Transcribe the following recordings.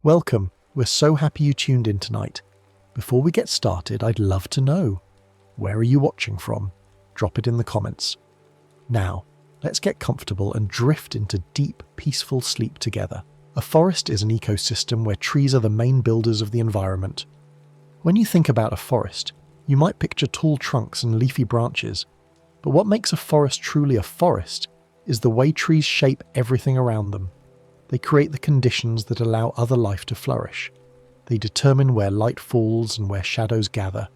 Welcome, we're so happy you tuned in tonight. Before we get started, I'd love to know, where are you watching from? Drop it in the comments. Now, let's get comfortable and drift into deep, peaceful sleep together. A forest is an ecosystem where trees are the main builders of the environment. When you think about a forest, you might picture tall trunks and leafy branches, but what makes a forest truly a forest is the way trees shape everything around them. They create the conditions that allow other life to flourish. They determine where light falls and where shadows gather.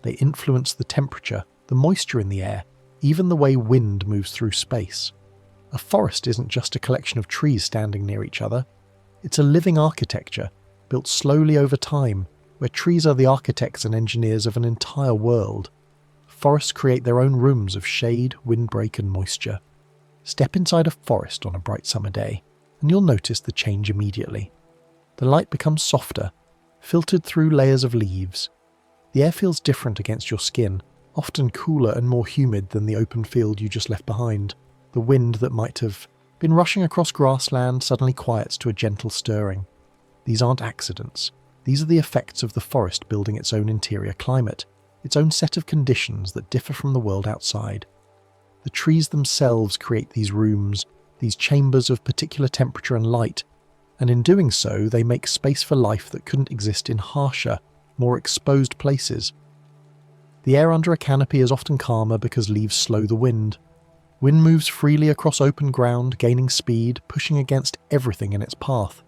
They influence the temperature, the moisture in the air, even the way wind moves through space. A forest isn't just a collection of trees standing near each other. It's a living architecture, built slowly over time, where trees are the architects and engineers of an entire world. Forests create their own rooms of shade, windbreak, and moisture. Step inside a forest on a bright summer day, and you'll notice the change immediately. The light becomes softer, filtered through layers of leaves. The air feels different against your skin, often cooler and more humid than the open field you just left behind. The wind that might have been rushing across grassland suddenly quiets to a gentle stirring. These aren't accidents. These are the effects of the forest building its own interior climate, its own set of conditions that differ from the world outside. The trees themselves create these rooms, these chambers of particular temperature and light, and in doing so they make space for life that couldn't exist in harsher, more exposed places. The air under a canopy is often calmer because leaves slow the wind. Wind moves freely across open ground, gaining speed, pushing against everything in its path.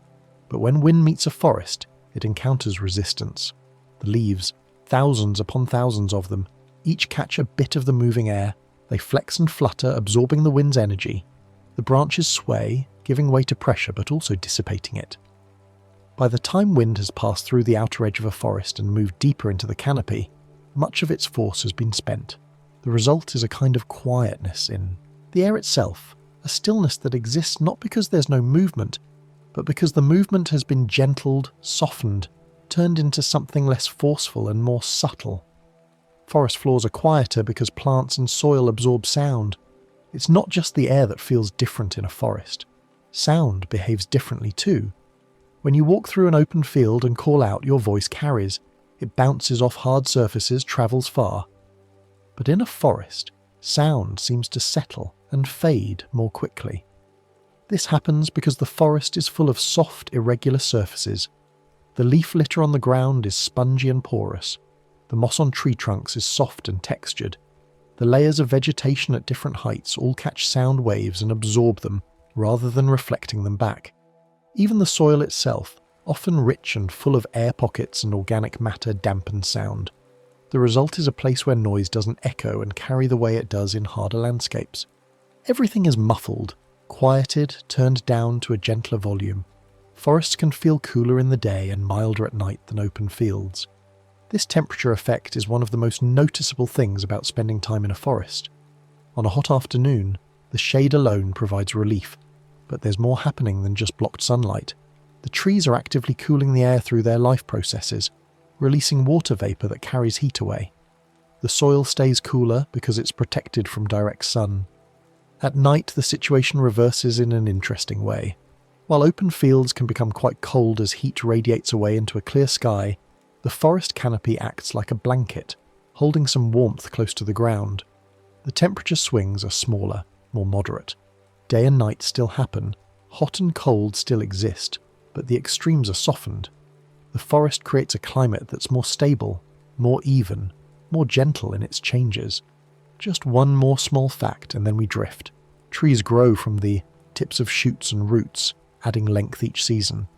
But when wind meets a forest, it encounters resistance. The leaves, thousands upon thousands of them, each catch a bit of the moving air. They flex and flutter, absorbing the wind's energy. The branches sway, giving way to pressure but also dissipating it. By the time wind has passed through the outer edge of a forest and moved deeper into the canopy, much of its force has been spent. The result is a kind of quietness in the air itself, a stillness that exists not because there's no movement, but because the movement has been gentled, softened, turned into something less forceful and more subtle. Forest floors are quieter because plants and soil absorb sound. It's not just the air that feels different in a forest. Sound behaves differently too. When you walk through an open field and call out, your voice carries. It bounces off hard surfaces, travels far. But in a forest, sound seems to settle and fade more quickly. This happens because the forest is full of soft, irregular surfaces. The leaf litter on the ground is spongy and porous. The moss on tree trunks is soft and textured. The layers of vegetation at different heights all catch sound waves and absorb them rather than reflecting them back. Even the soil itself, often rich and full of air pockets and organic matter, dampens sound. The result is a place where noise doesn't echo and carry the way it does in harder landscapes. Everything is muffled, quieted, turned down to a gentler volume. Forests can feel cooler in the day and milder at night than open fields. This temperature effect is one of the most noticeable things about spending time in a forest. On a hot afternoon, the shade alone provides relief, but there's more happening than just blocked sunlight. The trees are actively cooling the air through their life processes, releasing water vapour that carries heat away. The soil stays cooler because it's protected from direct sun. At night, the situation reverses in an interesting way. While open fields can become quite cold as heat radiates away into a clear sky, the forest canopy acts like a blanket, holding some warmth close to the ground. The temperature swings are smaller, more moderate. Day and night still happen, hot and cold still exist, but the extremes are softened. The forest creates a climate that's more stable, more even, more gentle in its changes. Just one more small fact and then we drift. Trees grow from the tips of shoots and roots, adding length each season.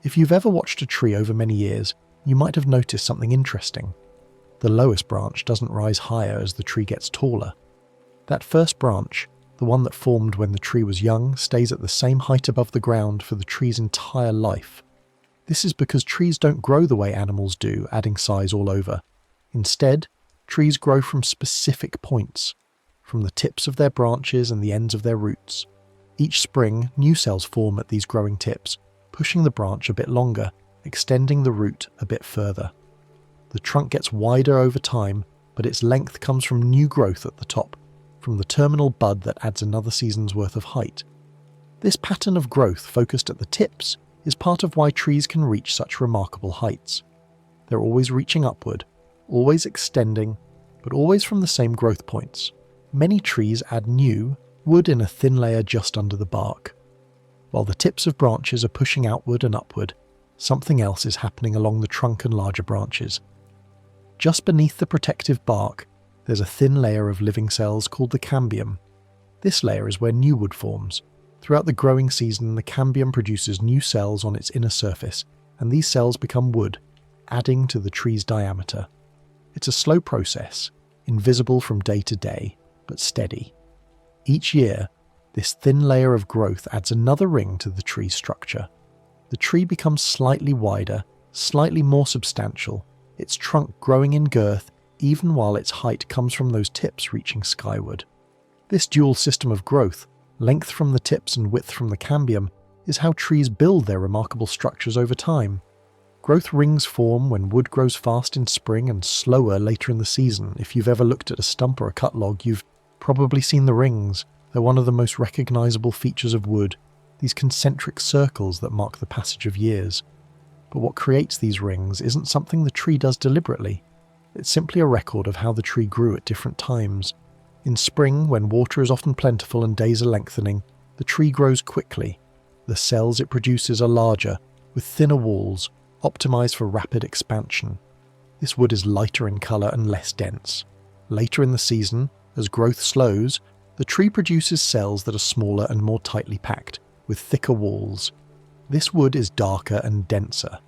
If you've ever watched a tree over many years, you might have noticed something interesting. The lowest branch doesn't rise higher as the tree gets taller. That first branch, the one that formed when the tree was young, stays at the same height above the ground for the tree's entire life. This is because trees don't grow the way animals do, adding size all over. Instead, trees grow from specific points, from the tips of their branches and the ends of their roots. Each spring, new cells form at these growing tips, pushing the branch a bit longer, extending the root a bit further. The trunk gets wider over time, but its length comes from new growth at the top, from the terminal bud that adds another season's worth of height. This pattern of growth focused at the tips is part of why trees can reach such remarkable heights. They're always reaching upward, always extending, but always from the same growth points. Many trees add new wood in a thin layer just under the bark. While the tips of branches are pushing outward and upward, something else is happening along the trunk and larger branches. Just beneath the protective bark, there's a thin layer of living cells called the cambium. This layer is where new wood forms. Throughout the growing season, the cambium produces new cells on its inner surface, and these cells become wood, adding to the tree's diameter. It's a slow process, invisible from day to day, but steady. Each year, this thin layer of growth adds another ring to the tree's structure. The tree becomes slightly wider, slightly more substantial, its trunk growing in girth even while its height comes from those tips reaching skyward. This dual system of growth, length from the tips and width from the cambium, is how trees build their remarkable structures over time. Growth rings form when wood grows fast in spring and slower later in the season. If you've ever looked at a stump or a cut log, you've probably seen the rings. They're one of the most recognizable features of wood, these concentric circles that mark the passage of years. But what creates these rings isn't something the tree does deliberately. It's simply a record of how the tree grew at different times. In spring, when water is often plentiful and days are lengthening, the tree grows quickly. The cells it produces are larger, with thinner walls, optimized for rapid expansion. This wood is lighter in color and less dense. Later in the season, as growth slows, the tree produces cells that are smaller and more tightly packed, with thicker walls. This wood is darker and denser.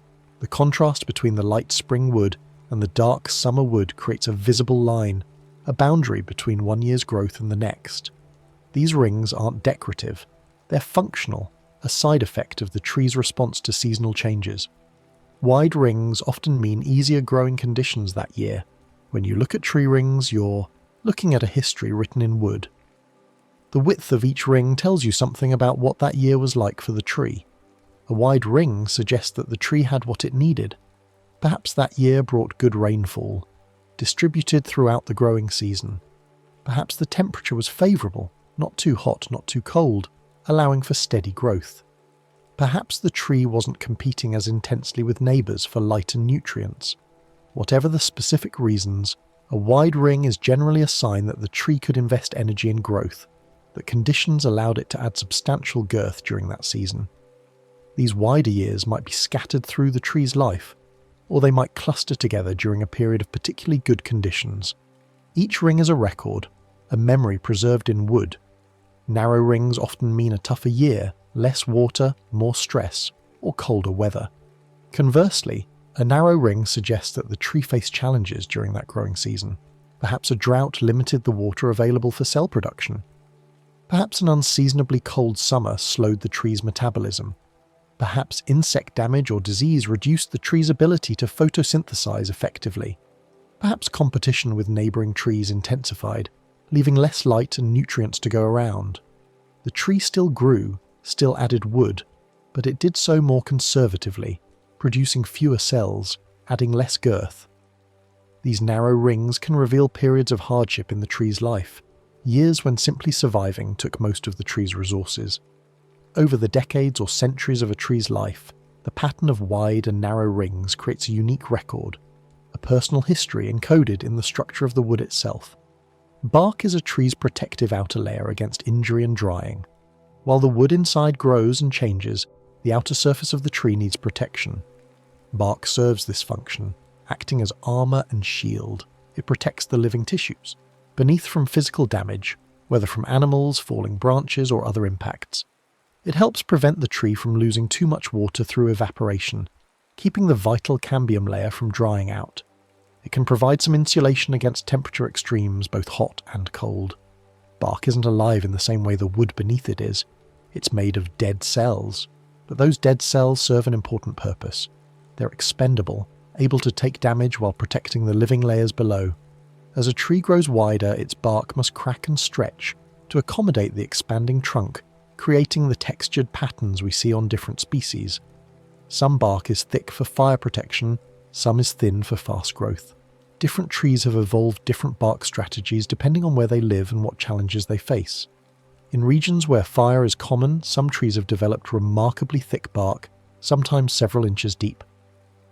The contrast between the light spring wood and the dark summer wood creates a visible line, a boundary between one year's growth and the next. These rings aren't decorative, they're functional, a side effect of the tree's response to seasonal changes. Wide rings often mean easier growing conditions that year. When you look at tree rings, you're looking at a history written in wood. The width of each ring tells you something about what that year was like for the tree. A wide ring suggests that the tree had what it needed. Perhaps that year brought good rainfall, distributed throughout the growing season. Perhaps the temperature was favourable, not too hot, not too cold, allowing for steady growth. Perhaps the tree wasn't competing as intensely with neighbours for light and nutrients. Whatever the specific reasons, a wide ring is generally a sign that the tree could invest energy in growth, that conditions allowed it to add substantial girth during that season. These wider years might be scattered through the tree's life, or they might cluster together during a period of particularly good conditions. Each ring is a record, a memory preserved in wood. Narrow rings often mean a tougher year, less water, more stress, or colder weather. Conversely, a narrow ring suggests that the tree faced challenges during that growing season. Perhaps a drought limited the water available for cell production. Perhaps an unseasonably cold summer slowed the tree's metabolism. Perhaps insect damage or disease reduced the tree's ability to photosynthesize effectively. Perhaps competition with neighbouring trees intensified, leaving less light and nutrients to go around. The tree still grew, still added wood, but it did so more conservatively, producing fewer cells, adding less girth. These narrow rings can reveal periods of hardship in the tree's life, years when simply surviving took most of the tree's resources. Over the decades or centuries of a tree's life, the pattern of wide and narrow rings creates a unique record, a personal history encoded in the structure of the wood itself. Bark is a tree's protective outer layer against injury and drying. While the wood inside grows and changes, the outer surface of the tree needs protection. Bark serves this function, acting as armour and shield. It protects the living tissues, beneath from physical damage, whether from animals, falling branches, or other impacts. It helps prevent the tree from losing too much water through evaporation, keeping the vital cambium layer from drying out. It can provide some insulation against temperature extremes, both hot and cold. Bark isn't alive in the same way the wood beneath it is. It's made of dead cells, but those dead cells serve an important purpose. They're expendable, able to take damage while protecting the living layers below. As a tree grows wider, its bark must crack and stretch to accommodate the expanding trunk, creating the textured patterns we see on different species. Some bark is thick for fire protection, some is thin for fast growth. Different trees have evolved different bark strategies depending on where they live and what challenges they face. In regions where fire is common, some trees have developed remarkably thick bark, sometimes several inches deep.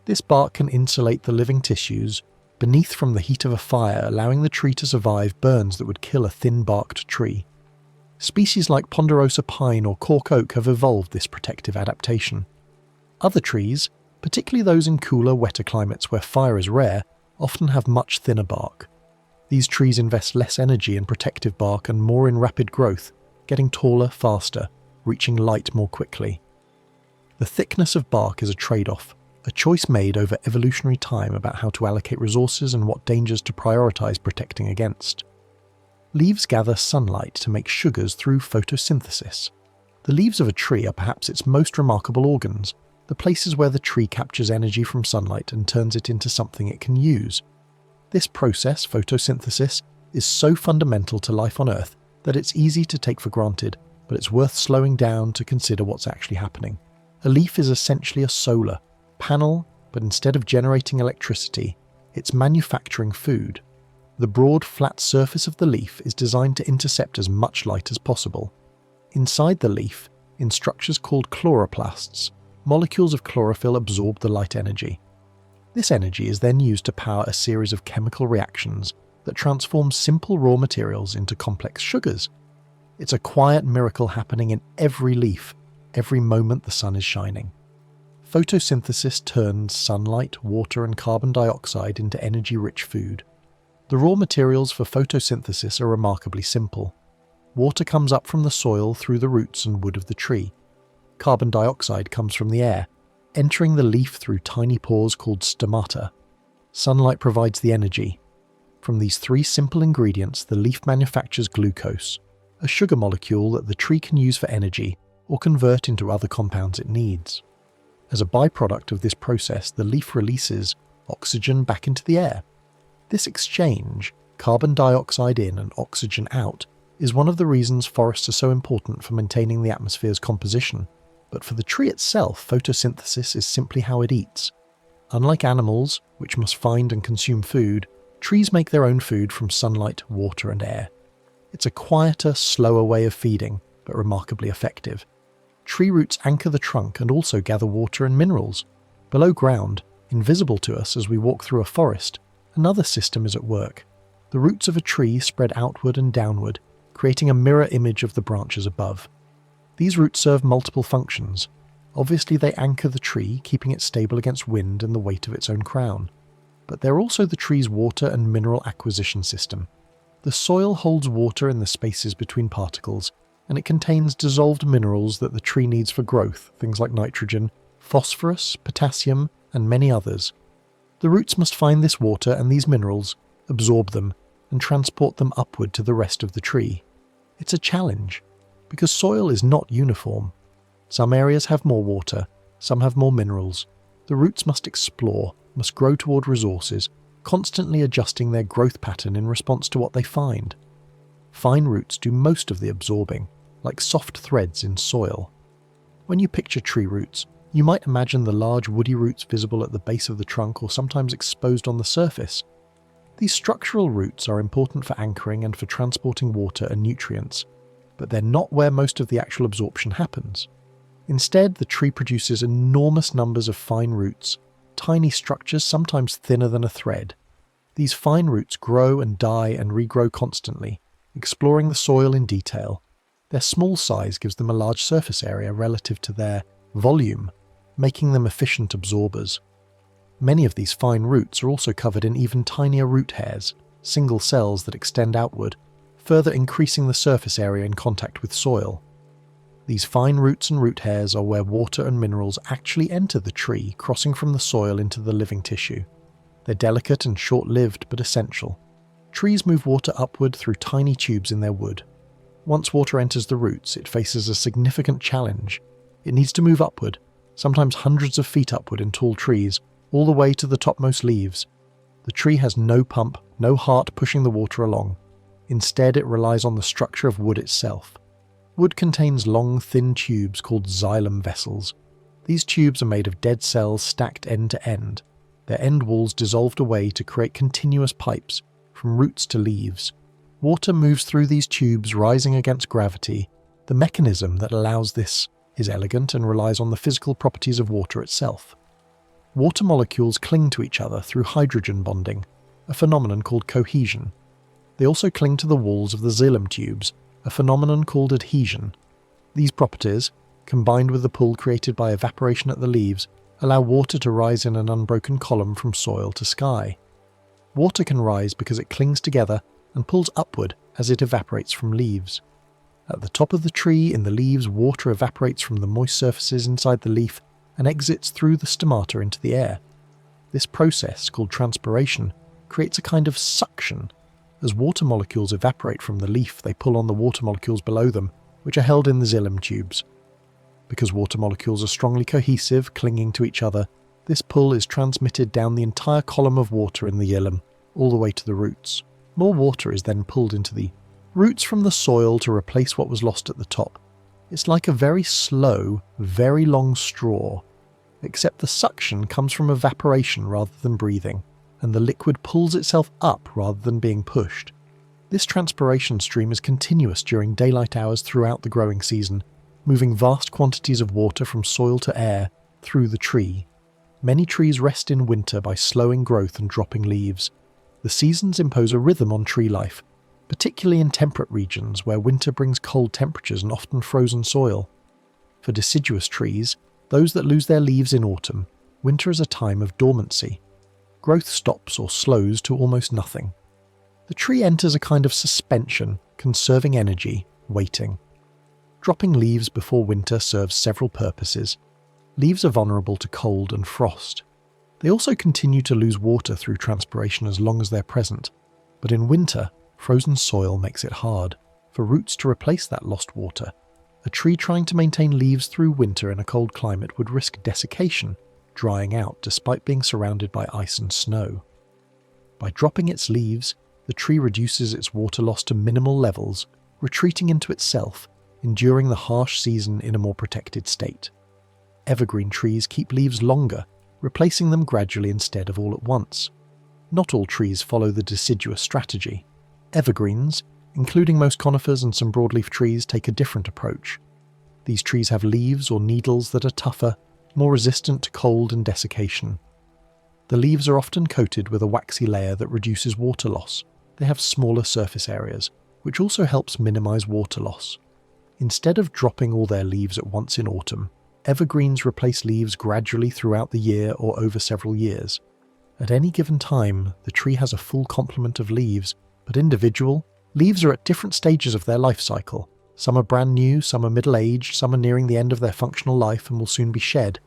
This bark can insulate the living tissues beneath from the heat of a fire, allowing the tree to survive burns that would kill a thin-barked tree. Species like ponderosa pine or cork oak have evolved this protective adaptation. Other trees, particularly those in cooler, wetter climates where fire is rare, often have much thinner bark. These trees invest less energy in protective bark and more in rapid growth, getting taller faster, reaching light more quickly. The thickness of bark is a trade-off, a choice made over evolutionary time about how to allocate resources and what dangers to prioritize protecting against. Leaves gather sunlight to make sugars through photosynthesis. The leaves of a tree are perhaps its most remarkable organs, the places where the tree captures energy from sunlight and turns it into something it can use. This process, photosynthesis, is so fundamental to life on Earth that it's easy to take for granted, but it's worth slowing down to consider what's actually happening. A leaf is essentially a solar panel, but instead of generating electricity, it's manufacturing food. The broad, flat surface of the leaf is designed to intercept as much light as possible. Inside the leaf, in structures called chloroplasts, molecules of chlorophyll absorb the light energy. This energy is then used to power a series of chemical reactions that transform simple raw materials into complex sugars. It's a quiet miracle happening in every leaf, every moment the sun is shining. Photosynthesis turns sunlight, water, and carbon dioxide into energy-rich food. The raw materials for photosynthesis are remarkably simple. Water comes up from the soil through the roots and wood of the tree. Carbon dioxide comes from the air, entering the leaf through tiny pores called stomata. Sunlight provides the energy. From these three simple ingredients, the leaf manufactures glucose, a sugar molecule that the tree can use for energy or convert into other compounds it needs. As a byproduct of this process, the leaf releases oxygen back into the air. This exchange, carbon dioxide in and oxygen out, is one of the reasons forests are so important for maintaining the atmosphere's composition. But for the tree itself, photosynthesis is simply how it eats. Unlike animals, which must find and consume food, trees make their own food from sunlight, water, and air. It's a quieter, slower way of feeding, but remarkably effective. Tree roots anchor the trunk and also gather water and minerals. Below ground, invisible to us as we walk through a forest, another system is at work. The roots of a tree spread outward and downward, creating a mirror image of the branches above. These roots serve multiple functions. Obviously, they anchor the tree, keeping it stable against wind and the weight of its own crown. But they're also the tree's water and mineral acquisition system. The soil holds water in the spaces between particles, and it contains dissolved minerals that the tree needs for growth, things like nitrogen, phosphorus, potassium, and many others. The roots must find this water and these minerals, absorb them, and transport them upward to the rest of the tree. It's a challenge, because soil is not uniform. Some areas have more water, some have more minerals. The roots must explore, must grow toward resources, constantly adjusting their growth pattern in response to what they find. Fine roots do most of the absorbing, like soft threads in soil. When you picture tree roots, you might imagine the large woody roots visible at the base of the trunk or sometimes exposed on the surface. These structural roots are important for anchoring and for transporting water and nutrients, but they're not where most of the actual absorption happens. Instead, the tree produces enormous numbers of fine roots, tiny structures sometimes thinner than a thread. These fine roots grow and die and regrow constantly, exploring the soil in detail. Their small size gives them a large surface area relative to their volume, making them efficient absorbers. Many of these fine roots are also covered in even tinier root hairs, single cells that extend outward, further increasing the surface area in contact with soil. These fine roots and root hairs are where water and minerals actually enter the tree, crossing from the soil into the living tissue. They're delicate and short-lived, but essential. Trees move water upward through tiny tubes in their wood. Once water enters the roots, it faces a significant challenge. It needs to move upward, sometimes hundreds of feet upward in tall trees, all the way to the topmost leaves. The tree has no pump, no heart pushing the water along. Instead, it relies on the structure of wood itself. Wood contains long, thin tubes called xylem vessels. These tubes are made of dead cells stacked end to end, their end walls dissolved away to create continuous pipes, from roots to leaves. Water moves through these tubes, rising against gravity, the mechanism that allows this is elegant and relies on the physical properties of water itself. Water molecules cling to each other through hydrogen bonding, a phenomenon called cohesion. They also cling to the walls of the xylem tubes, a phenomenon called adhesion. These properties, combined with the pull created by evaporation at the leaves, allow water to rise in an unbroken column from soil to sky. Water can rise because it clings together and pulls upward as it evaporates from leaves. At the top of the tree, in the leaves, water evaporates from the moist surfaces inside the leaf and exits through the stomata into the air. This process, called transpiration, creates a kind of suction. As water molecules evaporate from the leaf, they pull on the water molecules below them, which are held in the xylem tubes. Because water molecules are strongly cohesive, clinging to each other, this pull is transmitted down the entire column of water in the xylem, all the way to the roots. More water is then pulled into the roots from the soil to replace what was lost at the top. It's like a very slow, very long straw, except the suction comes from evaporation rather than breathing, and the liquid pulls itself up rather than being pushed. This transpiration stream is continuous during daylight hours throughout the growing season, moving vast quantities of water from soil to air through the tree. Many trees rest in winter by slowing growth and dropping leaves. The seasons impose a rhythm on tree life, particularly in temperate regions where winter brings cold temperatures and often frozen soil. For deciduous trees, those that lose their leaves in autumn, winter is a time of dormancy. Growth stops or slows to almost nothing. The tree enters a kind of suspension, conserving energy, waiting. Dropping leaves before winter serves several purposes. Leaves are vulnerable to cold and frost. They also continue to lose water through transpiration as long as they're present, but in winter, frozen soil makes it hard for roots to replace that lost water. A tree trying to maintain leaves through winter in a cold climate would risk desiccation, drying out despite being surrounded by ice and snow. By dropping its leaves, the tree reduces its water loss to minimal levels, retreating into itself, enduring the harsh season in a more protected state. Evergreen trees keep leaves longer, replacing them gradually instead of all at once. Not all trees follow the deciduous strategy. Evergreens, including most conifers and some broadleaf trees, take a different approach. These trees have leaves or needles that are tougher, more resistant to cold and desiccation. The leaves are often coated with a waxy layer that reduces water loss. They have smaller surface areas, which also helps minimize water loss. Instead of dropping all their leaves at once in autumn, evergreens replace leaves gradually throughout the year or over several years. At any given time, the tree has a full complement of leaves, but individual leaves are at different stages of their life cycle. Some are brand new, some are middle-aged, some are nearing the end of their functional life and will soon be shed.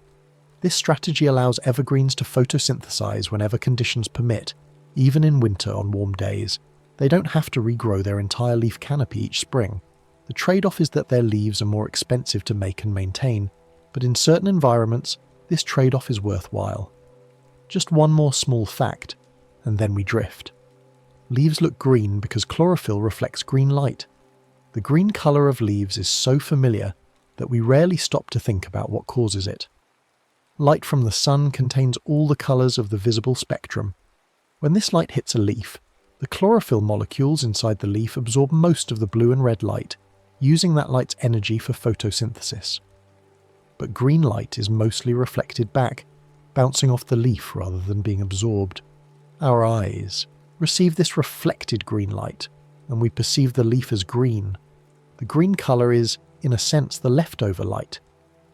This strategy allows evergreens to photosynthesize whenever conditions permit, even in winter on warm days. They don't have to regrow their entire leaf canopy each spring. The trade-off is that their leaves are more expensive to make and maintain, but in certain environments, this trade-off is worthwhile. Just one more small fact, and then we drift. Leaves look green because chlorophyll reflects green light. The green colour of leaves is so familiar that we rarely stop to think about what causes it. Light from the sun contains all the colours of the visible spectrum. When this light hits a leaf, the chlorophyll molecules inside the leaf absorb most of the blue and red light, using that light's energy for photosynthesis. But green light is mostly reflected back, bouncing off the leaf rather than being absorbed. Our eyes receive this reflected green light, and we perceive the leaf as green. The green colour is, in a sense, the leftover light,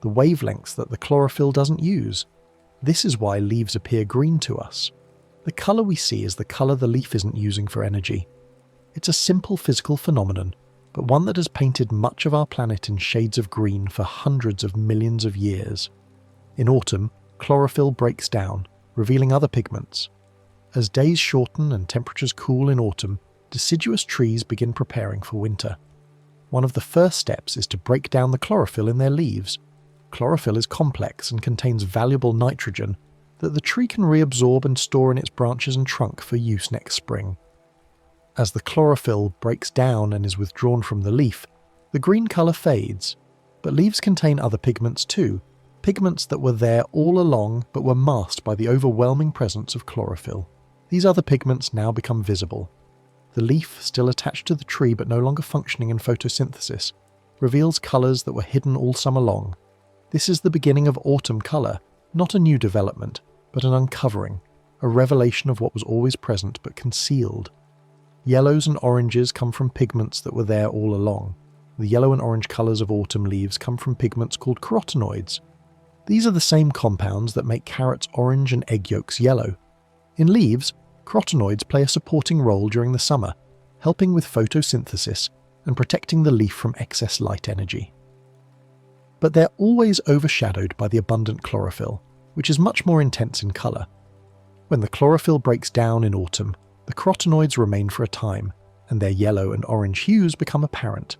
the wavelengths that the chlorophyll doesn't use. This is why leaves appear green to us. The colour we see is the colour the leaf isn't using for energy. It's a simple physical phenomenon, but one that has painted much of our planet in shades of green for hundreds of millions of years. In autumn, chlorophyll breaks down, revealing other pigments. As days shorten and temperatures cool in autumn, deciduous trees begin preparing for winter. One of the first steps is to break down the chlorophyll in their leaves. Chlorophyll is complex and contains valuable nitrogen that the tree can reabsorb and store in its branches and trunk for use next spring. As the chlorophyll breaks down and is withdrawn from the leaf, the green colour fades. But leaves contain other pigments too, pigments that were there all along but were masked by the overwhelming presence of chlorophyll. These other pigments now become visible. The leaf, still attached to the tree but no longer functioning in photosynthesis, reveals colours that were hidden all summer long. This is the beginning of autumn colour, not a new development, but an uncovering, a revelation of what was always present but concealed. Yellows and oranges come from pigments that were there all along. The yellow and orange colours of autumn leaves come from pigments called carotenoids. These are the same compounds that make carrots orange and egg yolks yellow. In leaves, carotenoids play a supporting role during the summer, helping with photosynthesis and protecting the leaf from excess light energy. But they're always overshadowed by the abundant chlorophyll, which is much more intense in colour. When the chlorophyll breaks down in autumn, the carotenoids remain for a time, and their yellow and orange hues become apparent.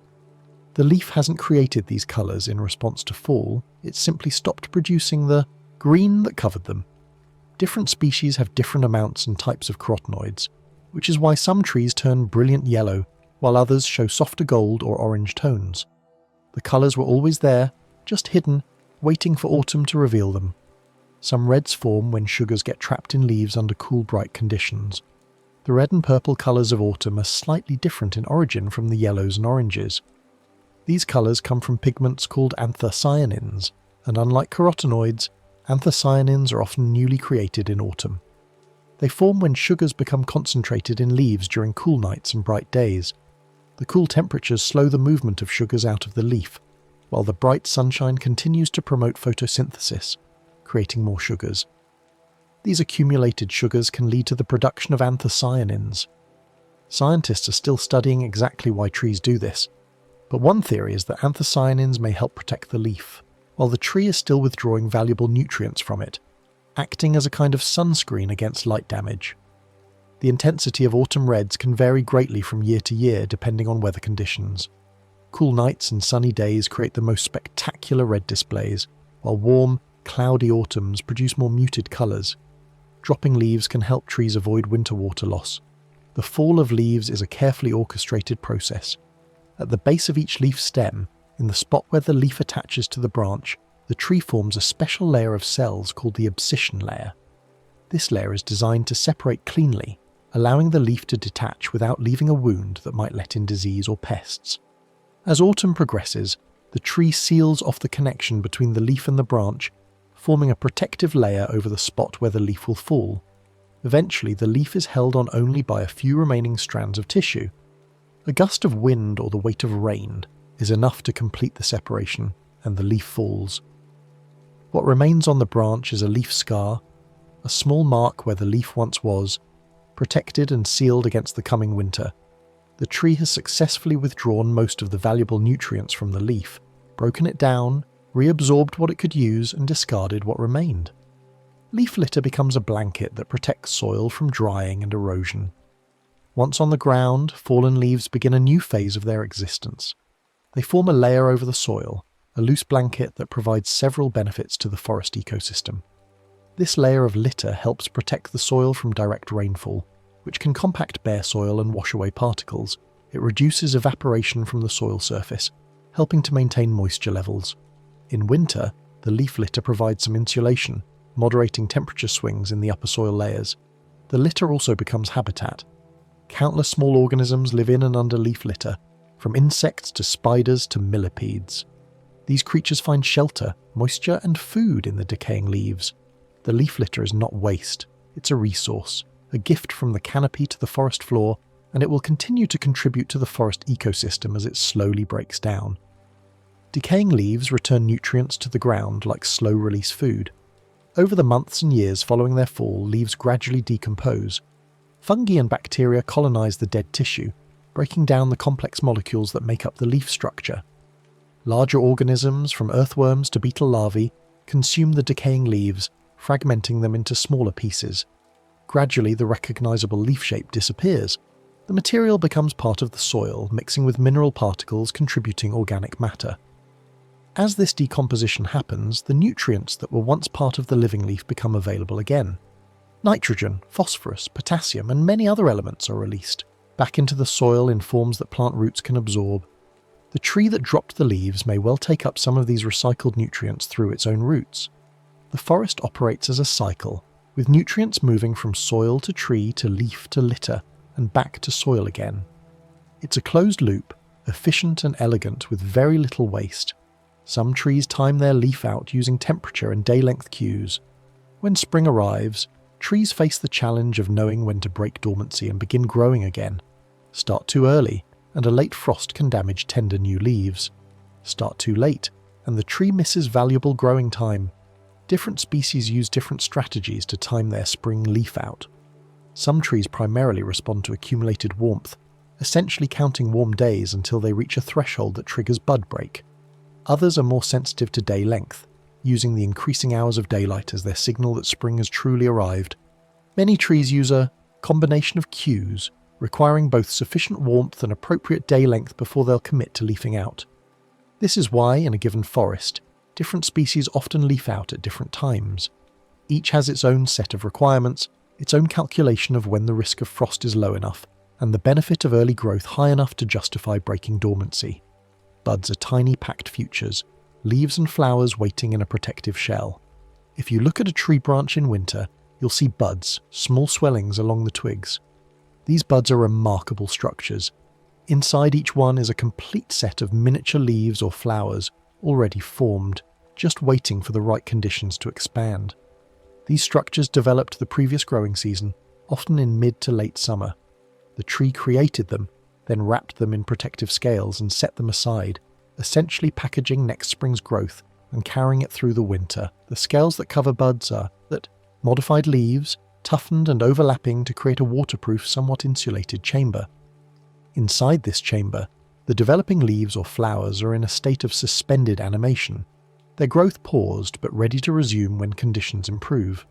The leaf hasn't created these colours in response to fall, it's simply stopped producing the green that covered them. Different species have different amounts and types of carotenoids, which is why some trees turn brilliant yellow, while others show softer gold or orange tones. The colours were always there, just hidden, waiting for autumn to reveal them. Some reds form when sugars get trapped in leaves under cool, bright conditions. The red and purple colours of autumn are slightly different in origin from the yellows and oranges. These colours come from pigments called anthocyanins, and unlike carotenoids, anthocyanins are often newly created in autumn. They form when sugars become concentrated in leaves during cool nights and bright days. The cool temperatures slow the movement of sugars out of the leaf, while the bright sunshine continues to promote photosynthesis, creating more sugars. These accumulated sugars can lead to the production of anthocyanins. Scientists are still studying exactly why trees do this, but one theory is that anthocyanins may help protect the leaf, while the tree is still withdrawing valuable nutrients from it, acting as a kind of sunscreen against light damage. The intensity of autumn reds can vary greatly from year to year depending on weather conditions. Cool nights and sunny days create the most spectacular red displays, while warm, cloudy autumns produce more muted colours. Dropping leaves can help trees avoid winter water loss. The fall of leaves is a carefully orchestrated process. At the base of each leaf stem, in the spot where the leaf attaches to the branch, the tree forms a special layer of cells called the abscission layer. This layer is designed to separate cleanly, allowing the leaf to detach without leaving a wound that might let in disease or pests. As autumn progresses, the tree seals off the connection between the leaf and the branch, forming a protective layer over the spot where the leaf will fall. Eventually, the leaf is held on only by a few remaining strands of tissue. A gust of wind or the weight of rain is enough to complete the separation, and the leaf falls. What remains on the branch is a leaf scar, a small mark where the leaf once was, protected and sealed against the coming winter. The tree has successfully withdrawn most of the valuable nutrients from the leaf, broken it down, reabsorbed what it could use, and discarded what remained. Leaf litter becomes a blanket that protects soil from drying and erosion. Once on the ground, fallen leaves begin a new phase of their existence. They form a layer over the soil, a loose blanket that provides several benefits to the forest ecosystem. This layer of litter helps protect the soil from direct rainfall, which can compact bare soil and wash away particles. It reduces evaporation from the soil surface, helping to maintain moisture levels. In winter, the leaf litter provides some insulation, moderating temperature swings in the upper soil layers. The litter also becomes habitat. Countless small organisms live in and under leaf litter, from insects to spiders to millipedes. These creatures find shelter, moisture, and food in the decaying leaves. The leaf litter is not waste, it's a resource, a gift from the canopy to the forest floor, and it will continue to contribute to the forest ecosystem as it slowly breaks down. Decaying leaves return nutrients to the ground like slow-release food. Over the months and years following their fall, leaves gradually decompose. Fungi and bacteria colonize the dead tissue, breaking down the complex molecules that make up the leaf structure. Larger organisms, from earthworms to beetle larvae, consume the decaying leaves, fragmenting them into smaller pieces. Gradually, the recognizable leaf shape disappears. The material becomes part of the soil, mixing with mineral particles contributing organic matter. As this decomposition happens, the nutrients that were once part of the living leaf become available again. Nitrogen, phosphorus, potassium, and many other elements are released back into the soil in forms that plant roots can absorb. The tree that dropped the leaves may well take up some of these recycled nutrients through its own roots. The forest operates as a cycle, with nutrients moving from soil to tree to leaf to litter, and back to soil again. It's a closed loop, efficient and elegant with very little waste. Some trees time their leaf out using temperature and day length cues. When spring arrives, trees face the challenge of knowing when to break dormancy and begin growing again. Start too early, and a late frost can damage tender new leaves. Start too late, and the tree misses valuable growing time. Different species use different strategies to time their spring leaf out. Some trees primarily respond to accumulated warmth, essentially counting warm days until they reach a threshold that triggers bud break. Others are more sensitive to day length, using the increasing hours of daylight as their signal that spring has truly arrived. Many trees use a combination of cues, requiring both sufficient warmth and appropriate day length before they'll commit to leafing out. This is why, in a given forest, different species often leaf out at different times. Each has its own set of requirements, its own calculation of when the risk of frost is low enough, and the benefit of early growth high enough to justify breaking dormancy. Buds are tiny packed futures, leaves and flowers waiting in a protective shell. If you look at a tree branch in winter, you'll see buds, small swellings along the twigs. These buds are remarkable structures. Inside each one is a complete set of miniature leaves or flowers, already formed, just waiting for the right conditions to expand. These structures developed the previous growing season, often in mid to late summer. The tree created them, then wrapped them in protective scales and set them aside, essentially packaging next spring's growth and carrying it through the winter. The scales that cover buds are modified leaves, toughened and overlapping to create a waterproof, somewhat insulated chamber. Inside this chamber, the developing leaves or flowers are in a state of suspended animation, their growth paused but ready to resume when conditions improve.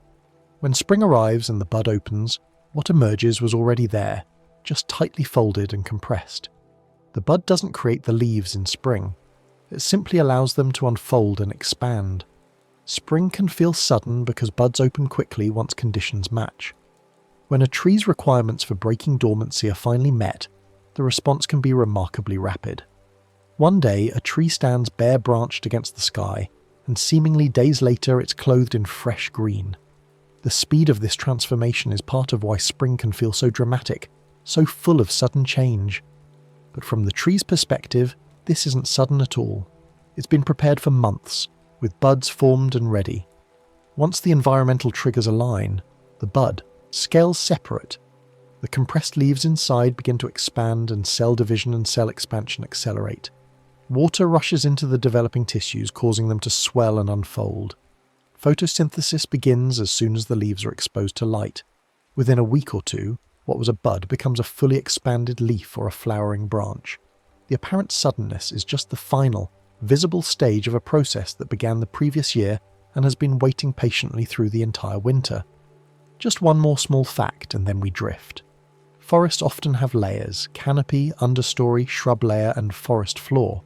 When spring arrives and the bud opens, what emerges was already there, just tightly folded and compressed. The bud doesn't create the leaves in spring. It simply allows them to unfold and expand. Spring can feel sudden because buds open quickly once conditions match. When a tree's requirements for breaking dormancy are finally met, the response can be remarkably rapid. One day, a tree stands bare-branched against the sky, and seemingly days later it's clothed in fresh green. The speed of this transformation is part of why spring can feel so dramatic, so full of sudden change. But from the tree's perspective, this isn't sudden at all. It's been prepared for months, with buds formed and ready. Once the environmental triggers align, the bud, scales separate. The compressed leaves inside begin to expand and cell division and cell expansion accelerate. Water rushes into the developing tissues, causing them to swell and unfold. Photosynthesis begins as soon as the leaves are exposed to light. Within a week or two, what was a bud becomes a fully expanded leaf or a flowering branch. The apparent suddenness is just the final, visible stage of a process that began the previous year and has been waiting patiently through the entire winter. Just one more small fact and then we drift. Forests often have layers: canopy, understory, shrub layer, and forest floor.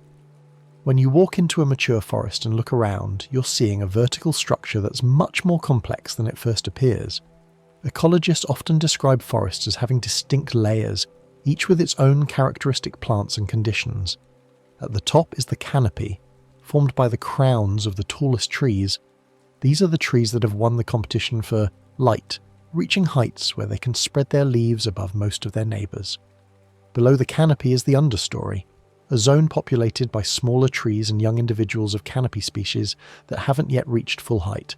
When you walk into a mature forest and look around, you're seeing a vertical structure that's much more complex than it first appears. Ecologists often describe forests as having distinct layers, each with its own characteristic plants and conditions. At the top is the canopy, formed by the crowns of the tallest trees. These are the trees that have won the competition for light, reaching heights where they can spread their leaves above most of their neighbours. Below the canopy is the understory, a zone populated by smaller trees and young individuals of canopy species that haven't yet reached full height.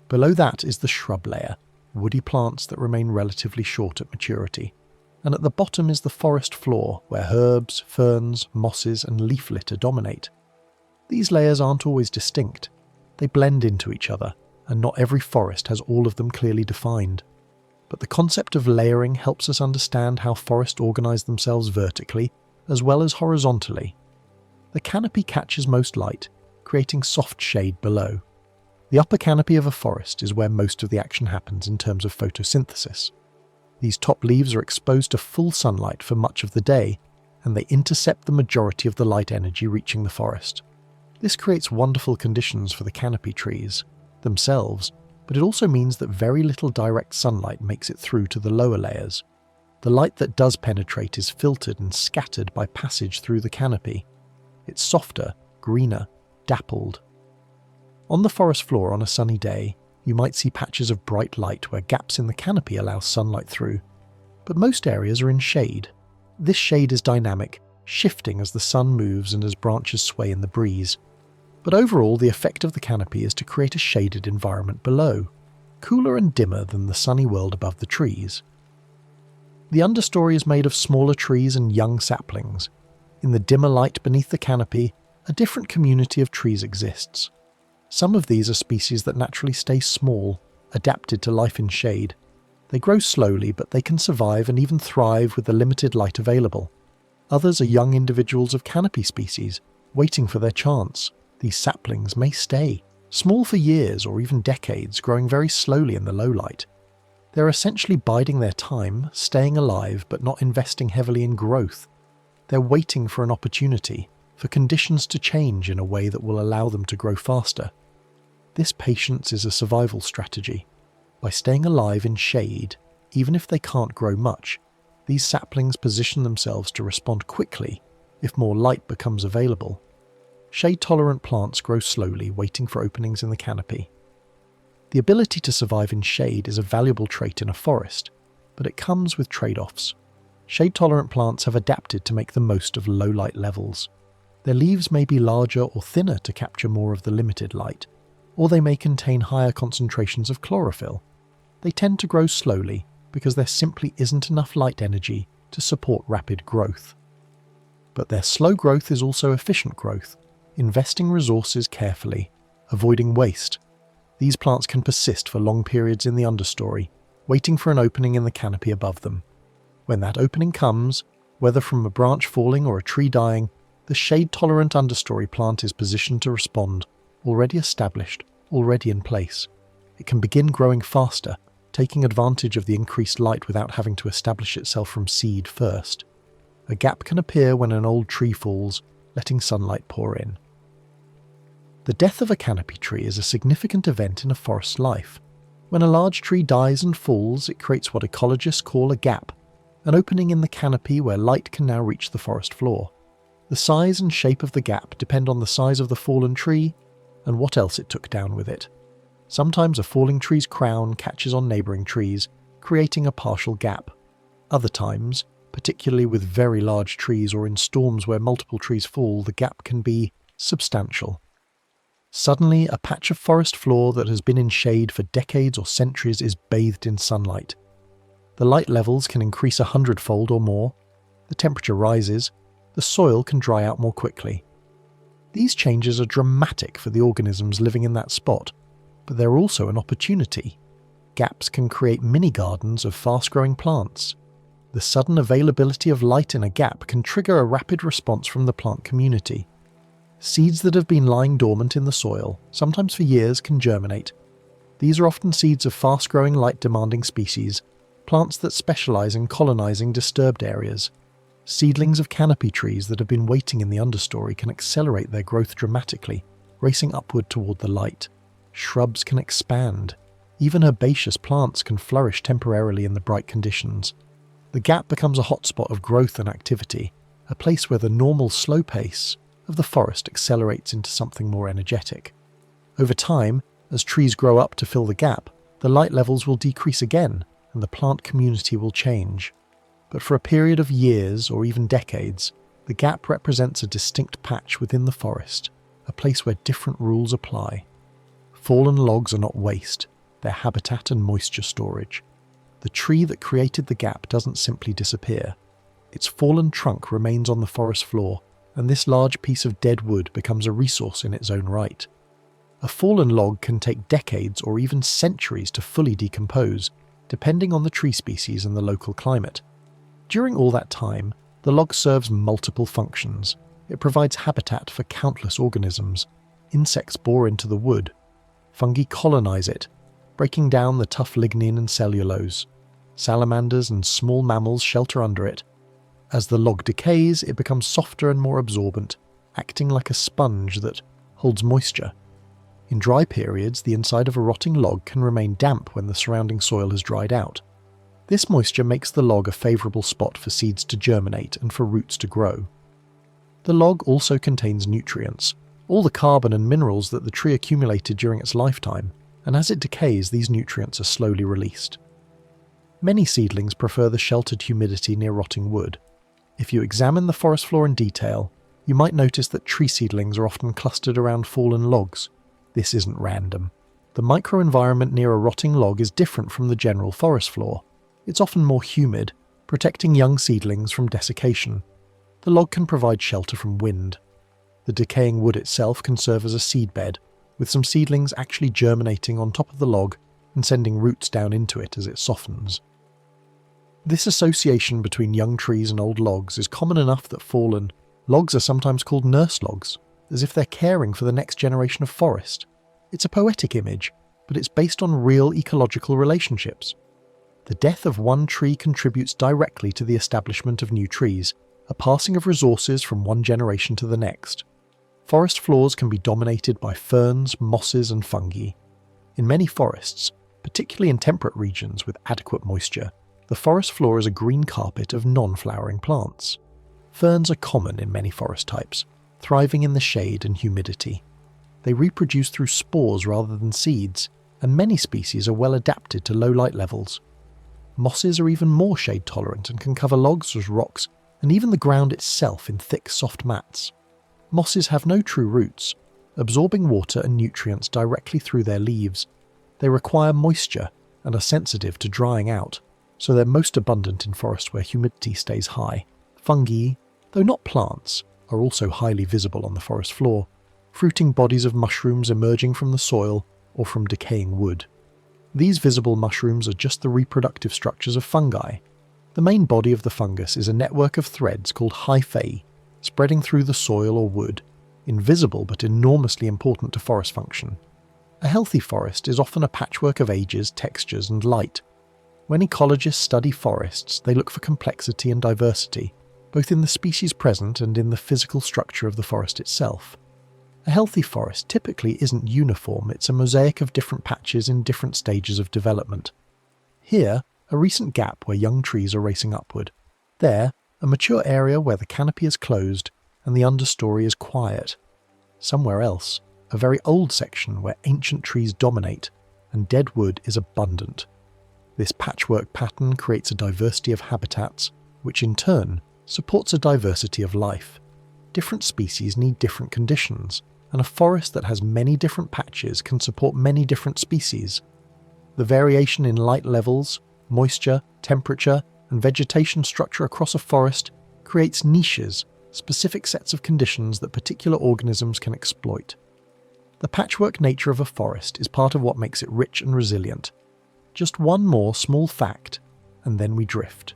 Below that is the shrub layer, woody plants that remain relatively short at maturity. And at the bottom is the forest floor, where herbs, ferns, mosses and leaf litter dominate. These layers aren't always distinct. They blend into each other, and not every forest has all of them clearly defined. But the concept of layering helps us understand how forests organize themselves vertically as well as horizontally. The canopy catches most light, creating soft shade below. The upper canopy of a forest is where most of the action happens in terms of photosynthesis. These top leaves are exposed to full sunlight for much of the day, and they intercept the majority of the light energy reaching the forest. This creates wonderful conditions for the canopy trees themselves, but it also means that very little direct sunlight makes it through to the lower layers. The light that does penetrate is filtered and scattered by passage through the canopy. It's softer, greener, dappled. On the forest floor on a sunny day, you might see patches of bright light where gaps in the canopy allow sunlight through, but most areas are in shade. This shade is dynamic, shifting as the sun moves and as branches sway in the breeze. But overall, the effect of the canopy is to create a shaded environment below, cooler and dimmer than the sunny world above the trees. The understory is made of smaller trees and young saplings. In the dimmer light beneath the canopy, a different community of trees exists. Some of these are species that naturally stay small, adapted to life in shade. They grow slowly, but they can survive and even thrive with the limited light available. Others are young individuals of canopy species, waiting for their chance. These saplings may stay, small for years or even decades, growing very slowly in the low light. They're essentially biding their time, staying alive, but not investing heavily in growth. They're waiting for an opportunity, for conditions to change in a way that will allow them to grow faster. This patience is a survival strategy. By staying alive in shade, even if they can't grow much, these saplings position themselves to respond quickly if more light becomes available. Shade-tolerant plants grow slowly, waiting for openings in the canopy. The ability to survive in shade is a valuable trait in a forest, but it comes with trade-offs. Shade-tolerant plants have adapted to make the most of low light levels. Their leaves may be larger or thinner to capture more of the limited light, or they may contain higher concentrations of chlorophyll. They tend to grow slowly because there simply isn't enough light energy to support rapid growth. But their slow growth is also efficient growth, investing resources carefully, avoiding waste. These plants can persist for long periods in the understory, waiting for an opening in the canopy above them. When that opening comes, whether from a branch falling or a tree dying, the shade-tolerant understory plant is positioned to respond, already established, already in place. It can begin growing faster, taking advantage of the increased light without having to establish itself from seed first. A gap can appear when an old tree falls, letting sunlight pour in. The death of a canopy tree is a significant event in a forest's life. When a large tree dies and falls, it creates what ecologists call a gap, an opening in the canopy where light can now reach the forest floor. The size and shape of the gap depend on the size of the fallen tree and what else it took down with it. Sometimes a falling tree's crown catches on neighbouring trees, creating a partial gap. Other times, particularly with very large trees or in storms where multiple trees fall, the gap can be substantial. Suddenly, a patch of forest floor that has been in shade for decades or centuries is bathed in sunlight. The light levels can increase 100-fold or more, the temperature rises, the soil can dry out more quickly. These changes are dramatic for the organisms living in that spot, but they're also an opportunity. Gaps can create mini-gardens of fast-growing plants. The sudden availability of light in a gap can trigger a rapid response from the plant community. Seeds that have been lying dormant in the soil, sometimes for years, can germinate. These are often seeds of fast-growing, light-demanding species, plants that specialize in colonizing disturbed areas. Seedlings of canopy trees that have been waiting in the understory can accelerate their growth dramatically, racing upward toward the light. Shrubs can expand. Even herbaceous plants can flourish temporarily in the bright conditions. The gap becomes a hotspot of growth and activity, a place where the normal slow pace of the forest accelerates into something more energetic. Over time, as trees grow up to fill the gap, the light levels will decrease again, and the plant community will change. But for a period of years or even decades, the gap represents a distinct patch within the forest, a place where different rules apply. Fallen logs are not waste, they're habitat and moisture storage. The tree that created the gap doesn't simply disappear. Its fallen trunk remains on the forest floor, and this large piece of dead wood becomes a resource in its own right. A fallen log can take decades or even centuries to fully decompose, depending on the tree species and the local climate. During all that time, the log serves multiple functions. It provides habitat for countless organisms. Insects bore into the wood. Fungi colonize it, breaking down the tough lignin and cellulose. Salamanders and small mammals shelter under it. As the log decays, it becomes softer and more absorbent, acting like a sponge that holds moisture. In dry periods, the inside of a rotting log can remain damp when the surrounding soil has dried out. This moisture makes the log a favourable spot for seeds to germinate and for roots to grow. The log also contains nutrients, all the carbon and minerals that the tree accumulated during its lifetime, and as it decays, these nutrients are slowly released. Many seedlings prefer the sheltered humidity near rotting wood. If you examine the forest floor in detail, You might notice that tree seedlings are often clustered around fallen logs. This isn't random. The microenvironment near a rotting log is different from the general forest floor. It's often more humid, protecting young seedlings from desiccation. The log can provide shelter from wind. The decaying wood itself can serve as a seedbed, with some seedlings actually germinating on top of the log and sending roots down into it as it softens. This association between young trees and old logs is common enough that fallen logs are sometimes called nurse logs, as if they're caring for the next generation of forest. It's a poetic image, but it's based on real ecological relationships. The death of one tree contributes directly to the establishment of new trees, a passing of resources from one generation to the next. Forest floors can be dominated by ferns, mosses and fungi. In many forests, particularly in temperate regions with adequate moisture, the forest floor is a green carpet of non-flowering plants. Ferns are common in many forest types, thriving in the shade and humidity. They reproduce through spores rather than seeds, and many species are well adapted to low light levels. Mosses are even more shade tolerant and can cover logs, rocks, and even the ground itself in thick, soft mats. Mosses have no true roots, absorbing water and nutrients directly through their leaves. They require moisture and are sensitive to drying out, so they're most abundant in forests where humidity stays high. Fungi, though not plants, are also highly visible on the forest floor, fruiting bodies of mushrooms emerging from the soil or from decaying wood. These visible mushrooms are just the reproductive structures of fungi. The main body of the fungus is a network of threads called hyphae, spreading through the soil or wood, invisible but enormously important to forest function. A healthy forest is often a patchwork of ages, textures, and light. When ecologists study forests, they look for complexity and diversity, both in the species present and in the physical structure of the forest itself. A healthy forest typically isn't uniform, it's a mosaic of different patches in different stages of development. Here, a recent gap where young trees are racing upward. There, a mature area where the canopy is closed and the understory is quiet. Somewhere else, a very old section where ancient trees dominate and dead wood is abundant. This patchwork pattern creates a diversity of habitats, which in turn supports a diversity of life. Different species need different conditions, and a forest that has many different patches can support many different species. The variation in light levels, moisture, temperature, and vegetation structure across a forest creates niches, specific sets of conditions that particular organisms can exploit. The patchwork nature of a forest is part of what makes it rich and resilient. Just one more small fact, and then we drift.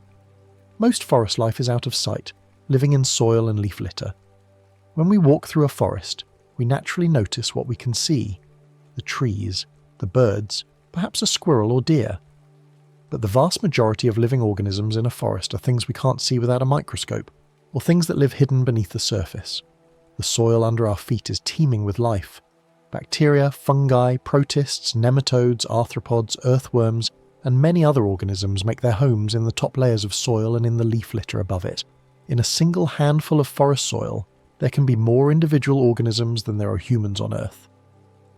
Most forest life is out of sight, living in soil and leaf litter. When we walk through a forest, we naturally notice what we can see: the trees, the birds, perhaps a squirrel or deer. But the vast majority of living organisms in a forest are things we can't see without a microscope, or things that live hidden beneath the surface. The soil under our feet is teeming with life. Bacteria, fungi, protists, nematodes, arthropods, earthworms, and many other organisms make their homes in the top layers of soil and in the leaf litter above it. In a single handful of forest soil, there can be more individual organisms than there are humans on Earth.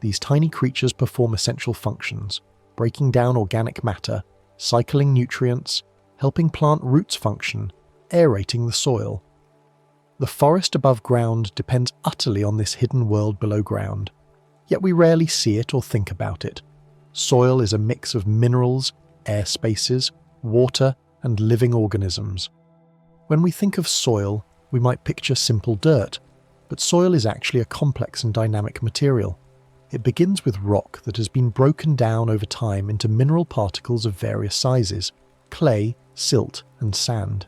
These tiny creatures perform essential functions, breaking down organic matter, cycling nutrients, helping plant roots function, aerating the soil. The forest above ground depends utterly on this hidden world below ground, yet we rarely see it or think about it. Soil is a mix of minerals, air spaces, water, and living organisms. When we think of soil, we might picture simple dirt, but soil is actually a complex and dynamic material. It begins with rock that has been broken down over time into mineral particles of various sizes: clay, silt, and sand.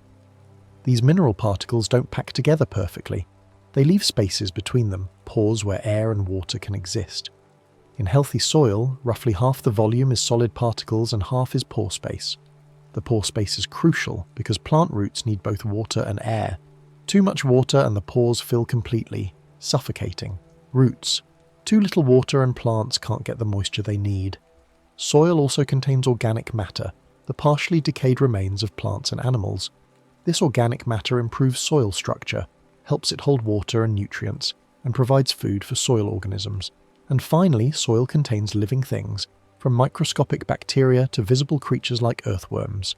These mineral particles don't pack together perfectly. They leave spaces between them, pores where air and water can exist. In healthy soil, roughly half the volume is solid particles and half is pore space. The pore space is crucial because plant roots need both water and air. Too much water and the pores fill completely, suffocating. Roots. Too little water and plants can't get the moisture they need. Soil also contains organic matter, the partially decayed remains of plants and animals. This organic matter improves soil structure, helps it hold water and nutrients, and provides food for soil organisms. And finally, soil contains living things, from microscopic bacteria to visible creatures like earthworms.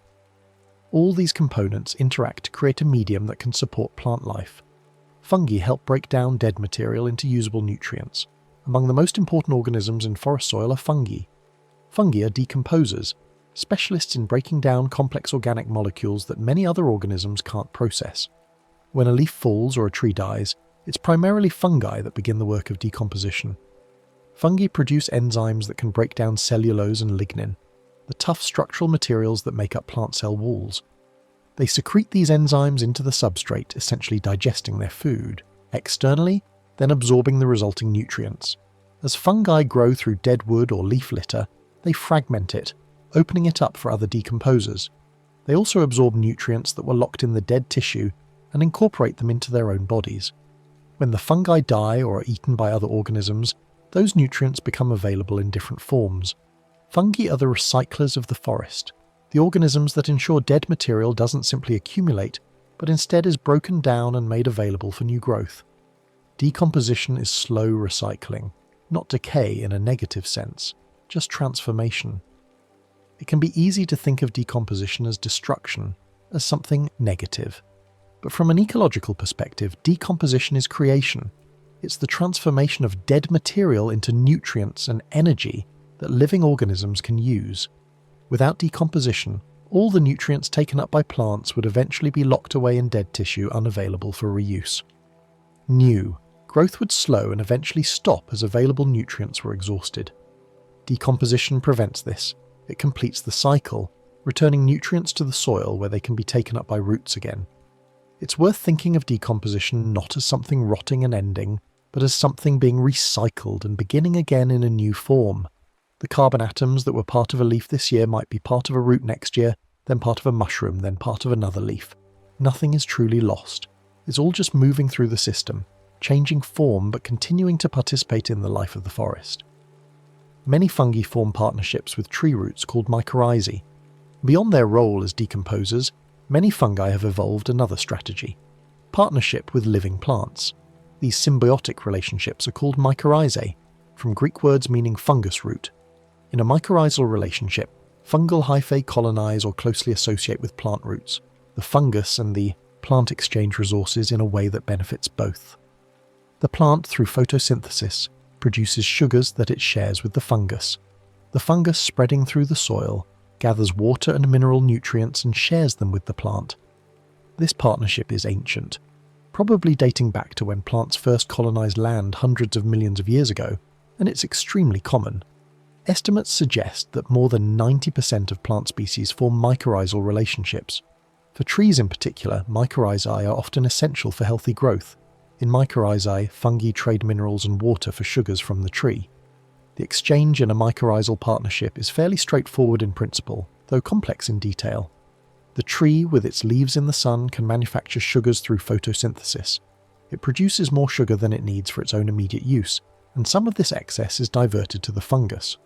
All these components interact to create a medium that can support plant life. Fungi help break down dead material into usable nutrients. Among the most important organisms in forest soil are fungi. Fungi are decomposers, specialists in breaking down complex organic molecules that many other organisms can't process. When a leaf falls or a tree dies, it's primarily fungi that begin the work of decomposition. Fungi produce enzymes that can break down cellulose and lignin, the tough structural materials that make up plant cell walls. They secrete these enzymes into the substrate, essentially digesting their food, externally, then absorbing the resulting nutrients. As fungi grow through dead wood or leaf litter, they fragment it, opening it up for other decomposers. They also absorb nutrients that were locked in the dead tissue and incorporate them into their own bodies. When the fungi die or are eaten by other organisms, those nutrients become available in different forms. Fungi are the recyclers of the forest, the organisms that ensure dead material doesn't simply accumulate, but instead is broken down and made available for new growth. Decomposition is slow recycling, not decay in a negative sense, just transformation. It can be easy to think of decomposition as destruction, as something negative. But from an ecological perspective, decomposition is creation. It's the transformation of dead material into nutrients and energy that living organisms can use. Without decomposition, all the nutrients taken up by plants would eventually be locked away in dead tissue unavailable for reuse. Growth would slow and eventually stop as available nutrients were exhausted. Decomposition prevents this. It completes the cycle, returning nutrients to the soil where they can be taken up by roots again. It's worth thinking of decomposition not as something rotting and ending, but as something being recycled and beginning again in a new form. The carbon atoms that were part of a leaf this year might be part of a root next year, then part of a mushroom, then part of another leaf. Nothing is truly lost. It's all just moving through the system, changing form but continuing to participate in the life of the forest. Many fungi form partnerships with tree roots called mycorrhizae. Beyond their role as decomposers, many fungi have evolved another strategy: partnership with living plants. These symbiotic relationships are called mycorrhizae, from Greek words meaning fungus root. In a mycorrhizal relationship, fungal hyphae colonize or closely associate with plant roots. The fungus and the plant exchange resources in a way that benefits both. The plant, through photosynthesis, produces sugars that it shares with the fungus. The fungus, spreading through the soil, gathers water and mineral nutrients and shares them with the plant. This partnership is ancient, probably dating back to when plants first colonized land hundreds of millions of years ago, and it's extremely common. Estimates suggest that more than 90% of plant species form mycorrhizal relationships. For trees in particular, mycorrhizae are often essential for healthy growth. In mycorrhizae, fungi trade minerals and water for sugars from the tree. The exchange in a mycorrhizal partnership is fairly straightforward in principle, though complex in detail. The tree, with its leaves in the sun, can manufacture sugars through photosynthesis. It produces more sugar than it needs for its own immediate use, and some of this excess is diverted to the fungus.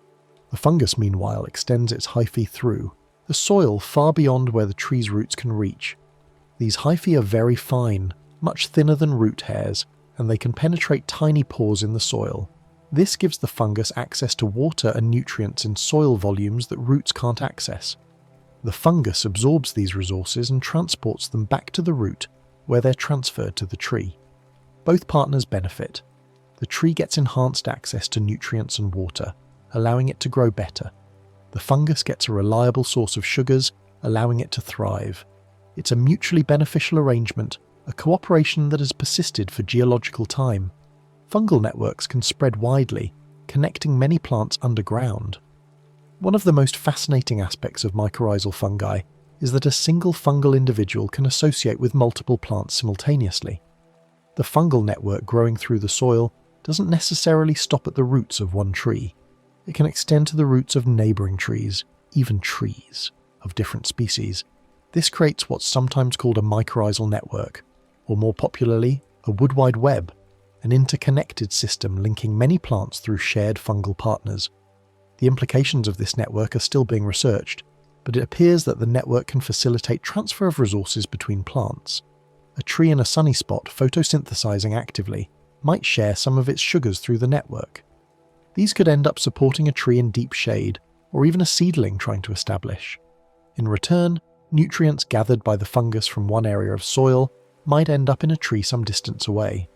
The fungus, meanwhile, extends its hyphae through the soil far beyond where the tree's roots can reach. These hyphae are very fine, much thinner than root hairs, and they can penetrate tiny pores in the soil. This gives the fungus access to water and nutrients in soil volumes that roots can't access. The fungus absorbs these resources and transports them back to the root, where they're transferred to the tree. Both partners benefit. The tree gets enhanced access to nutrients and water, allowing it to grow better. The fungus gets a reliable source of sugars, allowing it to thrive. It's a mutually beneficial arrangement, a cooperation that has persisted for geological time. Fungal networks can spread widely, connecting many plants underground. One of the most fascinating aspects of mycorrhizal fungi is that a single fungal individual can associate with multiple plants simultaneously. The fungal network growing through the soil doesn't necessarily stop at the roots of one tree. It can extend to the roots of neighbouring trees, even trees of different species. This creates what's sometimes called a mycorrhizal network, or more popularly, a wood wide web, an interconnected system linking many plants through shared fungal partners. The implications of this network are still being researched, but it appears that the network can facilitate transfer of resources between plants. A tree in a sunny spot photosynthesizing actively might share some of its sugars through the network. These could end up supporting a tree in deep shade, or even a seedling trying to establish. In return, nutrients gathered by the fungus from one area of soil might end up in a tree some distance away.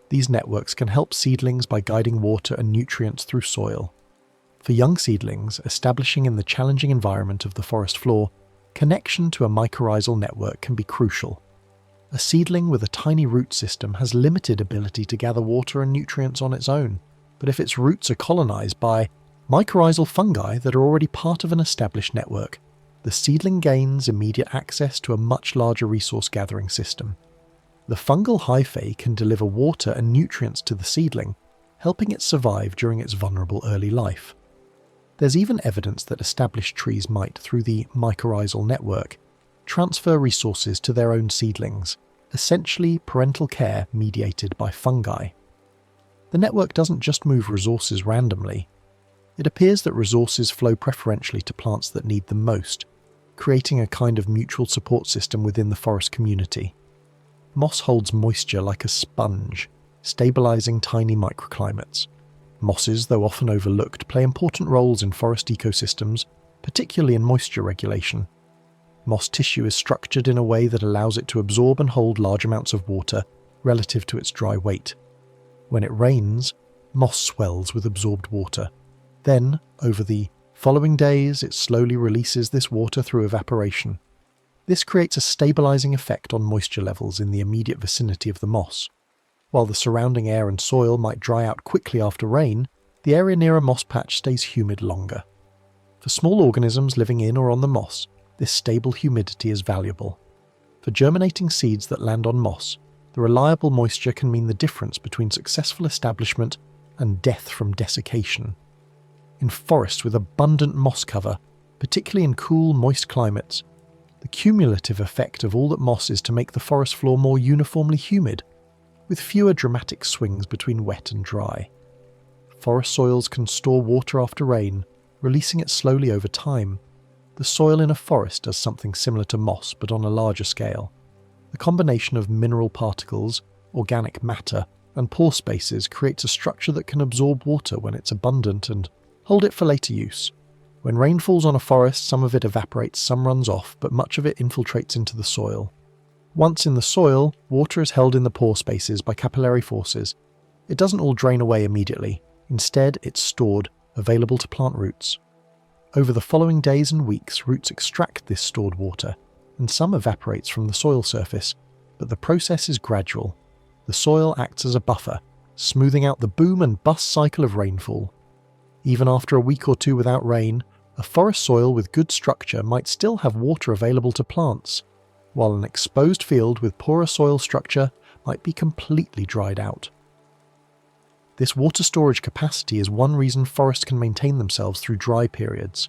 These networks can help seedlings by guiding water and nutrients through soil. For young seedlings, establishing in the challenging environment of the forest floor, connection to a mycorrhizal network can be crucial. A seedling with a tiny root system has limited ability to gather water and nutrients on its own, but if its roots are colonized by mycorrhizal fungi that are already part of an established network, the seedling gains immediate access to a much larger resource-gathering system. The fungal hyphae can deliver water and nutrients to the seedling, helping it survive during its vulnerable early life. There's even evidence that established trees might, through the mycorrhizal network, transfer resources to their own seedlings, essentially parental care mediated by fungi. The network doesn't just move resources randomly. It appears that resources flow preferentially to plants that need them most, creating a kind of mutual support system within the forest community. Moss holds moisture like a sponge, stabilizing tiny microclimates. Mosses, though often overlooked, play important roles in forest ecosystems, particularly in moisture regulation. Moss tissue is structured in a way that allows it to absorb and hold large amounts of water relative to its dry weight. When it rains, moss swells with absorbed water. Then, over the following days, it slowly releases this water through evaporation. This creates a stabilizing effect on moisture levels in the immediate vicinity of the moss. While the surrounding air and soil might dry out quickly after rain, the area near a moss patch stays humid longer. For small organisms living in or on the moss, this stable humidity is valuable. For germinating seeds that land on moss, the reliable moisture can mean the difference between successful establishment and death from desiccation. In forests with abundant moss cover, particularly in cool, moist climates, the cumulative effect of all that moss is to make the forest floor more uniformly humid, with fewer dramatic swings between wet and dry. Forest soils can store water after rain, releasing it slowly over time. The soil in a forest does something similar to moss, but on a larger scale. The combination of mineral particles, organic matter, and pore spaces creates a structure that can absorb water when it's abundant and hold it for later use. When rain falls on a forest, some of it evaporates, some runs off, but much of it infiltrates into the soil. Once in the soil, water is held in the pore spaces by capillary forces. It doesn't all drain away immediately. Instead, it's stored, available to plant roots. Over the following days and weeks, roots extract this stored water, and some evaporates from the soil surface, but the process is gradual. The soil acts as a buffer, smoothing out the boom and bust cycle of rainfall. Even after a week or two without rain, a forest soil with good structure might still have water available to plants, while an exposed field with poorer soil structure might be completely dried out. This water storage capacity is one reason forests can maintain themselves through dry periods.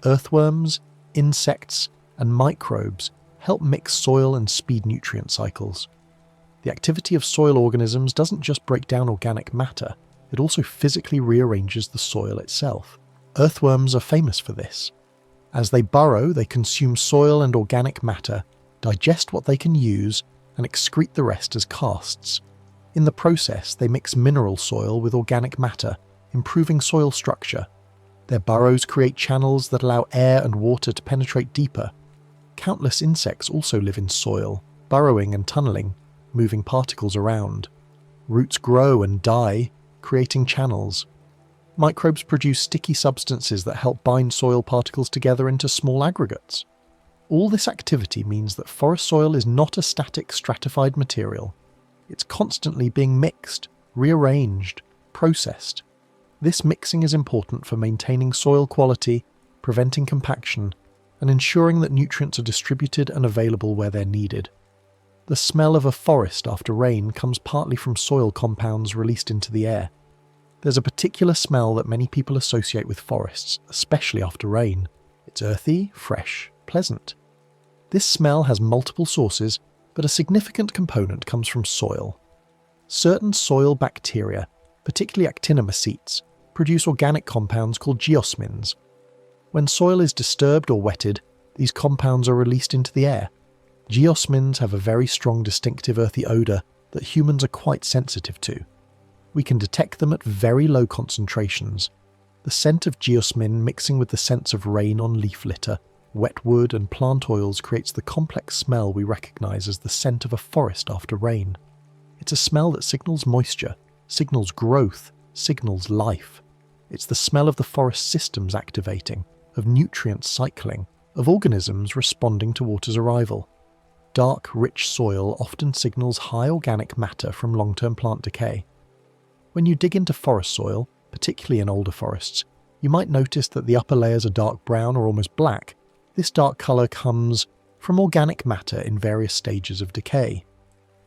Earthworms, insects, and microbes help mix soil and speed nutrient cycles. The activity of soil organisms doesn't just break down organic matter, it also physically rearranges the soil itself. Earthworms are famous for this. As they burrow, they consume soil and organic matter, digest what they can use, and excrete the rest as casts. In the process, they mix mineral soil with organic matter, improving soil structure. Their burrows create channels that allow air and water to penetrate deeper. Countless insects also live in soil, burrowing and tunneling, moving particles around. Roots grow and die, creating channels. Microbes produce sticky substances that help bind soil particles together into small aggregates. All this activity means that forest soil is not a static, stratified material. It's constantly being mixed, rearranged, processed. This mixing is important for maintaining soil quality, preventing compaction, and ensuring that nutrients are distributed and available where they're needed. The smell of a forest after rain comes partly from soil compounds released into the air. There's a particular smell that many people associate with forests, especially after rain. It's earthy, fresh, pleasant. This smell has multiple sources, but a significant component comes from soil. Certain soil bacteria, particularly actinomycetes, produce organic compounds called geosmins. When soil is disturbed or wetted, these compounds are released into the air. Geosmins have a very strong distinctive earthy odour that humans are quite sensitive to. We can detect them at very low concentrations. The scent of geosmin mixing with the scents of rain on leaf litter wet wood and plant oils creates the complex smell we recognize as the scent of a forest after rain. It's a smell that signals moisture, signals growth, signals life. It's the smell of the forest systems activating, of nutrients cycling, of organisms responding to water's arrival. Dark, rich soil often signals high organic matter from long-term plant decay. When you dig into forest soil, particularly in older forests, you might notice that the upper layers are dark brown or almost black. This dark colour comes from organic matter in various stages of decay.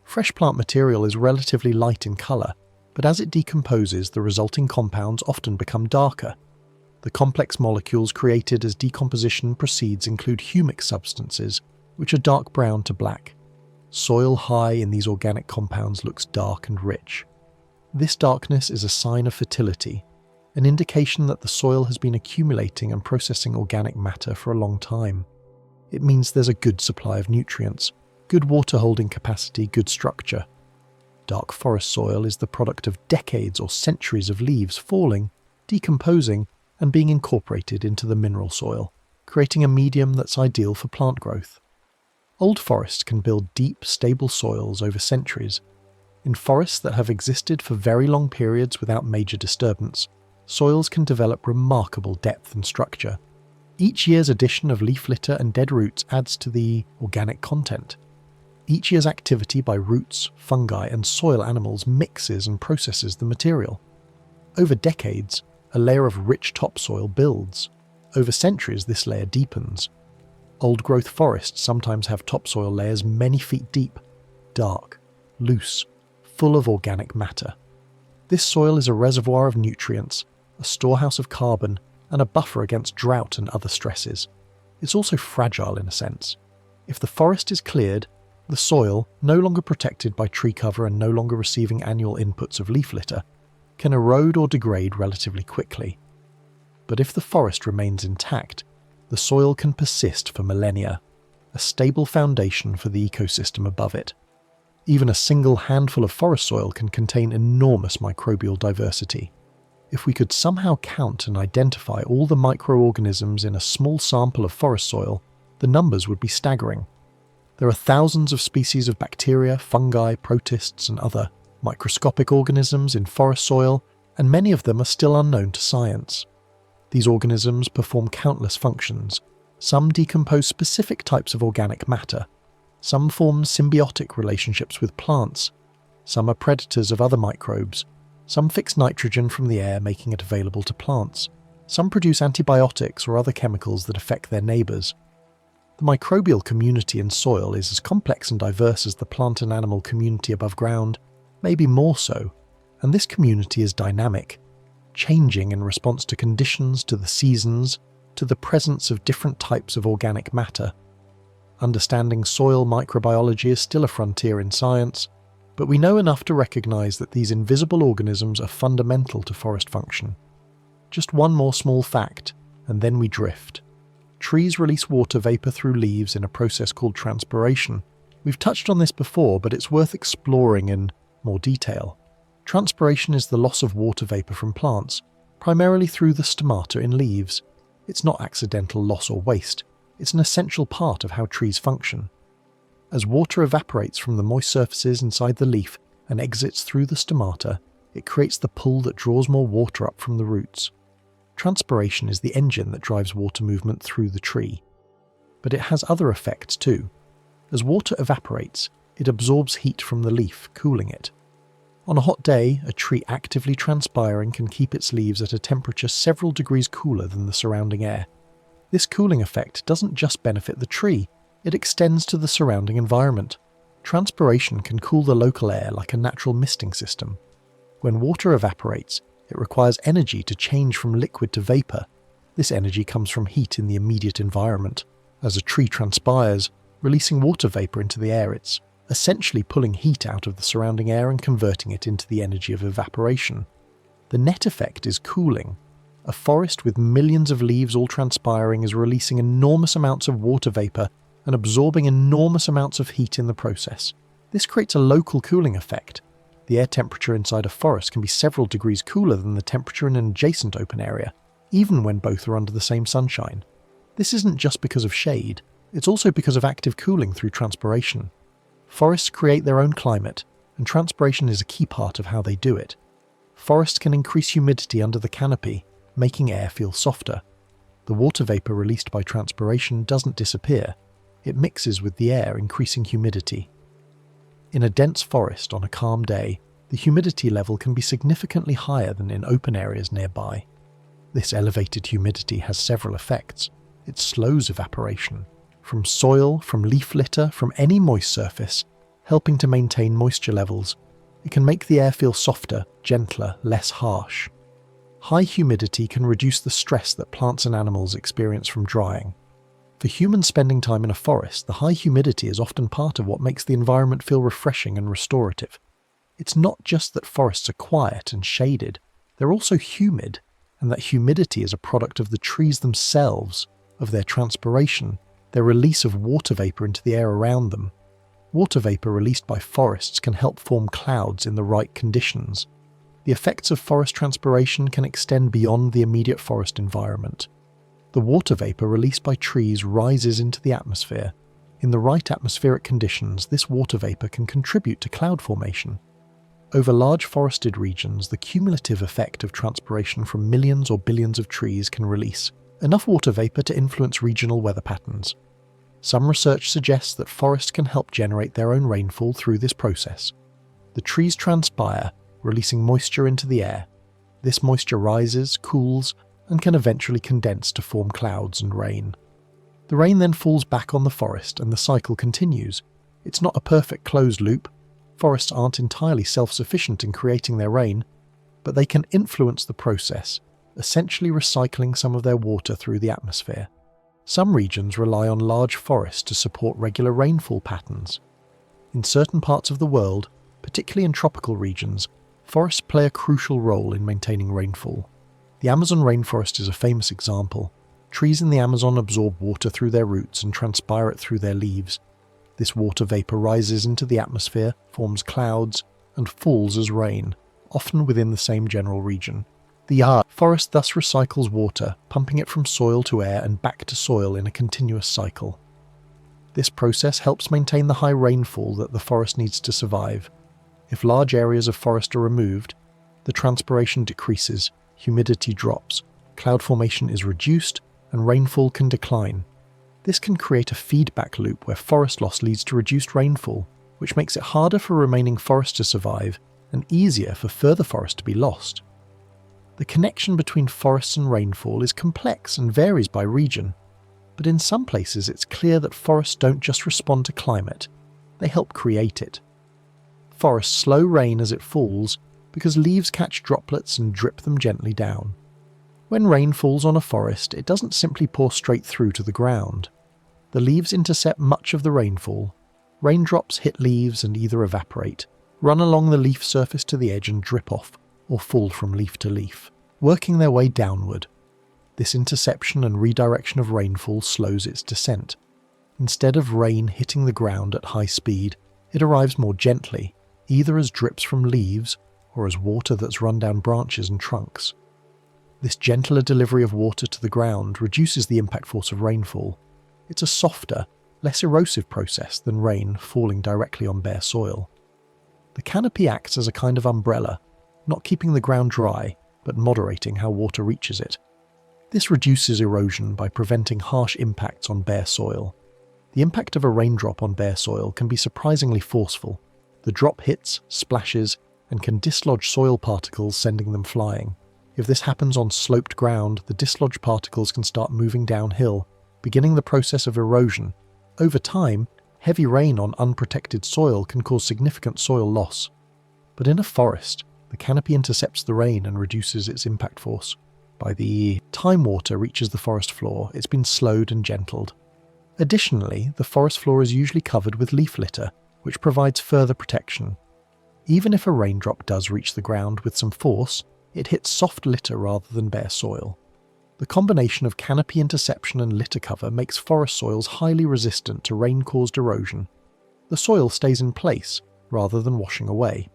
Fresh plant material is relatively light in colour, but as it decomposes, the resulting compounds often become darker. The complex molecules created as decomposition proceeds include humic substances, which are dark brown to black. Soil high in these organic compounds looks dark and rich. This darkness is a sign of fertility, an indication that the soil has been accumulating and processing organic matter for a long time. It means there's a good supply of nutrients, good water holding capacity, good structure. Dark forest soil is the product of decades or centuries of leaves falling, decomposing, and being incorporated into the mineral soil, creating a medium that's ideal for plant growth. Old forests can build deep, stable soils over centuries. In forests that have existed for very long periods without major disturbance, soils can develop remarkable depth and structure. Each year's addition of leaf litter and dead roots adds to the organic content. Each year's activity by roots, fungi, and soil animals mixes and processes the material. Over decades, a layer of rich topsoil builds. Over centuries, this layer deepens. Old-growth forests sometimes have topsoil layers many feet deep, dark, loose, full of organic matter. This soil is a reservoir of nutrients, a storehouse of carbon, and a buffer against drought and other stresses. It's also fragile in a sense. If the forest is cleared, the soil, no longer protected by tree cover and no longer receiving annual inputs of leaf litter, can erode or degrade relatively quickly. But if the forest remains intact, the soil can persist for millennia, a stable foundation for the ecosystem above it. Even a single handful of forest soil can contain enormous microbial diversity. If we could somehow count and identify all the microorganisms in a small sample of forest soil, the numbers would be staggering. There are thousands of species of bacteria, fungi, protists, and other microscopic organisms in forest soil, and many of them are still unknown to science. These organisms perform countless functions. Some decompose specific types of organic matter. Some form symbiotic relationships with plants. Some are predators of other microbes. Some fix nitrogen from the air, making it available to plants. Some produce antibiotics or other chemicals that affect their neighbours. The microbial community in soil is as complex and diverse as the plant and animal community above ground, maybe more so, and this community is dynamic, changing in response to conditions, to the seasons, to the presence of different types of organic matter. Understanding soil microbiology is still a frontier in science, but we know enough to recognise that these invisible organisms are fundamental to forest function. Just one more small fact, and then we drift. Trees release water vapour through leaves in a process called transpiration. We've touched on this before, but it's worth exploring in more detail. Transpiration is the loss of water vapour from plants, primarily through the stomata in leaves. It's not accidental loss or waste. It's an essential part of how trees function. As water evaporates from the moist surfaces inside the leaf and exits through the stomata, it creates the pull that draws more water up from the roots. Transpiration is the engine that drives water movement through the tree. But it has other effects too. As water evaporates, it absorbs heat from the leaf, cooling it. On a hot day, a tree actively transpiring can keep its leaves at a temperature several degrees cooler than the surrounding air. This cooling effect doesn't just benefit the tree, it extends to the surrounding environment. Transpiration can cool the local air like a natural misting system. When water evaporates, it requires energy to change from liquid to vapour. This energy comes from heat in the immediate environment. As a tree transpires, releasing water vapour into the air, it's essentially pulling heat out of the surrounding air and converting it into the energy of evaporation. The net effect is cooling. A forest with millions of leaves all transpiring is releasing enormous amounts of water vapour and absorbing enormous amounts of heat in the process. This creates a local cooling effect. The air temperature inside a forest can be several degrees cooler than the temperature in an adjacent open area, even when both are under the same sunshine. This isn't just because of shade, it's also because of active cooling through transpiration. Forests create their own climate, and transpiration is a key part of how they do it. Forests can increase humidity under the canopy, making air feel softer. The water vapor released by transpiration doesn't disappear, it mixes with the air, increasing humidity. In a dense forest on a calm day, the humidity level can be significantly higher than in open areas nearby. This elevated humidity has several effects. It slows evaporation, from soil, from leaf litter, from any moist surface, helping to maintain moisture levels. It can make the air feel softer, gentler, less harsh. High humidity can reduce the stress that plants and animals experience from drying. For humans spending time in a forest, the high humidity is often part of what makes the environment feel refreshing and restorative. It's not just that forests are quiet and shaded, they're also humid, and that humidity is a product of the trees themselves, of their transpiration, their release of water vapor into the air around them. Water vapor released by forests can help form clouds in the right conditions. The effects of forest transpiration can extend beyond the immediate forest environment. The water vapor released by trees rises into the atmosphere. In the right atmospheric conditions, this water vapor can contribute to cloud formation. Over large forested regions, the cumulative effect of transpiration from millions or billions of trees can release enough water vapor to influence regional weather patterns. Some research suggests that forests can help generate their own rainfall through this process. The trees transpire, releasing moisture into the air. This moisture rises, cools, and can eventually condense to form clouds and rain. The rain then falls back on the forest and the cycle continues. It's not a perfect closed loop. Forests aren't entirely self-sufficient in creating their rain, but they can influence the process, essentially recycling some of their water through the atmosphere. Some regions rely on large forests to support regular rainfall patterns. In certain parts of the world, particularly in tropical regions, forests play a crucial role in maintaining rainfall. The Amazon rainforest is a famous example. Trees in the Amazon absorb water through their roots and transpire it through their leaves. This water vapor rises into the atmosphere, forms clouds, and falls as rain, often within the same general region. The forest thus recycles water, pumping it from soil to air and back to soil in a continuous cycle. This process helps maintain the high rainfall that the forest needs to survive. If large areas of forest are removed, the transpiration decreases, humidity drops, cloud formation is reduced, and rainfall can decline. This can create a feedback loop where forest loss leads to reduced rainfall, which makes it harder for remaining forest to survive and easier for further forest to be lost. The connection between forests and rainfall is complex and varies by region, but in some places it's clear that forests don't just respond to climate, they help create it. Forests slow rain as it falls because leaves catch droplets and drip them gently down. When rain falls on a forest, it doesn't simply pour straight through to the ground. The leaves intercept much of the rainfall. Raindrops hit leaves and either evaporate, run along the leaf surface to the edge and drip off, or fall from leaf to leaf, working their way downward. This interception and redirection of rainfall slows its descent. Instead of rain hitting the ground at high speed, it arrives more gently, either as drips from leaves or as water that's run down branches and trunks. This gentler delivery of water to the ground reduces the impact force of rainfall. It's a softer, less erosive process than rain falling directly on bare soil. The canopy acts as a kind of umbrella, not keeping the ground dry, but moderating how water reaches it. This reduces erosion by preventing harsh impacts on bare soil. The impact of a raindrop on bare soil can be surprisingly forceful. The drop hits, splashes, and can dislodge soil particles, sending them flying. If this happens on sloped ground, the dislodged particles can start moving downhill, beginning the process of erosion. Over time, heavy rain on unprotected soil can cause significant soil loss. But in a forest, the canopy intercepts the rain and reduces its impact force. By the time water reaches the forest floor, it's been slowed and gentled. Additionally, the forest floor is usually covered with leaf litter, which provides further protection. Even if a raindrop does reach the ground with some force, it hits soft litter rather than bare soil. The combination of canopy interception and litter cover makes forest soils highly resistant to rain-caused erosion. The soil stays in place, rather than washing away.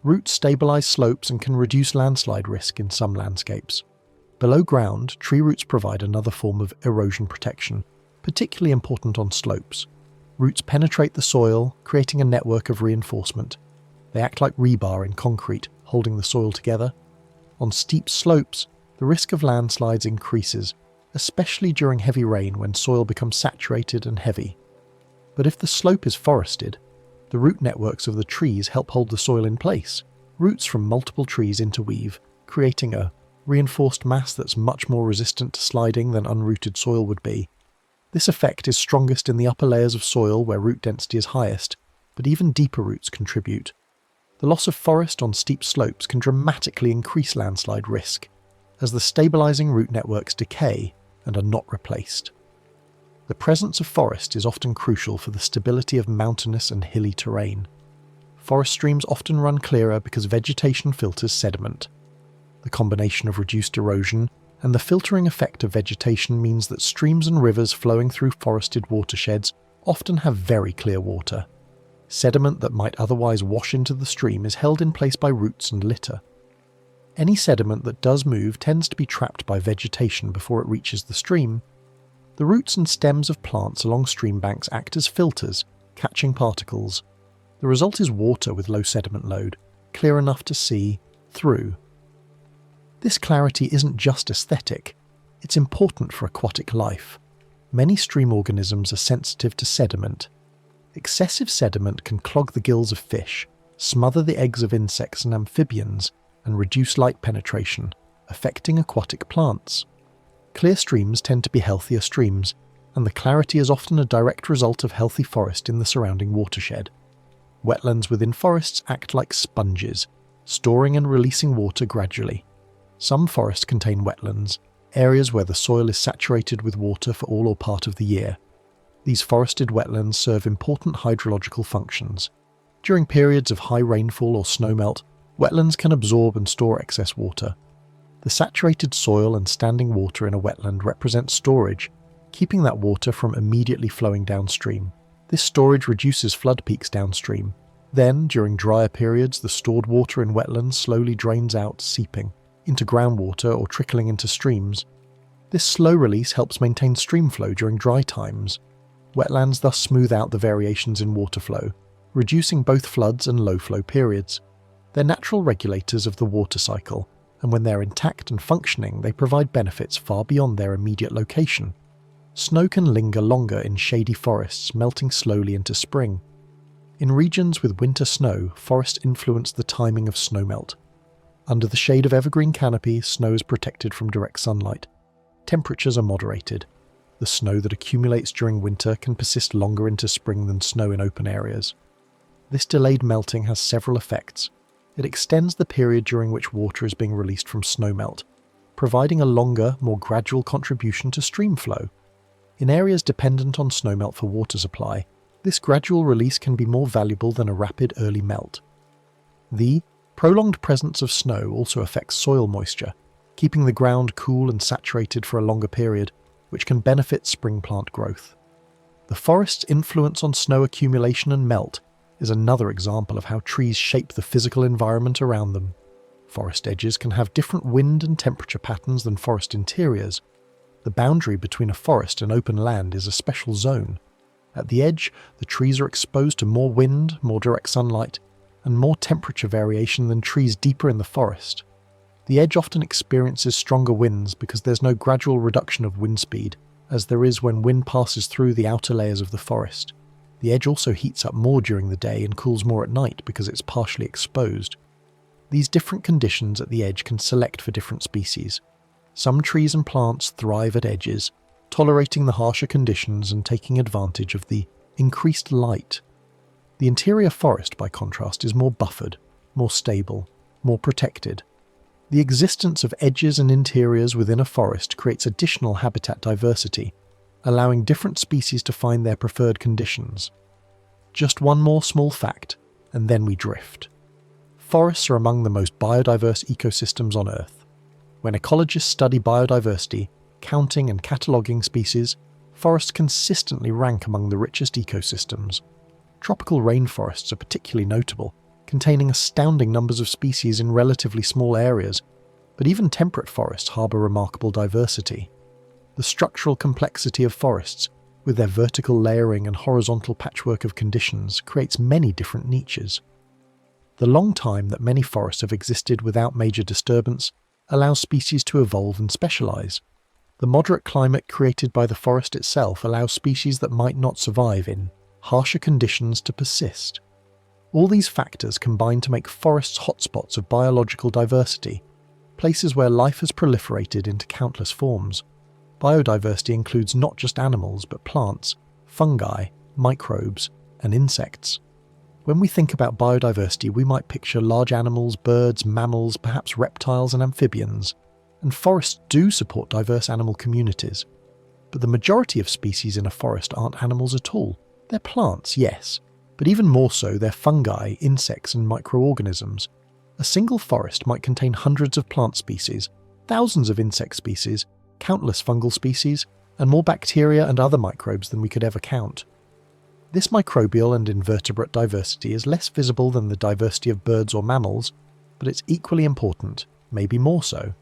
Roots stabilize slopes and can reduce landslide risk in some landscapes. Below ground, tree roots provide another form of erosion protection, particularly important on slopes. Roots penetrate the soil, creating a network of reinforcement. They act like rebar in concrete, holding the soil together. On steep slopes, the risk of landslides increases, especially during heavy rain when soil becomes saturated and heavy. But if the slope is forested, the root networks of the trees help hold the soil in place. Roots from multiple trees interweave, creating a reinforced mass that's much more resistant to sliding than unrooted soil would be. This effect is strongest in the upper layers of soil where root density is highest, but even deeper roots contribute. The loss of forest on steep slopes can dramatically increase landslide risk, as the stabilising root networks decay and are not replaced. The presence of forest is often crucial for the stability of mountainous and hilly terrain. Forest streams often run clearer because vegetation filters sediment. The combination of reduced erosion and the filtering effect of vegetation means that streams and rivers flowing through forested watersheds often have very clear water. Sediment that might otherwise wash into the stream is held in place by roots and litter. Any sediment that does move tends to be trapped by vegetation before it reaches the stream. The roots and stems of plants along stream banks act as filters, catching particles. The result is water with low sediment load, clear enough to see through. This clarity isn't just aesthetic, it's important for aquatic life. Many stream organisms are sensitive to sediment. Excessive sediment can clog the gills of fish, smother the eggs of insects and amphibians, and reduce light penetration, affecting aquatic plants. Clear streams tend to be healthier streams, and the clarity is often a direct result of healthy forest in the surrounding watershed. Wetlands within forests act like sponges, storing and releasing water gradually. Some forests contain wetlands, areas where the soil is saturated with water for all or part of the year. These forested wetlands serve important hydrological functions. During periods of high rainfall or snowmelt, wetlands can absorb and store excess water. The saturated soil and standing water in a wetland represent storage, keeping that water from immediately flowing downstream. This storage reduces flood peaks downstream. Then, during drier periods, the stored water in wetlands slowly drains out, seeping into groundwater or trickling into streams. This slow release helps maintain stream flow during dry times. Wetlands thus smooth out the variations in water flow, reducing both floods and low flow periods. They're natural regulators of the water cycle, and when they're intact and functioning, they provide benefits far beyond their immediate location. Snow can linger longer in shady forests, melting slowly into spring. In regions with winter snow, forests influence the timing of snowmelt. Under the shade of evergreen canopy, snow is protected from direct sunlight. Temperatures are moderated. The snow that accumulates during winter can persist longer into spring than snow in open areas. This delayed melting has several effects. It extends the period during which water is being released from snowmelt, providing a longer, more gradual contribution to stream flow. In areas dependent on snowmelt for water supply, this gradual release can be more valuable than a rapid early melt. The prolonged presence of snow also affects soil moisture, keeping the ground cool and saturated for a longer period, which can benefit spring plant growth. The forest's influence on snow accumulation and melt is another example of how trees shape the physical environment around them. Forest edges can have different wind and temperature patterns than forest interiors. The boundary between a forest and open land is a special zone. At the edge, the trees are exposed to more wind, more direct sunlight, and more temperature variation than trees deeper in the forest. The edge often experiences stronger winds because there's no gradual reduction of wind speed, as there is when wind passes through the outer layers of the forest. The edge also heats up more during the day and cools more at night because it's partially exposed. These different conditions at the edge can select for different species. Some trees and plants thrive at edges, tolerating the harsher conditions and taking advantage of the increased light. The interior forest, by contrast, is more buffered, more stable, more protected. The existence of edges and interiors within a forest creates additional habitat diversity, allowing different species to find their preferred conditions. Just one more small fact, and then we drift. Forests are among the most biodiverse ecosystems on Earth. When ecologists study biodiversity, counting and cataloguing species, forests consistently rank among the richest ecosystems. Tropical rainforests are particularly notable, containing astounding numbers of species in relatively small areas, But even temperate forests harbour remarkable diversity. The structural complexity of forests, with their vertical layering and horizontal patchwork of conditions, creates many different niches. The long time that many forests have existed without major disturbance allows species to evolve and specialise. The moderate climate created by the forest itself allows species that might not survive in harsher conditions to persist. All these factors combine to make forests hotspots of biological diversity, places where life has proliferated into countless forms. Biodiversity includes not just animals but plants, fungi, microbes, and insects. When we think about biodiversity, we might picture large animals, birds, mammals, perhaps reptiles and amphibians. And forests do support diverse animal communities. But the majority of species in a forest aren't animals at all. They're plants, yes, but even more so, they're fungi, insects, and microorganisms. A single forest might contain hundreds of plant species, thousands of insect species, countless fungal species, and more bacteria and other microbes than we could ever count. This microbial and invertebrate diversity is less visible than the diversity of birds or mammals, but it's equally important, maybe more so.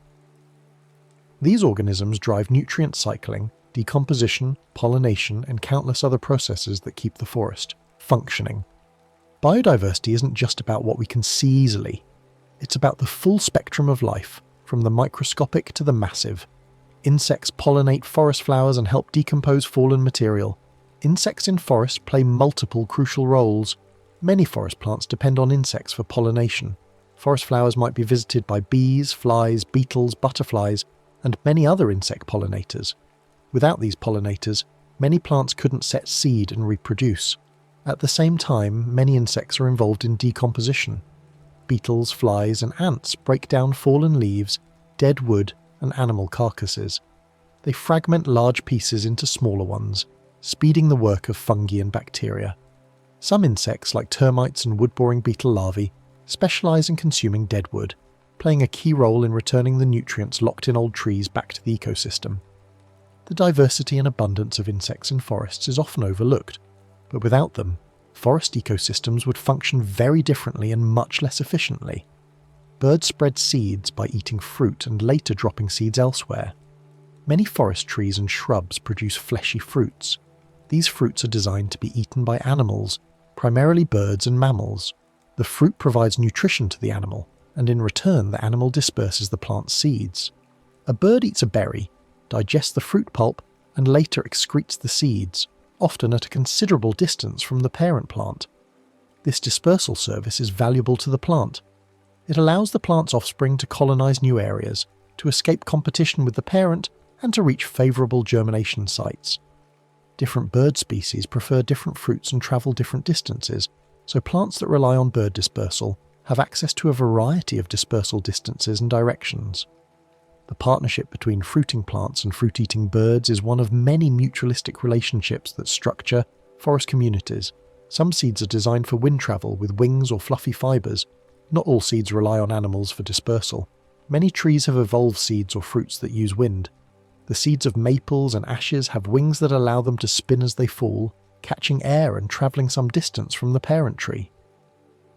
These organisms drive nutrient cycling, decomposition, pollination, and countless other processes that keep the forest functioning. Biodiversity isn't just about what we can see easily. It's about the full spectrum of life, from the microscopic to the massive. Insects pollinate forest flowers and help decompose fallen material. Insects in forests play multiple crucial roles. Many forest plants depend on insects for pollination. Forest flowers might be visited by bees, flies, beetles, butterflies, and many other insect pollinators. Without these pollinators, many plants couldn't set seed and reproduce. At the same time, many insects are involved in decomposition. Beetles, flies, and ants break down fallen leaves, dead wood, and animal carcasses. They fragment large pieces into smaller ones, speeding the work of fungi and bacteria. Some insects, like termites and wood-boring beetle larvae, specialise in consuming dead wood, playing a key role in returning the nutrients locked in old trees back to the ecosystem. The diversity and abundance of insects in forests is often overlooked, but without them, forest ecosystems would function very differently and much less efficiently. Birds spread seeds by eating fruit and later dropping seeds elsewhere. Many forest trees and shrubs produce fleshy fruits. These fruits are designed to be eaten by animals, primarily birds and mammals. The fruit provides nutrition to the animal, and in return the animal disperses the plant's seeds. A bird eats a berry, digests the fruit pulp, and later excretes the seeds, often at a considerable distance from the parent plant. This dispersal service is valuable to the plant. It allows the plant's offspring to colonize new areas, to escape competition with the parent, and to reach favorable germination sites. Different bird species prefer different fruits and travel different distances, so plants that rely on bird dispersal have access to a variety of dispersal distances and directions. The partnership between fruiting plants and fruit-eating birds is one of many mutualistic relationships that structure forest communities. Some seeds are designed for wind travel with wings or fluffy fibres. Not all seeds rely on animals for dispersal. Many trees have evolved seeds or fruits that use wind. The seeds of maples and ashes have wings that allow them to spin as they fall, catching air and travelling some distance from the parent tree.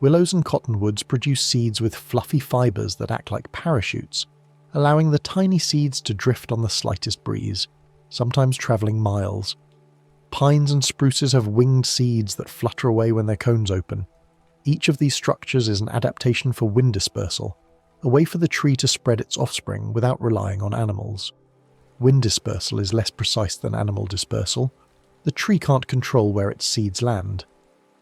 Willows and cottonwoods produce seeds with fluffy fibres that act like parachutes, allowing the tiny seeds to drift on the slightest breeze, sometimes travelling miles. Pines and spruces have winged seeds that flutter away when their cones open. Each of these structures is an adaptation for wind dispersal, a way for the tree to spread its offspring without relying on animals. Wind dispersal is less precise than animal dispersal. The tree can't control where its seeds land,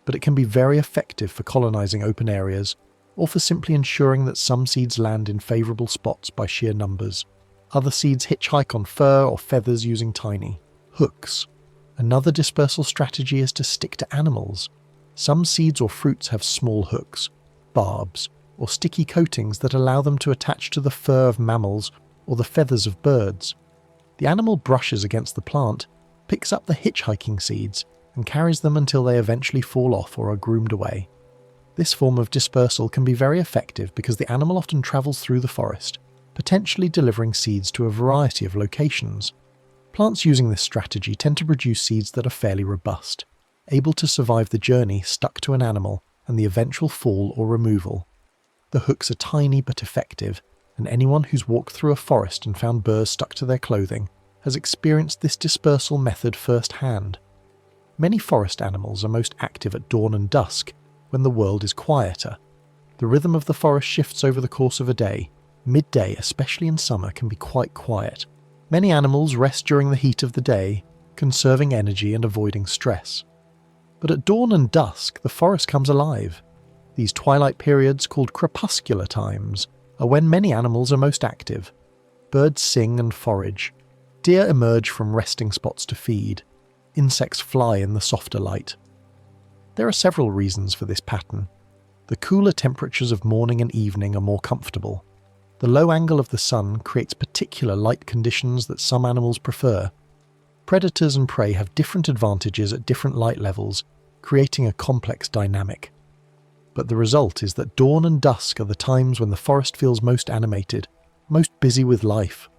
but it can be very effective for colonizing open areas or for simply ensuring that some seeds land in favorable spots by sheer numbers. Other seeds hitchhike on fur or feathers using tiny hooks. Another dispersal strategy is to stick to animals. Some seeds or fruits have small hooks, barbs, or sticky coatings that allow them to attach to the fur of mammals or the feathers of birds. The animal brushes against the plant, picks up the hitchhiking seeds, and carries them until they eventually fall off or are groomed away. This form of dispersal can be very effective because the animal often travels through the forest, potentially delivering seeds to a variety of locations. Plants using this strategy tend to produce seeds that are fairly robust, able to survive the journey stuck to an animal and the eventual fall or removal. The hooks are tiny but effective, and anyone who's walked through a forest and found burrs stuck to their clothing has experienced this dispersal method firsthand. Many forest animals are most active at dawn and dusk, when the world is quieter. The rhythm of the forest shifts over the course of a day. Midday, especially in summer, can be quite quiet. Many animals rest during the heat of the day, conserving energy and avoiding stress. But at dawn and dusk, the forest comes alive. These twilight periods, called crepuscular times, are when many animals are most active. Birds sing and forage. Deer emerge from resting spots to feed. Insects fly in the softer light. There are several reasons for this pattern. The cooler temperatures of morning and evening are more comfortable. The low angle of the sun creates particular light conditions that some animals prefer. Predators and prey have different advantages at different light levels, creating a complex dynamic. But the result is that dawn and dusk are the times when the forest feels most animated, most busy with life.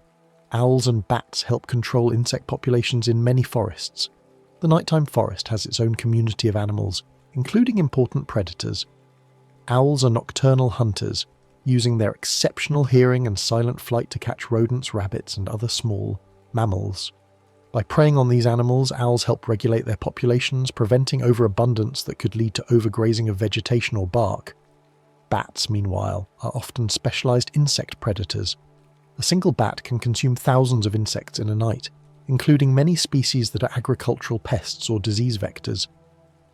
Owls and bats help control insect populations in many forests. The nighttime forest has its own community of animals, including important predators. Owls are nocturnal hunters, using their exceptional hearing and silent flight to catch rodents, rabbits, and other small mammals. By preying on these animals, owls help regulate their populations, preventing overabundance that could lead to overgrazing of vegetation or bark. Bats, meanwhile, are often specialized insect predators. A single bat can consume thousands of insects in a night, including many species that are agricultural pests or disease vectors.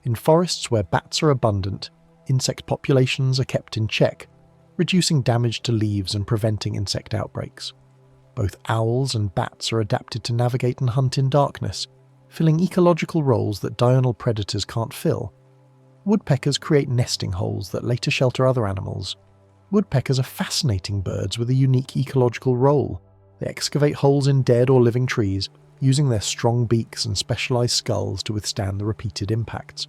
In forests where bats are abundant, insect populations are kept in check, reducing damage to leaves and preventing insect outbreaks. Both owls and bats are adapted to navigate and hunt in darkness, filling ecological roles that diurnal predators can't fill. Woodpeckers create nesting holes that later shelter other animals. Woodpeckers are fascinating birds with a unique ecological role. They excavate holes in dead or living trees, using their strong beaks and specialized skulls to withstand the repeated impacts.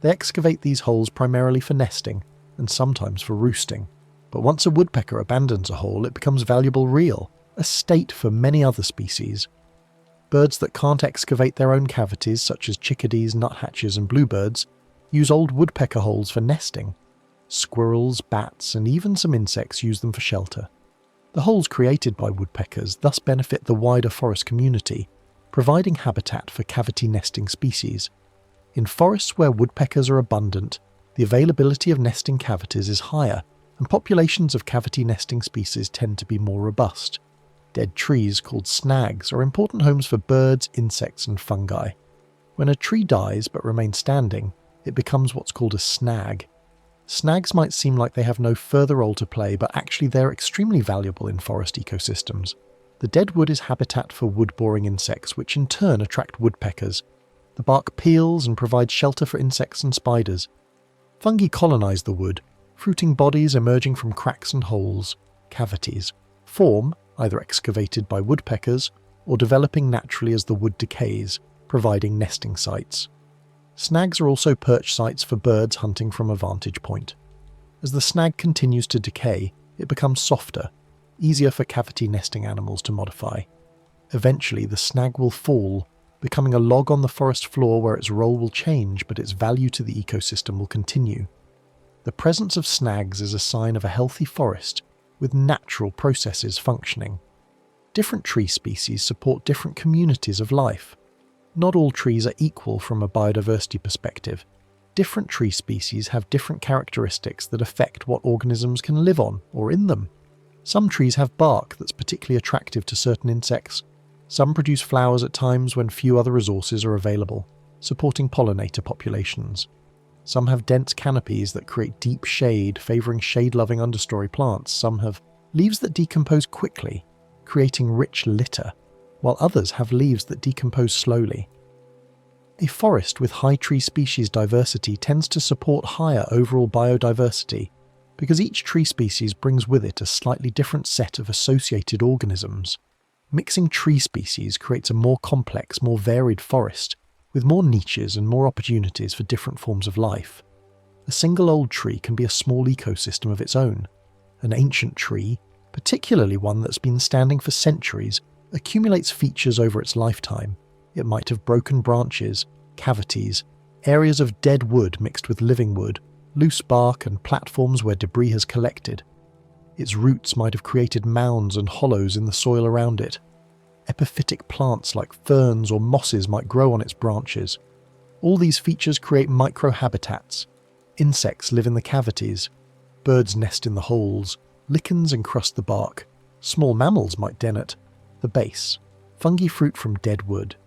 They excavate these holes primarily for nesting, and sometimes for roosting. But once a woodpecker abandons a hole, it becomes valuable reel, a state for many other species. Birds that can't excavate their own cavities, such as chickadees, nuthatches, and bluebirds, use old woodpecker holes for nesting. Squirrels, bats, and even some insects use them for shelter. The holes created by woodpeckers thus benefit the wider forest community, providing habitat for cavity nesting species. In forests where woodpeckers are abundant, the availability of nesting cavities is higher, and populations of cavity nesting species tend to be more robust. Dead trees, called snags, are important homes for birds, insects, and fungi. When a tree dies but remains standing, it becomes what's called a snag. Snags might seem like they have no further role to play, but actually they're extremely valuable in forest ecosystems. The dead wood is habitat for wood-boring insects, which in turn attract woodpeckers. The bark peels and provides shelter for insects and spiders. Fungi colonize the wood, fruiting bodies emerging from cracks and holes, cavities, form, either excavated by woodpeckers or developing naturally as the wood decays, providing nesting sites. Snags are also perch sites for birds hunting from a vantage point. As the snag continues to decay, it becomes softer, easier for cavity nesting animals to modify. Eventually, the snag will fall, becoming a log on the forest floor where its role will change, but its value to the ecosystem will continue. The presence of snags is a sign of a healthy forest, with natural processes functioning. Different tree species support different communities of life. Not all trees are equal from a biodiversity perspective. Different tree species have different characteristics that affect what organisms can live on or in them. Some trees have bark that's particularly attractive to certain insects. Some produce flowers at times when few other resources are available, supporting pollinator populations. Some have dense canopies that create deep shade, favouring shade-loving understory plants. Some have leaves that decompose quickly, creating rich litter, while others have leaves that decompose slowly. A forest with high tree species diversity tends to support higher overall biodiversity, because each tree species brings with it a slightly different set of associated organisms. Mixing tree species creates a more complex, more varied forest, with more niches and more opportunities for different forms of life. A single old tree can be a small ecosystem of its own. An ancient tree, particularly one that's been standing for centuries, accumulates features over its lifetime. It might have broken branches, cavities, areas of dead wood mixed with living wood, loose bark, and platforms where debris has collected. Its roots might have created mounds and hollows in the soil around it. Epiphytic plants like ferns or mosses might grow on its branches. All these features create microhabitats. Insects live in the cavities. Birds nest in the holes. Lichens encrust the bark. Small mammals might den at the base. Fungi fruit from dead wood.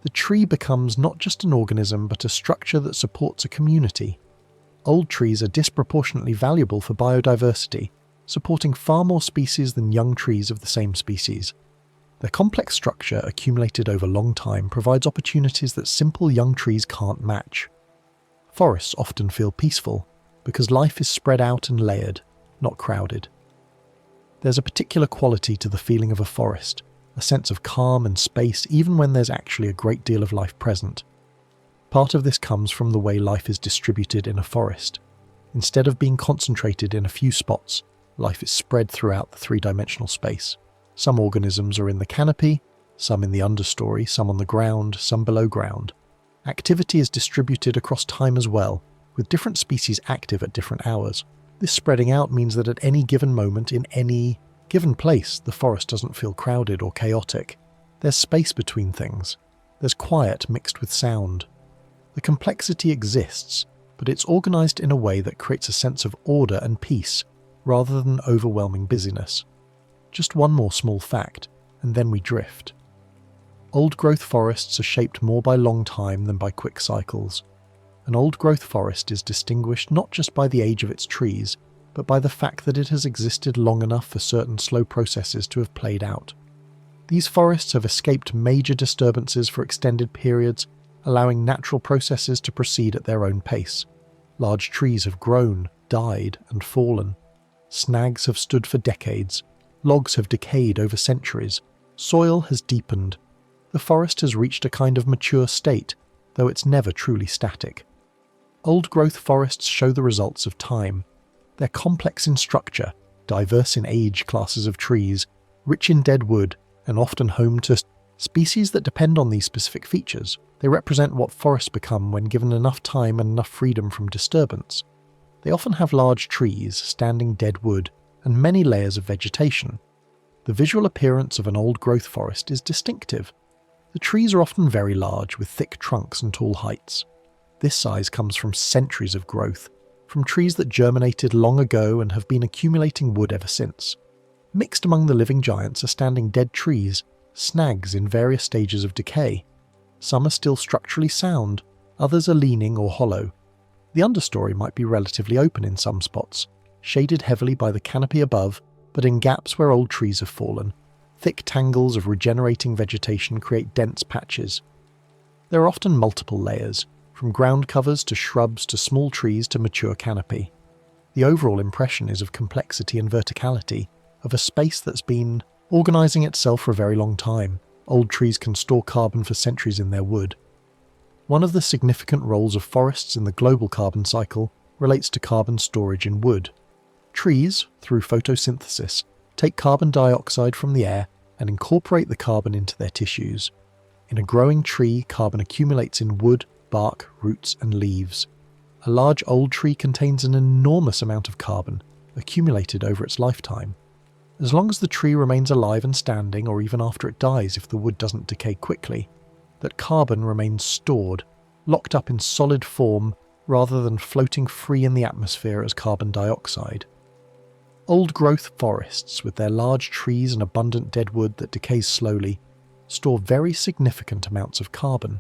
The tree becomes not just an organism but a structure that supports a community. Old trees are disproportionately valuable for biodiversity, supporting far more species than young trees of the same species. Their complex structure, accumulated over a long time, provides opportunities that simple young trees can't match. Forests often feel peaceful, because life is spread out and layered, not crowded. There's a particular quality to the feeling of a forest, a sense of calm and space even when there's actually a great deal of life present. Part of this comes from the way life is distributed in a forest. Instead of being concentrated in a few spots, life is spread throughout the three-dimensional space. Some organisms are in the canopy, some in the understory, some on the ground, some below ground. Activity is distributed across time as well, with different species active at different hours. This spreading out means that at any given moment, in any given place, the forest doesn't feel crowded or chaotic. There's space between things. There's quiet mixed with sound. The complexity exists, but it's organized in a way that creates a sense of order and peace, rather than overwhelming busyness. Just one more small fact, and then we drift. Old-growth forests are shaped more by long time than by quick cycles. An old-growth forest is distinguished not just by the age of its trees, but by the fact that it has existed long enough for certain slow processes to have played out. These forests have escaped major disturbances for extended periods, allowing natural processes to proceed at their own pace. Large trees have grown, died, and fallen. Snags have stood for decades. Logs have decayed over centuries. Soil has deepened. The forest has reached a kind of mature state, though it's never truly static. Old-growth forests show the results of time. They're complex in structure, diverse in age classes of trees, rich in dead wood, and often home to species that depend on these specific features. They represent what forests become when given enough time and enough freedom from disturbance. They often have large trees, standing dead wood, and many layers of vegetation. The visual appearance of an old-growth forest is distinctive. The trees are often very large, with thick trunks and tall heights. This size comes from centuries of growth, from trees that germinated long ago and have been accumulating wood ever since. Mixed among the living giants are standing dead trees, snags in various stages of decay. Some are still structurally sound, others are leaning or hollow. The understory might be relatively open in some spots, shaded heavily by the canopy above, but in gaps where old trees have fallen. Thick tangles of regenerating vegetation create dense patches. There are often multiple layers, from ground covers to shrubs to small trees to mature canopy. The overall impression is of complexity and verticality, of a space that's been organizing itself for a very long time. Old trees can store carbon for centuries in their wood. One of the significant roles of forests in the global carbon cycle relates to carbon storage in wood. Trees, through photosynthesis, take carbon dioxide from the air and incorporate the carbon into their tissues. In a growing tree, carbon accumulates in wood, bark, roots, and leaves. A large old tree contains an enormous amount of carbon, accumulated over its lifetime. As long as the tree remains alive and standing, or even after it dies if the wood doesn't decay quickly, that carbon remains stored, locked up in solid form rather than floating free in the atmosphere as carbon dioxide. Old-growth forests, with their large trees and abundant dead wood that decays slowly, store very significant amounts of carbon.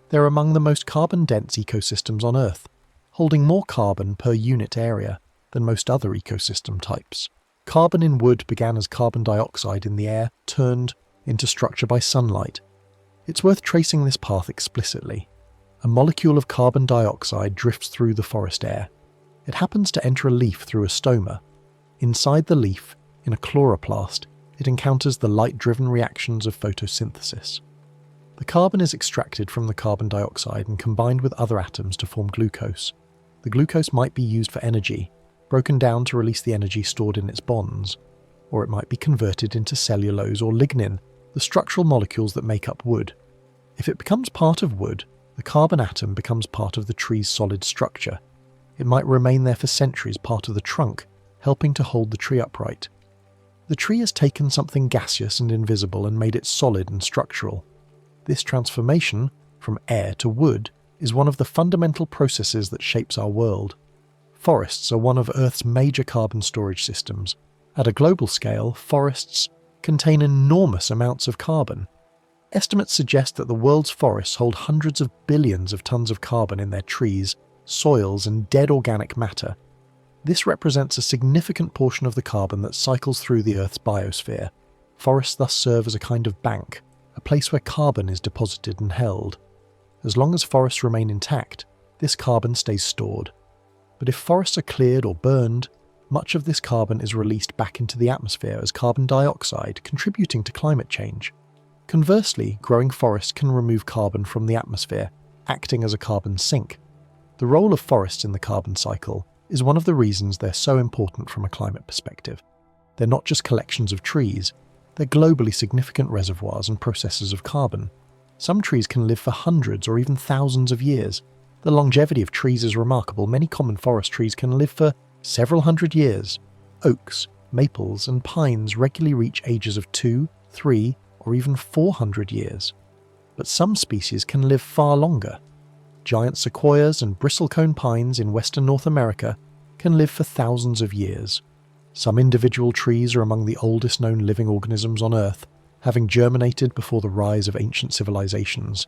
They're among the most carbon-dense ecosystems on Earth, holding more carbon per unit area than most other ecosystem types. Carbon in wood began as carbon dioxide in the air, turned into structure by sunlight. It's worth tracing this path explicitly. A molecule of carbon dioxide drifts through the forest air. It happens to enter a leaf through a stoma. Inside the leaf, in a chloroplast, it encounters the light-driven reactions of photosynthesis. The carbon is extracted from the carbon dioxide and combined with other atoms to form glucose. The glucose might be used for energy, broken down to release the energy stored in its bonds, or it might be converted into cellulose or lignin, the structural molecules that make up wood. If it becomes part of wood, the carbon atom becomes part of the tree's solid structure. It might remain there for centuries, part of the trunk, helping to hold the tree upright. The tree has taken something gaseous and invisible and made it solid and structural. This transformation, from air to wood, is one of the fundamental processes that shapes our world. Forests are one of Earth's major carbon storage systems. At a global scale, forests contain enormous amounts of carbon. Estimates suggest that the world's forests hold hundreds of billions of tons of carbon in their trees, soils, and dead organic matter. This represents a significant portion of the carbon that cycles through the Earth's biosphere. Forests thus serve as a kind of bank, a place where carbon is deposited and held. As long as forests remain intact, this carbon stays stored. But if forests are cleared or burned, much of this carbon is released back into the atmosphere as carbon dioxide, contributing to climate change. Conversely, growing forests can remove carbon from the atmosphere, acting as a carbon sink. The role of forests in the carbon cycle is one of the reasons they're so important from a climate perspective. They're not just collections of trees, they're globally significant reservoirs and processors of carbon. Some trees can live for hundreds or even thousands of years. The longevity of trees is remarkable. Many common forest trees can live for several hundred years. Oaks, maples, and pines regularly reach ages of 2, 3, or even 400 years. But some species can live far longer. Giant sequoias and bristlecone pines in western North America can live for thousands of years. Some individual trees are among the oldest known living organisms on Earth, having germinated before the rise of ancient civilizations.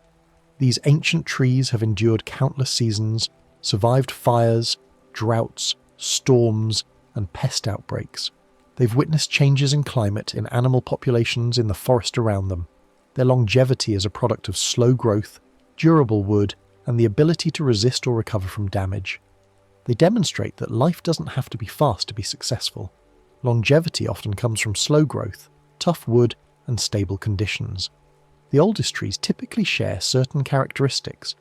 These ancient trees have endured countless seasons, survived fires, droughts, storms, and pest outbreaks. They've witnessed changes in climate, in animal populations, in the forest around them. Their longevity is a product of slow growth, durable wood, and the ability to resist or recover from damage. They demonstrate that life doesn't have to be fast to be successful. Longevity often comes from slow growth, tough wood, and stable conditions. The oldest trees typically share certain characteristics.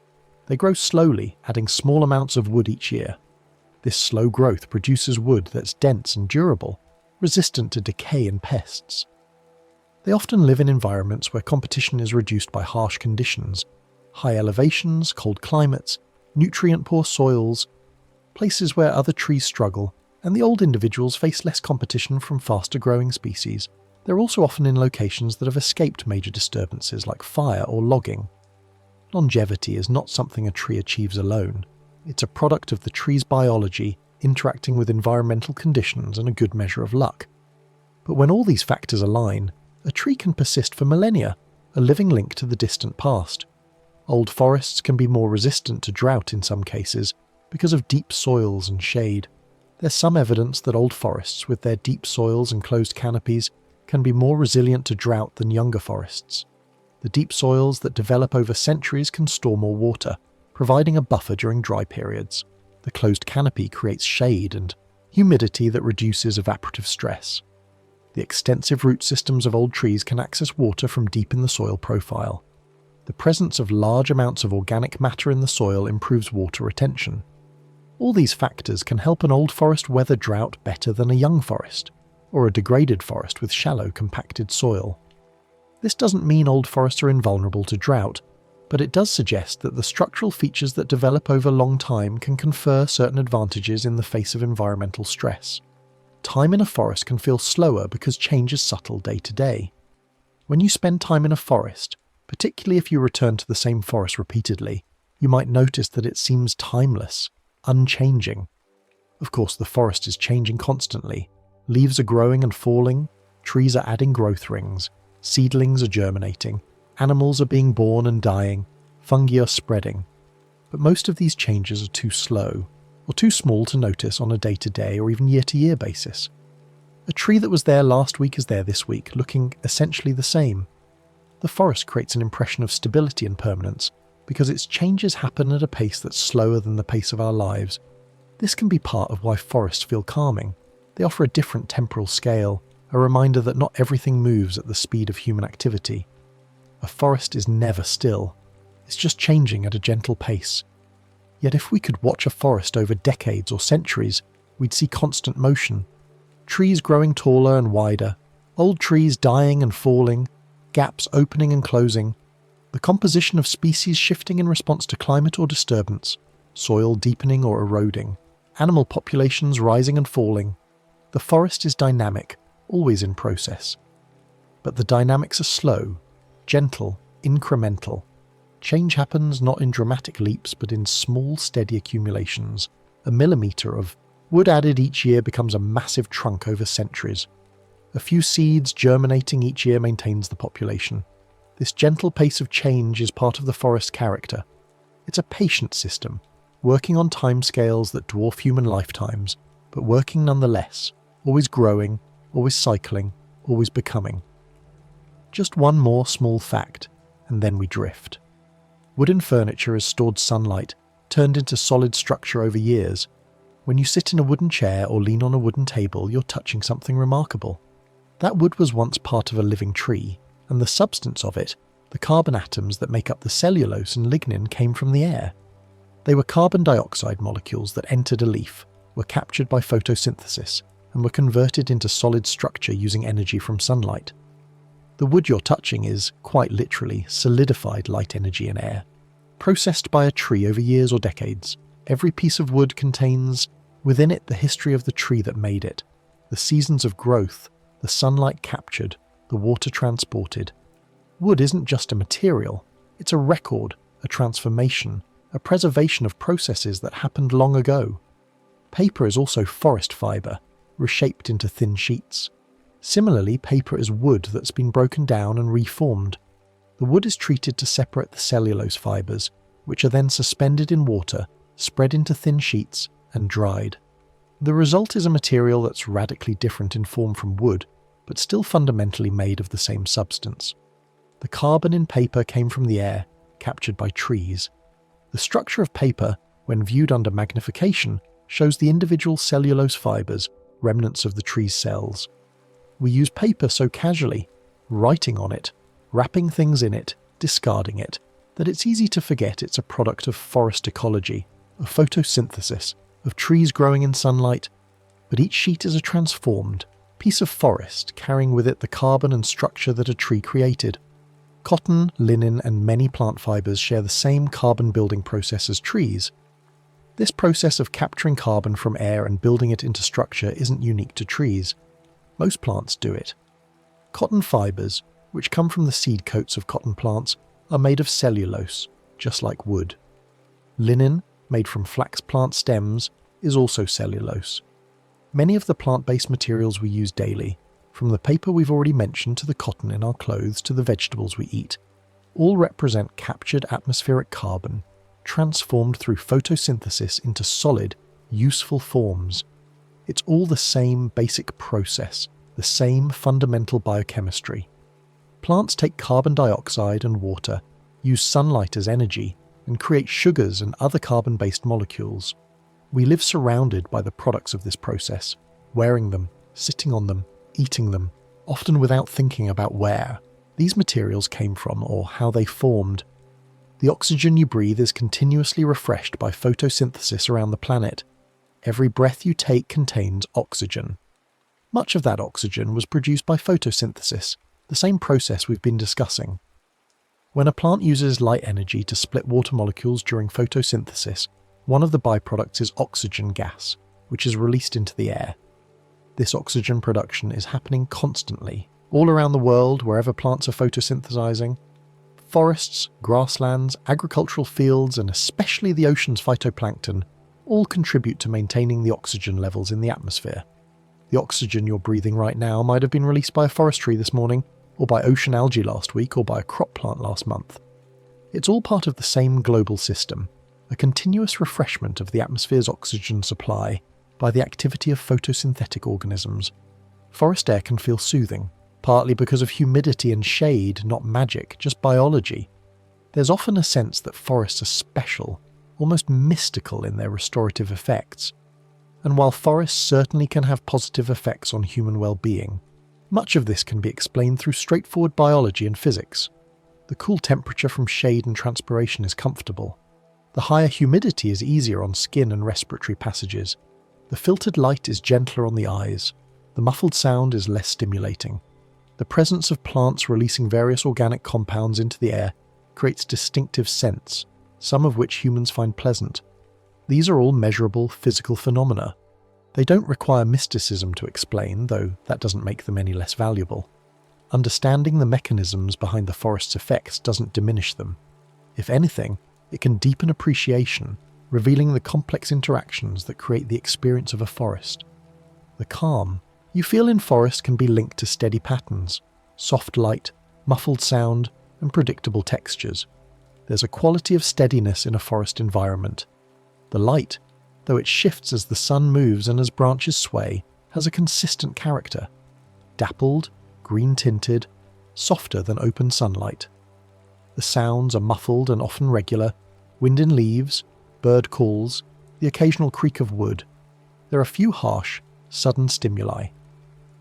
They grow slowly, adding small amounts of wood each year. This slow growth produces wood that's dense and durable, resistant to decay and pests. They often live in environments where competition is reduced by harsh conditions, high elevations, cold climates, nutrient-poor soils, places where other trees struggle, and the old individuals face less competition from faster-growing species. They're also often in locations that have escaped major disturbances like fire or logging. Longevity is not something a tree achieves alone. It's a product of the tree's biology interacting with environmental conditions and a good measure of luck. But when all these factors align, a tree can persist for millennia, a living link to the distant past. Old forests can be more resistant to drought in some cases because of deep soils and shade. There's some evidence that old forests, with their deep soils and closed canopies, can be more resilient to drought than younger forests. The deep soils that develop over centuries can store more water, providing a buffer during dry periods. The closed canopy creates shade and humidity that reduces evaporative stress. The extensive root systems of old trees can access water from deep in the soil profile. The presence of large amounts of organic matter in the soil improves water retention. All these factors can help an old forest weather drought better than a young forest, or a degraded forest with shallow, compacted soil. This doesn't mean old forests are invulnerable to drought, but it does suggest that the structural features that develop over a long time can confer certain advantages in the face of environmental stress. Time in a forest can feel slower because change is subtle day to day. When you spend time in a forest, particularly if you return to the same forest repeatedly, you might notice that it seems timeless, unchanging. Of course, the forest is changing constantly. Leaves are growing and falling, trees are adding growth rings, seedlings are germinating, animals are being born and dying, fungi are spreading. But most of these changes are too slow, or too small to notice on a day-to-day or even year-to-year basis. A tree that was there last week is there this week, looking essentially the same. The forest creates an impression of stability and permanence because its changes happen at a pace that's slower than the pace of our lives. This can be part of why forests feel calming. They offer a different temporal scale, a reminder that not everything moves at the speed of human activity. A forest is never still. It's just changing at a gentle pace. Yet if we could watch a forest over decades or centuries, we'd see constant motion. Trees growing taller and wider, old trees dying and falling, gaps opening and closing, the composition of species shifting in response to climate or disturbance, soil deepening or eroding, animal populations rising and falling. The forest is dynamic, always in process. But the dynamics are slow, gentle, incremental. Change happens not in dramatic leaps but in small, steady accumulations. A millimetre of wood added each year becomes a massive trunk over centuries. A few seeds germinating each year maintains the population. This gentle pace of change is part of the forest character. It's a patient system, working on timescales that dwarf human lifetimes, but working nonetheless, always growing, always cycling, always becoming. Just one more small fact, and then we drift. Wooden furniture has stored sunlight, turned into solid structure over years. When you sit in a wooden chair or lean on a wooden table, you're touching something remarkable. That wood was once part of a living tree, and the substance of it, the carbon atoms that make up the cellulose and lignin, came from the air. They were carbon dioxide molecules that entered a leaf, were captured by photosynthesis, and were converted into solid structure using energy from sunlight. The wood you're touching is, quite literally, solidified light energy in air. Processed by a tree over years or decades, every piece of wood contains within it the history of the tree that made it, the seasons of growth, the sunlight captured, the water transported. Wood isn't just a material, it's a record, a transformation, a preservation of processes that happened long ago. Paper is also forest fibre, reshaped into thin sheets. Similarly, paper is wood that's been broken down and reformed. The wood is treated to separate the cellulose fibres, which are then suspended in water, spread into thin sheets, and dried. The result is a material that's radically different in form from wood, but still fundamentally made of the same substance. The carbon in paper came from the air, captured by trees. The structure of paper, when viewed under magnification, shows the individual cellulose fibres, remnants of the tree's cells. We use paper so casually, writing on it, wrapping things in it, discarding it, that it's easy to forget it's a product of forest ecology, of photosynthesis, of trees growing in sunlight. But each sheet is a transformed piece of forest carrying with it the carbon and structure that a tree created. Cotton, linen, and many plant fibres share the same carbon-building process as trees. This process of capturing carbon from air and building it into structure isn't unique to trees. Most plants do it. Cotton fibres, which come from the seed coats of cotton plants, are made of cellulose, just like wood. Linen, made from flax plant stems, is also cellulose. Many of the plant-based materials we use daily, from the paper we've already mentioned to the cotton in our clothes to the vegetables we eat, all represent captured atmospheric carbon, transformed through photosynthesis into solid, useful forms. It's all the same basic process, the same fundamental biochemistry. Plants take carbon dioxide and water, use sunlight as energy, and create sugars and other carbon-based molecules. We live surrounded by the products of this process, wearing them, sitting on them, eating them, often without thinking about where these materials came from or how they formed. The oxygen you breathe is continuously refreshed by photosynthesis around the planet. Every breath you take contains oxygen. Much of that oxygen was produced by photosynthesis, the same process we've been discussing. When a plant uses light energy to split water molecules during photosynthesis, one of the byproducts is oxygen gas, which is released into the air. This oxygen production is happening constantly, all around the world wherever plants are photosynthesizing. Forests, grasslands, agricultural fields, and especially the ocean's phytoplankton all contribute to maintaining the oxygen levels in the atmosphere. The oxygen you're breathing right now might have been released by a forest tree this morning, or by ocean algae last week, or by a crop plant last month. It's all part of the same global system, a continuous refreshment of the atmosphere's oxygen supply by the activity of photosynthetic organisms. Forest air can feel soothing, partly because of humidity and shade, not magic, just biology. There's often a sense that forests are special, almost mystical in their restorative effects. And while forests certainly can have positive effects on human well-being, much of this can be explained through straightforward biology and physics. The cool temperature from shade and transpiration is comfortable. The higher humidity is easier on skin and respiratory passages. The filtered light is gentler on the eyes. The muffled sound is less stimulating. The presence of plants releasing various organic compounds into the air creates distinctive scents, some of which humans find pleasant. These are all measurable physical phenomena. They don't require mysticism to explain, though that doesn't make them any less valuable. Understanding the mechanisms behind the forest's effects doesn't diminish them. If anything, it can deepen appreciation, revealing the complex interactions that create the experience of a forest. The calm you feel in forest can be linked to steady patterns, soft light, muffled sound, and predictable textures. There's a quality of steadiness in a forest environment. The light, though it shifts as the sun moves and as branches sway, has a consistent character. Dappled, green-tinted, softer than open sunlight. The sounds are muffled and often regular, wind in leaves, bird calls, the occasional creak of wood. There are few harsh, sudden stimuli.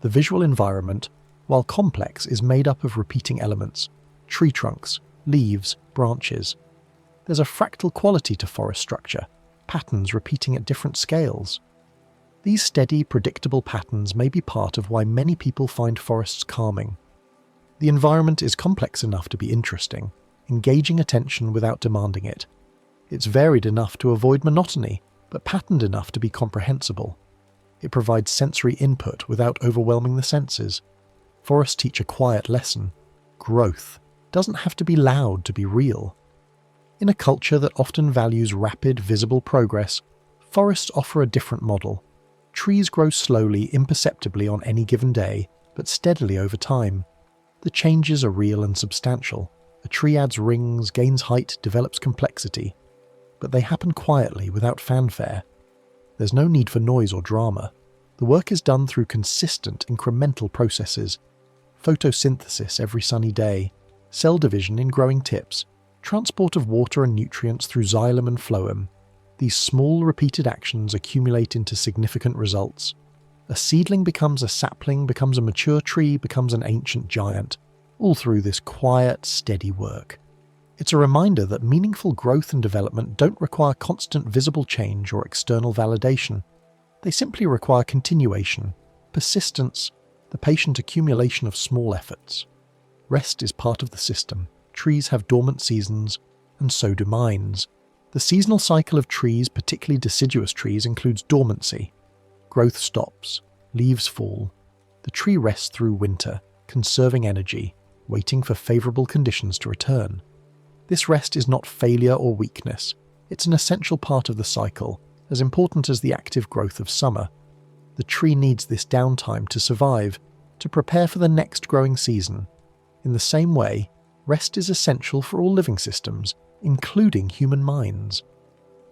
The visual environment, while complex, is made up of repeating elements, tree trunks, leaves, branches. There's a fractal quality to forest structure, patterns repeating at different scales. These steady, predictable patterns may be part of why many people find forests calming. The environment is complex enough to be interesting, engaging attention without demanding it. It's varied enough to avoid monotony, but patterned enough to be comprehensible. It provides sensory input without overwhelming the senses. Forests teach a quiet lesson. Growth doesn't have to be loud to be real. In a culture that often values rapid, visible progress, forests offer a different model. Trees grow slowly, imperceptibly on any given day, but steadily over time. The changes are real and substantial. A tree adds rings, gains height, develops complexity. But they happen quietly, without fanfare. There's no need for noise or drama. The work is done through consistent, incremental processes. Photosynthesis every sunny day, cell division in growing tips, transport of water and nutrients through xylem and phloem. These small, repeated actions accumulate into significant results. A seedling becomes a sapling, becomes a mature tree, becomes an ancient giant, all through this quiet, steady work. It's a reminder that meaningful growth and development don't require constant visible change or external validation. They simply require continuation, persistence, the patient accumulation of small efforts. Rest is part of the system. Trees have dormant seasons, and so do minds. The seasonal cycle of trees, particularly deciduous trees, includes dormancy. Growth stops, leaves fall. The tree rests through winter, conserving energy, waiting for favourable conditions to return. This rest is not failure or weakness. It's an essential part of the cycle, as important as the active growth of summer. The tree needs this downtime to survive, to prepare for the next growing season. In the same way, rest is essential for all living systems, including human minds.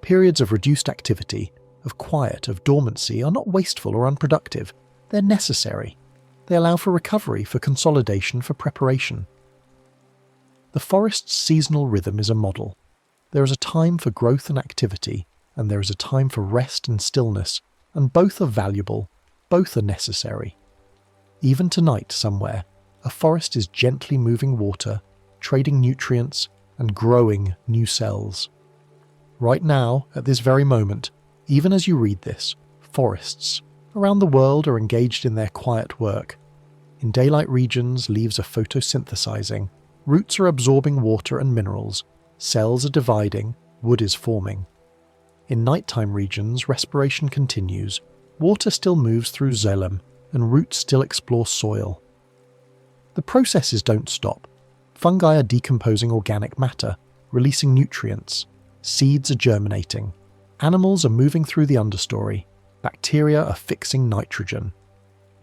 Periods of reduced activity, of quiet, of dormancy are not wasteful or unproductive. They're necessary. They allow for recovery, for consolidation, for preparation. The forest's seasonal rhythm is a model. There is a time for growth and activity, and there is a time for rest and stillness, and both are valuable, both are necessary. Even tonight somewhere, a forest is gently moving water, trading nutrients, and growing new cells. Right now, at this very moment, even as you read this, forests around the world are engaged in their quiet work. In daylight regions, leaves are photosynthesizing, roots are absorbing water and minerals, cells are dividing, wood is forming. In nighttime regions, respiration continues, water still moves through xylem, and roots still explore soil. The processes don't stop. Fungi are decomposing organic matter, releasing nutrients. Seeds are germinating. Animals are moving through the understory. Bacteria are fixing nitrogen.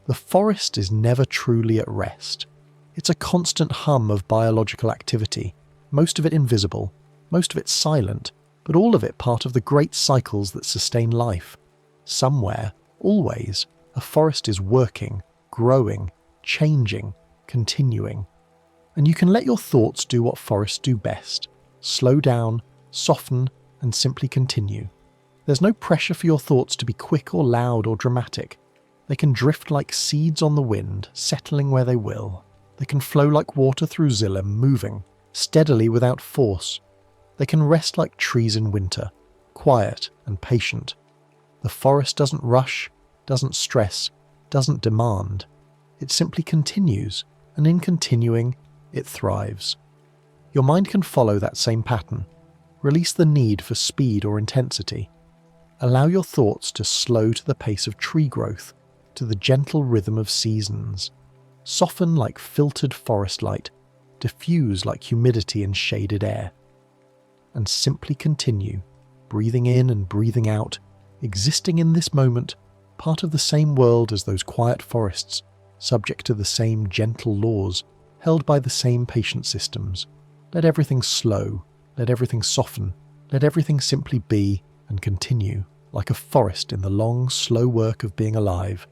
The forest is never truly at rest. It's a constant hum of biological activity, most of it invisible, most of it silent, but all of it part of the great cycles that sustain life. Somewhere, always, a forest is working, growing, changing, continuing. And you can let your thoughts do what forests do best: slow down, soften, and simply continue. There's no pressure for your thoughts to be quick or loud or dramatic. They can drift like seeds on the wind, settling where they will. They can flow like water through xylem, moving, steadily without force. They can rest like trees in winter, quiet and patient. The forest doesn't rush, doesn't stress, doesn't demand. It simply continues, and in continuing, it thrives. Your mind can follow that same pattern. Release the need for speed or intensity. Allow your thoughts to slow to the pace of tree growth, to the gentle rhythm of seasons. Soften like filtered forest light, diffuse like humidity in shaded air. And simply continue, breathing in and breathing out, existing in this moment, part of the same world as those quiet forests, subject to the same gentle laws, held by the same patient systems. Let everything slow, let everything soften, let everything simply be and continue, like a forest in the long, slow work of being alive.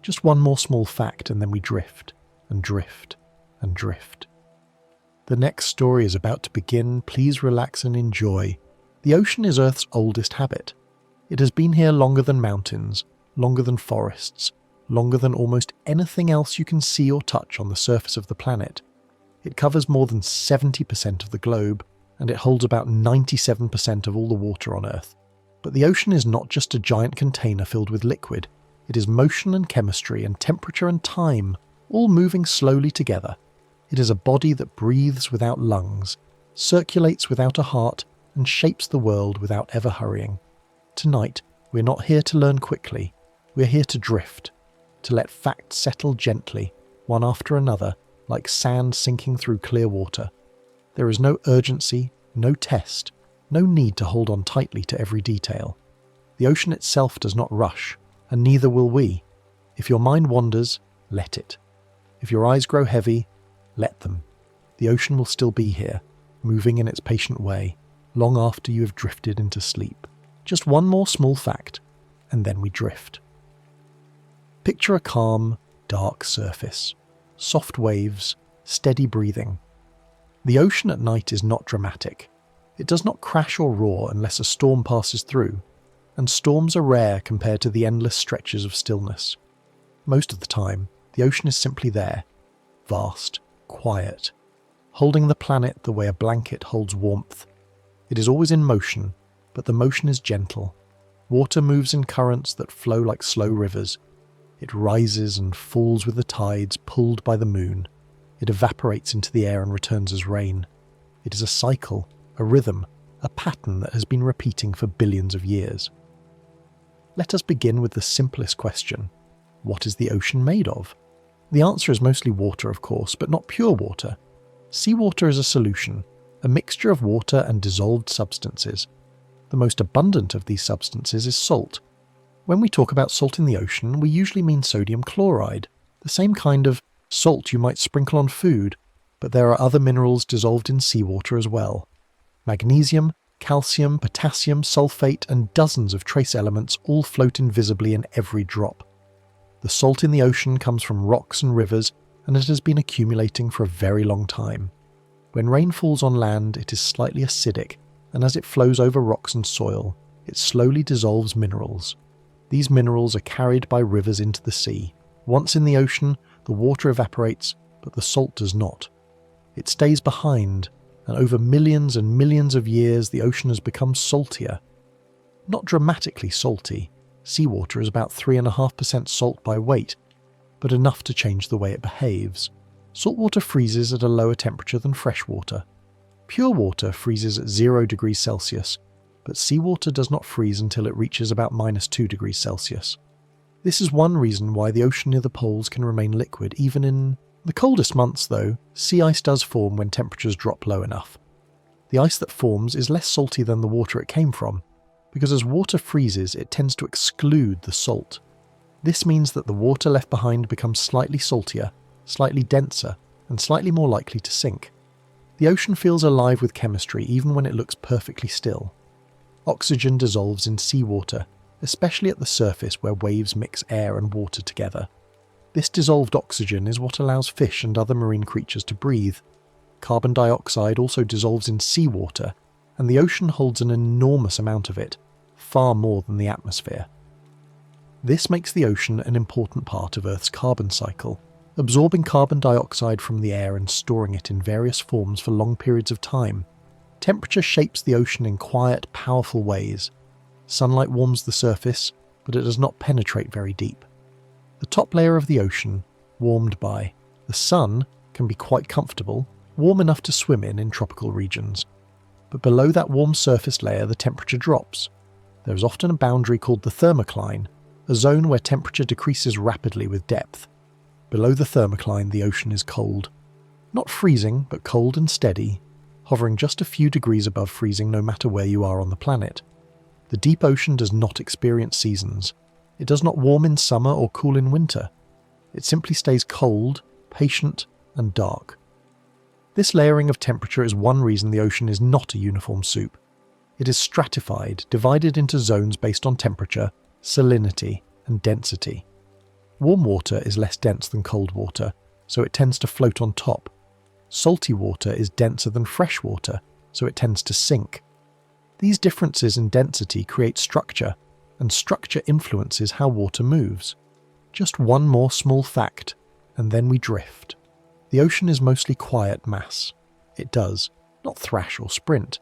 Just one more small fact and then we drift, and drift, and drift. The next story is about to begin. Please relax and enjoy. The ocean is Earth's oldest habit. It has been here longer than mountains, longer than forests, longer than almost anything else you can see or touch on the surface of the planet. It covers more than 70% of the globe, and it holds about 97% of all the water on Earth. But the ocean is not just a giant container filled with liquid. It is motion and chemistry and temperature and time, all moving slowly together. It is a body that breathes without lungs, circulates without a heart, and shapes the world without ever hurrying. Tonight, we're not here to learn quickly. We're here to drift, to let facts settle gently, one after another, like sand sinking through clear water. There is no urgency, no test, no need to hold on tightly to every detail. The ocean itself does not rush, and neither will we. If your mind wanders, let it. If your eyes grow heavy, let them. The ocean will still be here, moving in its patient way, long after you have drifted into sleep. Just one more small fact, and then we drift. Picture a calm, dark surface. Soft waves, steady breathing. The ocean at night is not dramatic. It does not crash or roar unless a storm passes through, and storms are rare compared to the endless stretches of stillness. Most of the time, the ocean is simply there, vast, quiet, holding the planet the way a blanket holds warmth. It is always in motion, but the motion is gentle. Water moves in currents that flow like slow rivers. It rises and falls with the tides, pulled by the moon. It evaporates into the air and returns as rain. It is a cycle, a rhythm, a pattern that has been repeating for billions of years. Let us begin with the simplest question. What is the ocean made of? The answer is mostly water, of course, but not pure water. Seawater is a solution, a mixture of water and dissolved substances. The most abundant of these substances is salt. When we talk about salt in the ocean, we usually mean sodium chloride, the same kind of salt you might sprinkle on food, but there are other minerals dissolved in seawater as well. Magnesium, calcium, potassium, sulfate, and dozens of trace elements all float invisibly in every drop. The salt in the ocean comes from rocks and rivers, and it has been accumulating for a very long time. When rain falls on land, it is slightly acidic, and as it flows over rocks and soil, it slowly dissolves minerals. These minerals are carried by rivers into the sea. Once in the ocean, the water evaporates, but the salt does not. It stays behind, and over millions and millions of years the ocean has become saltier. Not dramatically salty. Seawater is about 3.5% salt by weight, but enough to change the way it behaves. Saltwater freezes at a lower temperature than freshwater. Pure water freezes at 0 degrees Celsius, but seawater does not freeze until it reaches about -2 degrees Celsius. This is one reason why the ocean near the poles can remain liquid even in the coldest months, though. Sea ice does form when temperatures drop low enough. The ice that forms is less salty than the water it came from, because as water freezes, it tends to exclude the salt. This means that the water left behind becomes slightly saltier, slightly denser, and slightly more likely to sink. The ocean feels alive with chemistry even when it looks perfectly still. Oxygen dissolves in seawater, especially at the surface where waves mix air and water together. This dissolved oxygen is what allows fish and other marine creatures to breathe. Carbon dioxide also dissolves in seawater, and the ocean holds an enormous amount of it, far more than the atmosphere. This makes the ocean an important part of Earth's carbon cycle, absorbing carbon dioxide from the air and storing it in various forms for long periods of time. Temperature shapes the ocean in quiet, powerful ways. Sunlight warms the surface, but it does not penetrate very deep. The top layer of the ocean, warmed by the sun, can be quite comfortable, warm enough to swim in tropical regions. But below that warm surface layer, the temperature drops. There is often a boundary called the thermocline, a zone where temperature decreases rapidly with depth. Below the thermocline, the ocean is cold. Not freezing, but cold and steady, hovering just a few degrees above freezing no matter where you are on the planet. The deep ocean does not experience seasons. It does not warm in summer or cool in winter. It simply stays cold, patient, and dark. This layering of temperature is one reason the ocean is not a uniform soup. It is stratified, divided into zones based on temperature, salinity, and density. Warm water is less dense than cold water, so it tends to float on top. Salty water is denser than fresh water, so it tends to sink. These differences in density create structure, and structure influences how water moves. Just one more small fact, and then we drift. The ocean is mostly quiet mass. It does, not thrash or sprint.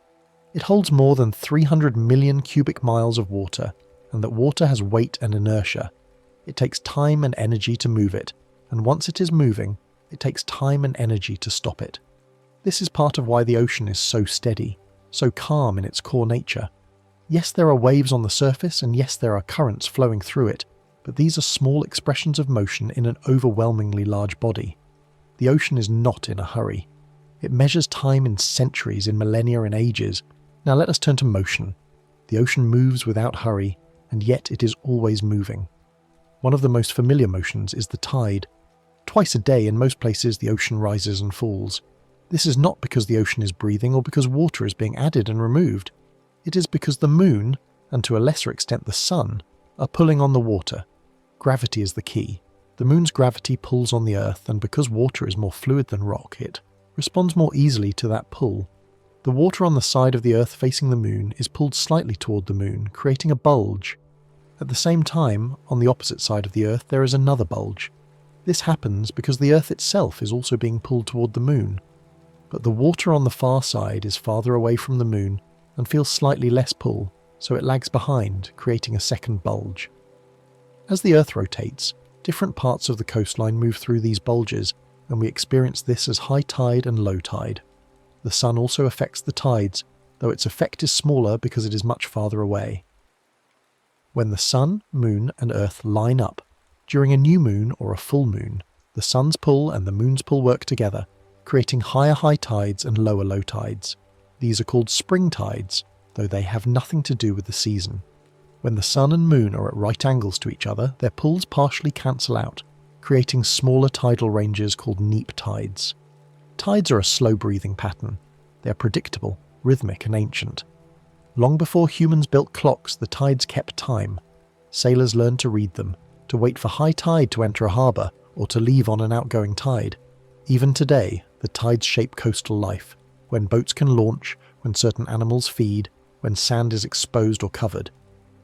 It holds more than 300 million cubic miles of water, and that water has weight and inertia. It takes time and energy to move it, and once it is moving, it takes time and energy to stop it. This is part of why the ocean is so steady, so calm in its core nature. Yes, there are waves on the surface, and yes, there are currents flowing through it, but these are small expressions of motion in an overwhelmingly large body. The ocean is not in a hurry. It measures time in centuries, in millennia, in ages. Now let us turn to motion. The ocean moves without hurry, and yet it is always moving. One of the most familiar motions is the tide. Twice a day in most places the ocean rises and falls. This is not because the ocean is breathing or because water is being added and removed. It is because the moon, and to a lesser extent the sun, are pulling on the water. Gravity is the key. The moon's gravity pulls on the Earth, and because water is more fluid than rock, it responds more easily to that pull. The water on the side of the Earth facing the moon is pulled slightly toward the moon, creating a bulge. At the same time, on the opposite side of the Earth there is another bulge. This happens because the Earth itself is also being pulled toward the moon. But the water on the far side is farther away from the moon and feels slightly less pull, so it lags behind, creating a second bulge. As the Earth rotates, different parts of the coastline move through these bulges, and we experience this as high tide and low tide. The sun also affects the tides, though its effect is smaller because it is much farther away. When the sun, moon, and Earth line up, during a new moon or a full moon, the sun's pull and the moon's pull work together, creating higher high tides and lower low tides. These are called spring tides, though they have nothing to do with the season. When the sun and moon are at right angles to each other, their pulls partially cancel out, creating smaller tidal ranges called neap tides. Tides are a slow-breathing pattern. They are predictable, rhythmic, and ancient. Long before humans built clocks, the tides kept time. Sailors learned to read them, to wait for high tide to enter a harbour, or to leave on an outgoing tide. Even today, the tides shape coastal life, when boats can launch, when certain animals feed, when sand is exposed or covered.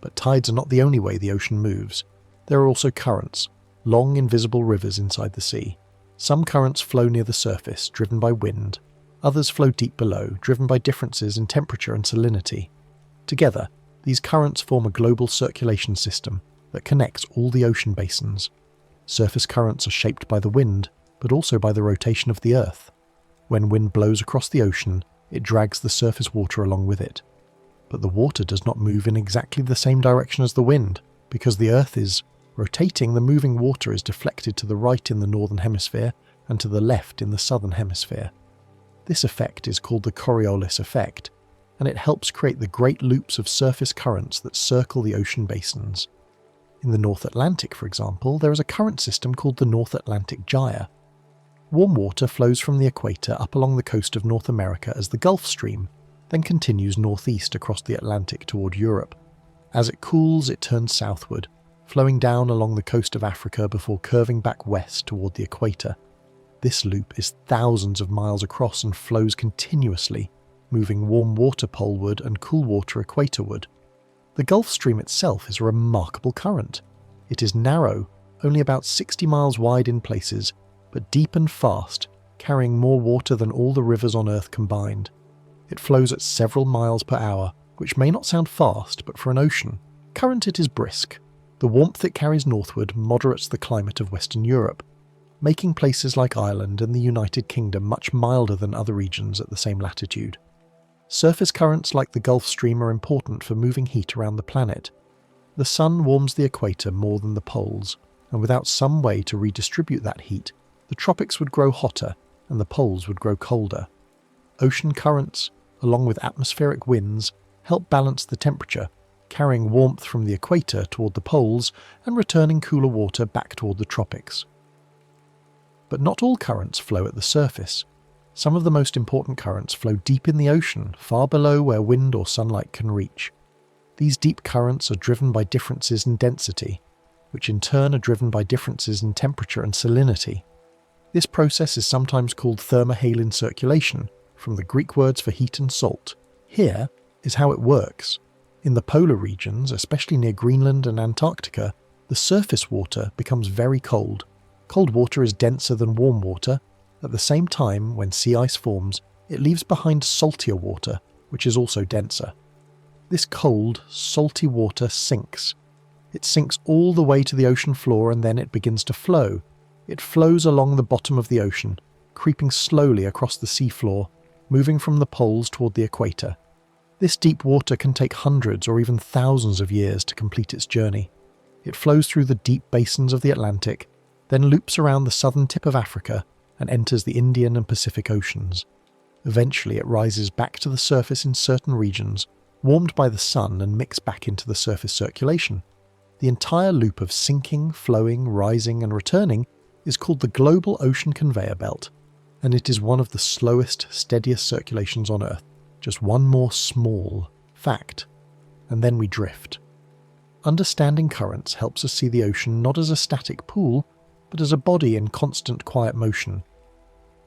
But tides are not the only way the ocean moves. There are also currents, long invisible rivers inside the sea. Some currents flow near the surface, driven by wind. Others flow deep below, driven by differences in temperature and salinity. Together, these currents form a global circulation system that connects all the ocean basins. Surface currents are shaped by the wind, but also by the rotation of the Earth. When wind blows across the ocean, it drags the surface water along with it. But the water does not move in exactly the same direction as the wind. Because the Earth is rotating, the moving water is deflected to the right in the northern hemisphere and to the left in the southern hemisphere. This effect is called the Coriolis effect, and it helps create the great loops of surface currents that circle the ocean basins. In the North Atlantic, for example, there is a current system called the North Atlantic Gyre. Warm water flows from the equator up along the coast of North America as the Gulf Stream, then continues northeast across the Atlantic toward Europe. As it cools, it turns southward, flowing down along the coast of Africa before curving back west toward the equator. This loop is thousands of miles across and flows continuously, moving warm water poleward and cool water equatorward. The Gulf Stream itself is a remarkable current. It is narrow, only about 60 miles wide in places, but deep and fast, carrying more water than all the rivers on Earth combined. It flows at several miles per hour, which may not sound fast, but for an ocean current it is brisk. The warmth it carries northward moderates the climate of Western Europe, making places like Ireland and the United Kingdom much milder than other regions at the same latitude. Surface currents like the Gulf Stream are important for moving heat around the planet. The sun warms the equator more than the poles, and without some way to redistribute that heat, the tropics would grow hotter and the poles would grow colder. Ocean currents, along with atmospheric winds, help balance the temperature, carrying warmth from the equator toward the poles and returning cooler water back toward the tropics. But not all currents flow at the surface. Some of the most important currents flow deep in the ocean, far below where wind or sunlight can reach. These deep currents are driven by differences in density, which in turn are driven by differences in temperature and salinity. This process is sometimes called thermohaline circulation, from the Greek words for heat and salt. Here is how it works. In the polar regions, especially near Greenland and Antarctica, the surface water becomes very cold. Cold water is denser than warm water. At the same time, when sea ice forms, it leaves behind saltier water, which is also denser. This cold, salty water sinks. It sinks all the way to the ocean floor and then it begins to flow. It flows along the bottom of the ocean, creeping slowly across the seafloor, moving from the poles toward the equator. This deep water can take hundreds or even thousands of years to complete its journey. It flows through the deep basins of the Atlantic, then loops around the southern tip of Africa and enters the Indian and Pacific Oceans. Eventually it rises back to the surface in certain regions, warmed by the sun and mixed back into the surface circulation. The entire loop of sinking, flowing, rising and returning is called the global ocean conveyor belt, and it is one of the slowest, steadiest circulations on Earth. Just one more small fact, and then we drift. Understanding currents helps us see the ocean not as a static pool, but as a body in constant quiet motion.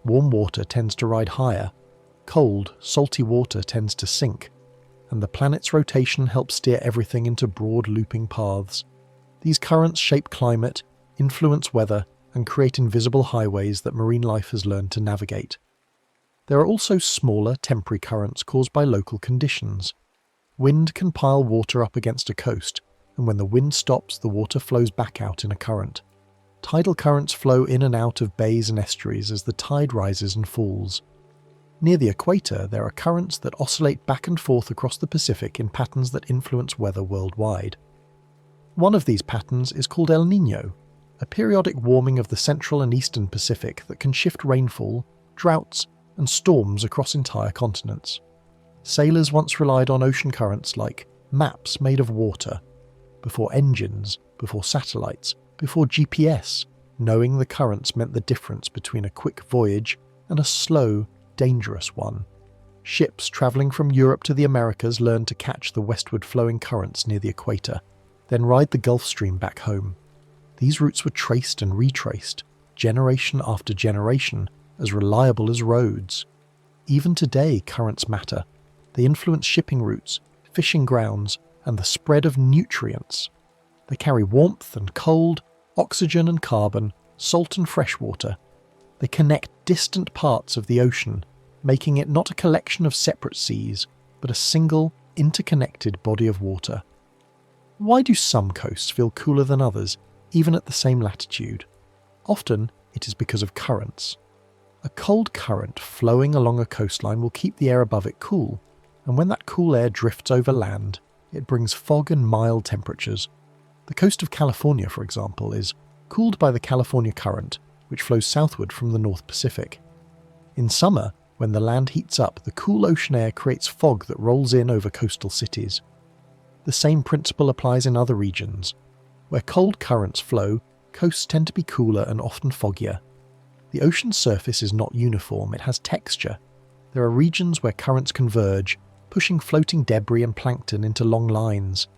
Warm water tends to ride higher, cold, salty water tends to sink, and the planet's rotation helps steer everything into broad looping paths. These currents shape climate, influence weather, and create invisible highways that marine life has learned to navigate. There are also smaller, temporary currents caused by local conditions. Wind can pile water up against a coast, and when the wind stops, the water flows back out in a current. Tidal currents flow in and out of bays and estuaries as the tide rises and falls. Near the equator, there are currents that oscillate back and forth across the Pacific in patterns that influence weather worldwide. One of these patterns is called El Niño, a periodic warming of the central and eastern Pacific that can shift rainfall, droughts, and storms across entire continents. Sailors once relied on ocean currents like maps made of water, before engines, before satellites, before GPS. Knowing the currents meant the difference between a quick voyage and a slow, dangerous one. Ships travelling from Europe to the Americas learned to catch the westward flowing currents near the equator, then ride the Gulf Stream back home. These routes were traced and retraced, generation after generation, as reliable as roads. Even today, currents matter. They influence shipping routes, fishing grounds, and the spread of nutrients. They carry warmth and cold, oxygen and carbon, salt and fresh water. They connect distant parts of the ocean, making it not a collection of separate seas, but a single, interconnected body of water. Why do some coasts feel cooler than others, even at the same latitude? Often, it is because of currents. A cold current flowing along a coastline will keep the air above it cool, and when that cool air drifts over land, it brings fog and mild temperatures. The coast of California, for example, is cooled by the California Current, which flows southward from the North Pacific. In summer, when the land heats up, the cool ocean air creates fog that rolls in over coastal cities. The same principle applies in other regions. Where cold currents flow, coasts tend to be cooler and often foggier. The ocean's surface is not uniform, it has texture. There are regions where currents converge, pushing floating debris and plankton into long lines.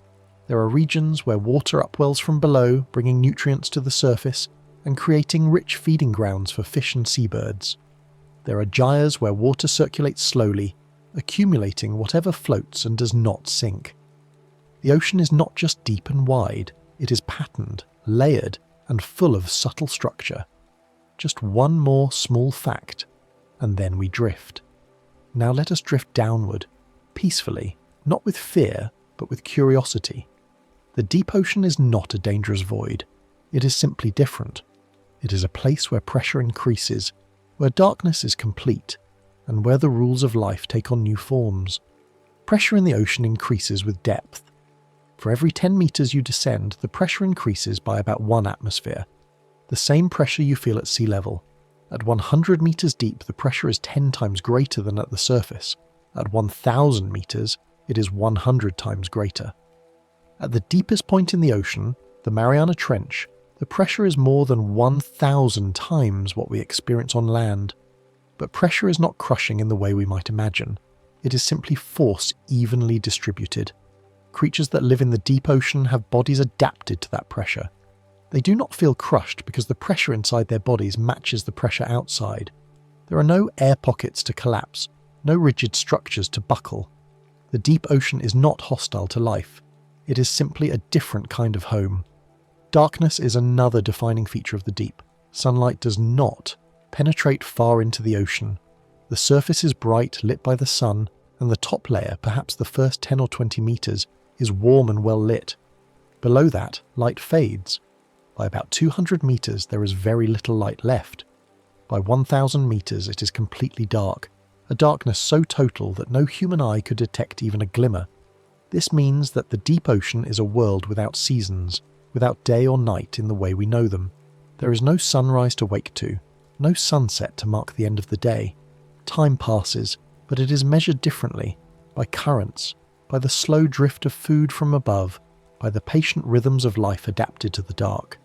There are regions where water upwells from below, bringing nutrients to the surface and creating rich feeding grounds for fish and seabirds. There are gyres where water circulates slowly, accumulating whatever floats and does not sink. The ocean is not just deep and wide, it is patterned, layered, and full of subtle structure. Just one more small fact, and then we drift. Now let us drift downward, peacefully, not with fear, but with curiosity. The deep ocean is not a dangerous void. It is simply different. It is a place where pressure increases, where darkness is complete, and where the rules of life take on new forms. Pressure in the ocean increases with depth. For every 10 meters you descend, the pressure increases by about 1 atmosphere, the same pressure you feel at sea level. At 100 meters deep, the pressure is 10 times greater than at the surface. At 1,000 meters, it is 100 times greater. At the deepest point in the ocean, the Mariana Trench, the pressure is more than 1,000 times what we experience on land. But pressure is not crushing in the way we might imagine. It is simply force evenly distributed. Creatures that live in the deep ocean have bodies adapted to that pressure. They do not feel crushed because the pressure inside their bodies matches the pressure outside. There are no air pockets to collapse, no rigid structures to buckle. The deep ocean is not hostile to life. It is simply a different kind of home. Darkness is another defining feature of the deep. Sunlight does not penetrate far into the ocean. The surface is bright, lit by the sun, and the top layer, perhaps the first 10 or 20 meters, is warm and well lit. Below that, light fades. By about 200 meters, there is very little light left. By 1,000 meters, it is completely dark, a darkness so total that no human eye could detect even a glimmer. This means that the deep ocean is a world without seasons, without day or night in the way we know them. There is no sunrise to wake to, no sunset to mark the end of the day. Time passes, but it is measured differently, by currents, by the slow drift of food from above, by the patient rhythms of life adapted to the dark.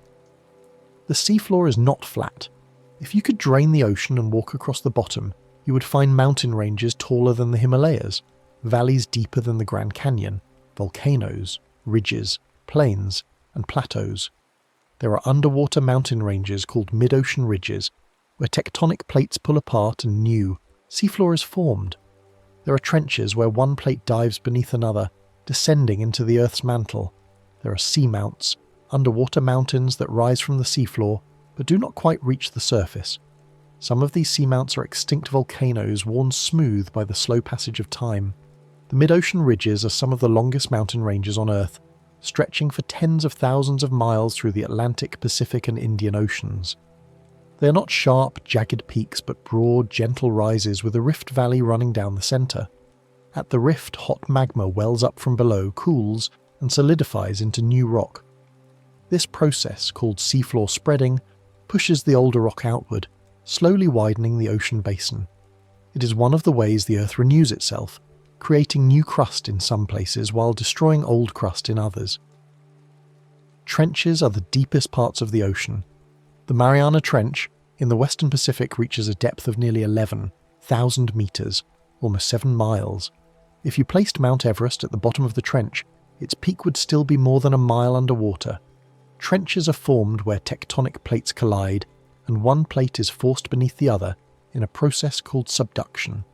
The seafloor is not flat. If you could drain the ocean and walk across the bottom, you would find mountain ranges taller than the Himalayas, valleys deeper than the Grand Canyon, volcanoes, ridges, plains, and plateaus. There are underwater mountain ranges called mid-ocean ridges, where tectonic plates pull apart and new seafloor is formed. There are trenches where one plate dives beneath another, descending into the Earth's mantle. There are seamounts, underwater mountains that rise from the seafloor but do not quite reach the surface. Some of these seamounts are extinct volcanoes worn smooth by the slow passage of time. The mid-ocean ridges are some of the longest mountain ranges on Earth, stretching for tens of thousands of miles through the Atlantic, Pacific, and Indian Oceans. They are not sharp, jagged peaks, but broad, gentle rises with a rift valley running down the centre. At the rift, hot magma wells up from below, cools, and solidifies into new rock. This process, called seafloor spreading, pushes the older rock outward, slowly widening the ocean basin. It is one of the ways the Earth renews itself, creating new crust in some places while destroying old crust in others. Trenches are the deepest parts of the ocean. The Mariana Trench in the Western Pacific reaches a depth of nearly 11,000 meters, almost 7 miles. If you placed Mount Everest at the bottom of the trench, its peak would still be more than a mile underwater. Trenches are formed where tectonic plates collide, and one plate is forced beneath the other in a process called subduction.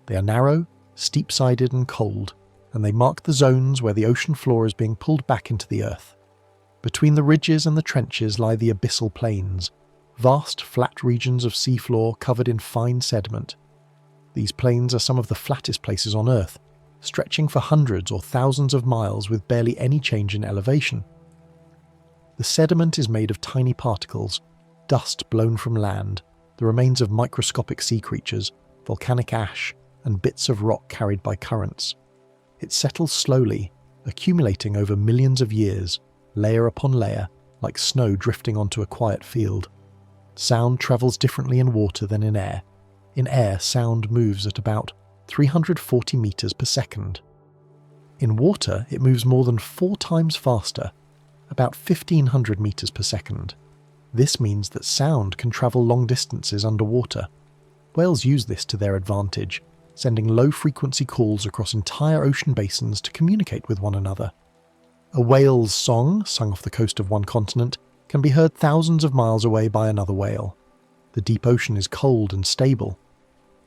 They are narrow, steep-sided and cold, and they mark the zones where the ocean floor is being pulled back into the Earth. Between the ridges and the trenches lie the abyssal plains, vast flat regions of seafloor covered in fine sediment. These plains are some of the flattest places on Earth, stretching for hundreds or thousands of miles with barely any change in elevation. The sediment is made of tiny particles, dust blown from land, the remains of microscopic sea creatures, volcanic ash, and bits of rock carried by currents. It settles slowly, accumulating over millions of years, layer upon layer, like snow drifting onto a quiet field. Sound travels differently in water than in air. In air, sound moves at about 340 meters per second. In water, it moves more than 4 times faster, about 1,500 meters per second. This means that sound can travel long distances underwater. Whales use this to their advantage, sending low-frequency calls across entire ocean basins to communicate with one another. A whale's song, sung off the coast of one continent, can be heard thousands of miles away by another whale. The deep ocean is cold and stable.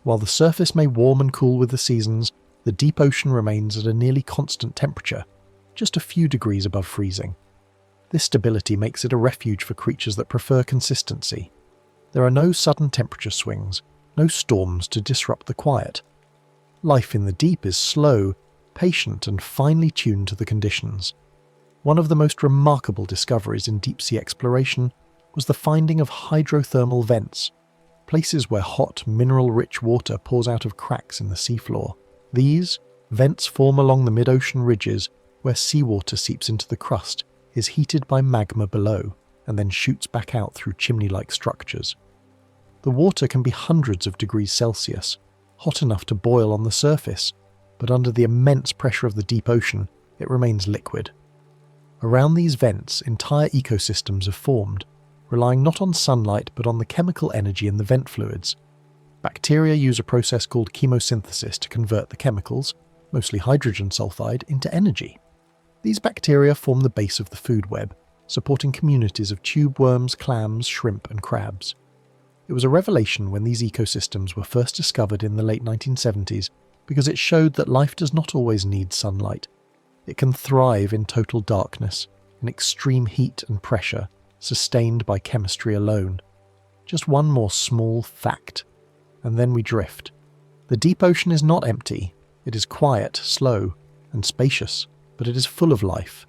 While the surface may warm and cool with the seasons, the deep ocean remains at a nearly constant temperature, just a few degrees above freezing. This stability makes it a refuge for creatures that prefer consistency. There are no sudden temperature swings, no storms to disrupt the quiet. Life in the deep is slow, patient, and finely tuned to the conditions. One of the most remarkable discoveries in deep-sea exploration was the finding of hydrothermal vents. places where hot, mineral-rich water pours out of cracks in the seafloor. These vents form along the mid-ocean ridges where seawater seeps into the crust, is heated by magma below, and then shoots back out through chimney-like structures. The water can be hundreds of degrees Celsius, hot enough to boil on the surface, but under the immense pressure of the deep ocean, it remains liquid. Around these vents, entire ecosystems have formed, relying not on sunlight but on the chemical energy in the vent fluids. Bacteria use a process called chemosynthesis to convert the chemicals, mostly hydrogen sulfide, into energy. These bacteria form the base of the food web, supporting communities of tube worms, clams, shrimp, and crabs. It was a revelation when these ecosystems were first discovered in the late 1970s because it showed that life does not always need sunlight. It can thrive in total darkness, in extreme heat and pressure, sustained by chemistry alone. Just one more small fact, and then we drift. The deep ocean is not empty. It is quiet, slow, and spacious, but it is full of life.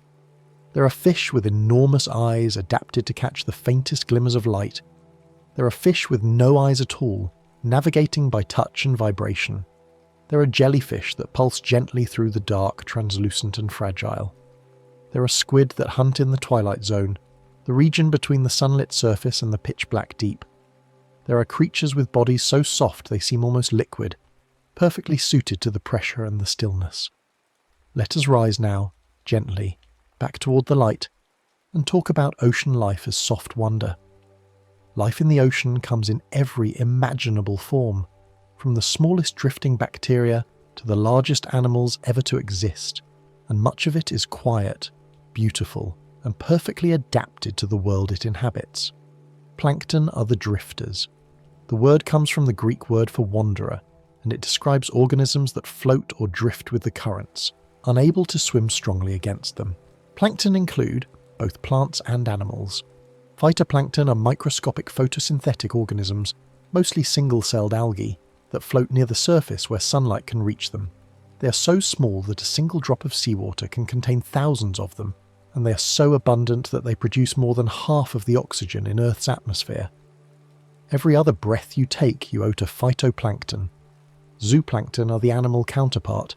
There are fish with enormous eyes adapted to catch the faintest glimmers of light. There are fish with no eyes at all, navigating by touch and vibration. There are jellyfish that pulse gently through the dark, translucent and fragile. There are squid that hunt in the twilight zone, the region between the sunlit surface and the pitch-black deep. There are creatures with bodies so soft they seem almost liquid, perfectly suited to the pressure and the stillness. Let us rise now, gently, back toward the light, and talk about ocean life as soft wonder. Life in the ocean comes in every imaginable form, from the smallest drifting bacteria to the largest animals ever to exist, and much of it is quiet, beautiful, and perfectly adapted to the world it inhabits. Plankton are the drifters. The word comes from the Greek word for wanderer, and it describes organisms that float or drift with the currents, unable to swim strongly against them. Plankton include both plants and animals. Phytoplankton are microscopic photosynthetic organisms, mostly single-celled algae, that float near the surface where sunlight can reach them. They are so small that a single drop of seawater can contain thousands of them, and they are so abundant that they produce more than half of the oxygen in Earth's atmosphere. Every other breath you take you owe to phytoplankton. Zooplankton are the animal counterpart.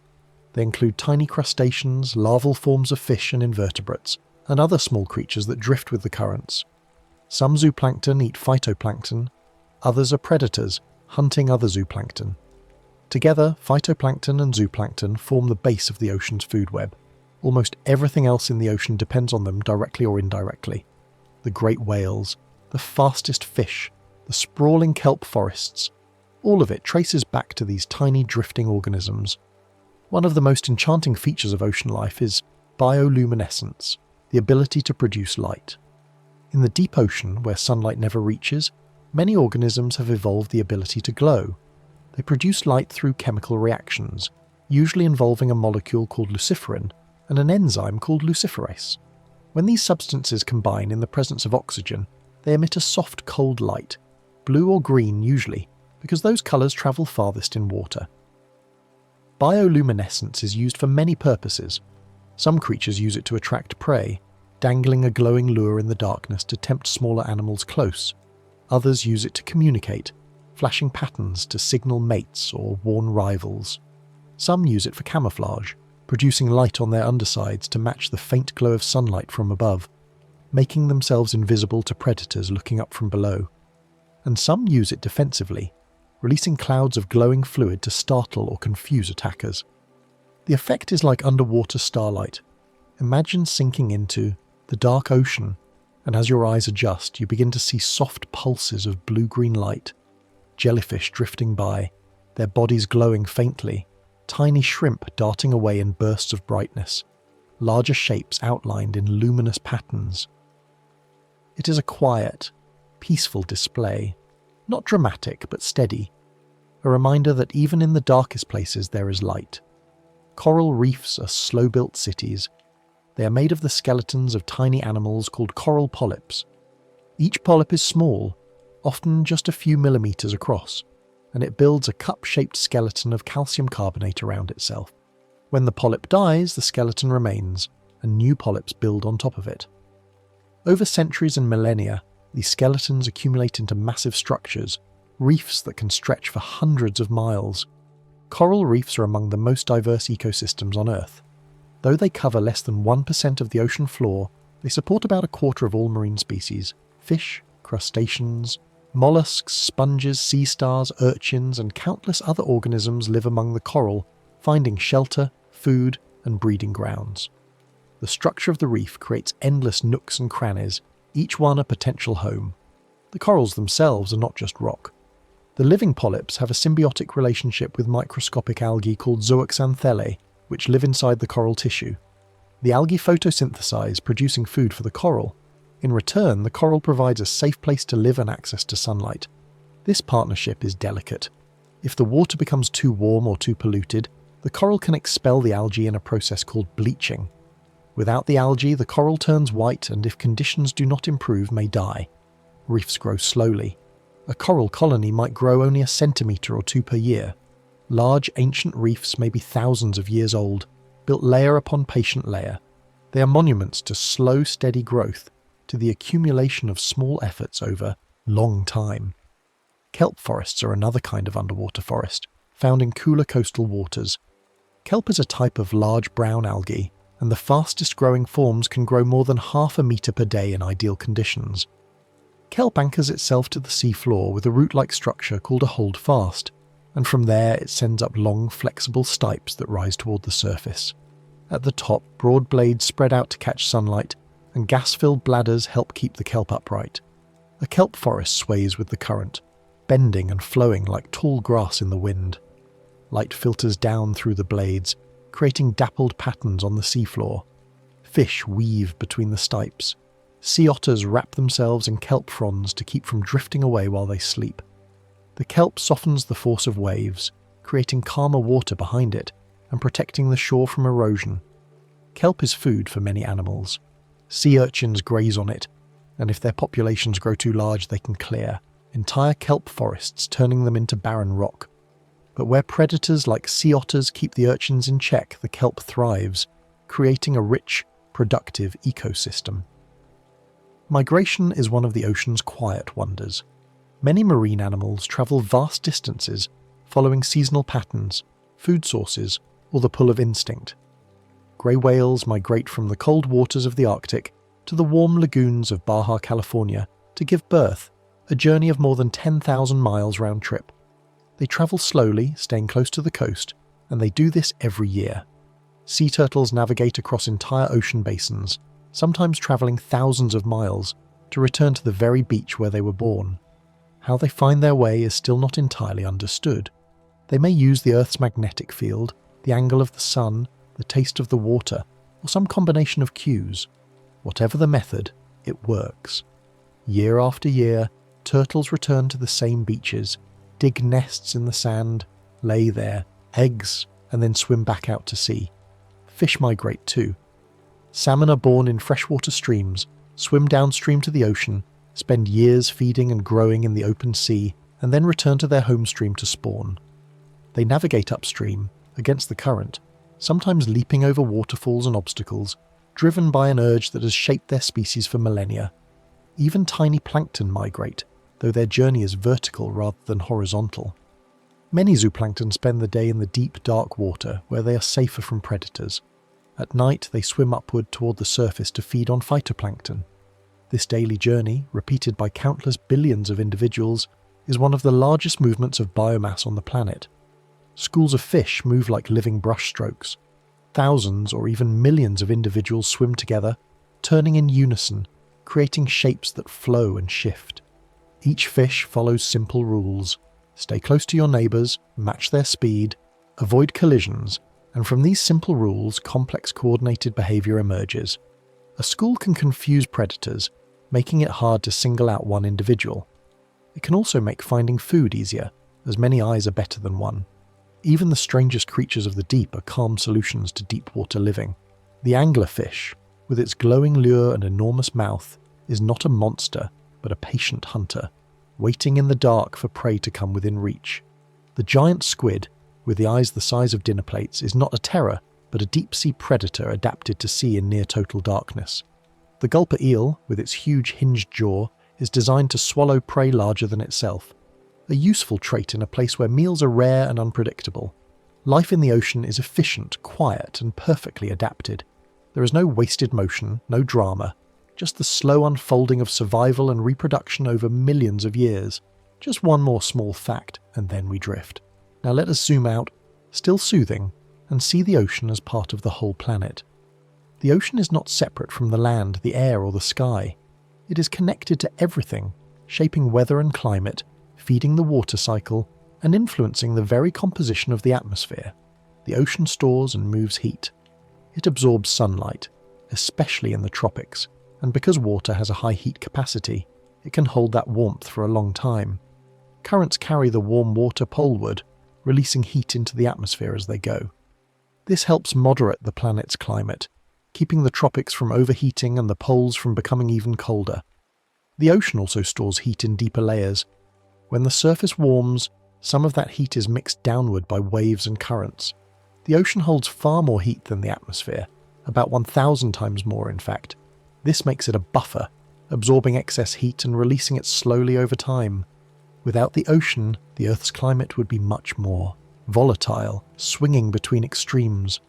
They include tiny crustaceans, larval forms of fish and invertebrates, and other small creatures that drift with the currents. Some zooplankton eat phytoplankton, others are predators, hunting other zooplankton. Together, phytoplankton and zooplankton form the base of the ocean's food web. Almost everything else in the ocean depends on them directly or indirectly. The great whales, the fastest fish, the sprawling kelp forests, all of it traces back to these tiny drifting organisms. One of the most enchanting features of ocean life is bioluminescence, the ability to produce light. In the deep ocean, where sunlight never reaches, many organisms have evolved the ability to glow. They produce light through chemical reactions, usually involving a molecule called luciferin and an enzyme called luciferase. When these substances combine in the presence of oxygen, they emit a soft, cold light, blue or green usually, because those colours travel farthest in water. Bioluminescence is used for many purposes. Some creatures use it to attract prey, dangling a glowing lure in the darkness to tempt smaller animals close. Others use it to communicate, flashing patterns to signal mates or warn rivals. Some use it for camouflage, producing light on their undersides to match the faint glow of sunlight from above, making themselves invisible to predators looking up from below. And some use it defensively, releasing clouds of glowing fluid to startle or confuse attackers. The effect is like underwater starlight. Imagine sinking into the dark ocean, and as your eyes adjust, you begin to see soft pulses of blue-green light, jellyfish drifting by, their bodies glowing faintly, tiny shrimp darting away in bursts of brightness, larger shapes outlined in luminous patterns. It is a quiet, peaceful display, not dramatic but steady, a reminder that even in the darkest places there is light. Coral reefs are slow-built cities. They are made of the skeletons of tiny animals called coral polyps. Each polyp is small, often just a few millimeters across, and it builds a cup-shaped skeleton of calcium carbonate around itself. When the polyp dies, the skeleton remains, and new polyps build on top of it. Over centuries and millennia, these skeletons accumulate into massive structures, reefs that can stretch for hundreds of miles. Coral reefs are among the most diverse ecosystems on Earth. Though they cover less than 1% of the ocean floor, they support about a quarter of all marine species. Fish, crustaceans, mollusks, sponges, sea stars, urchins, and countless other organisms live among the coral, finding shelter, food, and breeding grounds. The structure of the reef creates endless nooks and crannies, each one a potential home. The corals themselves are not just rock. The living polyps have a symbiotic relationship with microscopic algae called zooxanthellae, which live inside the coral tissue. The algae photosynthesize, producing food for the coral. In return, the coral provides a safe place to live and access to sunlight. This partnership is delicate. If the water becomes too warm or too polluted, the coral can expel the algae in a process called bleaching. Without the algae, the coral turns white and, if conditions do not improve, may die. Reefs grow slowly. A coral colony might grow only a centimetre or two per year. Large ancient reefs may be thousands of years old, built layer upon patient layer. They are monuments to slow, steady growth, to the accumulation of small efforts over long time. Kelp forests are another kind of underwater forest, found in cooler coastal waters. Kelp is a type of large brown algae, and the fastest growing forms can grow more than 0.5 metre per day in ideal conditions. Kelp anchors itself to the sea floor with a root-like structure called a holdfast, and from there it sends up long, flexible stipes that rise toward the surface. At the top, broad blades spread out to catch sunlight, and gas-filled bladders help keep the kelp upright. A kelp forest sways with the current, bending and flowing like tall grass in the wind. Light filters down through the blades, creating dappled patterns on the seafloor. Fish weave between the stipes. Sea otters wrap themselves in kelp fronds to keep from drifting away while they sleep. The kelp softens the force of waves, creating calmer water behind it and protecting the shore from erosion. Kelp is food for many animals. Sea urchins graze on it, and if their populations grow too large, they can clear entire kelp forests, turning them into barren rock. But where predators like sea otters keep the urchins in check, the kelp thrives, creating a rich, productive ecosystem. Migration is one of the ocean's quiet wonders. Many marine animals travel vast distances, following seasonal patterns, food sources, or the pull of instinct. Grey whales migrate from the cold waters of the Arctic to the warm lagoons of Baja California to give birth, a journey of more than 10,000 miles round trip. They travel slowly, staying close to the coast, and they do this every year. Sea turtles navigate across entire ocean basins, sometimes travelling thousands of miles, to return to the very beach where they were born. How they find their way is still not entirely understood. They may use the Earth's magnetic field, the angle of the sun, the taste of the water, or some combination of cues. Whatever the method, it works. Year after year, turtles return to the same beaches, dig nests in the sand, lay there, eggs, and then swim back out to sea. Fish migrate too. Salmon are born in freshwater streams, swim downstream to the ocean, spend years feeding and growing in the open sea, and then return to their home stream to spawn. They navigate upstream, against the current, sometimes leaping over waterfalls and obstacles, driven by an urge that has shaped their species for millennia. Even tiny plankton migrate, though their journey is vertical rather than horizontal. Many zooplankton spend the day in the deep, dark water, where they are safer from predators. At night, they swim upward toward the surface to feed on phytoplankton. This daily journey, repeated by countless billions of individuals, is one of the largest movements of biomass on the planet. Schools of fish move like living brushstrokes. Thousands or even millions of individuals swim together, turning in unison, creating shapes that flow and shift. Each fish follows simple rules. Stay close to your neighbours, match their speed, avoid collisions, and from these simple rules, complex coordinated behaviour emerges. A school can confuse predators, making it hard to single out one individual. It can also make finding food easier, as many eyes are better than one. Even the strangest creatures of the deep are calm solutions to deep water living. The anglerfish, with its glowing lure and enormous mouth, is not a monster, but a patient hunter, waiting in the dark for prey to come within reach. The giant squid, with the eyes the size of dinner plates, is not a terror, but a deep-sea predator adapted to sea in near-total darkness. The gulper eel, with its huge hinged jaw, is designed to swallow prey larger than itself. a useful trait in a place where meals are rare and unpredictable. Life in the ocean is efficient, quiet, and perfectly adapted. There is no wasted motion, no drama, just the slow unfolding of survival and reproduction over millions of years. Just one more small fact, and then we drift. Now let us zoom out, still soothing, and see the ocean as part of the whole planet. The ocean is not separate from the land, the air, or the sky. It is connected to everything, shaping weather and climate, feeding the water cycle, and influencing the very composition of the atmosphere. The ocean stores and moves heat. It absorbs sunlight, especially in the tropics, and because water has a high heat capacity, it can hold that warmth for a long time. Currents carry the warm water poleward, releasing heat into the atmosphere as they go. This helps moderate the planet's climate, keeping the tropics from overheating and the poles from becoming even colder. The ocean also stores heat in deeper layers. When the surface warms, some of that heat is mixed downward by waves and currents. The ocean holds far more heat than the atmosphere, about 1,000 times more in fact. This makes it a buffer, absorbing excess heat and releasing it slowly over time. Without the ocean, the Earth's climate would be much more volatile, swinging between extremes.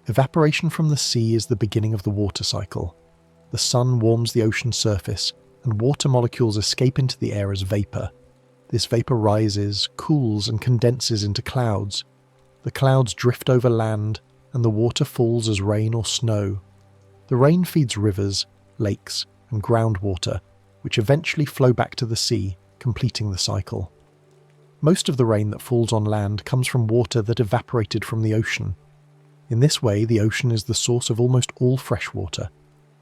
Evaporation from the sea is the beginning of the water cycle. The sun warms the ocean surface, and water molecules escape into the air as vapor. This vapor rises, cools, and condenses into clouds. The clouds drift over land, and the water falls as rain or snow. The rain feeds rivers, lakes, and groundwater, which eventually flow back to the sea, completing the cycle. Most of the rain that falls on land comes from water that evaporated from the ocean. In this way, the ocean is the source of almost all fresh water.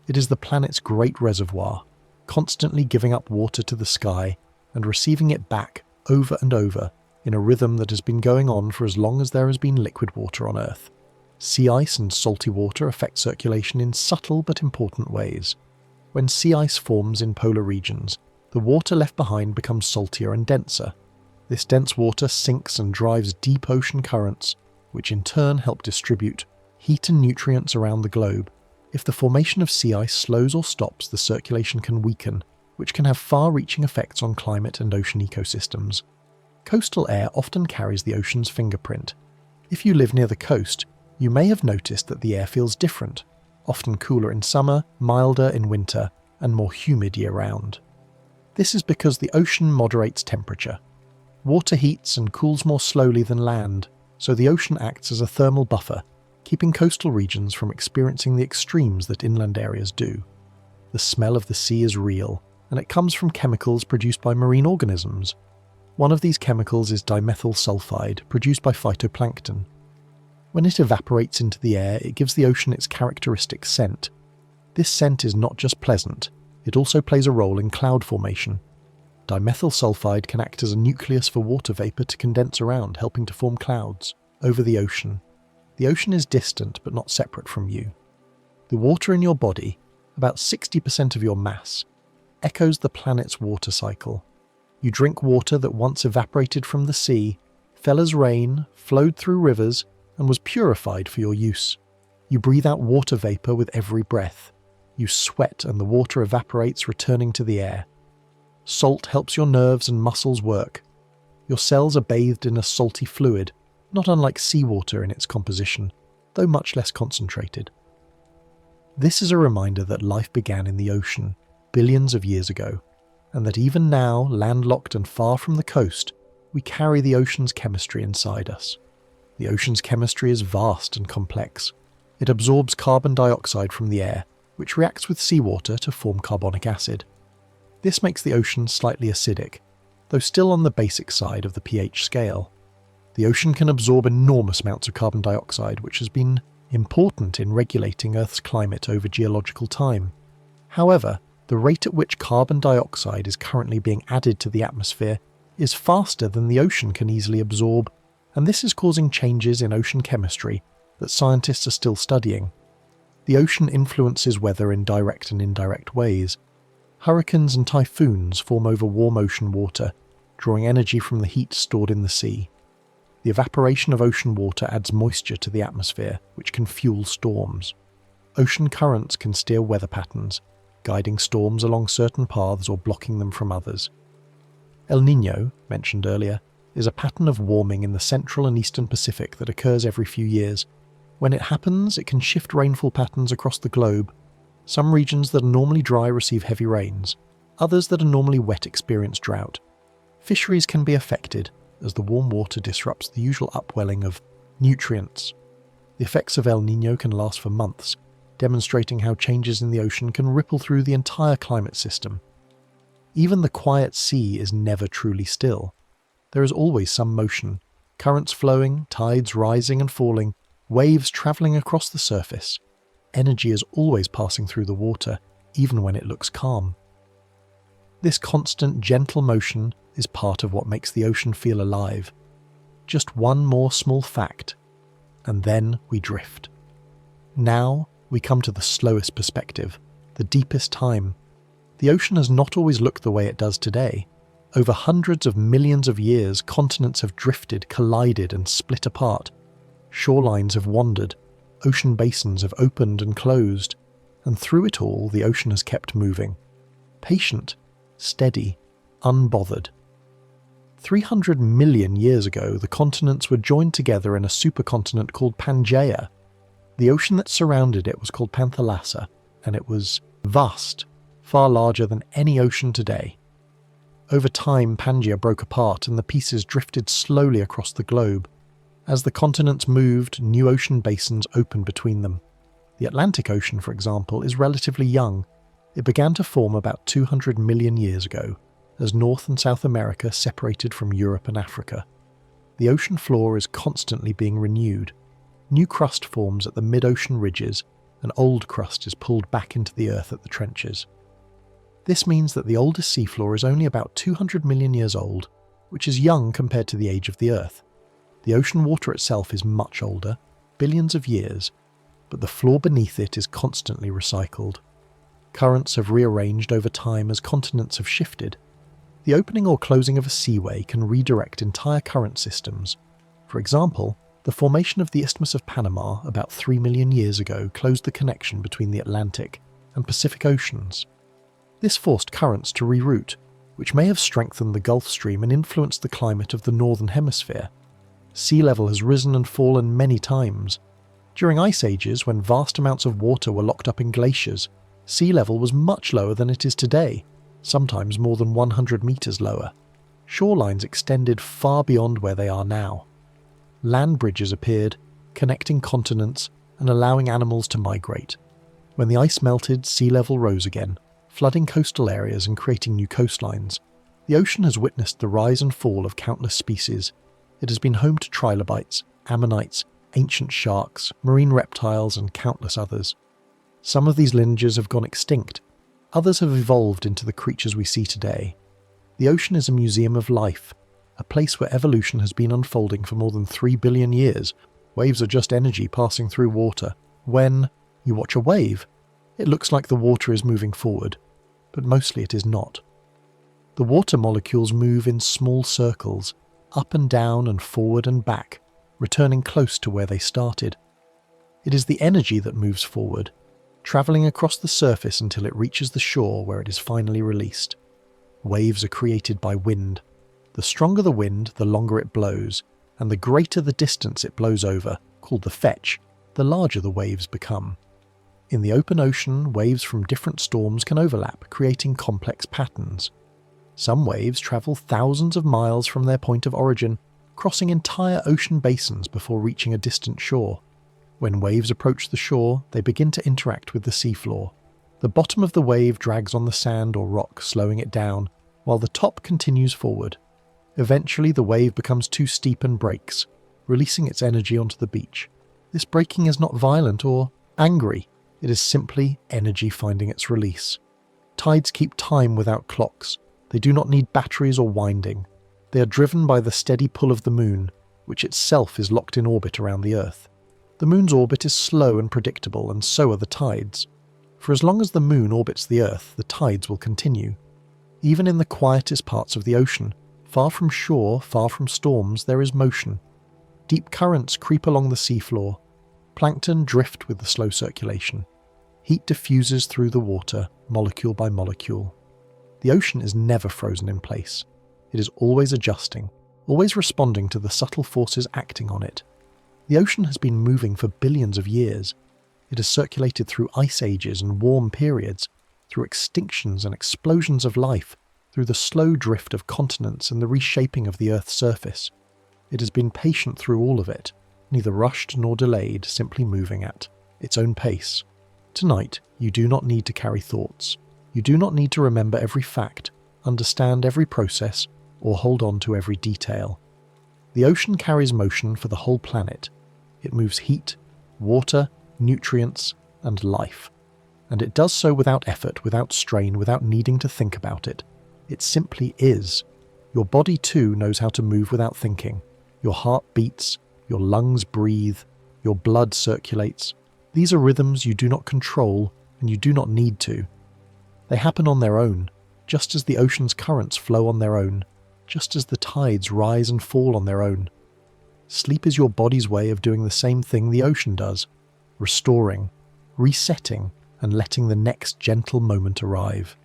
It is the planet's great reservoir, constantly giving up water to the sky and receiving it back over and over in a rhythm that has been going on for as long as there has been liquid water on Earth. Sea ice and salty water affect circulation in subtle but important ways. When sea ice forms in polar regions, the water left behind becomes saltier and denser. This dense water sinks and drives deep ocean currents, which in turn help distribute heat and nutrients around the globe. If the formation of sea ice slows or stops, the circulation can weaken, which can have far-reaching effects on climate and ocean ecosystems. Coastal air often carries the ocean's fingerprint. If you live near the coast, you may have noticed that the air feels different, often cooler in summer, milder in winter, and more humid year-round. This is because the ocean moderates temperature. Water heats and cools more slowly than land, so the ocean acts as a thermal buffer, keeping coastal regions from experiencing the extremes that inland areas do. The smell of the sea is real, and it comes from chemicals produced by marine organisms. One of these chemicals is dimethyl sulfide, produced by phytoplankton. When it evaporates into the air, it gives the ocean its characteristic scent. This scent is not just pleasant, it also plays a role in cloud formation. Dimethyl sulfide can act as a nucleus for water vapor to condense around, helping to form clouds over the ocean. The ocean is distant but not separate from you. The water in your body, about 60% of your mass, echoes the planet's water cycle. You drink water that once evaporated from the sea, fell as rain, flowed through rivers, and was purified for your use. You breathe out water vapor with every breath. You sweat and the water evaporates, returning to the air. Salt helps your nerves and muscles work. Your cells are bathed in a salty fluid, not unlike seawater in its composition, though much less concentrated. This is a reminder that life began in the ocean, billions of years ago, and that even now, landlocked and far from the coast, we carry the ocean's chemistry inside us. The ocean's chemistry is vast and complex. It absorbs carbon dioxide from the air, which reacts with seawater to form carbonic acid. This makes the ocean slightly acidic, though still on the basic side of the pH scale. The ocean can absorb enormous amounts of carbon dioxide, which has been important in regulating Earth's climate over geological time. However, the rate at which carbon dioxide is currently being added to the atmosphere is faster than the ocean can easily absorb, and this is causing changes in ocean chemistry that scientists are still studying. The ocean influences weather in direct and indirect ways. Hurricanes and typhoons form over warm ocean water, drawing energy from the heat stored in the sea. The evaporation of ocean water adds moisture to the atmosphere, which can fuel storms. Ocean currents can steer weather patterns, guiding storms along certain paths or blocking them from others. El Niño, mentioned earlier, is a pattern of warming in the central and eastern Pacific that occurs every few years. When it happens, it can shift rainfall patterns across the globe. Some regions that are normally dry receive heavy rains. Others that are normally wet experience drought. Fisheries can be affected as the warm water disrupts the usual upwelling of nutrients. The effects of El Niño can last for months, demonstrating how changes in the ocean can ripple through the entire climate system. Even the quiet sea is never truly still. There is always some motion, currents flowing, tides rising and falling, waves travelling across the surface. Energy is always passing through the water, even when it looks calm. This constant, gentle motion is part of what makes the ocean feel alive. Just one more small fact, and then we drift. Now we come to the slowest perspective, the deepest time. The ocean has not always looked the way it does today. Over hundreds of millions of years, continents have drifted, collided, and split apart. Shorelines have wandered, ocean basins have opened and closed, and through it all, the ocean has kept moving. Patient, steady, unbothered. 300 million years ago, the continents were joined together in a supercontinent called Pangaea. The ocean that surrounded it was called Panthalassa, and it was vast, far larger than any ocean today. Over time, Pangaea broke apart and the pieces drifted slowly across the globe. As the continents moved, new ocean basins opened between them. The Atlantic Ocean, for example, is relatively young. It began to form about 200 million years ago, as North and South America separated from Europe and Africa. The ocean floor is constantly being renewed. New crust forms at the mid-ocean ridges, and old crust is pulled back into the earth at the trenches. This means that the oldest seafloor is only about 200 million years old, which is young compared to the age of the Earth. The ocean water itself is much older, billions of years, but the floor beneath it is constantly recycled. Currents have rearranged over time as continents have shifted. The opening or closing of a seaway can redirect entire current systems. For example, the formation of the Isthmus of Panama about 3 million years ago closed the connection between the Atlantic and Pacific Oceans. This forced currents to reroute, which may have strengthened the Gulf Stream and influenced the climate of the Northern Hemisphere. Sea level has risen and fallen many times. During ice ages, when vast amounts of water were locked up in glaciers, sea level was much lower than it is today, sometimes more than 100 meters lower. Shorelines extended far beyond where they are now. Land bridges appeared, connecting continents and allowing animals to migrate. When the ice melted, sea level rose again, flooding coastal areas and creating new coastlines. The ocean has witnessed the rise and fall of countless species. It has been home to trilobites, ammonites, ancient sharks, marine reptiles, and countless others. Some of these lineages have gone extinct. Others have evolved into the creatures we see today. The ocean is a museum of life, a place where evolution has been unfolding for more than 3 billion years. Waves are just energy passing through water. When you watch a wave, it looks like the water is moving forward, but mostly it is not. The water molecules move in small circles, up and down and forward and back, returning close to where they started. It is the energy that moves forward, travelling across the surface until it reaches the shore where it is finally released. Waves are created by wind. The stronger the wind, the longer it blows, and the greater the distance it blows over, called the fetch, the larger the waves become. In the open ocean, waves from different storms can overlap, creating complex patterns. Some waves travel thousands of miles from their point of origin, crossing entire ocean basins before reaching a distant shore. When waves approach the shore, they begin to interact with the seafloor. The bottom of the wave drags on the sand or rock, slowing it down, while the top continues forward. Eventually, the wave becomes too steep and breaks, releasing its energy onto the beach. This breaking is not violent or angry. It is simply energy finding its release. Tides keep time without clocks. They do not need batteries or winding. They are driven by the steady pull of the moon, which itself is locked in orbit around the Earth. The moon's orbit is slow and predictable, and so are the tides. For as long as the moon orbits the Earth, the tides will continue. Even in the quietest parts of the ocean, far from shore, far from storms, there is motion. Deep currents creep along the seafloor. Plankton drift with the slow circulation. Heat diffuses through the water, molecule by molecule. The ocean is never frozen in place. It is always adjusting, always responding to the subtle forces acting on it. The ocean has been moving for billions of years. It has circulated through ice ages and warm periods, through extinctions and explosions of life, through the slow drift of continents and the reshaping of the Earth's surface. It has been patient through all of it, neither rushed nor delayed, simply moving at its own pace. Tonight, you do not need to carry thoughts. You do not need to remember every fact, understand every process, or hold on to every detail. The ocean carries motion for the whole planet. It moves heat, water, nutrients, and life. And it does so without effort, without strain, without needing to think about it. It simply is. Your body too knows how to move without thinking. Your heart beats, your lungs breathe, your blood circulates. These are rhythms you do not control, and you do not need to. They happen on their own, just as the ocean's currents flow on their own, just as the tides rise and fall on their own. Sleep is your body's way of doing the same thing the ocean does, restoring, resetting, and letting the next gentle moment arrive.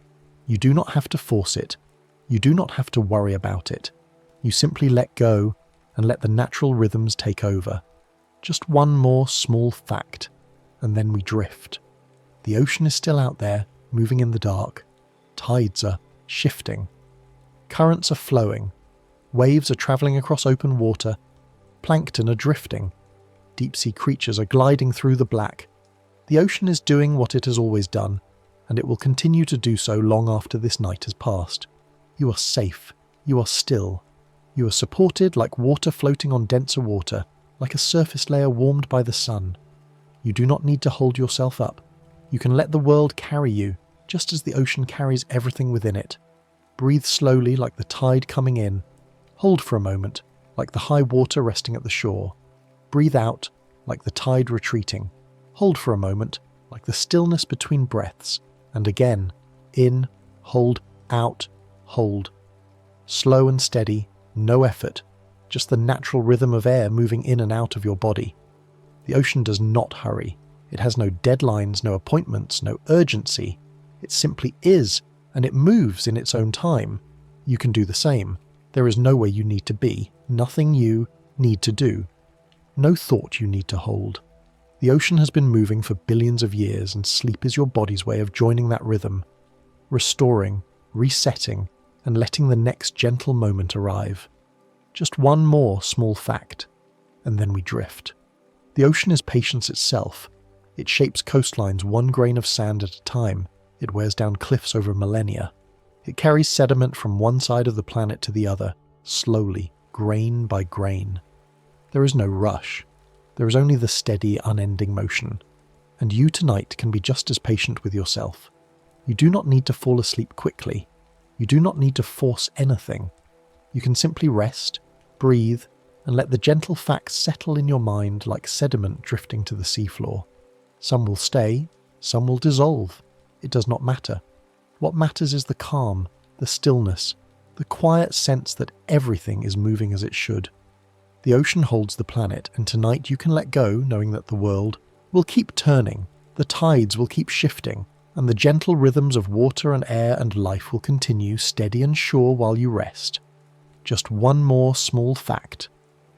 You do not have to force it. You do not have to worry about it. You simply let go and let the natural rhythms take over. Just one more small fact, and then we drift. The ocean is still out there, moving in the dark. Tides are shifting. Currents are flowing. Waves are travelling across open water. Plankton are drifting. Deep-sea creatures are gliding through the black. The ocean is doing what it has always done, and it will continue to do so long after this night has passed. You are safe. You are still. You are supported like water floating on denser water, like a surface layer warmed by the sun. You do not need to hold yourself up. You can let the world carry you, just as the ocean carries everything within it. Breathe slowly like the tide coming in. Hold for a moment, like the high water resting at the shore. Breathe out, like the tide retreating. Hold for a moment, like the stillness between breaths. And again, in, hold, out, hold. Slow and steady, no effort, just the natural rhythm of air moving in and out of your body. The ocean does not hurry. It has no deadlines, no appointments, no urgency. It simply is, and it moves in its own time. You can do the same. There is nowhere you need to be, nothing you need to do. No thought you need to hold. The ocean has been moving for billions of years, and sleep is your body's way of joining that rhythm, restoring, resetting, and letting the next gentle moment arrive. Just one more small fact, and then we drift. The ocean is patience itself. It shapes coastlines one grain of sand at a time. It wears down cliffs over millennia. It carries sediment from one side of the planet to the other, slowly, grain by grain. There is no rush. There is only the steady, unending motion. And you tonight can be just as patient with yourself. You do not need to fall asleep quickly. You do not need to force anything. You can simply rest, breathe, and let the gentle facts settle in your mind like sediment drifting to the seafloor. Some will stay, some will dissolve. It does not matter. What matters is the calm, the stillness, the quiet sense that everything is moving as it should. The ocean holds the planet, and tonight you can let go knowing that the world will keep turning, the tides will keep shifting, and the gentle rhythms of water and air and life will continue steady and sure while you rest. Just one more small fact,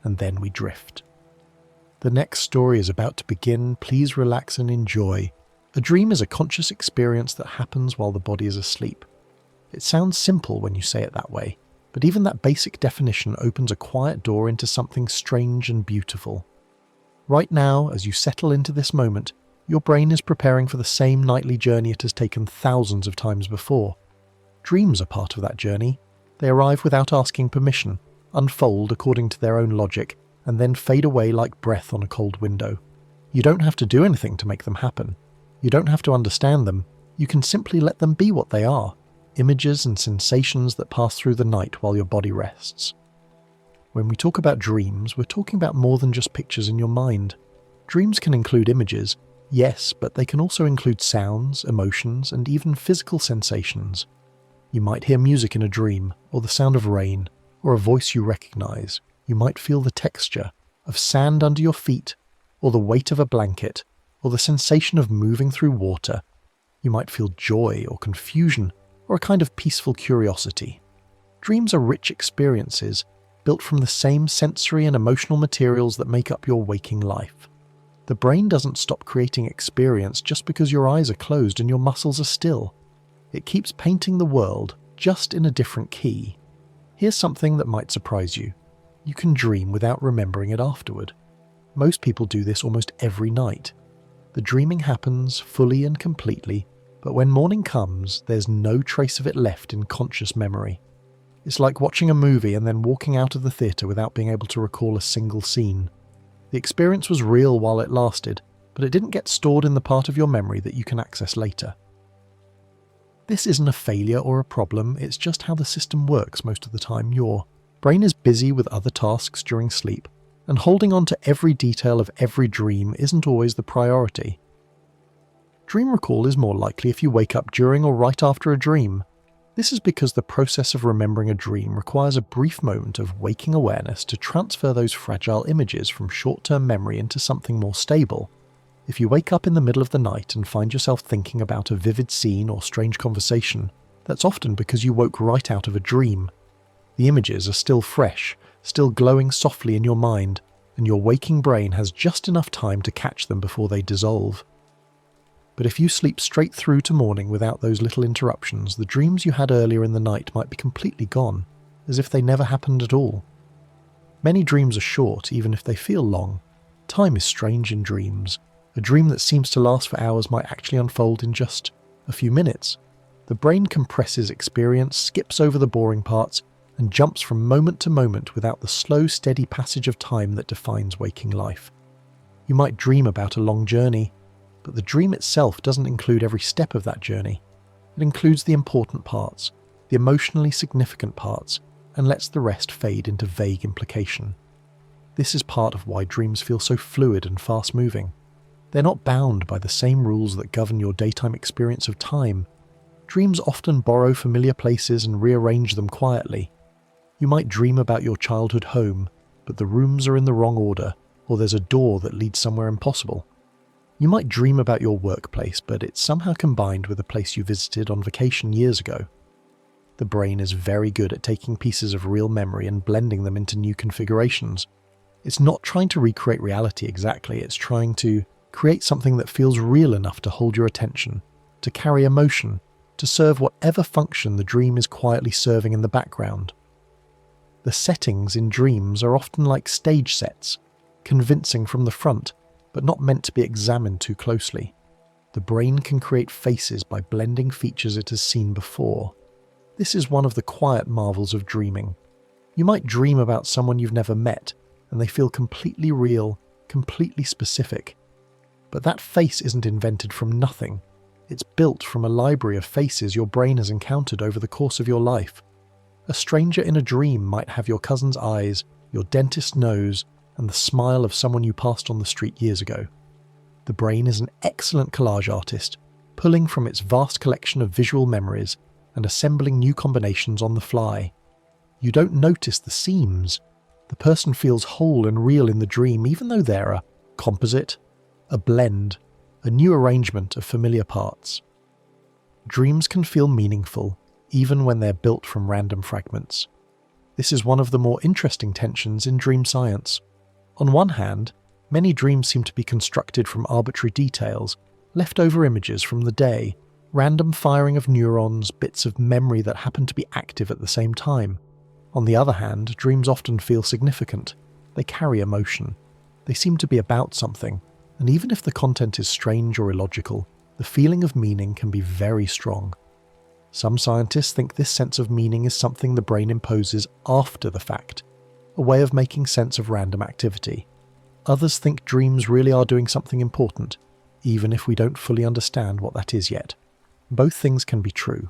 and then we drift. The next story is about to begin. Please relax and enjoy. A dream is a conscious experience that happens while the body is asleep. It sounds simple when you say it that way, but even that basic definition opens a quiet door into something strange and beautiful. Right now, as you settle into this moment, your brain is preparing for the same nightly journey it has taken thousands of times before. Dreams are part of that journey. They arrive without asking permission, unfold according to their own logic, and then fade away like breath on a cold window. You don't have to do anything to make them happen. You don't have to understand them. You can simply let them be what they are, images and sensations that pass through the night while your body rests. When we talk about dreams, we're talking about more than just pictures in your mind. Dreams can include images, yes, but they can also include sounds, emotions, and even physical sensations. You might hear music in a dream, or the sound of rain, or a voice you recognize. You might feel the texture of sand under your feet, or the weight of a blanket, or the sensation of moving through water. You might feel joy or confusion, or a kind of peaceful curiosity. Dreams are rich experiences, built from the same sensory and emotional materials that make up your waking life. The brain doesn't stop creating experience just because your eyes are closed and your muscles are still. It keeps painting the world, just in a different key. Here's something that might surprise you. You can dream without remembering it afterward. Most people do this almost every night. The dreaming happens fully and completely, but when morning comes, there's no trace of it left in conscious memory. It's like watching a movie and then walking out of the theatre without being able to recall a single scene. The experience was real while it lasted, but it didn't get stored in the part of your memory that you can access later. This isn't a failure or a problem, it's just how the system works most of the time. Your brain is busy with other tasks during sleep, and holding on to every detail of every dream isn't always the priority. Dream recall is more likely if you wake up during or right after a dream. This is because the process of remembering a dream requires a brief moment of waking awareness to transfer those fragile images from short-term memory into something more stable. If you wake up in the middle of the night and find yourself thinking about a vivid scene or strange conversation, that's often because you woke right out of a dream. The images are still fresh, still glowing softly in your mind, and your waking brain has just enough time to catch them before they dissolve. But if you sleep straight through to morning without those little interruptions, the dreams you had earlier in the night might be completely gone, as if they never happened at all. Many dreams are short, even if they feel long. Time is strange in dreams. A dream that seems to last for hours might actually unfold in just a few minutes. The brain compresses experience, skips over the boring parts, and jumps from moment to moment without the slow, steady passage of time that defines waking life. You might dream about a long journey, but the dream itself doesn't include every step of that journey. It includes the important parts, the emotionally significant parts, and lets the rest fade into vague implication. This is part of why dreams feel so fluid and fast-moving. They're not bound by the same rules that govern your daytime experience of time. Dreams often borrow familiar places and rearrange them quietly. You might dream about your childhood home, but the rooms are in the wrong order, or there's a door that leads somewhere impossible. You might dream about your workplace, but it's somehow combined with a place you visited on vacation years ago. The brain is very good at taking pieces of real memory and blending them into new configurations. It's not trying to recreate reality exactly, it's trying to create something that feels real enough to hold your attention, to carry emotion, to serve whatever function the dream is quietly serving in the background. The settings in dreams are often like stage sets, convincing from the front, but not meant to be examined too closely. The brain can create faces by blending features it has seen before. This is one of the quiet marvels of dreaming. You might dream about someone you've never met, and they feel completely real, completely specific. But that face isn't invented from nothing. It's built from a library of faces your brain has encountered over the course of your life. A stranger in a dream might have your cousin's eyes, your dentist's nose, and the smile of someone you passed on the street years ago. The brain is an excellent collage artist, pulling from its vast collection of visual memories and assembling new combinations on the fly. You don't notice the seams. The person feels whole and real in the dream, even though they're a composite, a blend, a new arrangement of familiar parts. Dreams can feel meaningful, even when they're built from random fragments. This is one of the more interesting tensions in dream science. On one hand, many dreams seem to be constructed from arbitrary details, leftover images from the day, random firing of neurons, bits of memory that happen to be active at the same time. On the other hand, dreams often feel significant. They carry emotion. They seem to be about something, and even if the content is strange or illogical, the feeling of meaning can be very strong. Some scientists think this sense of meaning is something the brain imposes after the fact, a way of making sense of random activity. Others think dreams really are doing something important, even if we don't fully understand what that is yet. Both things can be true.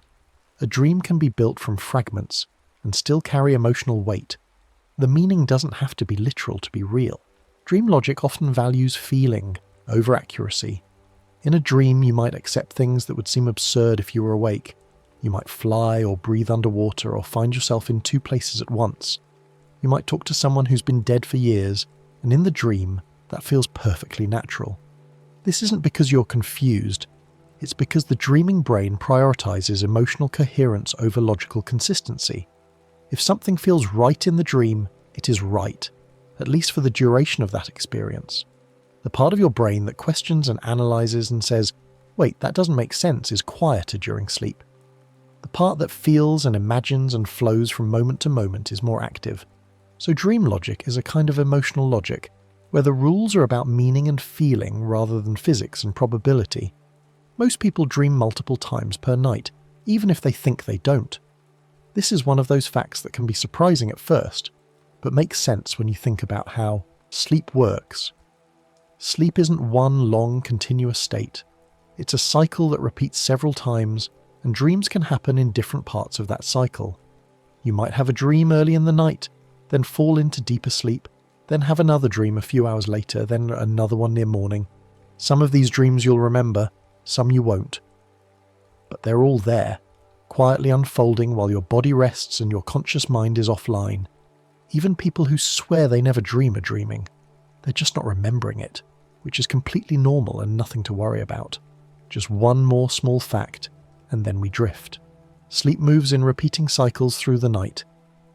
A dream can be built from fragments and still carry emotional weight. The meaning doesn't have to be literal to be real. Dream logic often values feeling over accuracy. In a dream, you might accept things that would seem absurd if you were awake. You might fly or breathe underwater or find yourself in two places at once. You might talk to someone who's been dead for years, and in the dream, that feels perfectly natural. This isn't because you're confused. It's because the dreaming brain prioritizes emotional coherence over logical consistency. If something feels right in the dream, it is right, at least for the duration of that experience. The part of your brain that questions and analyzes and says, wait, that doesn't make sense, is quieter during sleep. The part that feels and imagines and flows from moment to moment is more active. So dream logic is a kind of emotional logic, where the rules are about meaning and feeling rather than physics and probability. Most people dream multiple times per night, even if they think they don't. This is one of those facts that can be surprising at first, but makes sense when you think about how sleep works. Sleep isn't one long, continuous state. It's a cycle that repeats several times, and dreams can happen in different parts of that cycle. You might have a dream early in the night, then fall into deeper sleep, then have another dream a few hours later, then another one near morning. Some of these dreams you'll remember, some you won't. But they're all there, quietly unfolding while your body rests and your conscious mind is offline. Even people who swear they never dream are dreaming. They're just not remembering it, which is completely normal and nothing to worry about. Just one more small fact, and then we drift. Sleep moves in repeating cycles through the night.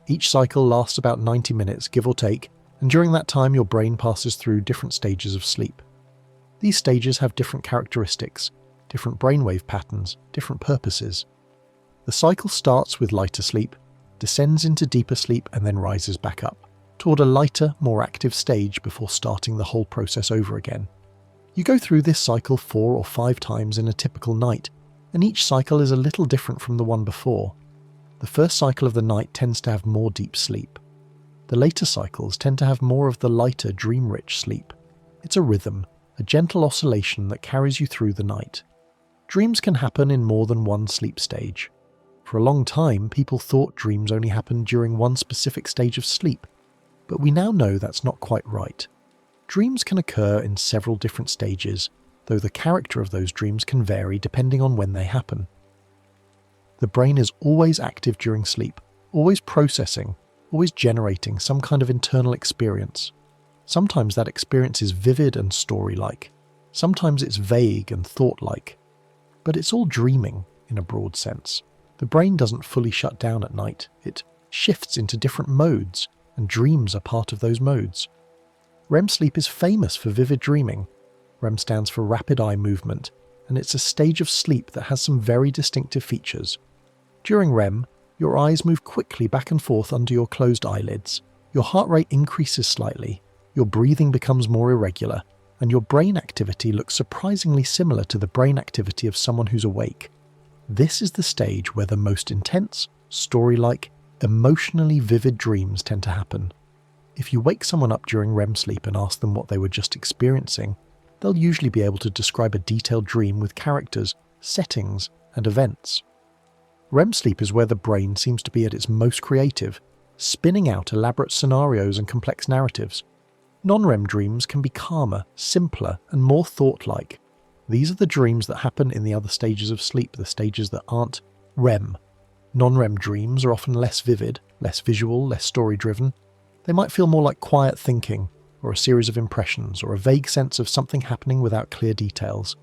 Each cycle lasts about 90 minutes, give or take, and during that time your brain passes through different stages of sleep. These stages have different characteristics, different brainwave patterns, different purposes. The cycle starts with lighter sleep, descends into deeper sleep, and then rises back up, toward a lighter, more active stage before starting the whole process over again. You go through this cycle 4 or 5 times in a typical night, and each cycle is a little different from the one before. The first cycle of the night tends to have more deep sleep. The later cycles tend to have more of the lighter, dream-rich sleep. It's a rhythm, a gentle oscillation that carries you through the night. Dreams can happen in more than one sleep stage. For a long time, people thought dreams only happened during one specific stage of sleep, but we now know that's not quite right. Dreams can occur in several different stages, though the character of those dreams can vary depending on when they happen. The brain is always active during sleep, always processing, always generating some kind of internal experience. Sometimes that experience is vivid and story-like. Sometimes it's vague and thought-like. But it's all dreaming, in a broad sense. The brain doesn't fully shut down at night. It shifts into different modes, and dreams are part of those modes. REM sleep is famous for vivid dreaming. REM stands for rapid eye movement, and it's a stage of sleep that has some very distinctive features. During REM, your eyes move quickly back and forth under your closed eyelids. Your heart rate increases slightly, your breathing becomes more irregular, and your brain activity looks surprisingly similar to the brain activity of someone who's awake. This is the stage where the most intense, story-like, emotionally vivid dreams tend to happen. If you wake someone up during REM sleep and ask them what they were just experiencing, they'll usually be able to describe a detailed dream with characters, settings, and events. REM sleep is where the brain seems to be at its most creative, spinning out elaborate scenarios and complex narratives. Non-REM dreams can be calmer, simpler, and more thought-like. These are the dreams that happen in the other stages of sleep, the stages that aren't REM. Non-REM dreams are often less vivid, less visual, less story-driven. They might feel more like quiet thinking, or a series of impressions, or a vague sense of something happening without clear details.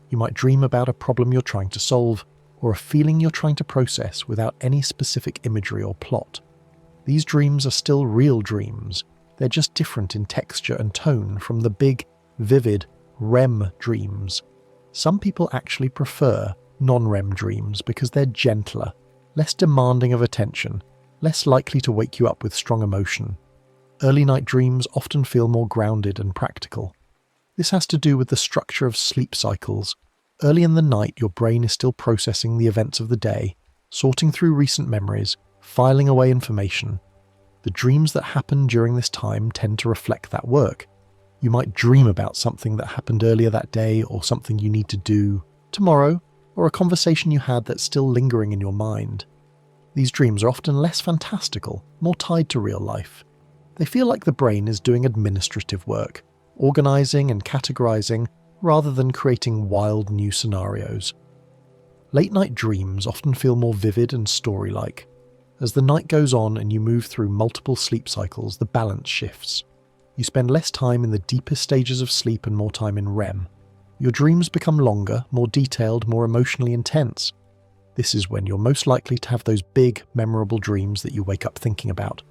You might dream about a problem you're trying to solve, or a feeling you're trying to process without any specific imagery or plot. These dreams are still real dreams. They're just different in texture and tone from the big, vivid REM dreams. Some people actually prefer non-REM dreams because they're gentler, less demanding of attention, less likely to wake you up with strong emotion. Early night dreams often feel more grounded and practical. This has to do with the structure of sleep cycles. Early in the night, your brain is still processing the events of the day, sorting through recent memories, filing away information. The dreams that happen during this time tend to reflect that work. You might dream about something that happened earlier that day, or something you need to do tomorrow, or a conversation you had that's still lingering in your mind. These dreams are often less fantastical, more tied to real life. They feel like the brain is doing administrative work, organizing and categorizing rather than creating wild new scenarios. Late-night dreams often feel more vivid and story-like. As the night goes on and you move through multiple sleep cycles, the balance shifts. You spend less time in the deepest stages of sleep and more time in REM. Your dreams become longer, more detailed, more emotionally intense. This is when you're most likely to have those big, memorable dreams that you wake up thinking about.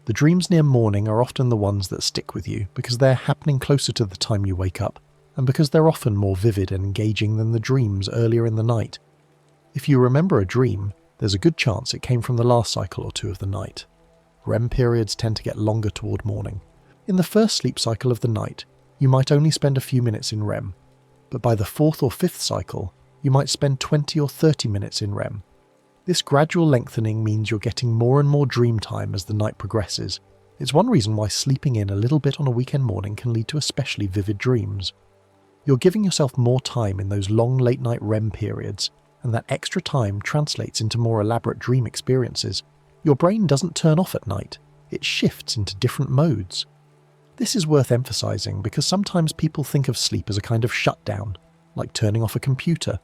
The dreams near morning are often the ones that stick with you because they're happening closer to the time you wake up, and because they're often more vivid and engaging than the dreams earlier in the night. If you remember a dream, there's a good chance it came from the last cycle or two of the night. REM periods tend to get longer toward morning. In the first sleep cycle of the night, you might only spend a few minutes in REM, but by the fourth or fifth cycle, you might spend 20 or 30 minutes in REM. This gradual lengthening means you're getting more and more dream time as the night progresses. It's one reason why sleeping in a little bit on a weekend morning can lead to especially vivid dreams. You're giving yourself more time in those long late-night REM periods, and that extra time translates into more elaborate dream experiences. Your brain doesn't turn off at night, it shifts into different modes. This is worth emphasizing because sometimes people think of sleep as a kind of shutdown, like turning off a computer.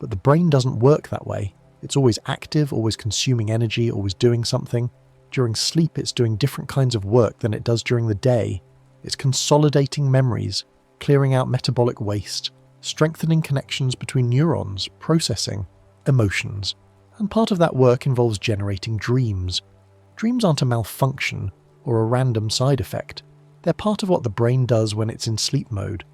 But the brain doesn't work that way. It's always active, always consuming energy, always doing something. During sleep, it's doing different kinds of work than it does during the day. It's consolidating memories, clearing out metabolic waste, strengthening connections between neurons, processing emotions. And part of that work involves generating dreams. Dreams aren't a malfunction or a random side effect. They're part of what the brain does when it's in sleep mode.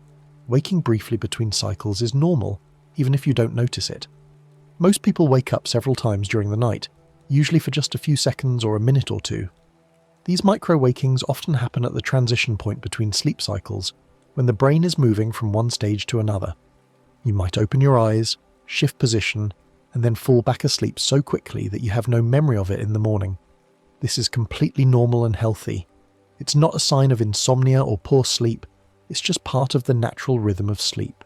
Waking briefly between cycles is normal, even if you don't notice it. Most people wake up several times during the night, usually for just a few seconds or a minute or two. These micro-wakings often happen at the transition point between sleep cycles, when the brain is moving from one stage to another. You might open your eyes, shift position, and then fall back asleep so quickly that you have no memory of it in the morning. This is completely normal and healthy. It's not a sign of insomnia or poor sleep, it's just part of the natural rhythm of sleep.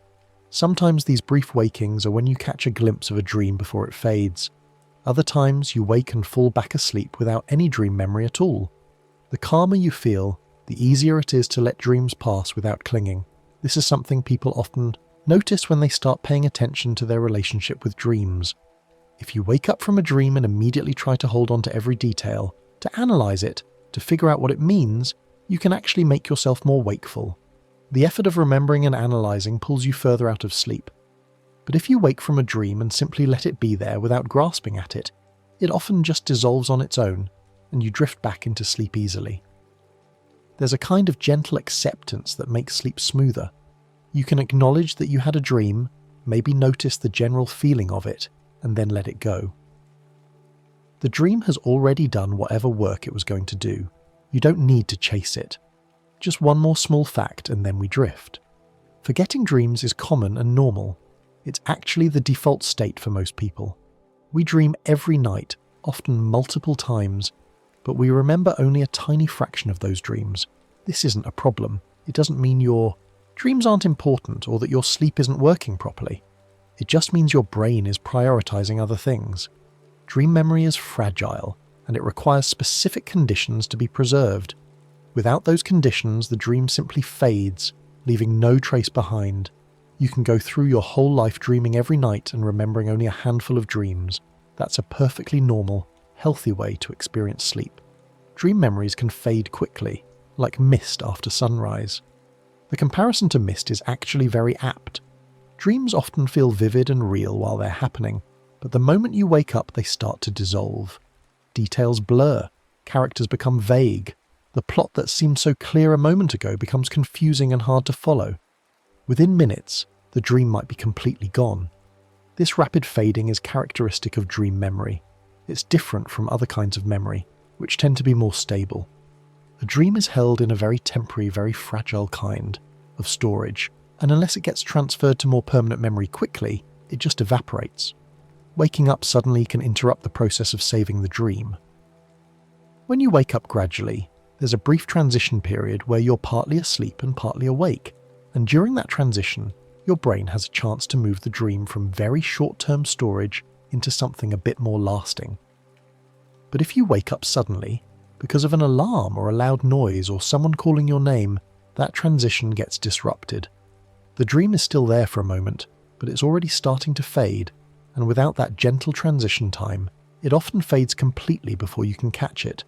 Sometimes these brief wakings are when you catch a glimpse of a dream before it fades. Other times you wake and fall back asleep without any dream memory at all. The calmer you feel, the easier it is to let dreams pass without clinging. This is something people often notice when they start paying attention to their relationship with dreams. If you wake up from a dream and immediately try to hold on to every detail, to analyze it, to figure out what it means, you can actually make yourself more wakeful. The effort of remembering and analysing pulls you further out of sleep. But if you wake from a dream and simply let it be there without grasping at it, it often just dissolves on its own, and you drift back into sleep easily. There's a kind of gentle acceptance that makes sleep smoother. You can acknowledge that you had a dream, maybe notice the general feeling of it, and then let it go. The dream has already done whatever work it was going to do. You don't need to chase it. Just one more small fact and then we drift. Forgetting dreams is common and normal. It's actually the default state for most people. We dream every night, often multiple times, but we remember only a tiny fraction of those dreams. This isn't a problem. It doesn't mean your dreams aren't important or that your sleep isn't working properly. It just means your brain is prioritizing other things. Dream memory is fragile, and it requires specific conditions to be preserved. Without those conditions, the dream simply fades, leaving no trace behind. You can go through your whole life dreaming every night and remembering only a handful of dreams. That's a perfectly normal, healthy way to experience sleep. Dream memories can fade quickly, like mist after sunrise. The comparison to mist is actually very apt. Dreams often feel vivid and real while they're happening, but the moment you wake up they start to dissolve. Details blur, characters become vague. The plot that seemed so clear a moment ago becomes confusing and hard to follow. Within minutes, the dream might be completely gone. This rapid fading is characteristic of dream memory. It's different from other kinds of memory, which tend to be more stable. A dream is held in a very temporary, very fragile kind of storage, and unless it gets transferred to more permanent memory quickly, it just evaporates. Waking up suddenly can interrupt the process of saving the dream. When you wake up gradually, there's a brief transition period where you're partly asleep and partly awake, and during that transition, your brain has a chance to move the dream from very short-term storage into something a bit more lasting. But if you wake up suddenly, because of an alarm or a loud noise or someone calling your name, that transition gets disrupted. The dream is still there for a moment, but it's already starting to fade, and without that gentle transition time, it often fades completely before you can catch it.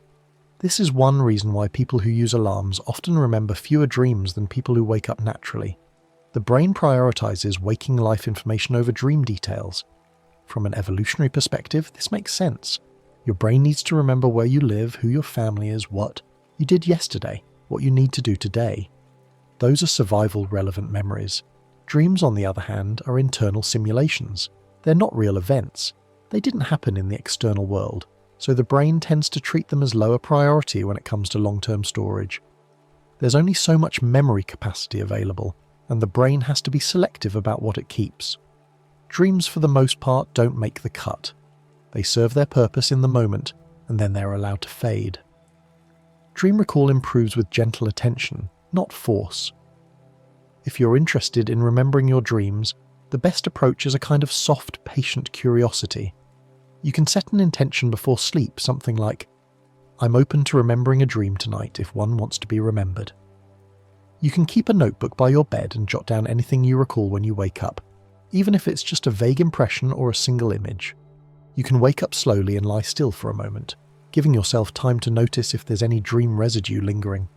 This is one reason why people who use alarms often remember fewer dreams than people who wake up naturally. The brain prioritizes waking life information over dream details. From an evolutionary perspective, this makes sense. Your brain needs to remember where you live, who your family is, what you did yesterday, what you need to do today. Those are survival-relevant memories. Dreams, on the other hand, are internal simulations. They're not real events. They didn't happen in the external world, so the brain tends to treat them as lower priority when it comes to long-term storage. There's only so much memory capacity available, and the brain has to be selective about what it keeps. Dreams, for the most part, don't make the cut. They serve their purpose in the moment, and then they're allowed to fade. Dream recall improves with gentle attention, not force. If you're interested in remembering your dreams, the best approach is a kind of soft, patient curiosity. You can set an intention before sleep, something like, "I'm open to remembering a dream tonight if one wants to be remembered." You can keep a notebook by your bed and jot down anything you recall when you wake up, even if it's just a vague impression or a single image. You can wake up slowly and lie still for a moment, giving yourself time to notice if there's any dream residue lingering.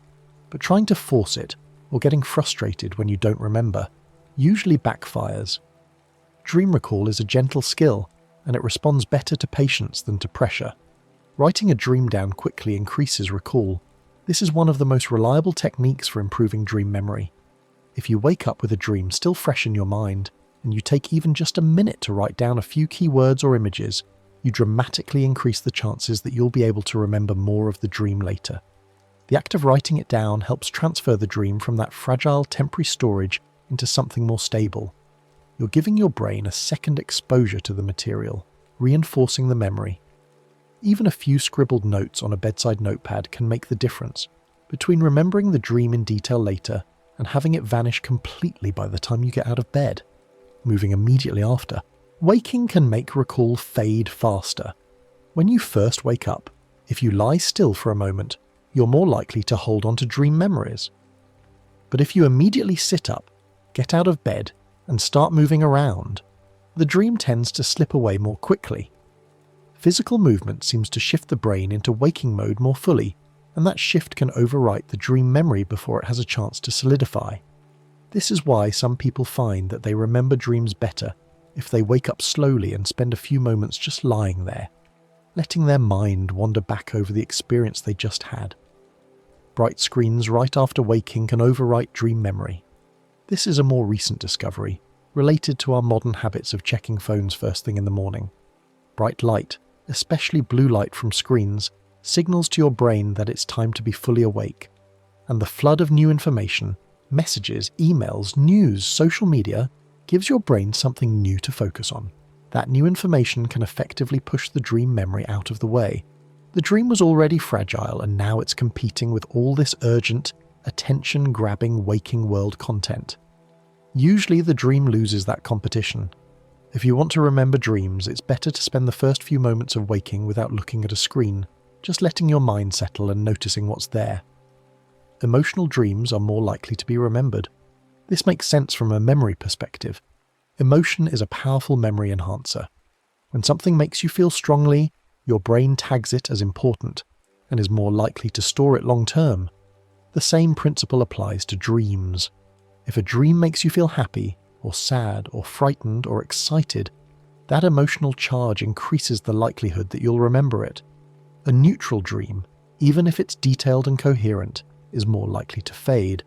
But trying to force it, or getting frustrated when you don't remember, usually backfires. Dream recall is a gentle skill, and it responds better to patience than to pressure. Writing a dream down quickly increases recall. This is one of the most reliable techniques for improving dream memory. If you wake up with a dream still fresh in your mind, and you take even just a minute to write down a few key words or images, you dramatically increase the chances that you'll be able to remember more of the dream later. The act of writing it down helps transfer the dream from that fragile temporary storage into something more stable. You're giving your brain a second exposure to the material, reinforcing the memory. Even a few scribbled notes on a bedside notepad can make the difference between remembering the dream in detail later and having it vanish completely by the time you get out of bed. Moving immediately after, waking can make recall fade faster. When you first wake up, if you lie still for a moment, you're more likely to hold on to dream memories. But if you immediately sit up, get out of bed, and start moving around, the dream tends to slip away more quickly. Physical movement seems to shift the brain into waking mode more fully, and that shift can overwrite the dream memory before it has a chance to solidify. This is why some people find that they remember dreams better if they wake up slowly and spend a few moments just lying there, letting their mind wander back over the experience they just had. Bright screens right after waking can overwrite dream memory. This is a more recent discovery, related to our modern habits of checking phones first thing in the morning. Bright light, especially blue light from screens, signals to your brain that it's time to be fully awake. And the flood of new information, messages, emails, news, social media, gives your brain something new to focus on. That new information can effectively push the dream memory out of the way. The dream was already fragile, and now it's competing with all this urgent, attention-grabbing waking world content. Usually the dream loses that competition. If you want to remember dreams, it's better to spend the first few moments of waking without looking at a screen, just letting your mind settle and noticing what's there. Emotional dreams are more likely to be remembered. This makes sense from a memory perspective. Emotion is a powerful memory enhancer. When something makes you feel strongly, your brain tags it as important and is more likely to store it long term. The same principle applies to dreams. If a dream makes you feel happy, or sad, or frightened, or excited, that emotional charge increases the likelihood that you'll remember it. A neutral dream, even if it's detailed and coherent, is more likely to fade.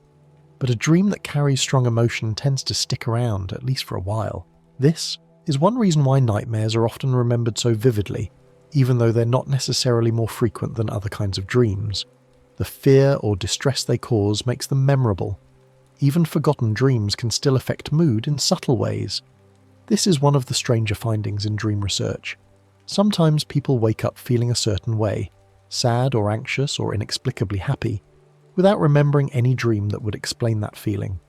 But a dream that carries strong emotion tends to stick around, at least for a while. This is one reason why nightmares are often remembered so vividly, even though they're not necessarily more frequent than other kinds of dreams. The fear or distress they cause makes them memorable. Even forgotten dreams can still affect mood in subtle ways. This is one of the stranger findings in dream research. Sometimes people wake up feeling a certain way, sad or anxious or inexplicably happy, without remembering any dream that would explain that feeling.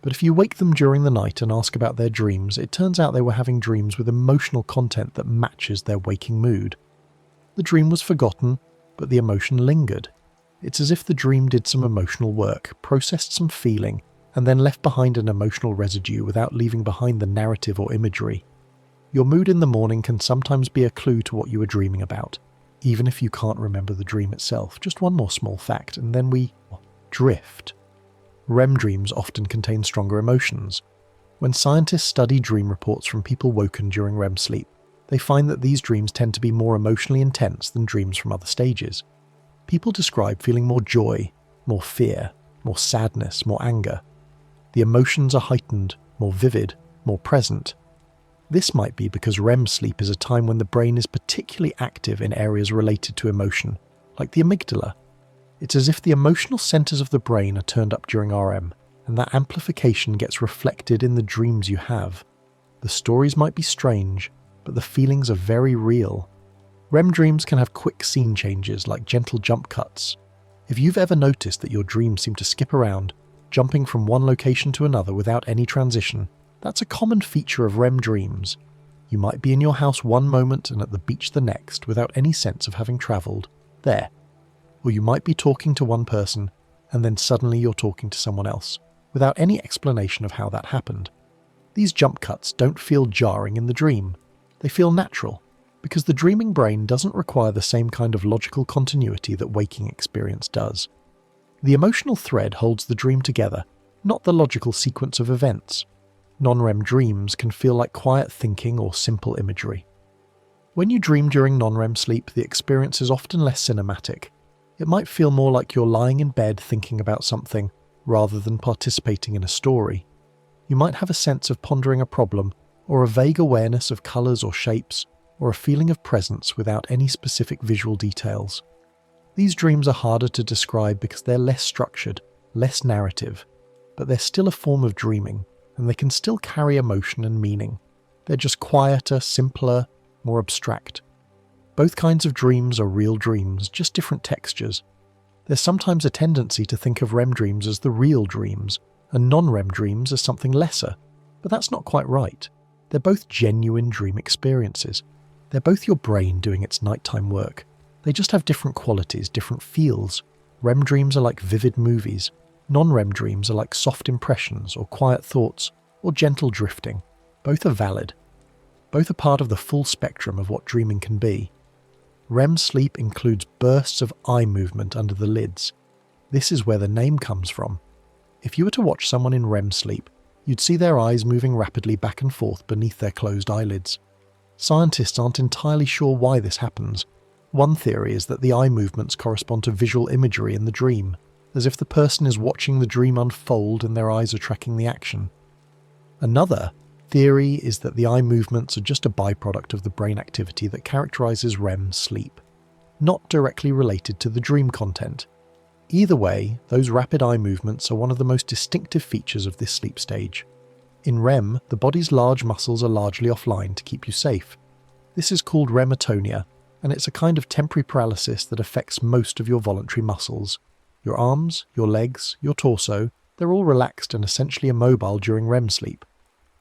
But if you wake them during the night and ask about their dreams, it turns out they were having dreams with emotional content that matches their waking mood. The dream was forgotten, but the emotion lingered. It's as if the dream did some emotional work, processed some feeling, and then left behind an emotional residue without leaving behind the narrative or imagery. Your mood in the morning can sometimes be a clue to what you were dreaming about, even if you can't remember the dream itself. Just one more small fact, and then we drift. REM dreams often contain stronger emotions. When scientists study dream reports from people woken during REM sleep, They find that these dreams tend to be more emotionally intense than dreams from other stages. People describe feeling more joy, more fear, more sadness, more anger. The emotions are heightened, more vivid, more present. This might be because REM sleep is a time when the brain is particularly active in areas related to emotion, like the amygdala. It's as if the emotional centers of the brain are turned up during REM, and that amplification gets reflected in the dreams you have. The stories might be strange, but the feelings are very real. REM dreams can have quick scene changes like gentle jump cuts. If you've ever noticed that your dreams seem to skip around, jumping from one location to another without any transition, that's a common feature of REM dreams. You might be in your house one moment and at the beach the next without any sense of having travelled there. Or you might be talking to one person and then suddenly you're talking to someone else, without any explanation of how that happened. These jump cuts don't feel jarring in the dream. They feel natural, because the dreaming brain doesn't require the same kind of logical continuity that waking experience does. The emotional thread holds the dream together, not the logical sequence of events. Non-REM dreams can feel like quiet thinking or simple imagery. When you dream during non-REM sleep, the experience is often less cinematic. It might feel more like you're lying in bed thinking about something, rather than participating in a story. You might have a sense of pondering a problem, or a vague awareness of colours or shapes, or a feeling of presence without any specific visual details. These dreams are harder to describe because they're less structured, less narrative, but they're still a form of dreaming, and they can still carry emotion and meaning. They're just quieter, simpler, more abstract. Both kinds of dreams are real dreams, just different textures. There's sometimes a tendency to think of REM dreams as the real dreams, and non-REM dreams as something lesser, but that's not quite right. They're both genuine dream experiences. They're both your brain doing its nighttime work. They just have different qualities, different feels. REM dreams are like vivid movies. Non-REM dreams are like soft impressions or quiet thoughts or gentle drifting. Both are valid. Both are part of the full spectrum of what dreaming can be. REM sleep includes bursts of eye movement under the lids. This is where the name comes from. If you were to watch someone in REM sleep, you'd see their eyes moving rapidly back and forth beneath their closed eyelids. Scientists aren't entirely sure why this happens. One theory is that the eye movements correspond to visual imagery in the dream, as if the person is watching the dream unfold and their eyes are tracking the action. Another theory is that the eye movements are just a byproduct of the brain activity that characterizes REM sleep, not directly related to the dream content. Either way, those rapid eye movements are one of the most distinctive features of this sleep stage. In REM, the body's large muscles are largely offline to keep you safe. This is called rematonia, and it's a kind of temporary paralysis that affects most of your voluntary muscles. Your arms, your legs, your torso, they're all relaxed and essentially immobile during REM sleep.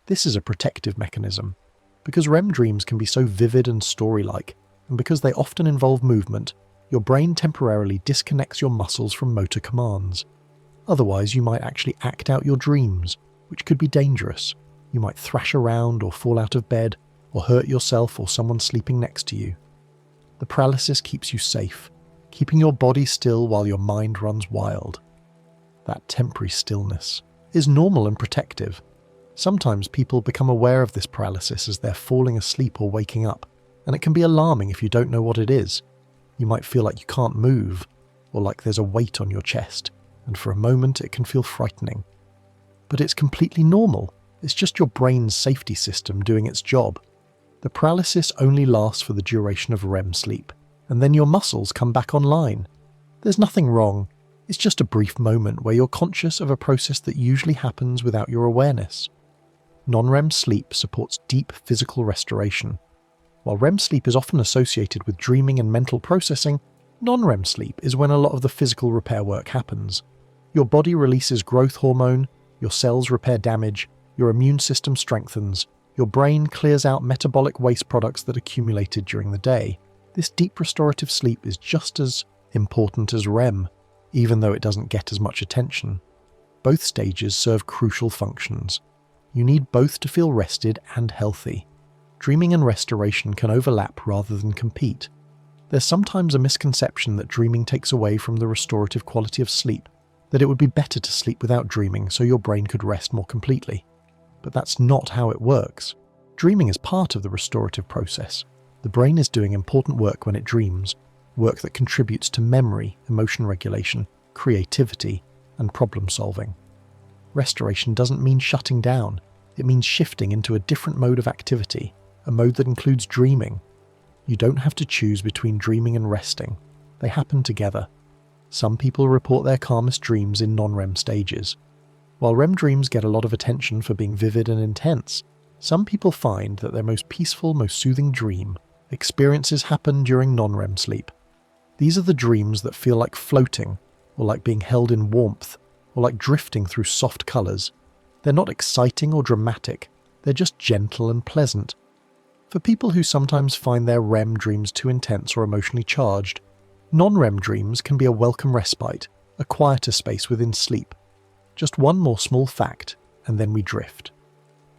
This is a protective mechanism. Because REM dreams can be so vivid and story-like, and because they often involve movement, your brain temporarily disconnects your muscles from motor commands. Otherwise, you might actually act out your dreams, which could be dangerous. You might thrash around or fall out of bed, or hurt yourself or someone sleeping next to you. The paralysis keeps you safe, keeping your body still while your mind runs wild. That temporary stillness is normal and protective. Sometimes people become aware of this paralysis as they're falling asleep or waking up, and it can be alarming if you don't know what it is. You might feel like you can't move, or like there's a weight on your chest, and for a moment it can feel frightening. But it's completely normal. It's just your brain's safety system doing its job. The paralysis only lasts for the duration of REM sleep, and then your muscles come back online. There's nothing wrong. It's just a brief moment where you're conscious of a process that usually happens without your awareness. Non-REM sleep supports deep physical restoration. While REM sleep is often associated with dreaming and mental processing, non-REM sleep is when a lot of the physical repair work happens. Your body releases growth hormone, your cells repair damage, your immune system strengthens, your brain clears out metabolic waste products that accumulated during the day. This deep restorative sleep is just as important as REM, even though it doesn't get as much attention. Both stages serve crucial functions. You need both to feel rested and healthy. Dreaming and restoration can overlap rather than compete. There's sometimes a misconception that dreaming takes away from the restorative quality of sleep, that it would be better to sleep without dreaming so your brain could rest more completely. But that's not how it works. Dreaming is part of the restorative process. The brain is doing important work when it dreams, work that contributes to memory, emotion regulation, creativity, and problem solving. Restoration doesn't mean shutting down. It means shifting into a different mode of activity, a mode that includes dreaming. You don't have to choose between dreaming and resting. They happen together. Some people report their calmest dreams in non-REM stages. While REM dreams get a lot of attention for being vivid and intense, some people find that their most peaceful, most soothing dream experiences happen during non-REM sleep. These are the dreams that feel like floating, or like being held in warmth, or like drifting through soft colours. They're not exciting or dramatic, they're just gentle and pleasant. For people who sometimes find their REM dreams too intense or emotionally charged, non-REM dreams can be a welcome respite, a quieter space within sleep. Just one more small fact, and then we drift.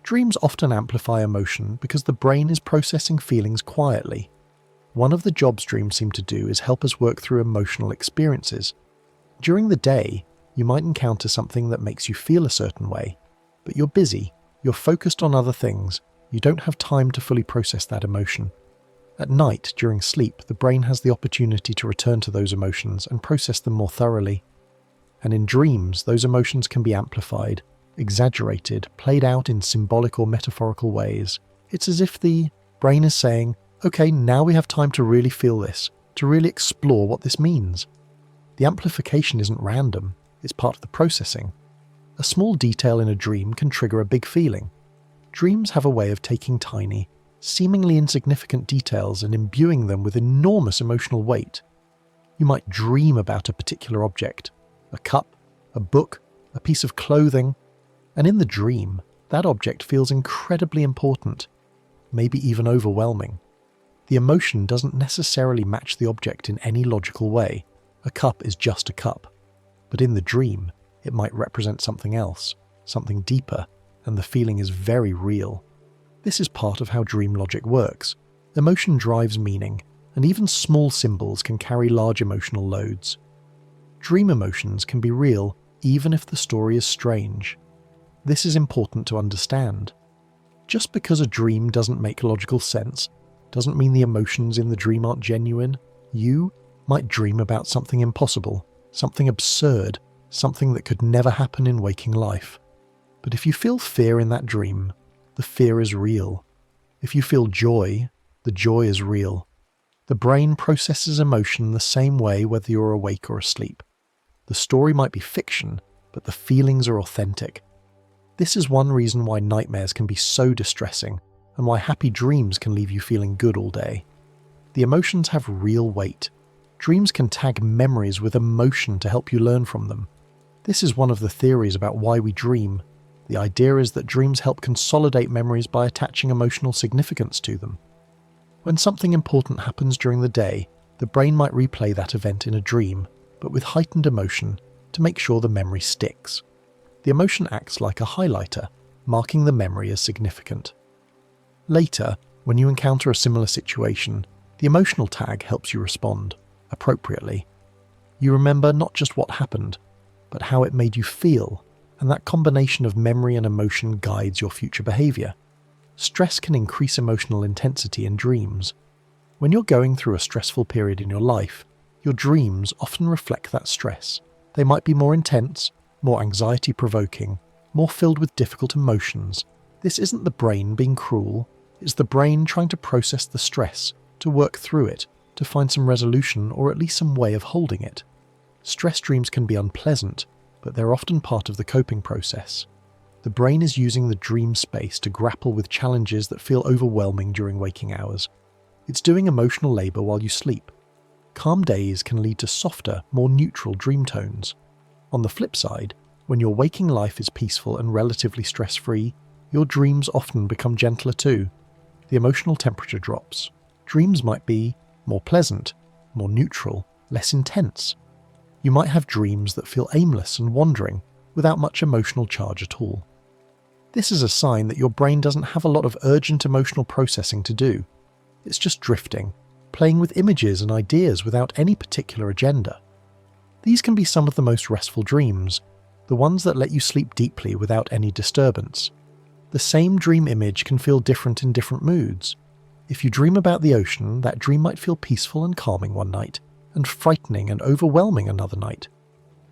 Dreams often amplify emotion because the brain is processing feelings quietly. One of the jobs dreams seem to do is help us work through emotional experiences. During the day, you might encounter something that makes you feel a certain way, but you're busy, you're focused on other things, you don't have time to fully process that emotion. At night, during sleep, the brain has the opportunity to return to those emotions and process them more thoroughly. And in dreams, those emotions can be amplified, exaggerated, played out in symbolic or metaphorical ways. It's as if the brain is saying, okay, now we have time to really feel this, to really explore what this means. The amplification isn't random, it's part of the processing. A small detail in a dream can trigger a big feeling. Dreams have a way of taking tiny, seemingly insignificant details and imbuing them with enormous emotional weight. You might dream about a particular object, a cup, a book, a piece of clothing, and in the dream, that object feels incredibly important, maybe even overwhelming. The emotion doesn't necessarily match the object in any logical way. A cup is just a cup. But in the dream, it might represent something else, something deeper, and the feeling is very real. This is part of how dream logic works. Emotion drives meaning, and even small symbols can carry large emotional loads. Dream emotions can be real even if the story is strange. This is important to understand. Just because a dream doesn't make logical sense doesn't mean the emotions in the dream aren't genuine. You might dream about something impossible, something absurd, something that could never happen in waking life. But if you feel fear in that dream, the fear is real. If you feel joy, the joy is real. The brain processes emotion the same way whether you're awake or asleep. The story might be fiction, but the feelings are authentic. This is one reason why nightmares can be so distressing, and why happy dreams can leave you feeling good all day. The emotions have real weight. Dreams can tag memories with emotion to help you learn from them. This is one of the theories about why we dream. The idea is that dreams help consolidate memories by attaching emotional significance to them. When something important happens during the day, the brain might replay that event in a dream, but with heightened emotion, to make sure the memory sticks. The emotion acts like a highlighter, marking the memory as significant. Later, when you encounter a similar situation, the emotional tag helps you respond appropriately. You remember not just what happened, but how it made you feel, and that combination of memory and emotion guides your future behaviour. Stress can increase emotional intensity in dreams. When you're going through a stressful period in your life, your dreams often reflect that stress. They might be more intense, more anxiety-provoking, more filled with difficult emotions. This isn't the brain being cruel, it's the brain trying to process the stress, to work through it, to find some resolution or at least some way of holding it. Stress dreams can be unpleasant, but they're often part of the coping process. The brain is using the dream space to grapple with challenges that feel overwhelming during waking hours. It's doing emotional labour while you sleep. Calm days can lead to softer, more neutral dream tones. On the flip side, when your waking life is peaceful and relatively stress-free, your dreams often become gentler too. The emotional temperature drops. Dreams might be more pleasant, more neutral, less intense. You might have dreams that feel aimless and wandering, without much emotional charge at all. This is a sign that your brain doesn't have a lot of urgent emotional processing to do. It's just drifting, playing with images and ideas without any particular agenda. These can be some of the most restful dreams, the ones that let you sleep deeply without any disturbance. The same dream image can feel different in different moods. If you dream about the ocean, that dream might feel peaceful and calming one night, and frightening and overwhelming another night.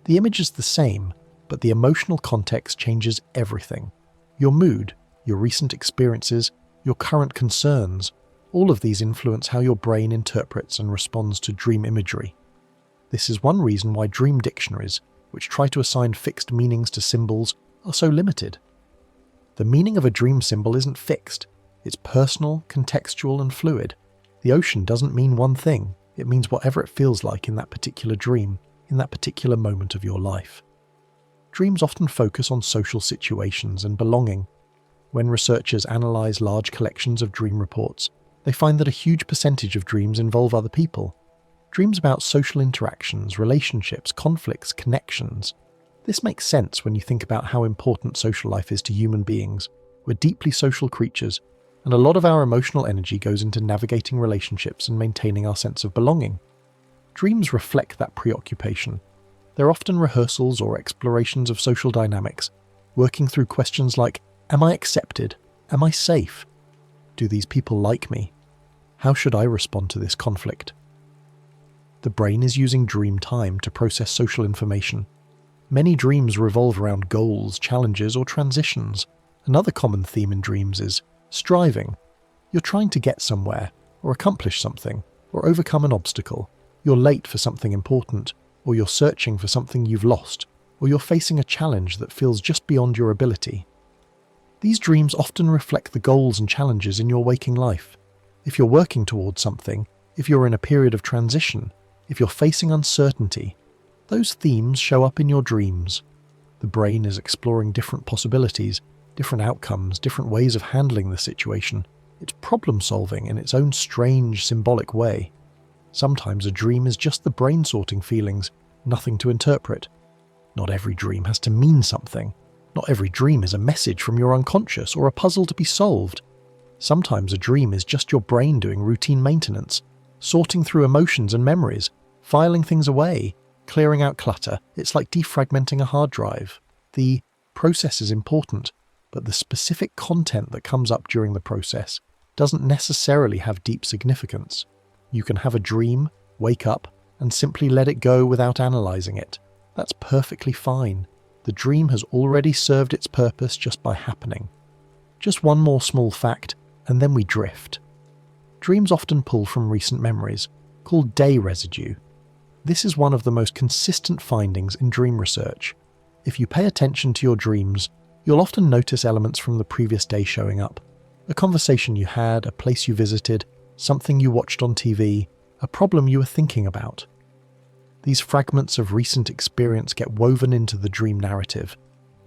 The image is the same, but the emotional context changes everything. Your mood, your recent experiences, your current concerns, all of these influence how your brain interprets and responds to dream imagery. This is one reason why dream dictionaries, which try to assign fixed meanings to symbols, are so limited. The meaning of a dream symbol isn't fixed. It's personal, contextual, and fluid. The ocean doesn't mean one thing. It means whatever it feels like in that particular dream, in that particular moment of your life. Dreams often focus on social situations and belonging. When researchers analyze large collections of dream reports, they find that a huge percentage of dreams involve other people. Dreams about social interactions, relationships, conflicts, connections. This makes sense when you think about how important social life is to human beings. We're deeply social creatures, and a lot of our emotional energy goes into navigating relationships and maintaining our sense of belonging. Dreams reflect that preoccupation. They're often rehearsals or explorations of social dynamics, working through questions like, am I accepted? Am I safe? Do these people like me? How should I respond to this conflict? The brain is using dream time to process social information. Many dreams revolve around goals, challenges, or transitions. Another common theme in dreams is striving. You're trying to get somewhere, or accomplish something, or overcome an obstacle. You're late for something important, or you're searching for something you've lost, or you're facing a challenge that feels just beyond your ability. These dreams often reflect the goals and challenges in your waking life. If you're working towards something, if you're in a period of transition, if you're facing uncertainty, those themes show up in your dreams. The brain is exploring different possibilities, different outcomes, different ways of handling the situation. It's problem-solving in its own strange, symbolic way. Sometimes a dream is just the brain sorting feelings, nothing to interpret. Not every dream has to mean something. Not every dream is a message from your unconscious or a puzzle to be solved. Sometimes a dream is just your brain doing routine maintenance, sorting through emotions and memories, filing things away, clearing out clutter. It's like defragmenting a hard drive. The process is important, but the specific content that comes up during the process doesn't necessarily have deep significance. You can have a dream, wake up, and simply let it go without analyzing it. That's perfectly fine. The dream has already served its purpose just by happening. Just one more small fact, and then we drift. Dreams often pull from recent memories, called day residue. This is one of the most consistent findings in dream research. If you pay attention to your dreams, you'll often notice elements from the previous day showing up. A conversation you had, a place you visited, something you watched on TV, a problem you were thinking about. These fragments of recent experience get woven into the dream narrative.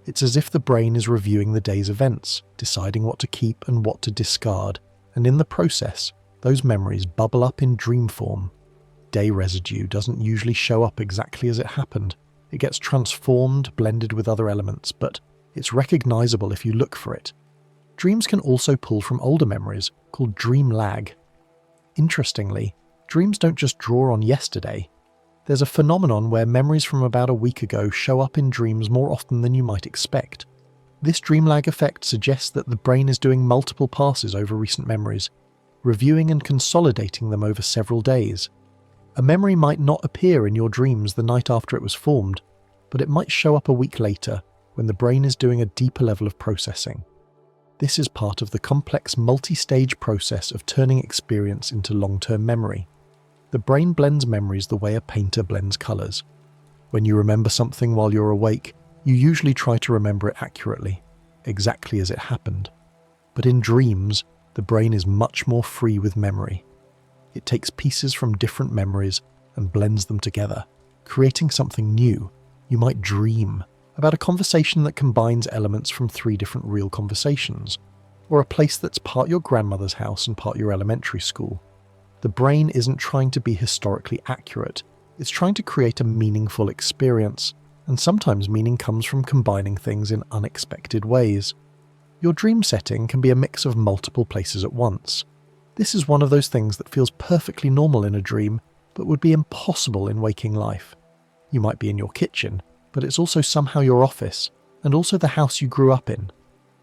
It's as if the brain is reviewing the day's events, deciding what to keep and what to discard, and in the process, those memories bubble up in dream form. Day residue doesn't usually show up exactly as it happened. It gets transformed, blended with other elements, but it's recognizable if you look for it. Dreams can also pull from older memories, called dream lag. Interestingly, dreams don't just draw on yesterday. There's a phenomenon where memories from about a week ago show up in dreams more often than you might expect. This dream lag effect suggests that the brain is doing multiple passes over recent memories, reviewing and consolidating them over several days. A memory might not appear in your dreams the night after it was formed, but it might show up a week later when the brain is doing a deeper level of processing. This is part of the complex multi-stage process of turning experience into long-term memory. The brain blends memories the way a painter blends colours. When you remember something while you're awake, you usually try to remember it accurately, exactly as it happened. But in dreams, the brain is much more free with memory. It takes pieces from different memories and blends them together, creating something new. You might dream about a conversation that combines elements from 3 different real conversations, or a place that's part your grandmother's house and part your elementary school. The brain isn't trying to be historically accurate, it's trying to create a meaningful experience, and sometimes meaning comes from combining things in unexpected ways. Your dream setting can be a mix of multiple places at once. This is one of those things that feels perfectly normal in a dream, but would be impossible in waking life. You might be in your kitchen, but it's also somehow your office, and also the house you grew up in.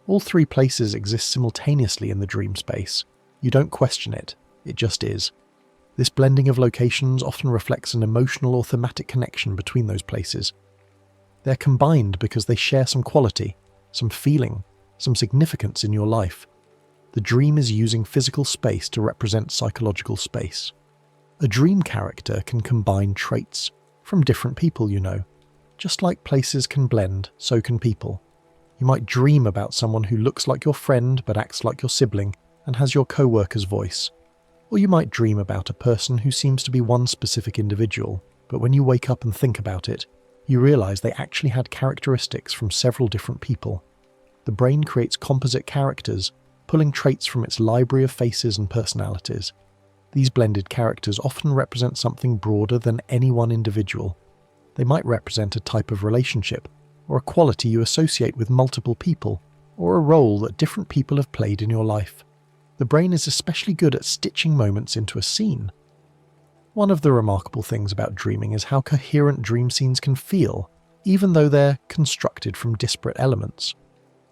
All three places exist simultaneously in the dream space. You don't question it, it just is. This blending of locations often reflects an emotional or thematic connection between those places. They're combined because they share some quality, some feeling, some significance in your life. The dream is using physical space to represent psychological space. A dream character can combine traits from different people you know. Just like places can blend, so can people. You might dream about someone who looks like your friend but acts like your sibling and has your co-worker's voice. Or you might dream about a person who seems to be one specific individual, but when you wake up and think about it, you realize they actually had characteristics from several different people. The brain creates composite characters, pulling traits from its library of faces and personalities. These blended characters often represent something broader than any one individual. They might represent a type of relationship, or a quality you associate with multiple people, or a role that different people have played in your life. The brain is especially good at stitching moments into a scene. One of the remarkable things about dreaming is how coherent dream scenes can feel, even though they're constructed from disparate elements.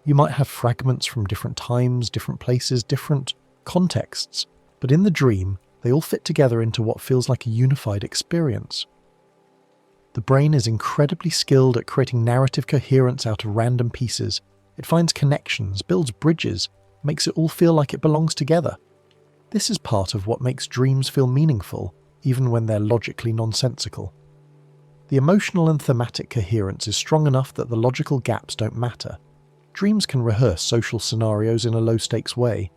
You might have fragments from different times, different places, different contexts, but in the dream, they all fit together into what feels like a unified experience. The brain is incredibly skilled at creating narrative coherence out of random pieces. It finds connections, builds bridges, makes it all feel like it belongs together. This is part of what makes dreams feel meaningful, even when they're logically nonsensical. The emotional and thematic coherence is strong enough that the logical gaps don't matter. Dreams can rehearse social scenarios in a low-stakes way.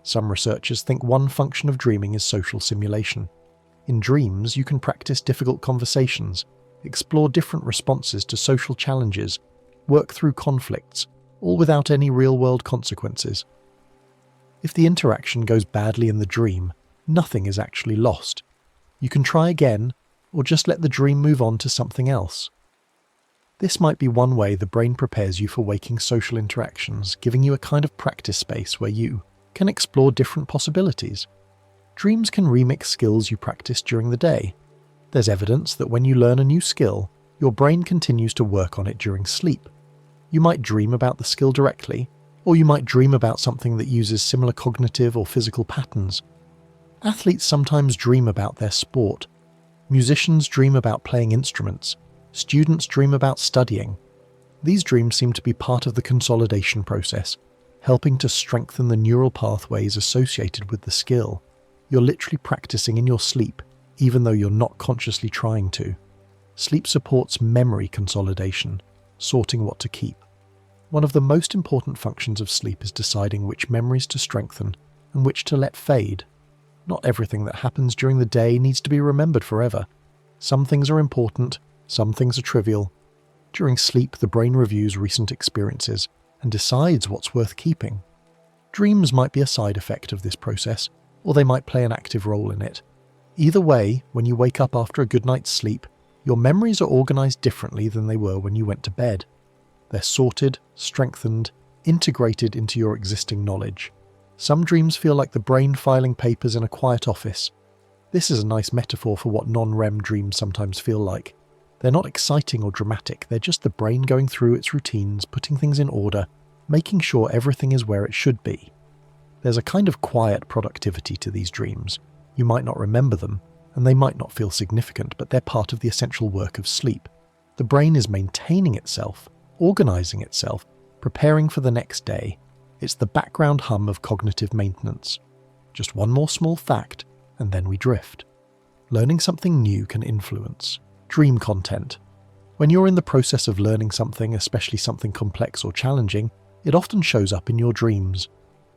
Some researchers think one function of dreaming is social simulation. In dreams, you can practice difficult conversations, explore different responses to social challenges, work through conflicts, all without any real-world consequences. If the interaction goes badly in the dream, nothing is actually lost. You can try again, or just let the dream move on to something else. This might be one way the brain prepares you for waking social interactions, giving you a kind of practice space where you can explore different possibilities. Dreams can remix skills you practice during the day. There's evidence that when you learn a new skill, your brain continues to work on it during sleep. You might dream about the skill directly, or you might dream about something that uses similar cognitive or physical patterns. Athletes sometimes dream about their sport. Musicians dream about playing instruments. Students dream about studying. These dreams seem to be part of the consolidation process, helping to strengthen the neural pathways associated with the skill. You're literally practicing in your sleep, even though you're not consciously trying to. Sleep supports memory consolidation, sorting what to keep. One of the most important functions of sleep is deciding which memories to strengthen and which to let fade. Not everything that happens during the day needs to be remembered forever. Some things are important, some things are trivial. During sleep, the brain reviews recent experiences and decides what's worth keeping. Dreams might be a side effect of this process, or they might play an active role in it. Either way, when you wake up after a good night's sleep, your memories are organized differently than they were when you went to bed. They're sorted, strengthened, integrated into your existing knowledge. Some dreams feel like the brain filing papers in a quiet office. This is a nice metaphor for what non-REM dreams sometimes feel like. They're not exciting or dramatic, they're just the brain going through its routines, putting things in order, making sure everything is where it should be. There's a kind of quiet productivity to these dreams. You might not remember them, and they might not feel significant, but they're part of the essential work of sleep. The brain is maintaining itself, organizing itself, preparing for the next day. It's the background hum of cognitive maintenance. Just one more small fact, and then we drift. Learning something new can influence dream content. When you're in the process of learning something, especially something complex or challenging, it often shows up in your dreams.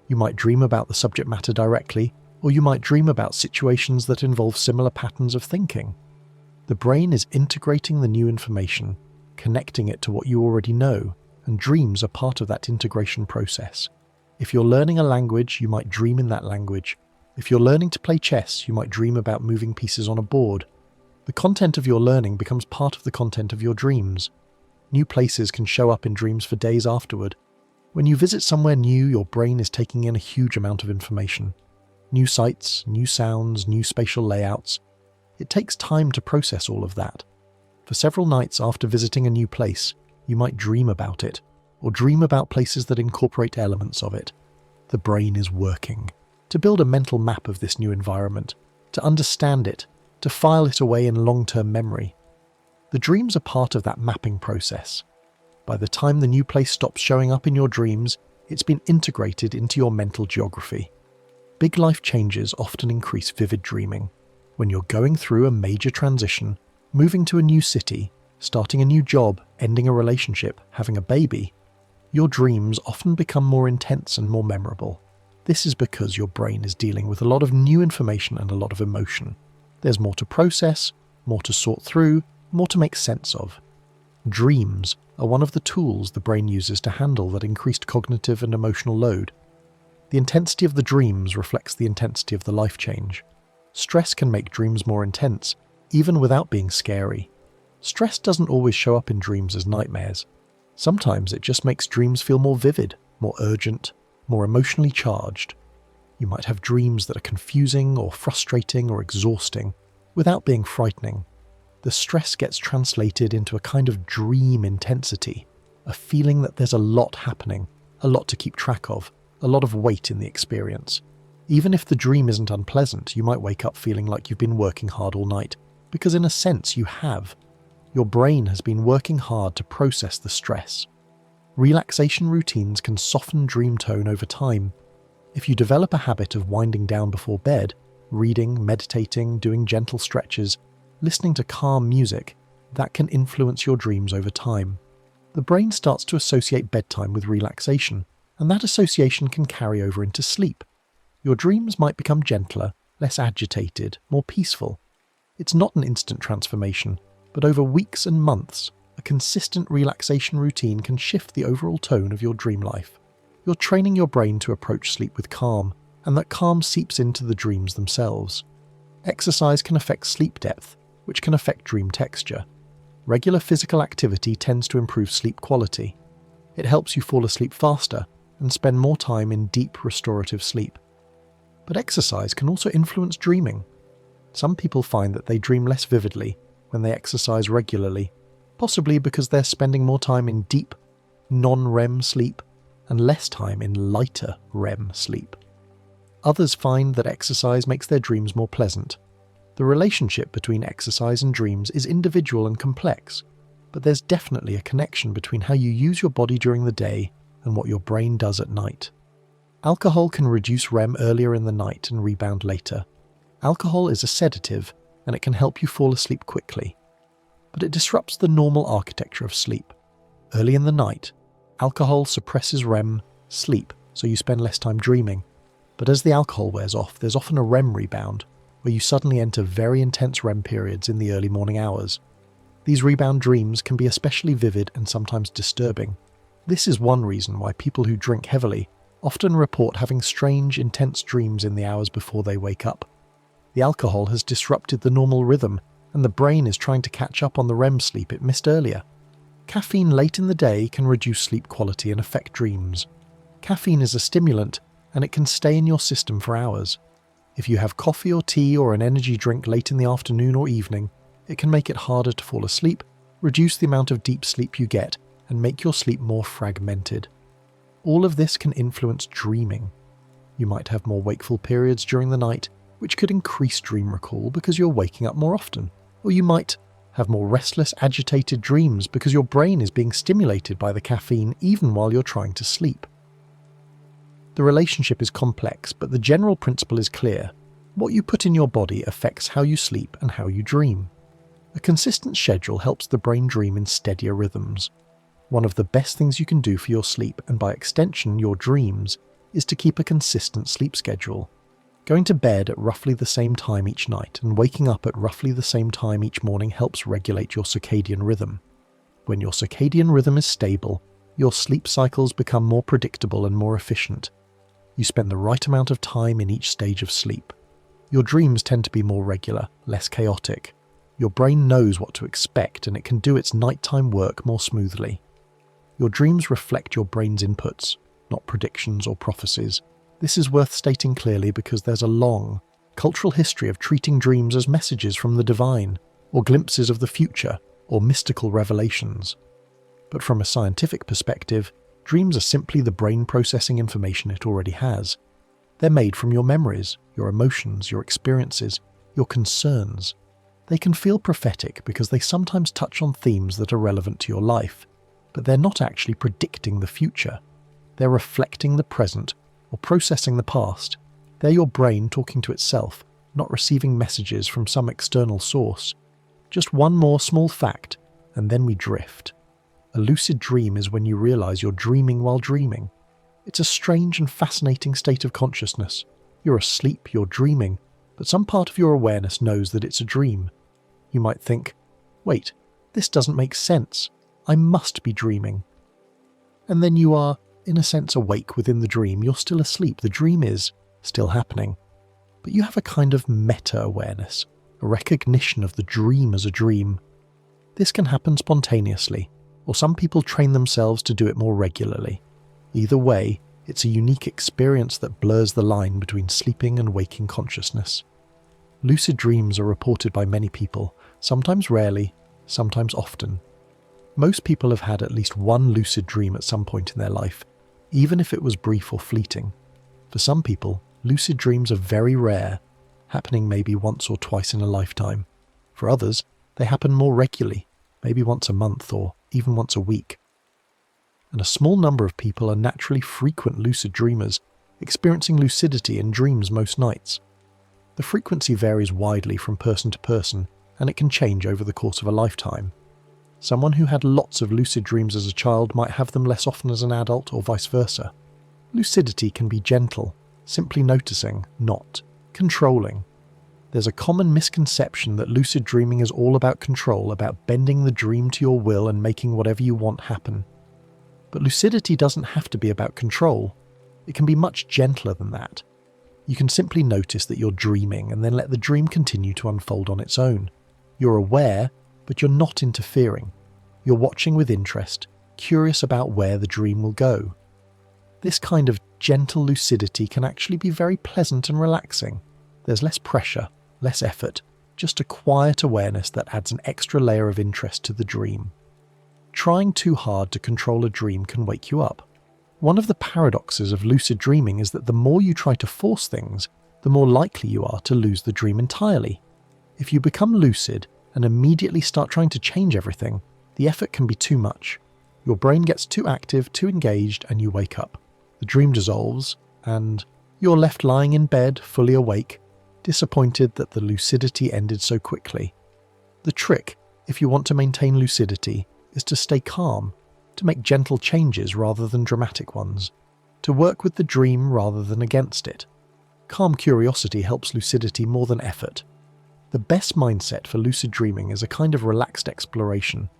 You might dream about the subject matter directly, or you might dream about situations that involve similar patterns of thinking. The brain is integrating the new information, connecting it to what you already know, and dreams are part of that integration process. If you're learning a language, you might dream in that language. If you're learning to play chess, you might dream about moving pieces on a board. The content of your learning becomes part of the content of your dreams. New places can show up in dreams for days afterward. When you visit somewhere new, your brain is taking in a huge amount of information. New sights, new sounds, new spatial layouts. It takes time to process all of that. For several nights after visiting a new place, you might dream about it. or dream about places that incorporate elements of it. The brain is working to build a mental map of this new environment, to understand it, to file it away in long-term memory. The dreams are part of that mapping process. By the time the new place stops showing up in your dreams, it's been integrated into your mental geography. Big life changes often increase vivid dreaming. When you're going through a major transition, moving to a new city, starting a new job, ending a relationship, having a baby, your dreams often become more intense and more memorable. This is because your brain is dealing with a lot of new information and a lot of emotion. There's more to process, more to sort through, more to make sense of. Dreams are one of the tools the brain uses to handle that increased cognitive and emotional load. The intensity of the dreams reflects the intensity of the life change. Stress can make dreams more intense, even without being scary. Stress doesn't always show up in dreams as nightmares. Sometimes it just makes dreams feel more vivid, more urgent, more emotionally charged. You might have dreams that are confusing or frustrating or exhausting, without being frightening. The stress gets translated into a kind of dream intensity, a feeling that there's a lot happening, a lot to keep track of, a lot of weight in the experience. Even if the dream isn't unpleasant, you might wake up feeling like you've been working hard all night, because in a sense you have. Your brain has been working hard to process the stress. Relaxation routines can soften dream tone over time. If you develop a habit of winding down before bed, reading, meditating, doing gentle stretches, listening to calm music, that can influence your dreams over time. The brain starts to associate bedtime with relaxation, and that association can carry over into sleep. Your dreams might become gentler, less agitated, more peaceful. It's not an instant transformation, but over weeks and months, a consistent relaxation routine can shift the overall tone of your dream life. You're training your brain to approach sleep with calm, and that calm seeps into the dreams themselves. Exercise can affect sleep depth, which can affect dream texture. Regular physical activity tends to improve sleep quality. It helps you fall asleep faster and spend more time in deep restorative sleep. But exercise can also influence dreaming. Some people find that they dream less vividly when they exercise regularly, possibly because they're spending more time in deep, non-REM sleep and less time in lighter REM sleep. Others find that exercise makes their dreams more pleasant. The relationship between exercise and dreams is individual and complex, but there's definitely a connection between how you use your body during the day and what your brain does at night. Alcohol can reduce REM earlier in the night and rebound later. Alcohol is a sedative, and it can help you fall asleep quickly. But it disrupts the normal architecture of sleep. Early in the night, alcohol suppresses REM sleep, so you spend less time dreaming. But as the alcohol wears off, there's often a REM rebound, where you suddenly enter very intense REM periods in the early morning hours. These rebound dreams can be especially vivid and sometimes disturbing. This is one reason why people who drink heavily often report having strange, intense dreams in the hours before they wake up. The alcohol has disrupted the normal rhythm, and the brain is trying to catch up on the REM sleep it missed earlier. Caffeine late in the day can reduce sleep quality and affect dreams. Caffeine is a stimulant, and it can stay in your system for hours. If you have coffee or tea or an energy drink late in the afternoon or evening, it can make it harder to fall asleep, reduce the amount of deep sleep you get, and make your sleep more fragmented. All of this can influence dreaming. You might have more wakeful periods during the night, which could increase dream recall because you're waking up more often. Or you might have more restless, agitated dreams because your brain is being stimulated by the caffeine even while you're trying to sleep. The relationship is complex, but the general principle is clear. What you put in your body affects how you sleep and how you dream. A consistent schedule helps the brain dream in steadier rhythms. One of the best things you can do for your sleep, and by extension your dreams, is to keep a consistent sleep schedule. Going to bed at roughly the same time each night and waking up at roughly the same time each morning helps regulate your circadian rhythm. When your circadian rhythm is stable, your sleep cycles become more predictable and more efficient. You spend the right amount of time in each stage of sleep. Your dreams tend to be more regular, less chaotic. Your brain knows what to expect and it can do its nighttime work more smoothly. Your dreams reflect your brain's inputs, not predictions or prophecies. This is worth stating clearly because there's a long, cultural history of treating dreams as messages from the divine, or glimpses of the future, or mystical revelations. But from a scientific perspective, Dreams are simply the brain processing information it already has. They're made from your memories, your emotions, your experiences, your concerns. They can feel prophetic because they sometimes touch on themes that are relevant to your life, but they're not actually predicting the future. They're reflecting the present or processing the past. They're your brain talking to itself, not receiving messages from some external source. Just one more small fact, and then we drift. A lucid dream is when you realize you're dreaming while dreaming. It's a strange and fascinating state of consciousness. You're asleep, you're dreaming, but some part of your awareness knows that it's a dream. You might think, wait, this doesn't make sense. I must be dreaming. And then you are, in a sense, awake within the dream. You're still asleep. The dream is still happening. But you have a kind of meta-awareness, a recognition of the dream as a dream. This can happen spontaneously, or some people train themselves to do it more regularly. Either way, it's a unique experience that blurs the line between sleeping and waking consciousness. Lucid dreams are reported by many people, sometimes rarely, sometimes often. Most people have had at least one lucid dream at some point in their life, even if it was brief or fleeting. For some people, lucid dreams are very rare, happening maybe once or twice in a lifetime. For others, they happen more regularly, maybe once a month or even once a week. And a small number of people are naturally frequent lucid dreamers, experiencing lucidity in dreams most nights. The frequency varies widely from person to person, and it can change over the course of a lifetime. Someone who had lots of lucid dreams as a child might have them less often as an adult, or vice versa. Lucidity can be gentle, simply noticing, not controlling. There's a common misconception that lucid dreaming is all about control, about bending the dream to your will and making whatever you want happen. But lucidity doesn't have to be about control. It can be much gentler than that. You can simply notice that you're dreaming and then let the dream continue to unfold on its own. You're aware, but you're not interfering. You're watching with interest, curious about where the dream will go. This kind of gentle lucidity can actually be very pleasant and relaxing. There's less pressure, less effort, just a quiet awareness that adds an extra layer of interest to the dream. Trying too hard to control a dream can wake you up. One of the paradoxes of lucid dreaming is that the more you try to force things, the more likely you are to lose the dream entirely. If you become lucid and immediately start trying to change everything, the effort can be too much. Your brain gets too active, too engaged, and you wake up. The dream dissolves, and you're left lying in bed, fully awake, disappointed that the lucidity ended so quickly. The trick, if you want to maintain lucidity, is to stay calm, to make gentle changes rather than dramatic ones, to work with the dream rather than against it. Calm curiosity helps lucidity more than effort. The best mindset for lucid dreaming is a kind of relaxed exploration.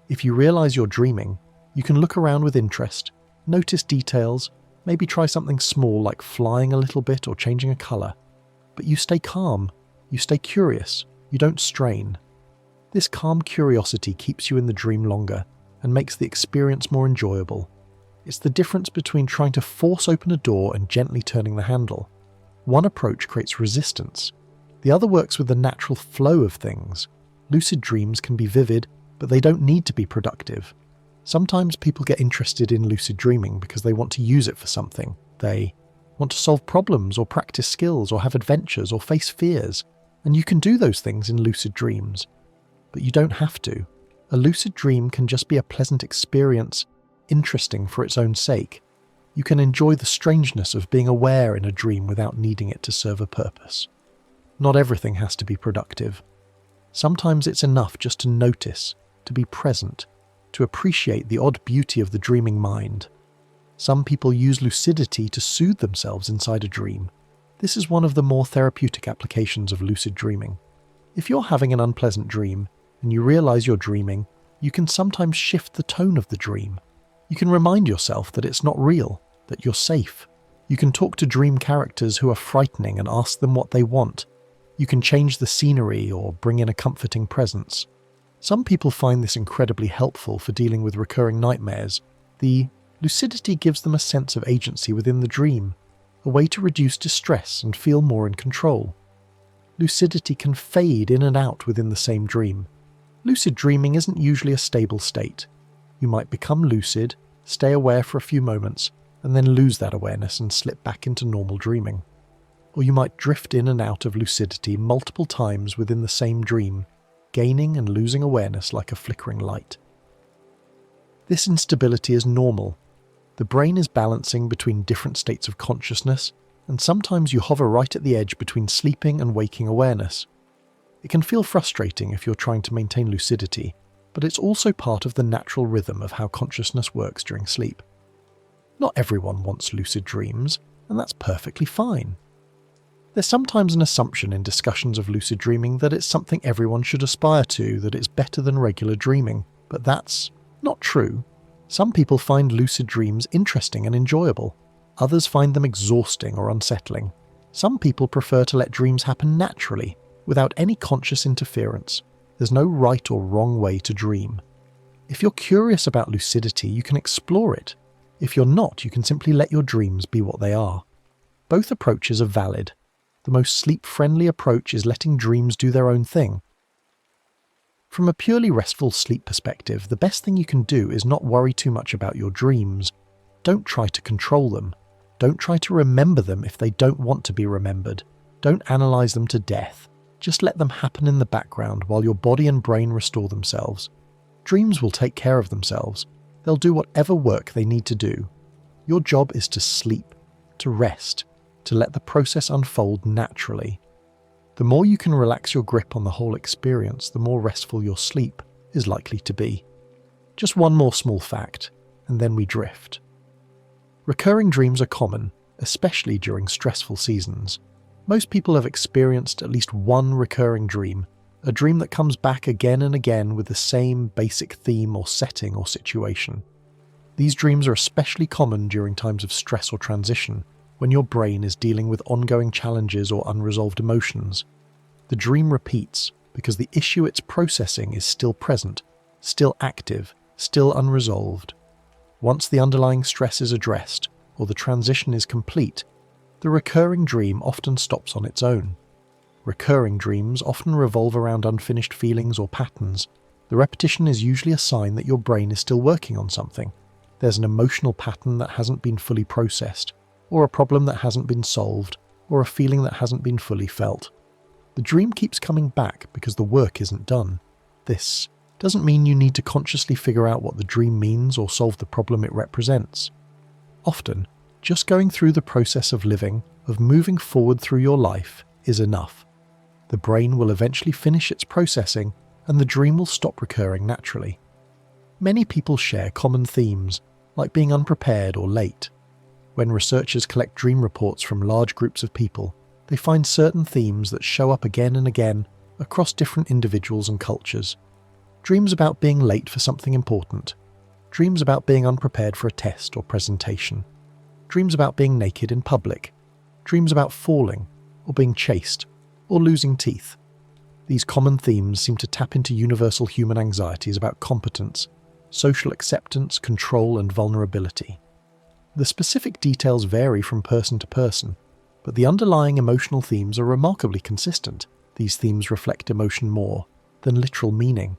If you realize you're dreaming, you can look around with interest, notice details, maybe try something small like flying a little bit or changing a color. But you stay calm, you stay curious, you don't strain. This calm curiosity keeps you in the dream longer and makes the experience more enjoyable. It's the difference between trying to force open a door and gently turning the handle. One approach creates resistance. The other works with the natural flow of things. Lucid dreams can be vivid, but they don't need to be productive. Sometimes people get interested in lucid dreaming because they want to use it for something. They want to solve problems or practice skills or have adventures or face fears. And you can do those things in lucid dreams. But you don't have to. A lucid dream can just be a pleasant experience, interesting for its own sake. You can enjoy the strangeness of being aware in a dream without needing it to serve a purpose. Not everything has to be productive. Sometimes it's enough just to notice, to be present, to appreciate the odd beauty of the dreaming mind. Some people use lucidity to soothe themselves inside a dream. This is one of the more therapeutic applications of lucid dreaming. If you're having an unpleasant dream and you realize you're dreaming, you can sometimes shift the tone of the dream. You can remind yourself that it's not real, that you're safe. You can talk to dream characters who are frightening and ask them what they want. You can change the scenery or bring in a comforting presence. Some people find this incredibly helpful for dealing with recurring nightmares. The lucidity gives them a sense of agency within the dream, a way to reduce distress and feel more in control. Lucidity can fade in and out within the same dream. Lucid dreaming isn't usually a stable state. You might become lucid, stay aware for a few moments, and then lose that awareness and slip back into normal dreaming. Or you might drift in and out of lucidity multiple times within the same dream, gaining and losing awareness like a flickering light. This instability is normal. The brain is balancing between different states of consciousness, and sometimes you hover right at the edge between sleeping and waking awareness. It can feel frustrating if you're trying to maintain lucidity, but it's also part of the natural rhythm of how consciousness works during sleep. Not everyone wants lucid dreams, and that's perfectly fine. There's sometimes an assumption in discussions of lucid dreaming that it's something everyone should aspire to, that it's better than regular dreaming, but that's not true. Some people find lucid dreams interesting and enjoyable. Others find them exhausting or unsettling. Some people prefer to let dreams happen naturally, without any conscious interference. There's no right or wrong way to dream. If you're curious about lucidity, you can explore it. If you're not, you can simply let your dreams be what they are. Both approaches are valid. The most sleep-friendly approach is letting dreams do their own thing. From a purely restful sleep perspective, the best thing you can do is not worry too much about your dreams. Don't try to control them. Don't try to remember them if they don't want to be remembered. Don't analyze them to death. Just let them happen in the background while your body and brain restore themselves. Dreams will take care of themselves. They'll do whatever work they need to do. Your job is to sleep, to rest, to let the process unfold naturally. The more you can relax your grip on the whole experience, the more restful your sleep is likely to be. Just one more small fact, and then we drift. Recurring dreams are common, especially during stressful seasons. Most people have experienced at least one recurring dream, a dream that comes back again and again with the same basic theme or setting or situation. These dreams are especially common during times of stress or transition, when your brain is dealing with ongoing challenges or unresolved emotions. The dream repeats because the issue it's processing is still present, still active, still unresolved. Once the underlying stress is addressed, or the transition is complete, the recurring dream often stops on its own. Recurring dreams often revolve around unfinished feelings or patterns. The repetition is usually a sign that your brain is still working on something. There's an emotional pattern that hasn't been fully processed, or a problem that hasn't been solved, or a feeling that hasn't been fully felt. The dream keeps coming back because the work isn't done. This doesn't mean you need to consciously figure out what the dream means or solve the problem it represents. Often, just going through the process of living, of moving forward through your life, is enough. The brain will eventually finish its processing, and the dream will stop recurring naturally. Many people share common themes, like being unprepared or late. When researchers collect dream reports from large groups of people, they find certain themes that show up again and again across different individuals and cultures. Dreams about being late for something important. Dreams about being unprepared for a test or presentation. Dreams about being naked in public. Dreams about falling, or being chased, or losing teeth. These common themes seem to tap into universal human anxieties about competence, social acceptance, control, and vulnerability. The specific details vary from person to person, but the underlying emotional themes are remarkably consistent. These themes reflect emotion more than literal meaning.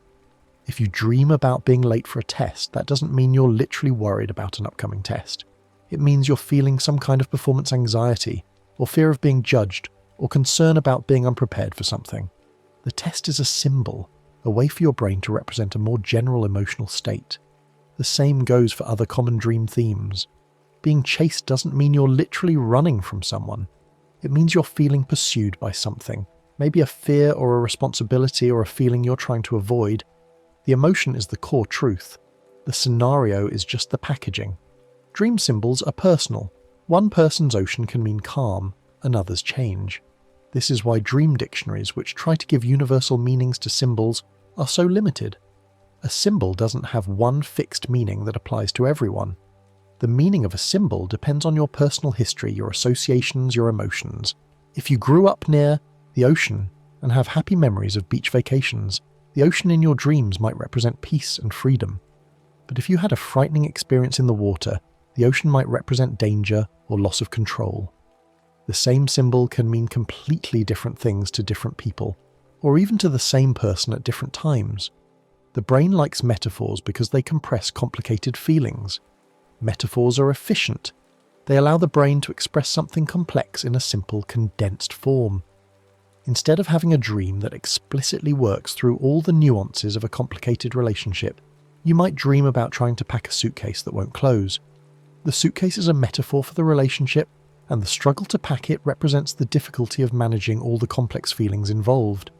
If you dream about being late for a test, that doesn't mean you're literally worried about an upcoming test. It means you're feeling some kind of performance anxiety, or fear of being judged, or concern about being unprepared for something. The test is a symbol, a way for your brain to represent a more general emotional state. The same goes for other common dream themes. Being chased doesn't mean you're literally running from someone. It means you're feeling pursued by something, maybe a fear or a responsibility or a feeling you're trying to avoid. The emotion is the core truth. The scenario is just the packaging. Dream symbols are personal. One person's ocean can mean calm, another's change. This is why dream dictionaries, which try to give universal meanings to symbols, are so limited. A symbol doesn't have one fixed meaning that applies to everyone. The meaning of a symbol depends on your personal history, your associations, your emotions. If you grew up near the ocean and have happy memories of beach vacations, the ocean in your dreams might represent peace and freedom. But if you had a frightening experience in the water, the ocean might represent danger or loss of control. The same symbol can mean completely different things to different people, or even to the same person at different times. The brain likes metaphors because they compress complicated feelings. Metaphors are efficient. They allow the brain to express something complex in a simple, condensed form. Instead of having a dream that explicitly works through all the nuances of a complicated relationship, you might dream about trying to pack a suitcase that won't close. The suitcase is a metaphor for the relationship, and the struggle to pack it represents the difficulty of managing all the complex feelings involved.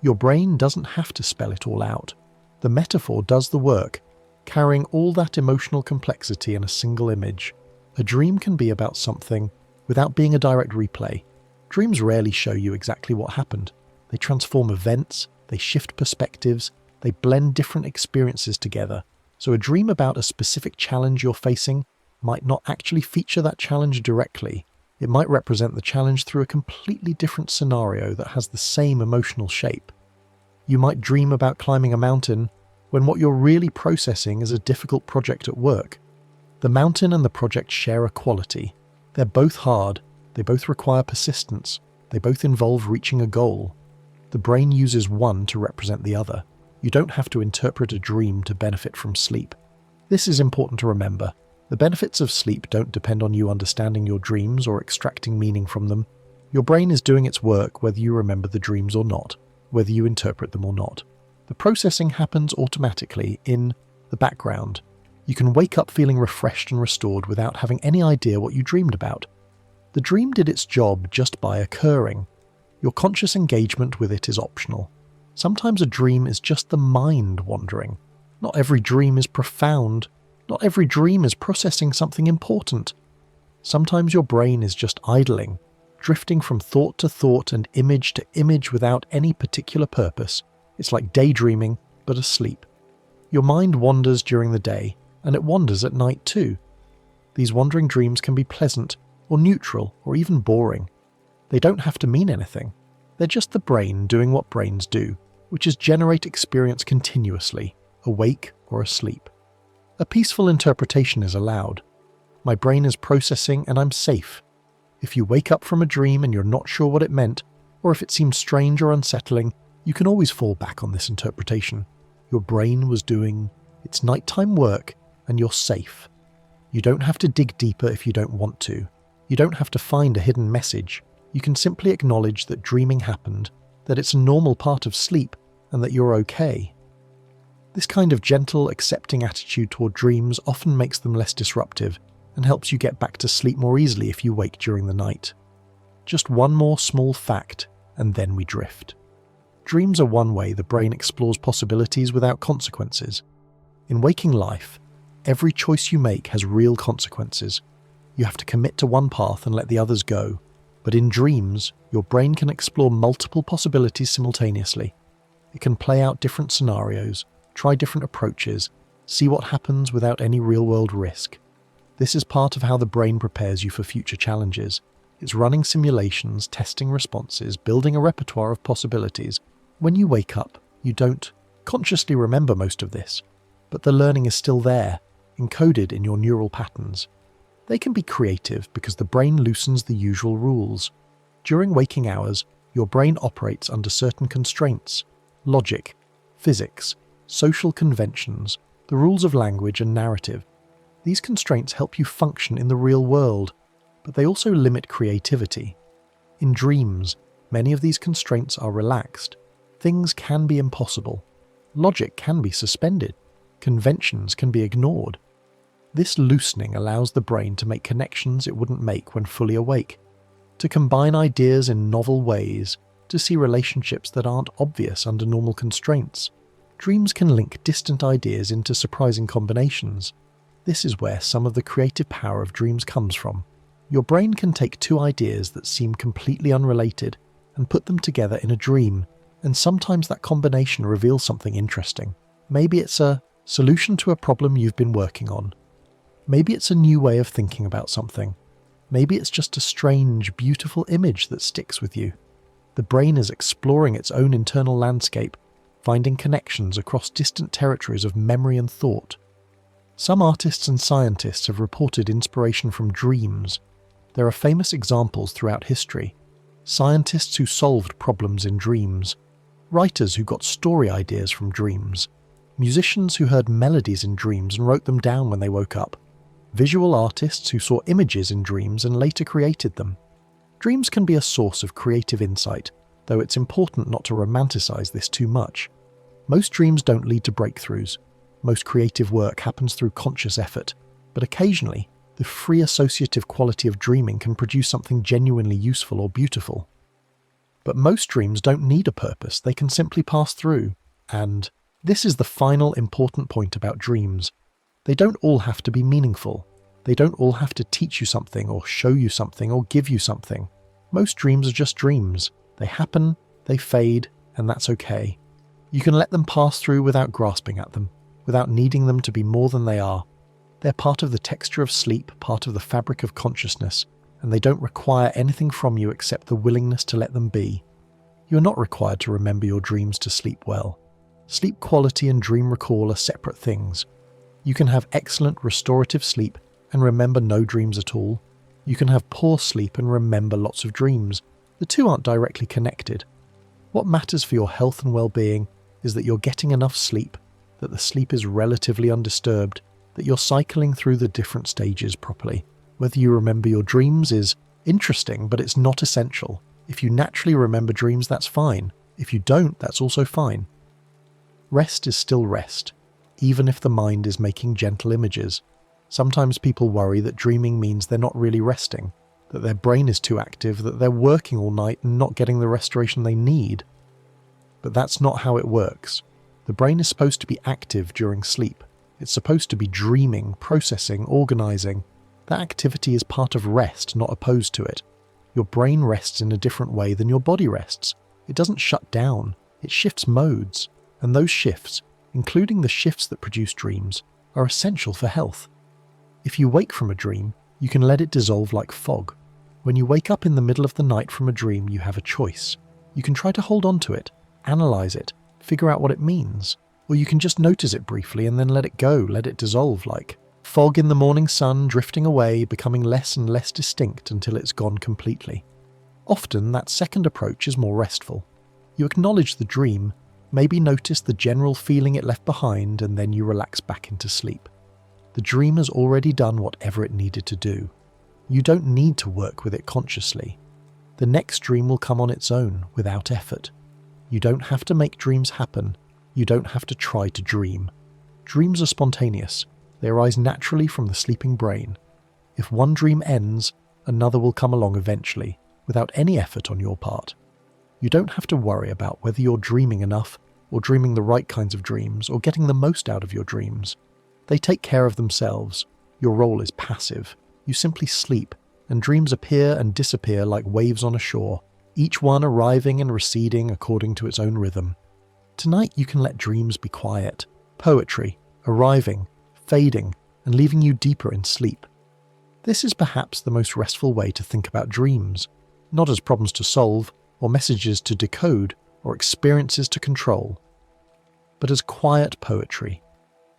Your brain doesn't have to spell it all out. The metaphor does the work, carrying all that emotional complexity in a single image. A dream can be about something without being a direct replay. Dreams rarely show you exactly what happened. They transform events, they shift perspectives, they blend different experiences together. So a dream about a specific challenge you're facing might not actually feature that challenge directly. It might represent the challenge through a completely different scenario that has the same emotional shape. You might dream about climbing a mountain when what you're really processing is a difficult project at work. The mountain and the project share a quality. They're both hard, they both require persistence, they both involve reaching a goal. The brain uses one to represent the other. You don't have to interpret a dream to benefit from sleep. This is important to remember. The benefits of sleep don't depend on you understanding your dreams or extracting meaning from them. Your brain is doing its work whether you remember the dreams or not, whether you interpret them or not. The processing happens automatically in the background. You can wake up feeling refreshed and restored without having any idea what you dreamed about. The dream did its job just by occurring. Your conscious engagement with it is optional. Sometimes a dream is just the mind wandering. Not every dream is profound. Not every dream is processing something important. Sometimes your brain is just idling, drifting from thought to thought and image to image without any particular purpose. It's like daydreaming, but asleep. Your mind wanders during the day, and it wanders at night too. These wandering dreams can be pleasant, or neutral, or even boring. They don't have to mean anything. They're just the brain doing what brains do, which is generate experience continuously, awake or asleep. A peaceful interpretation is allowed. My brain is processing and I'm safe. If you wake up from a dream and you're not sure what it meant, or if it seems strange or unsettling, you can always fall back on this interpretation. Your brain was doing its nighttime work and you're safe. You don't have to dig deeper if you don't want to. You don't have to find a hidden message. You can simply acknowledge that dreaming happened, that it's a normal part of sleep, and that you're okay. This kind of gentle, accepting attitude toward dreams often makes them less disruptive and helps you get back to sleep more easily if you wake during the night. Just one more small fact, and then we drift. Dreams are one way the brain explores possibilities without consequences. In waking life, every choice you make has real consequences. You have to commit to one path and let the others go. But in dreams, your brain can explore multiple possibilities simultaneously. It can play out different scenarios, try different approaches, see what happens without any real-world risk. This is part of how the brain prepares you for future challenges. It's running simulations, testing responses, building a repertoire of possibilities. When you wake up, you don't consciously remember most of this, but the learning is still there, encoded in your neural patterns. They can be creative because the brain loosens the usual rules. During waking hours, your brain operates under certain constraints: logic, physics, social conventions, the rules of language and narrative. These constraints help you function in the real world, but they also limit creativity. In dreams, many of these constraints are relaxed. Things can be impossible. Logic can be suspended. Conventions can be ignored. This loosening allows the brain to make connections it wouldn't make when fully awake, to combine ideas in novel ways, to see relationships that aren't obvious under normal constraints. Dreams can link distant ideas into surprising combinations. This is where some of the creative power of dreams comes from. Your brain can take two ideas that seem completely unrelated and put them together in a dream, and sometimes that combination reveals something interesting. Maybe it's a solution to a problem you've been working on. Maybe it's a new way of thinking about something. Maybe it's just a strange, beautiful image that sticks with you. The brain is exploring its own internal landscape, finding connections across distant territories of memory and thought. Some artists and scientists have reported inspiration from dreams. There are famous examples throughout history. Scientists who solved problems in dreams, writers who got story ideas from dreams, musicians who heard melodies in dreams and wrote them down when they woke up. visual artists who saw images in dreams and later created them. Dreams can be a source of creative insight, though it's important not to romanticize this too much. Most dreams don't lead to breakthroughs. Most creative work happens through conscious effort, but occasionally, the free associative quality of dreaming can produce something genuinely useful or beautiful. But most dreams don't need a purpose, they can simply pass through. And this is the final important point about dreams. They don't all have to be meaningful. They don't all have to teach you something or show you something or give you something. Most dreams are just dreams. They happen, they fade, and that's okay. You can let them pass through without grasping at them, without needing them to be more than they are. They're part of the texture of sleep, part of the fabric of consciousness, and they don't require anything from you except the willingness to let them be. You're not required to remember your dreams to sleep well. Sleep quality and dream recall are separate things. You can have excellent restorative sleep and remember no dreams at all. You can have poor sleep and remember lots of dreams. The two aren't directly connected. What matters for your health and well-being is that you're getting enough sleep, that the sleep is relatively undisturbed, that you're cycling through the different stages properly. Whether you remember your dreams is interesting, but it's not essential. If you naturally remember dreams, that's fine. If you don't, that's also fine. Rest is still rest, even if the mind is making gentle images. Sometimes people worry that dreaming means they're not really resting, that their brain is too active, that they're working all night and not getting the restoration they need. But that's not how it works. The brain is supposed to be active during sleep. It's supposed to be dreaming, processing, organizing. That activity is part of rest, not opposed to it. Your brain rests in a different way than your body rests. It doesn't shut down, it shifts modes. And those shifts, including the shifts that produce dreams, are essential for health. If you wake from a dream, you can let it dissolve like fog. When you wake up in the middle of the night from a dream, you have a choice. You can try to hold on to it, analyze it, figure out what it means. Or you can just notice it briefly and then let it go, let it dissolve like fog in the morning sun, drifting away, becoming less and less distinct until it's gone completely. Often, that second approach is more restful. You acknowledge the dream, maybe notice the general feeling it left behind, and then you relax back into sleep. The dream has already done whatever it needed to do. You don't need to work with it consciously. The next dream will come on its own, without effort. You don't have to make dreams happen. You don't have to try to dream. Dreams are spontaneous. They arise naturally from the sleeping brain. If one dream ends, another will come along eventually, without any effort on your part. You don't have to worry about whether you're dreaming enough, or dreaming the right kinds of dreams, or getting the most out of your dreams. They take care of themselves. Your role is passive. You simply sleep, and dreams appear and disappear like waves on a shore, each one arriving and receding according to its own rhythm. Tonight you can let dreams be quiet, poetry, arriving, fading, and leaving you deeper in sleep. This is perhaps the most restful way to think about dreams, not as problems to solve, or messages to decode, or experiences to control, but as quiet poetry,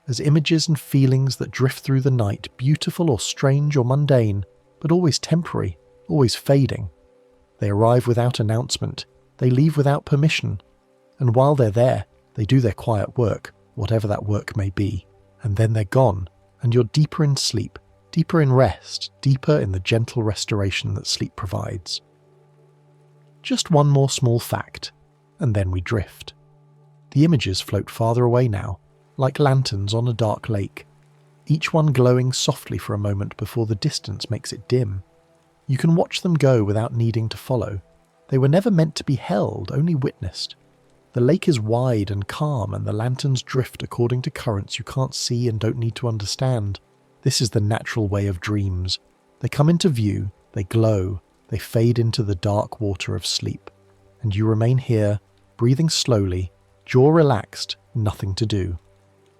as images and feelings that drift through the night, beautiful or strange or mundane, but always temporary, always fading. They arrive without announcement, they leave without permission, and while they're there, they do their quiet work, whatever that work may be, and then they're gone, and you're deeper in sleep, deeper in rest, deeper in the gentle restoration that sleep provides. Just one more small fact, and then we drift. The images float farther away now, like lanterns on a dark lake, each one glowing softly for a moment before the distance makes it dim. You can watch them go without needing to follow. They were never meant to be held, only witnessed. The lake is wide and calm, and the lanterns drift according to currents you can't see and don't need to understand. This is the natural way of dreams. They come into view, they glow, they fade into the dark water of sleep, and you remain here, breathing slowly, jaw relaxed, nothing to do.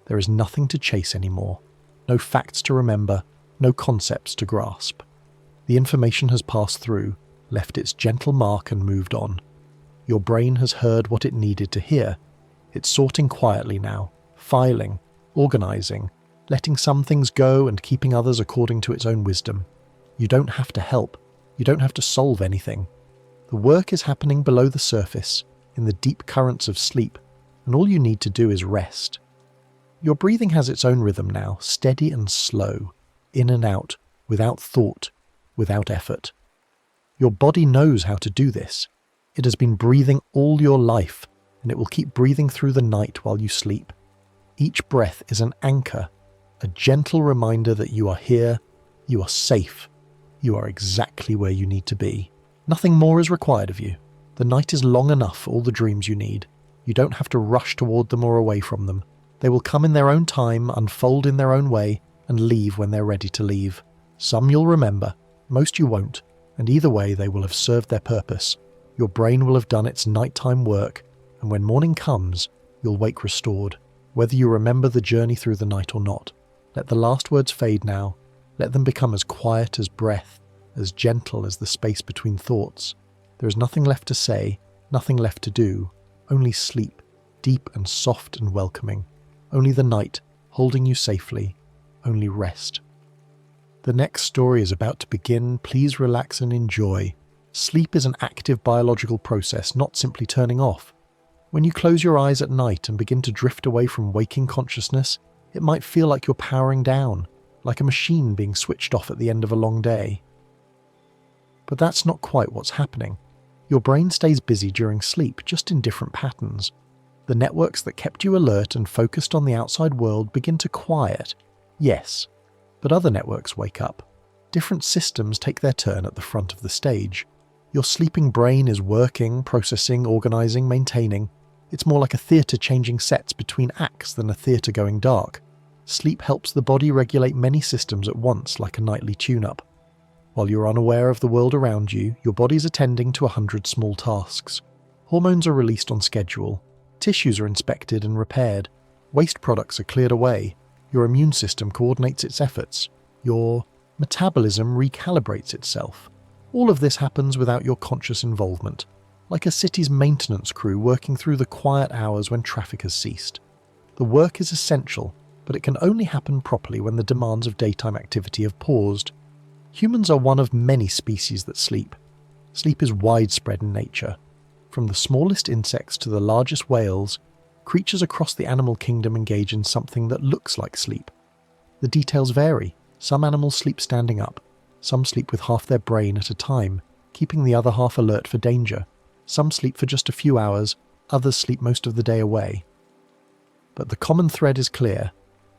There is nothing to chase anymore, no facts to remember, no concepts to grasp. The information has passed through, left its gentle mark and moved on. Your brain has heard what it needed to hear. It's sorting quietly now, filing, organizing, letting some things go and keeping others according to its own wisdom. You don't have to help. You don't have to solve anything. The work is happening below the surface, in the deep currents of sleep, and all you need to do is rest. Your breathing has its own rhythm now, steady and slow. in and out, without thought, without effort. Your body knows how to do this. It has been breathing all your life, and it will keep breathing through the night while you sleep. Each breath is an anchor, a gentle reminder that you are here, you are safe, you are exactly where you need to be. Nothing more is required of you. The night is long enough for all the dreams you need. You don't have to rush toward them or away from them. They will come in their own time, unfold in their own way, and leave when they're ready to leave. Some you'll remember, most you won't, and either way they will have served their purpose. Your brain will have done its nighttime work, and when morning comes, you'll wake restored, whether you remember the journey through the night or not. Let the last words fade now. Let them become as quiet as breath, as gentle as the space between thoughts. There is nothing left to say, nothing left to do, only sleep, deep and soft and welcoming. Only the night, holding you safely, only rest. The next story is about to begin. Please relax and enjoy. Sleep is an active biological process, not simply turning off. When you close your eyes at night and begin to drift away from waking consciousness, it might feel like you're powering down, like a machine being switched off at the end of a long day. But that's not quite what's happening. Your brain stays busy during sleep, just in different patterns. The networks that kept you alert and focused on the outside world begin to quiet, yes, but other networks wake up. Different systems take their turn at the front of the stage. Your sleeping brain is working, processing, organizing, maintaining. It's more like a theatre changing sets between acts than a theatre going dark. Sleep helps the body regulate many systems at once, like a nightly tune-up. While you're unaware of the world around you, your body's attending to 100 small tasks. Hormones are released on schedule. Tissues are inspected and repaired. Waste products are cleared away. Your immune system coordinates its efforts. Your metabolism recalibrates itself. All of this happens without your conscious involvement, like a city's maintenance crew working through the quiet hours when traffic has ceased. The work is essential, but it can only happen properly when the demands of daytime activity have paused. Humans are one of many species that sleep. Sleep is widespread in nature. From the smallest insects to the largest whales, creatures across the animal kingdom engage in something that looks like sleep. The details vary. Some animals sleep standing up. Some sleep with half their brain at a time, keeping the other half alert for danger. Some sleep for just a few hours, others sleep most of the day away. But the common thread is clear.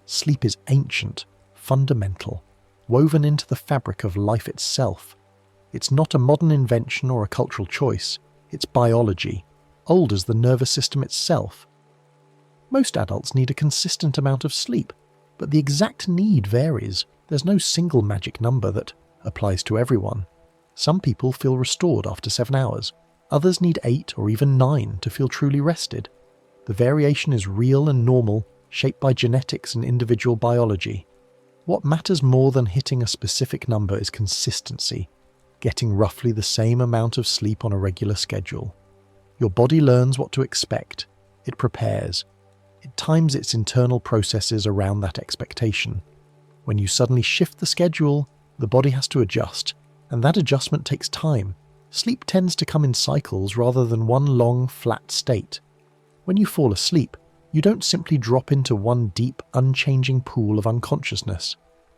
Sleep is ancient, fundamental, woven into the fabric of life itself. It's not a modern invention or a cultural choice. It's biology, old as the nervous system itself. Most adults need a consistent amount of sleep, but the exact need varies. There's no single magic number that applies to everyone. Some people feel restored after 7 hours. Others need 8 or even 9 to feel truly rested. The variation is real and normal, shaped by genetics and individual biology. What matters more than hitting a specific number is consistency, getting roughly the same amount of sleep on a regular schedule. Your body learns what to expect. It prepares. It times its internal processes around that expectation. When you suddenly shift the schedule, the body has to adjust, and that adjustment takes time. Sleep tends to come in cycles rather than one long, flat state. When you fall asleep, you don't simply drop into one deep, unchanging pool of unconsciousness.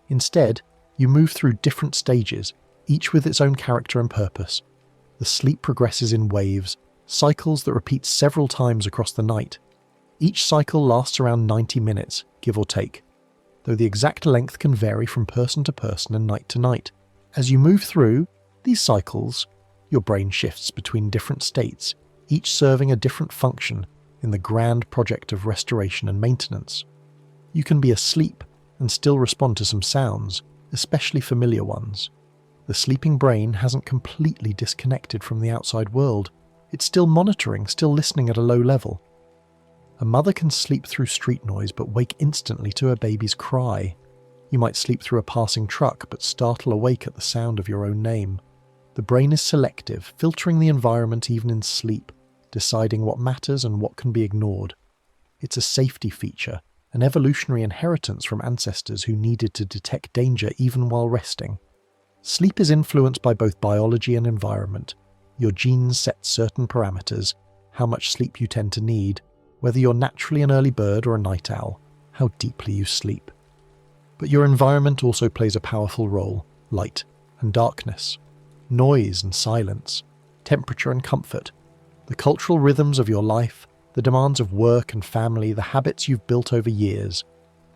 Instead, you move through different stages, each with its own character and purpose. The sleep progresses in waves, cycles that repeat several times across the night. Each cycle lasts around 90 minutes, give or take, though the exact length can vary from person to person and night to night. As you move through these cycles, your brain shifts between different states, each serving a different function in the grand project of restoration and maintenance. You can be asleep and still respond to some sounds, especially familiar ones. The sleeping brain hasn't completely disconnected from the outside world. It's still monitoring, still listening at a low level. A mother can sleep through street noise but wake instantly to her baby's cry. You might sleep through a passing truck but startle awake at the sound of your own name. The brain is selective, filtering the environment even in sleep, deciding what matters and what can be ignored. It's a safety feature, an evolutionary inheritance from ancestors who needed to detect danger even while resting. Sleep is influenced by both biology and environment. Your genes set certain parameters, how much sleep you tend to need, whether you're naturally an early bird or a night owl, how deeply you sleep. But your environment also plays a powerful role: light and darkness, noise and silence, temperature and comfort, the cultural rhythms of your life, the demands of work and family, the habits you've built over years.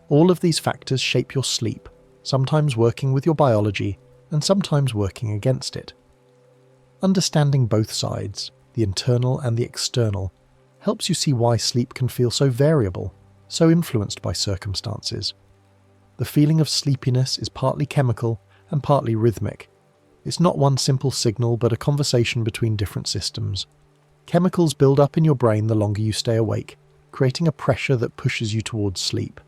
All of these factors shape your sleep, sometimes working with your biology and sometimes working against it. Understanding both sides, the internal and the external, helps you see why sleep can feel so variable, so influenced by circumstances. The feeling of sleepiness is partly chemical and partly rhythmic. It's not one simple signal, but a conversation between different systems. Chemicals build up in your brain the longer you stay awake, creating a pressure that pushes you towards sleep.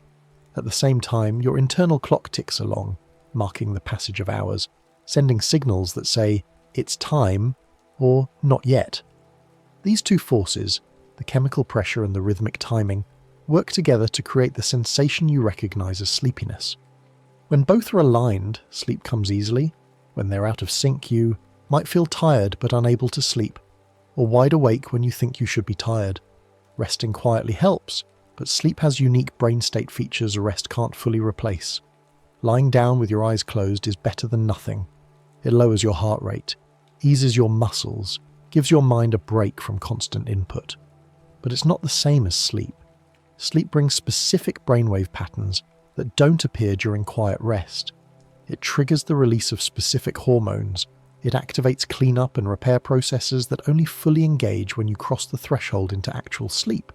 At the same time, your internal clock ticks along, marking the passage of hours, sending signals that say, "It's time," or "not yet." These two forces, the chemical pressure and the rhythmic timing, work together to create the sensation you recognize as sleepiness. When both are aligned, sleep comes easily. When they're out of sync, you might feel tired but unable to sleep, or wide awake when you think you should be tired. Resting quietly helps, but sleep has unique brain state features rest can't fully replace. Lying down with your eyes closed is better than nothing. It lowers your heart rate, eases your muscles, gives your mind a break from constant input. But it's not the same as sleep. Sleep brings specific brainwave patterns that don't appear during quiet rest. It triggers the release of specific hormones. It activates cleanup and repair processes that only fully engage when you cross the threshold into actual sleep.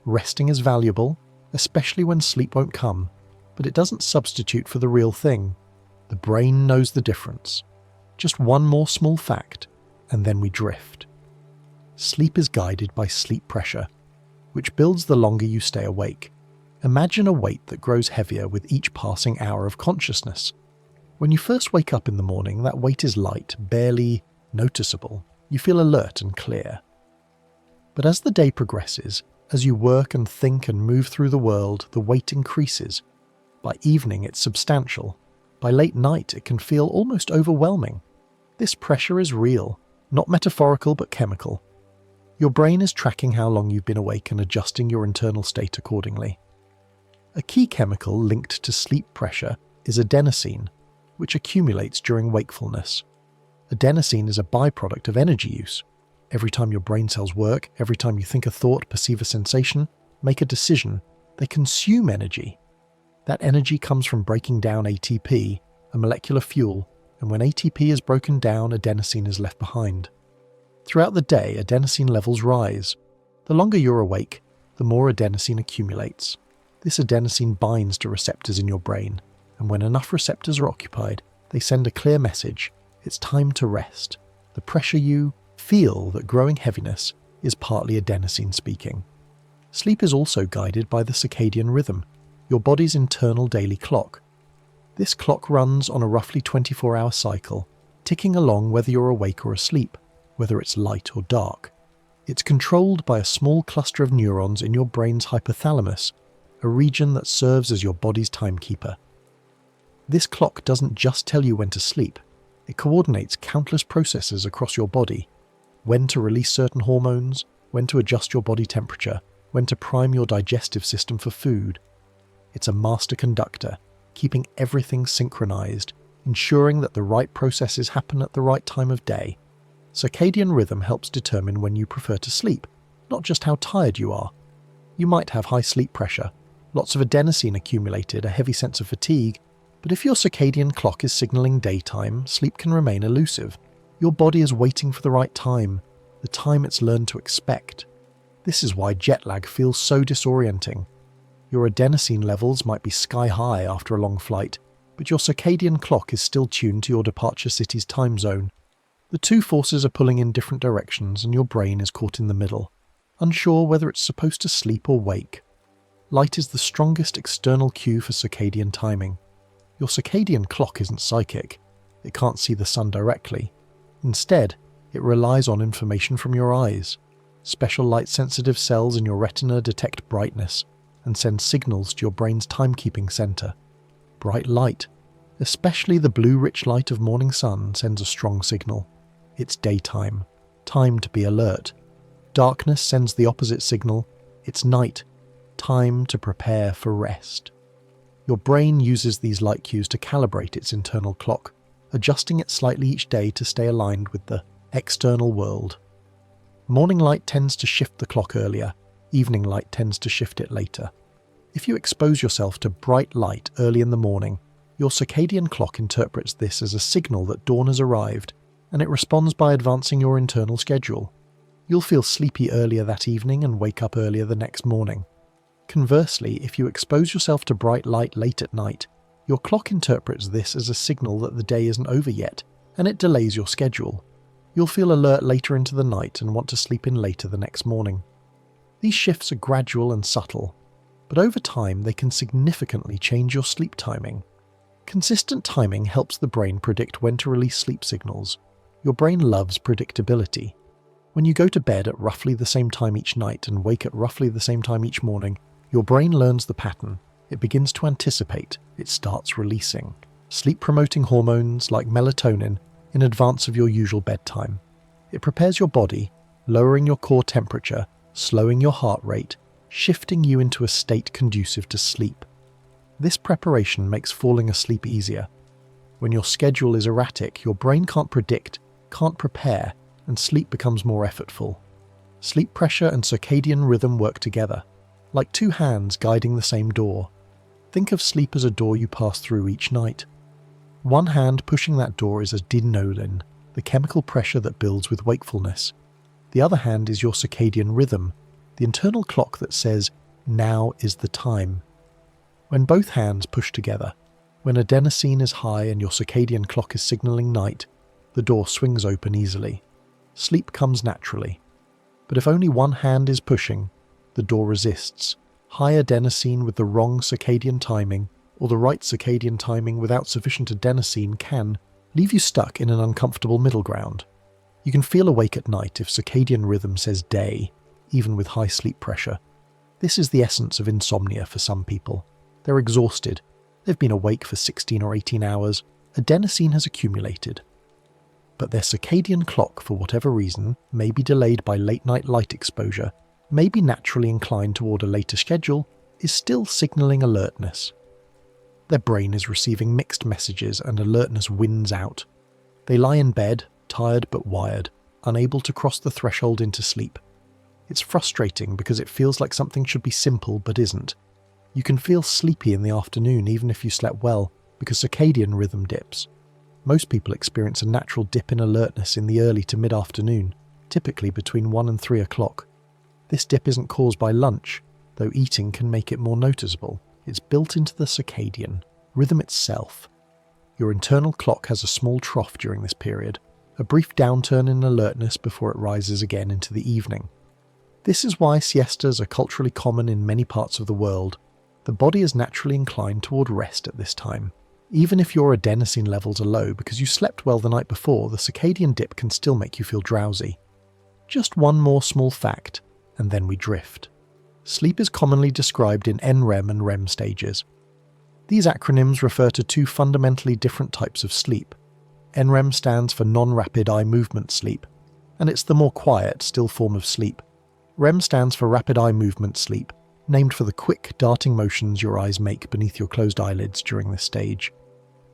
Resting is valuable, especially when sleep won't come, but it doesn't substitute for the real thing. The brain knows the difference. Just one more small fact, and then we drift. Sleep is guided by sleep pressure, which builds the longer you stay awake. Imagine a weight that grows heavier with each passing hour of consciousness. When you first wake up in the morning, that weight is light, barely noticeable. You feel alert and clear. But as the day progresses, as you work and think and move through the world, the weight increases. By evening, it's substantial. By late night, it can feel almost overwhelming. This pressure is real, not metaphorical but chemical. Your brain is tracking how long you've been awake and adjusting your internal state accordingly. A key chemical linked to sleep pressure is adenosine, which accumulates during wakefulness. Adenosine is a byproduct of energy use. Every time your brain cells work, every time you think a thought, perceive a sensation, make a decision, they consume energy. That energy comes from breaking down ATP, a molecular fuel, and when ATP is broken down, adenosine is left behind. Throughout the day, adenosine levels rise. The longer you're awake, the more adenosine accumulates. This adenosine binds to receptors in your brain, and when enough receptors are occupied, they send a clear message: it's time to rest. The pressure you feel, that growing heaviness, is partly adenosine speaking. Sleep is also guided by the circadian rhythm, your body's internal daily clock. This clock runs on a roughly 24-hour cycle, ticking along whether you're awake or asleep, whether it's light or dark. It's controlled by a small cluster of neurons in your brain's hypothalamus, a region that serves as your body's timekeeper. This clock doesn't just tell you when to sleep, it coordinates countless processes across your body: when to release certain hormones, when to adjust your body temperature, when to prime your digestive system for food. It's a master conductor, keeping everything synchronized, ensuring that the right processes happen at the right time of day. Circadian rhythm helps determine when you prefer to sleep, not just how tired you are. You might have high sleep pressure, lots of adenosine accumulated, a heavy sense of fatigue, but if your circadian clock is signaling daytime, sleep can remain elusive. Your body is waiting for the right time, the time it's learned to expect. This is why jet lag feels so disorienting. Your adenosine levels might be sky high after a long flight, but your circadian clock is still tuned to your departure city's time zone. The two forces are pulling in different directions and your brain is caught in the middle, unsure whether it's supposed to sleep or wake. Light is the strongest external cue for circadian timing. Your circadian clock isn't psychic. It can't see the sun directly. Instead, it relies on information from your eyes. Special light-sensitive cells in your retina detect brightness and send signals to your brain's timekeeping center. Bright light, especially the blue-rich light of morning sun, sends a strong signal. It's daytime, time to be alert. Darkness sends the opposite signal. It's night, time to prepare for rest. Your brain uses these light cues to calibrate its internal clock, adjusting it slightly each day to stay aligned with the external world. Morning light tends to shift the clock earlier, evening light tends to shift it later. If you expose yourself to bright light early in the morning, your circadian clock interprets this as a signal that dawn has arrived, and it responds by advancing your internal schedule. You'll feel sleepy earlier that evening and wake up earlier the next morning. Conversely, if you expose yourself to bright light late at night, your clock interprets this as a signal that the day isn't over yet, and it delays your schedule. You'll feel alert later into the night and want to sleep in later the next morning. These shifts are gradual and subtle, but over time they can significantly change your sleep timing. Consistent timing helps the brain predict when to release sleep signals. Your brain loves predictability. When you go to bed at roughly the same time each night and wake at roughly the same time each morning, your brain learns the pattern. It begins to anticipate. It starts releasing sleep-promoting hormones like melatonin in advance of your usual bedtime. It prepares your body, lowering your core temperature, slowing your heart rate, shifting you into a state conducive to sleep. This preparation makes falling asleep easier. When your schedule is erratic, your brain can't predict, can't prepare, and sleep becomes more effortful. Sleep pressure and circadian rhythm work together, like two hands guiding the same door. Think of sleep as a door you pass through each night. One hand pushing that door is adrenaline, the chemical pressure that builds with wakefulness. The other hand is your circadian rhythm, the internal clock that says, now is the time. When both hands push together, when adenosine is high and your circadian clock is signaling night, the door swings open easily. Sleep comes naturally. But if only one hand is pushing, the door resists. High adenosine with the wrong circadian timing, or the right circadian timing without sufficient adenosine can leave you stuck in an uncomfortable middle ground. You can feel awake at night if circadian rhythm says day, even with high sleep pressure. This is the essence of insomnia for some people. They're exhausted. They've been awake for 16 or 18 hours. Adenosine has accumulated. But their circadian clock, for whatever reason, may be delayed by late-night light exposure, may be naturally inclined toward a later schedule, is still signaling alertness. Their brain is receiving mixed messages and alertness wins out. They lie in bed, tired but wired, unable to cross the threshold into sleep. It's frustrating because it feels like something should be simple but isn't. You can feel sleepy in the afternoon even if you slept well, because circadian rhythm dips. Most people experience a natural dip in alertness in the early to mid-afternoon, typically between 1 and 3 o'clock. This dip isn't caused by lunch, though eating can make it more noticeable. It's built into the circadian rhythm itself. Your internal clock has a small trough during this period, a brief downturn in alertness before it rises again into the evening. This is why siestas are culturally common in many parts of the world. The body is naturally inclined toward rest at this time. Even if your adenosine levels are low because you slept well the night before, the circadian dip can still make you feel drowsy. Just one more small fact, and then we drift. Sleep is commonly described in NREM and REM stages. These acronyms refer to two fundamentally different types of sleep. NREM stands for non-rapid eye movement sleep, and it's the more quiet, still form of sleep. REM stands for rapid eye movement sleep, named for the quick, darting motions your eyes make beneath your closed eyelids during this stage.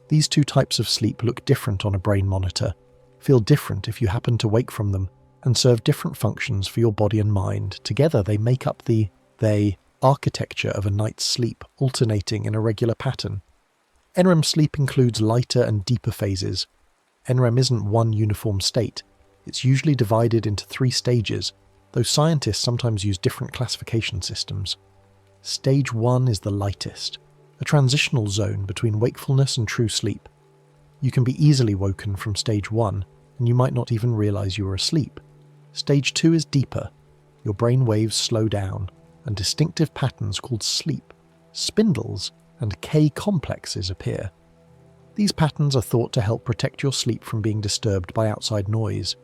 These two types of sleep look different on a brain monitor, feel different if you happen to wake from them, and serve different functions for your body and mind. Together they make up the architecture of a night's sleep, alternating in a regular pattern. NREM sleep includes lighter and deeper phases. NREM isn't one uniform state. It's usually divided into 3 stages, though scientists sometimes use different classification systems. Stage 1 is the lightest, a transitional zone between wakefulness and true sleep. You can be easily woken from stage 1, and you might not even realize you were asleep. Stage 2 is deeper. Your brain waves slow down, and distinctive patterns called sleep, spindles, and K-complexes appear. These patterns are thought to help protect your sleep from being disturbed by outside noise.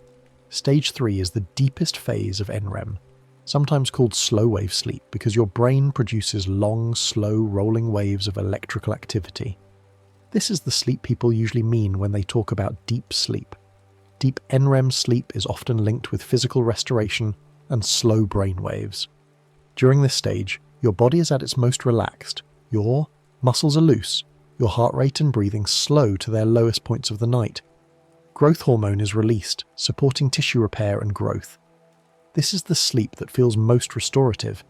Stage 3 is the deepest phase of NREM, sometimes called slow-wave sleep because your brain produces long, slow, rolling waves of electrical activity. This is the sleep people usually mean when they talk about deep sleep. Deep NREM sleep is often linked with physical restoration and slow brain waves. During this stage, your body is at its most relaxed. You're Muscles are loose, your heart rate and breathing slow to their lowest points of the night. Growth hormone is released, supporting tissue repair and growth. This is the sleep that feels most restorative.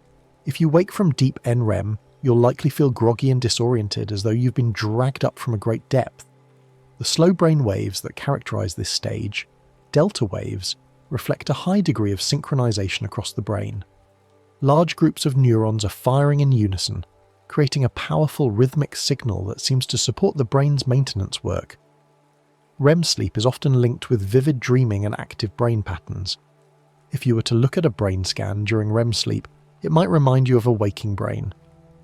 If you wake from deep NREM, you'll likely feel groggy and disoriented, as though you've been dragged up from a great depth. The slow brain waves that characterize this stage, delta waves, reflect a high degree of synchronization across the brain. Large groups of neurons are firing in unison, creating a powerful rhythmic signal that seems to support the brain's maintenance work. REM sleep is often linked with vivid dreaming and active brain patterns. If you were to look at a brain scan during REM sleep, it might remind you of a waking brain.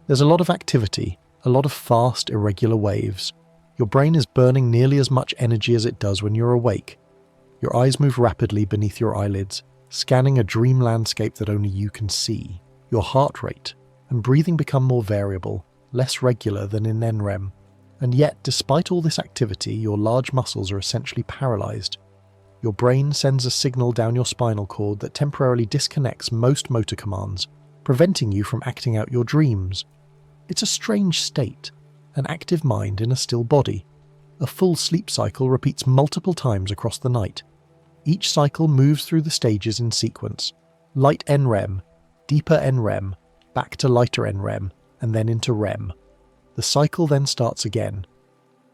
There's a lot of activity, a lot of fast, irregular waves. Your brain is burning nearly as much energy as it does when you're awake. Your eyes move rapidly beneath your eyelids, scanning a dream landscape that only you can see. Your heart rate and breathing become more variable, less regular than in NREM. And yet, despite all this activity, your large muscles are essentially paralyzed. Your brain sends a signal down your spinal cord that temporarily disconnects most motor commands, preventing you from acting out your dreams. It's a strange state, an active mind in a still body. A full sleep cycle repeats multiple times across the night. Each cycle moves through the stages in sequence: light NREM, deeper NREM, back to lighter NREM, and then into REM. The cycle then starts again.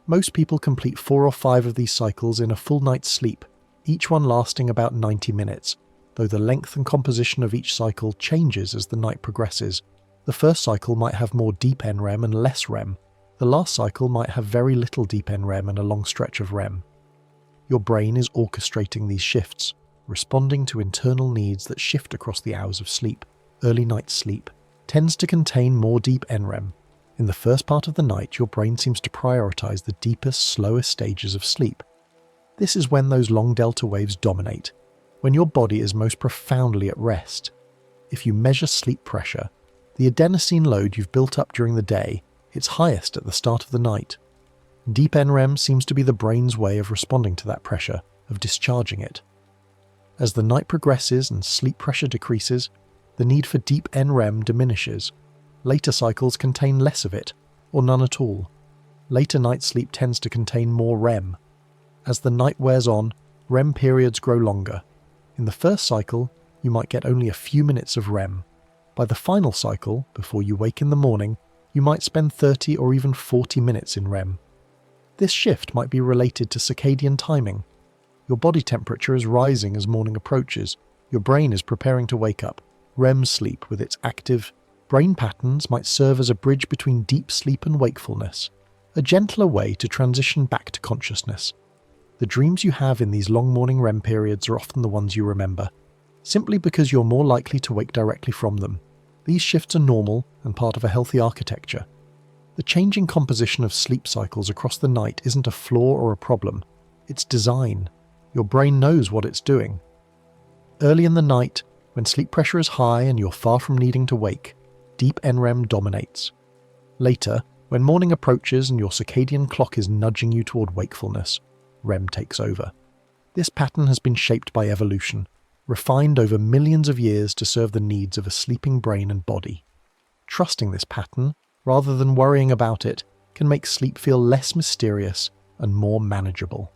Most people complete 4 or 5 of these cycles in a full night's sleep, each one lasting about 90 minutes, though the length and composition of each cycle changes as the night progresses. The first cycle might have more deep NREM and less REM. The last cycle might have very little deep NREM and a long stretch of REM. Your brain is orchestrating these shifts, responding to internal needs that shift across the hours of sleep. Early night sleep tends to contain more deep NREM. In the first part of the night, your brain seems to prioritize the deepest, slowest stages of sleep. This is when those long delta waves dominate, when your body is most profoundly at rest. If you measure sleep pressure, the adenosine load you've built up during the day, it's highest at the start of the night. Deep NREM seems to be the brain's way of responding to that pressure, of discharging it. As the night progresses and sleep pressure decreases, the need for deep NREM diminishes. Later cycles contain less of it, or none at all. Later night sleep tends to contain more REM. As the night wears on, REM periods grow longer. In the first cycle, you might get only a few minutes of REM. By the final cycle, before you wake in the morning, you might spend 30 or even 40 minutes in REM. This shift might be related to circadian timing. Your body temperature is rising as morning approaches. Your brain is preparing to wake up. REM sleep, with its active brain patterns, might serve as a bridge between deep sleep and wakefulness, a gentler way to transition back to consciousness. The dreams you have in these long morning REM periods are often the ones you remember, simply because you're more likely to wake directly from them. These shifts are normal and part of a healthy architecture. The changing composition of sleep cycles across the night isn't a flaw or a problem. It's design. Your brain knows what it's doing. Early in the night, when sleep pressure is high and you're far from needing to wake, deep NREM dominates. Later, when morning approaches and your circadian clock is nudging you toward wakefulness, REM takes over. This pattern has been shaped by evolution, refined over millions of years to serve the needs of a sleeping brain and body. Trusting this pattern, rather than worrying about it, can make sleep feel less mysterious and more manageable.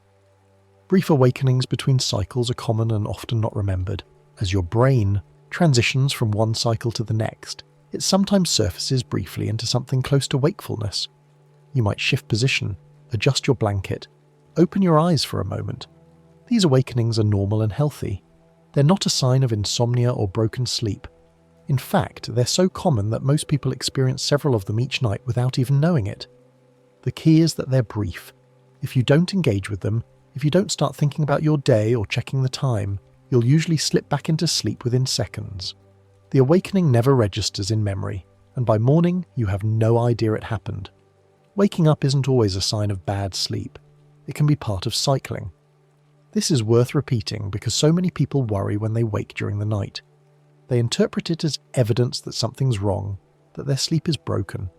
Brief awakenings between cycles are common and often not remembered. As your brain transitions from one cycle to the next, it sometimes surfaces briefly into something close to wakefulness. You might shift position, adjust your blanket, open your eyes for a moment. These awakenings are normal and healthy. They're not a sign of insomnia or broken sleep. In fact, they're so common that most people experience several of them each night without even knowing it. The key is that they're brief. If you don't engage with them, if you don't start thinking about your day or checking the time, you'll usually slip back into sleep within seconds. The awakening never registers in memory, and by morning you have no idea it happened. Waking up isn't always a sign of bad sleep. It can be part of cycling. This is worth repeating because so many people worry when they wake during the night. They interpret it as evidence that something's wrong, that their sleep is broken.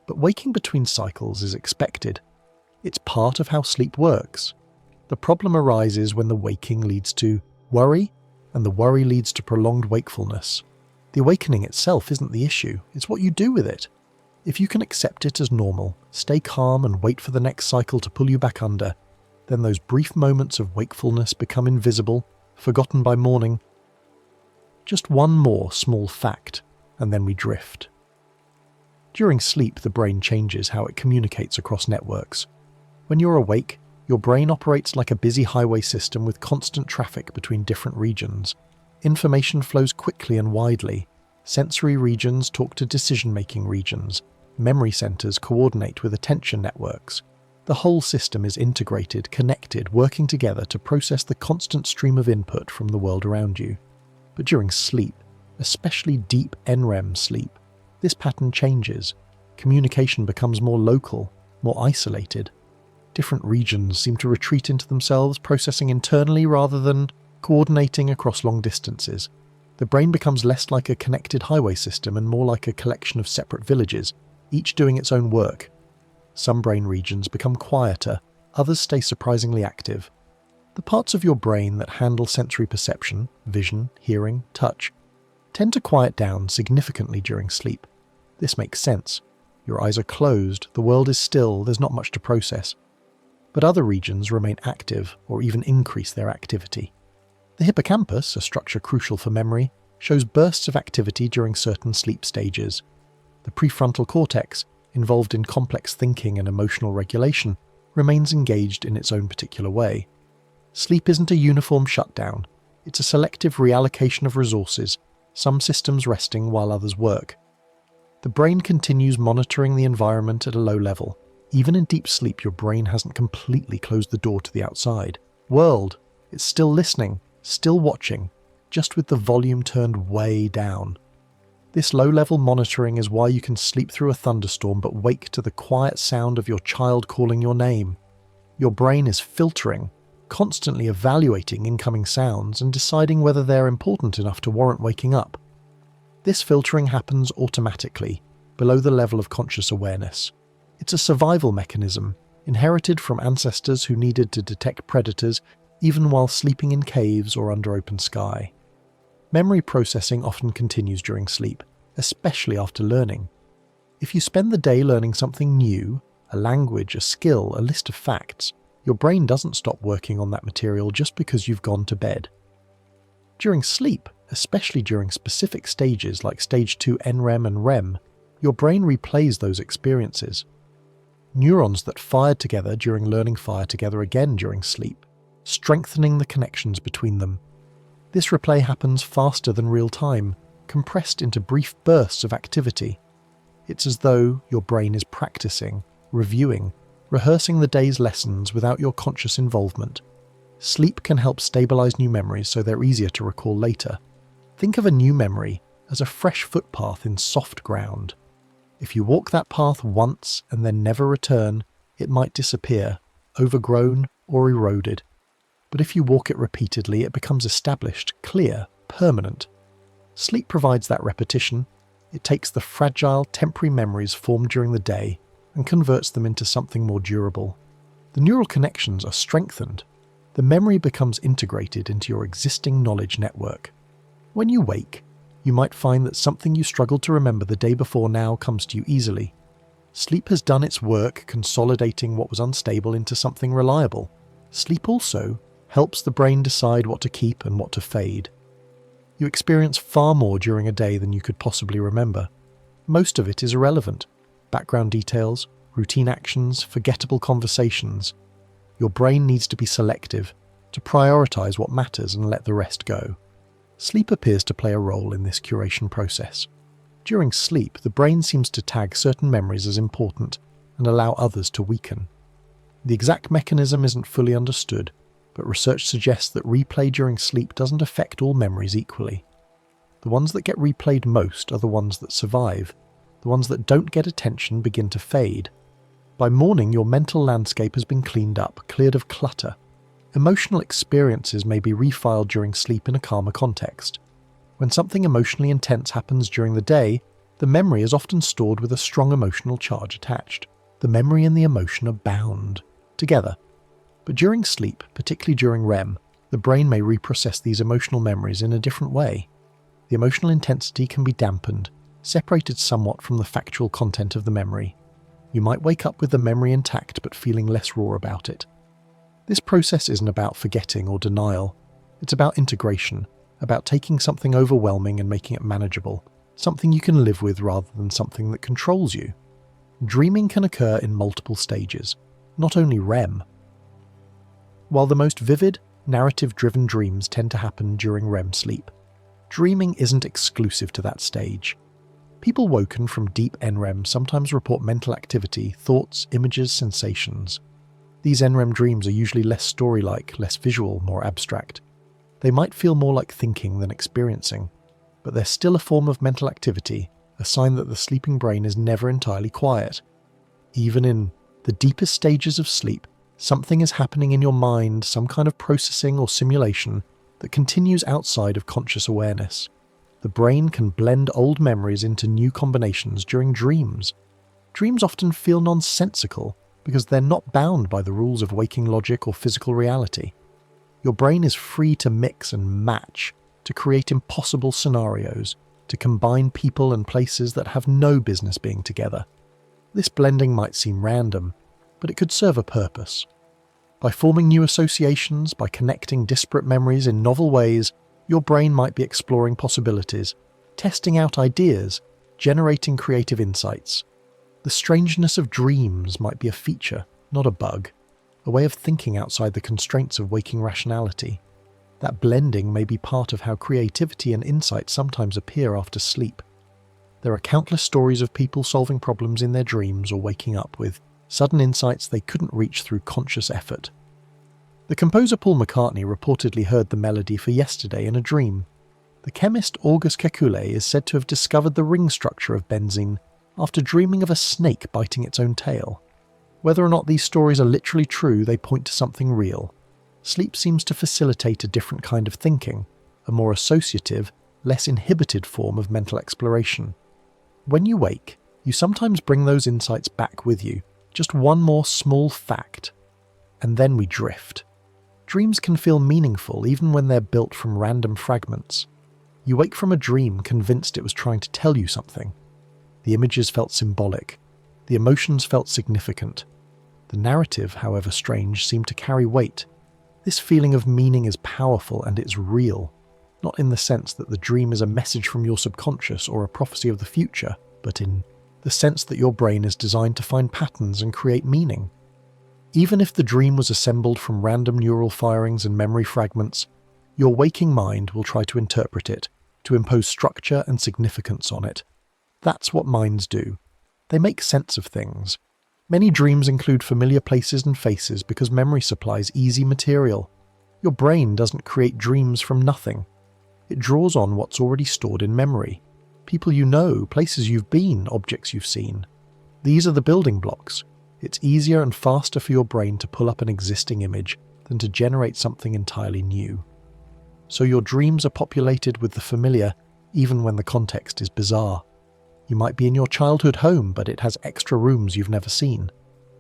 But waking between cycles is expected. It's part of how sleep works. The problem arises when the waking leads to worry, and the worry leads to prolonged wakefulness. The awakening itself isn't the issue, it's what you do with it. If you can accept it as normal, stay calm and wait for the next cycle to pull you back under, then those brief moments of wakefulness become invisible, forgotten by morning. Just one more small fact, and then we drift. During sleep, the brain changes how it communicates across networks. When you're awake, your brain operates like a busy highway system with constant traffic between different regions. Information flows quickly and widely. Sensory regions talk to decision-making regions. Memory centers coordinate with attention networks. The whole system is integrated, connected, working together to process the constant stream of input from the world around you. But during sleep, especially deep NREM sleep, this pattern changes. Communication becomes more local, more isolated. Different regions seem to retreat into themselves, processing internally rather than coordinating across long distances. The brain becomes less like a connected highway system and more like a collection of separate villages, each doing its own work. Some brain regions become quieter, others stay surprisingly active. The parts of your brain that handle sensory perception, vision, hearing, touch, tend to quiet down significantly during sleep. This makes sense. Your eyes are closed, the world is still, there's not much to process. But other regions remain active or even increase their activity. The hippocampus, a structure crucial for memory, shows bursts of activity during certain sleep stages. The prefrontal cortex, involved in complex thinking and emotional regulation, remains engaged in its own particular way. Sleep isn't a uniform shutdown. It's a selective reallocation of resources, some systems resting while others work. The brain continues monitoring the environment at a low level. Even in deep sleep, your brain hasn't completely closed the door to the outside world. It's still listening, still watching, just with the volume turned way down. This low-level monitoring is why you can sleep through a thunderstorm but wake to the quiet sound of your child calling your name. Your brain is filtering, constantly evaluating incoming sounds and deciding whether they're important enough to warrant waking up. This filtering happens automatically, below the level of conscious awareness. It's a survival mechanism, inherited from ancestors who needed to detect predators even while sleeping in caves or under open sky. Memory processing often continues during sleep, especially after learning. If you spend the day learning something new, a language, a skill, a list of facts, your brain doesn't stop working on that material just because you've gone to bed. During sleep, especially during specific stages like stage 2 NREM and REM, your brain replays those experiences. Neurons that fired together during learning fire together again during sleep, strengthening the connections between them. This replay happens faster than real time, compressed into brief bursts of activity. It's as though your brain is practicing, reviewing, rehearsing the day's lessons without your conscious involvement. Sleep can help stabilize new memories so they're easier to recall later. Think of a new memory as a fresh footpath in soft ground. If you walk that path once and then never return, it might disappear, overgrown or eroded. But if you walk it repeatedly, it becomes established, clear, permanent. Sleep provides that repetition. It takes the fragile, temporary memories formed during the day and converts them into something more durable. The neural connections are strengthened. The memory becomes integrated into your existing knowledge network. When you wake, you might find that something you struggled to remember the day before now comes to you easily. Sleep has done its work consolidating what was unstable into something reliable. Sleep also helps the brain decide what to keep and what to fade. You experience far more during a day than you could possibly remember. Most of it is irrelevant. Background details, routine actions, forgettable conversations. Your brain needs to be selective, to prioritize what matters and let the rest go. Sleep appears to play a role in this curation process. During sleep, the brain seems to tag certain memories as important and allow others to weaken. The exact mechanism isn't fully understood, but research suggests that replay during sleep doesn't affect all memories equally. The ones that get replayed most are the ones that survive. The ones that don't get attention begin to fade. By morning, your mental landscape has been cleaned up, cleared of clutter. Emotional experiences may be refiled during sleep in a calmer context. When something emotionally intense happens during the day, the memory is often stored with a strong emotional charge attached. The memory and the emotion are bound together. But during sleep, particularly during REM, the brain may reprocess these emotional memories in a different way. The emotional intensity can be dampened. separated somewhat from the factual content of the memory. You might wake up with the memory intact but feeling less raw about it. This process isn't about forgetting or denial. It's about integration, about taking something overwhelming and making it manageable, something you can live with rather than something that controls you. Dreaming can occur in multiple stages, not only REM. While the most vivid, narrative-driven dreams tend to happen during REM sleep, dreaming isn't exclusive to that stage. People woken from deep NREM sometimes report mental activity, thoughts, images, sensations. These NREM dreams are usually less story-like, less visual, more abstract. They might feel more like thinking than experiencing, but they're still a form of mental activity, a sign that the sleeping brain is never entirely quiet. Even in the deepest stages of sleep, something is happening in your mind, some kind of processing or simulation that continues outside of conscious awareness. The brain can blend old memories into new combinations during dreams. Dreams often feel nonsensical because they're not bound by the rules of waking logic or physical reality. Your brain is free to mix and match, to create impossible scenarios, to combine people and places that have no business being together. This blending might seem random, but it could serve a purpose. By forming new associations, by connecting disparate memories in novel ways, your brain might be exploring possibilities, testing out ideas, generating creative insights. The strangeness of dreams might be a feature, not a bug, a way of thinking outside the constraints of waking rationality. That blending may be part of how creativity and insight sometimes appear after sleep. There are countless stories of people solving problems in their dreams or waking up with sudden insights they couldn't reach through conscious effort. The composer Paul McCartney reportedly heard the melody for Yesterday in a dream. The chemist August Kekulé is said to have discovered the ring structure of benzene after dreaming of a snake biting its own tail. Whether or not these stories are literally true, they point to something real. Sleep seems to facilitate a different kind of thinking, a more associative, less inhibited form of mental exploration. When you wake, you sometimes bring those insights back with you, just one more small fact, and then we drift. Dreams can feel meaningful even when they're built from random fragments. You wake from a dream convinced it was trying to tell you something. The images felt symbolic. The emotions felt significant. The narrative, however strange, seemed to carry weight. This feeling of meaning is powerful and it's real, not in the sense that the dream is a message from your subconscious or a prophecy of the future, but in the sense that your brain is designed to find patterns and create meaning. Even if the dream was assembled from random neural firings and memory fragments, your waking mind will try to interpret it, to impose structure and significance on it. That's what minds do. They make sense of things. Many dreams include familiar places and faces because memory supplies easy material. Your brain doesn't create dreams from nothing. It draws on what's already stored in memory. People you know, places you've been, objects you've seen. These are the building blocks. It's easier and faster for your brain to pull up an existing image than to generate something entirely new. So your dreams are populated with the familiar, even when the context is bizarre. You might be in your childhood home, but it has extra rooms you've never seen.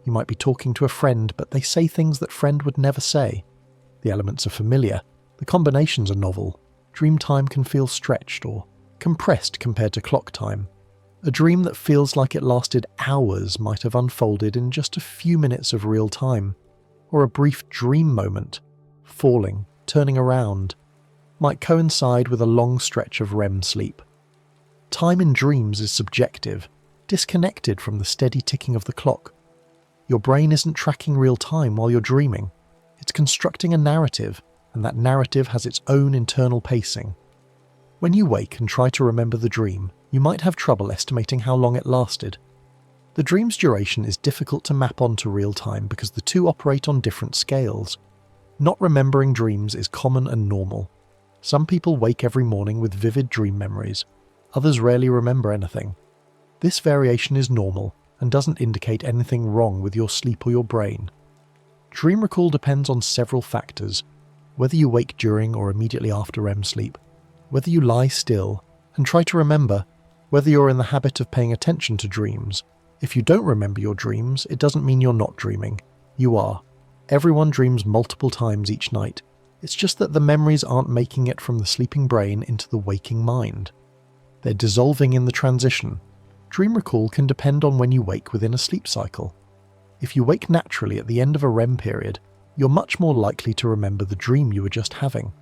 You might be talking to a friend, but they say things that friend would never say. The elements are familiar. The combinations are novel. Dream time can feel stretched or compressed compared to clock time. A dream that feels like it lasted hours might have unfolded in just a few minutes of real time. Or a brief dream moment, falling, turning around, might coincide with a long stretch of REM sleep. Time in dreams is subjective, disconnected from the steady ticking of the clock. Your brain isn't tracking real time while you're dreaming. It's constructing a narrative, and that narrative has its own internal pacing. When you wake and try to remember the dream, you might have trouble estimating how long it lasted. The dream's duration is difficult to map onto real time because the two operate on different scales. Not remembering dreams is common and normal. Some people wake every morning with vivid dream memories. Others rarely remember anything. This variation is normal and doesn't indicate anything wrong with your sleep or your brain. Dream recall depends on several factors, whether you wake during or immediately after REM sleep, whether you lie still and try to remember, whether you're in the habit of paying attention to dreams. If you don't remember your dreams, it doesn't mean you're not dreaming. You are. Everyone dreams multiple times each night. It's just that the memories aren't making it from the sleeping brain into the waking mind. They're dissolving in the transition. Dream recall can depend on when you wake within a sleep cycle. If you wake naturally at the end of a REM period, you're much more likely to remember the dream you were just having.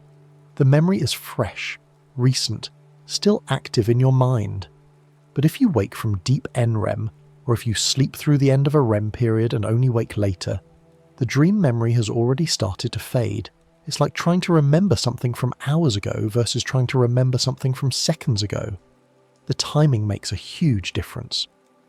The memory is fresh, recent, still active in your mind. But if you wake from deep NREM, or if you sleep through the end of a REM period and only wake later, the dream memory has already started to fade. It's like trying to remember something from hours ago versus trying to remember something from seconds ago. The timing makes a huge difference.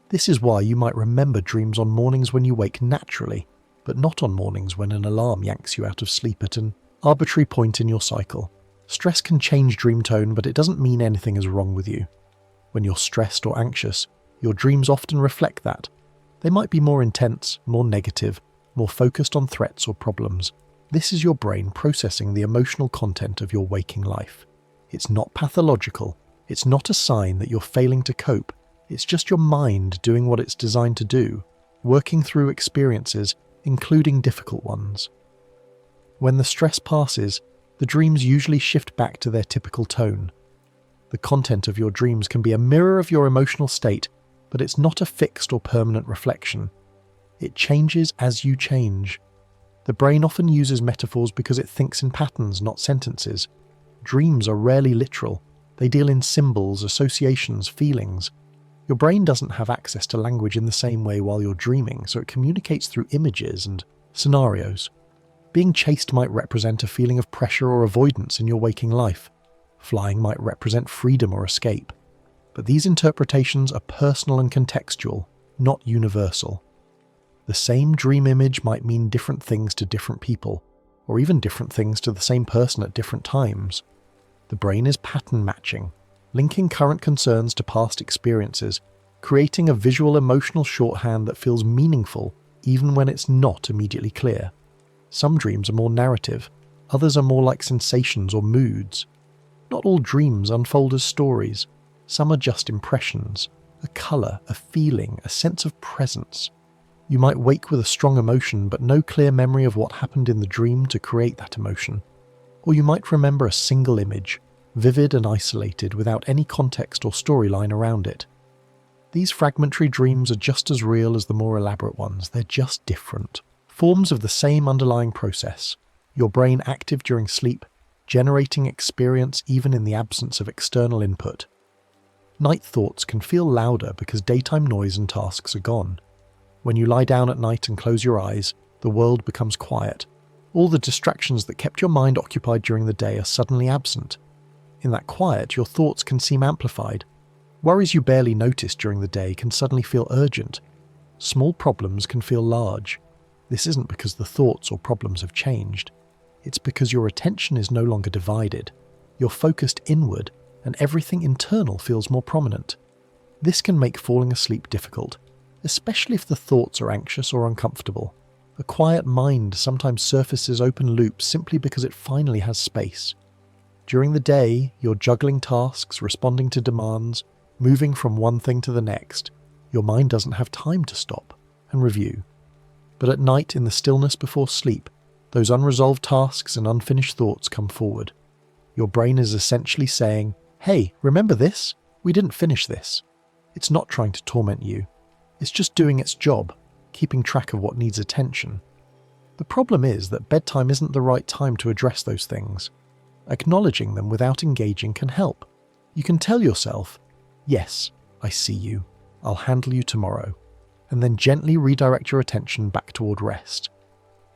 This is why you might remember dreams on mornings when you wake naturally, but not on mornings when an alarm yanks you out of sleep at an arbitrary point in your cycle. Stress can change dream tone, but it doesn't mean anything is wrong with you. When you're stressed or anxious, your dreams often reflect that. They might be more intense, more negative, more focused on threats or problems. This is your brain processing the emotional content of your waking life. It's not pathological. It's not a sign that you're failing to cope. It's just your mind doing what it's designed to do, working through experiences, including difficult ones. When the stress passes, the dreams usually shift back to their typical tone. The content of your dreams can be a mirror of your emotional state, but it's not a fixed or permanent reflection. It changes as you change. The brain often uses metaphors because it thinks in patterns, not sentences. Dreams are rarely literal. They deal in symbols, associations, feelings. Your brain doesn't have access to language in the same way while you're dreaming, so it communicates through images and scenarios. Being chased might represent a feeling of pressure or avoidance in your waking life. Flying might represent freedom or escape. But these interpretations are personal and contextual, not universal. The same dream image might mean different things to different people, or even different things to the same person at different times. The brain is pattern matching, linking current concerns to past experiences, creating a visual emotional shorthand that feels meaningful even when it's not immediately clear. Some dreams are more narrative, others are more like sensations or moods. Not all dreams unfold as stories. Some are just impressions, a colour, a feeling, a sense of presence. You might wake with a strong emotion but no clear memory of what happened in the dream to create that emotion. Or you might remember a single image, vivid and isolated without any context or storyline around it. These fragmentary dreams are just as real as the more elaborate ones, they're just different. Forms of the same underlying process, your brain active during sleep, generating experience even in the absence of external input. Night thoughts can feel louder because daytime noise and tasks are gone. When you lie down at night and close your eyes, the world becomes quiet. All the distractions that kept your mind occupied during the day are suddenly absent. In that quiet, your thoughts can seem amplified. Worries you barely noticed during the day can suddenly feel urgent. Small problems can feel large. This isn't because the thoughts or problems have changed. It's because your attention is no longer divided. You're focused inward, and everything internal feels more prominent. This can make falling asleep difficult, especially if the thoughts are anxious or uncomfortable. A quiet mind sometimes surfaces open loops simply because it finally has space. During the day, you're juggling tasks, responding to demands, moving from one thing to the next. Your mind doesn't have time to stop and review. But at night, in the stillness before sleep, those unresolved tasks and unfinished thoughts come forward. Your brain is essentially saying, "Hey, remember this? We didn't finish this." It's not trying to torment you. It's just doing its job, keeping track of what needs attention. The problem is that bedtime isn't the right time to address those things. Acknowledging them without engaging can help. You can tell yourself, "Yes, I see you. I'll handle you tomorrow," and then gently redirect your attention back toward rest.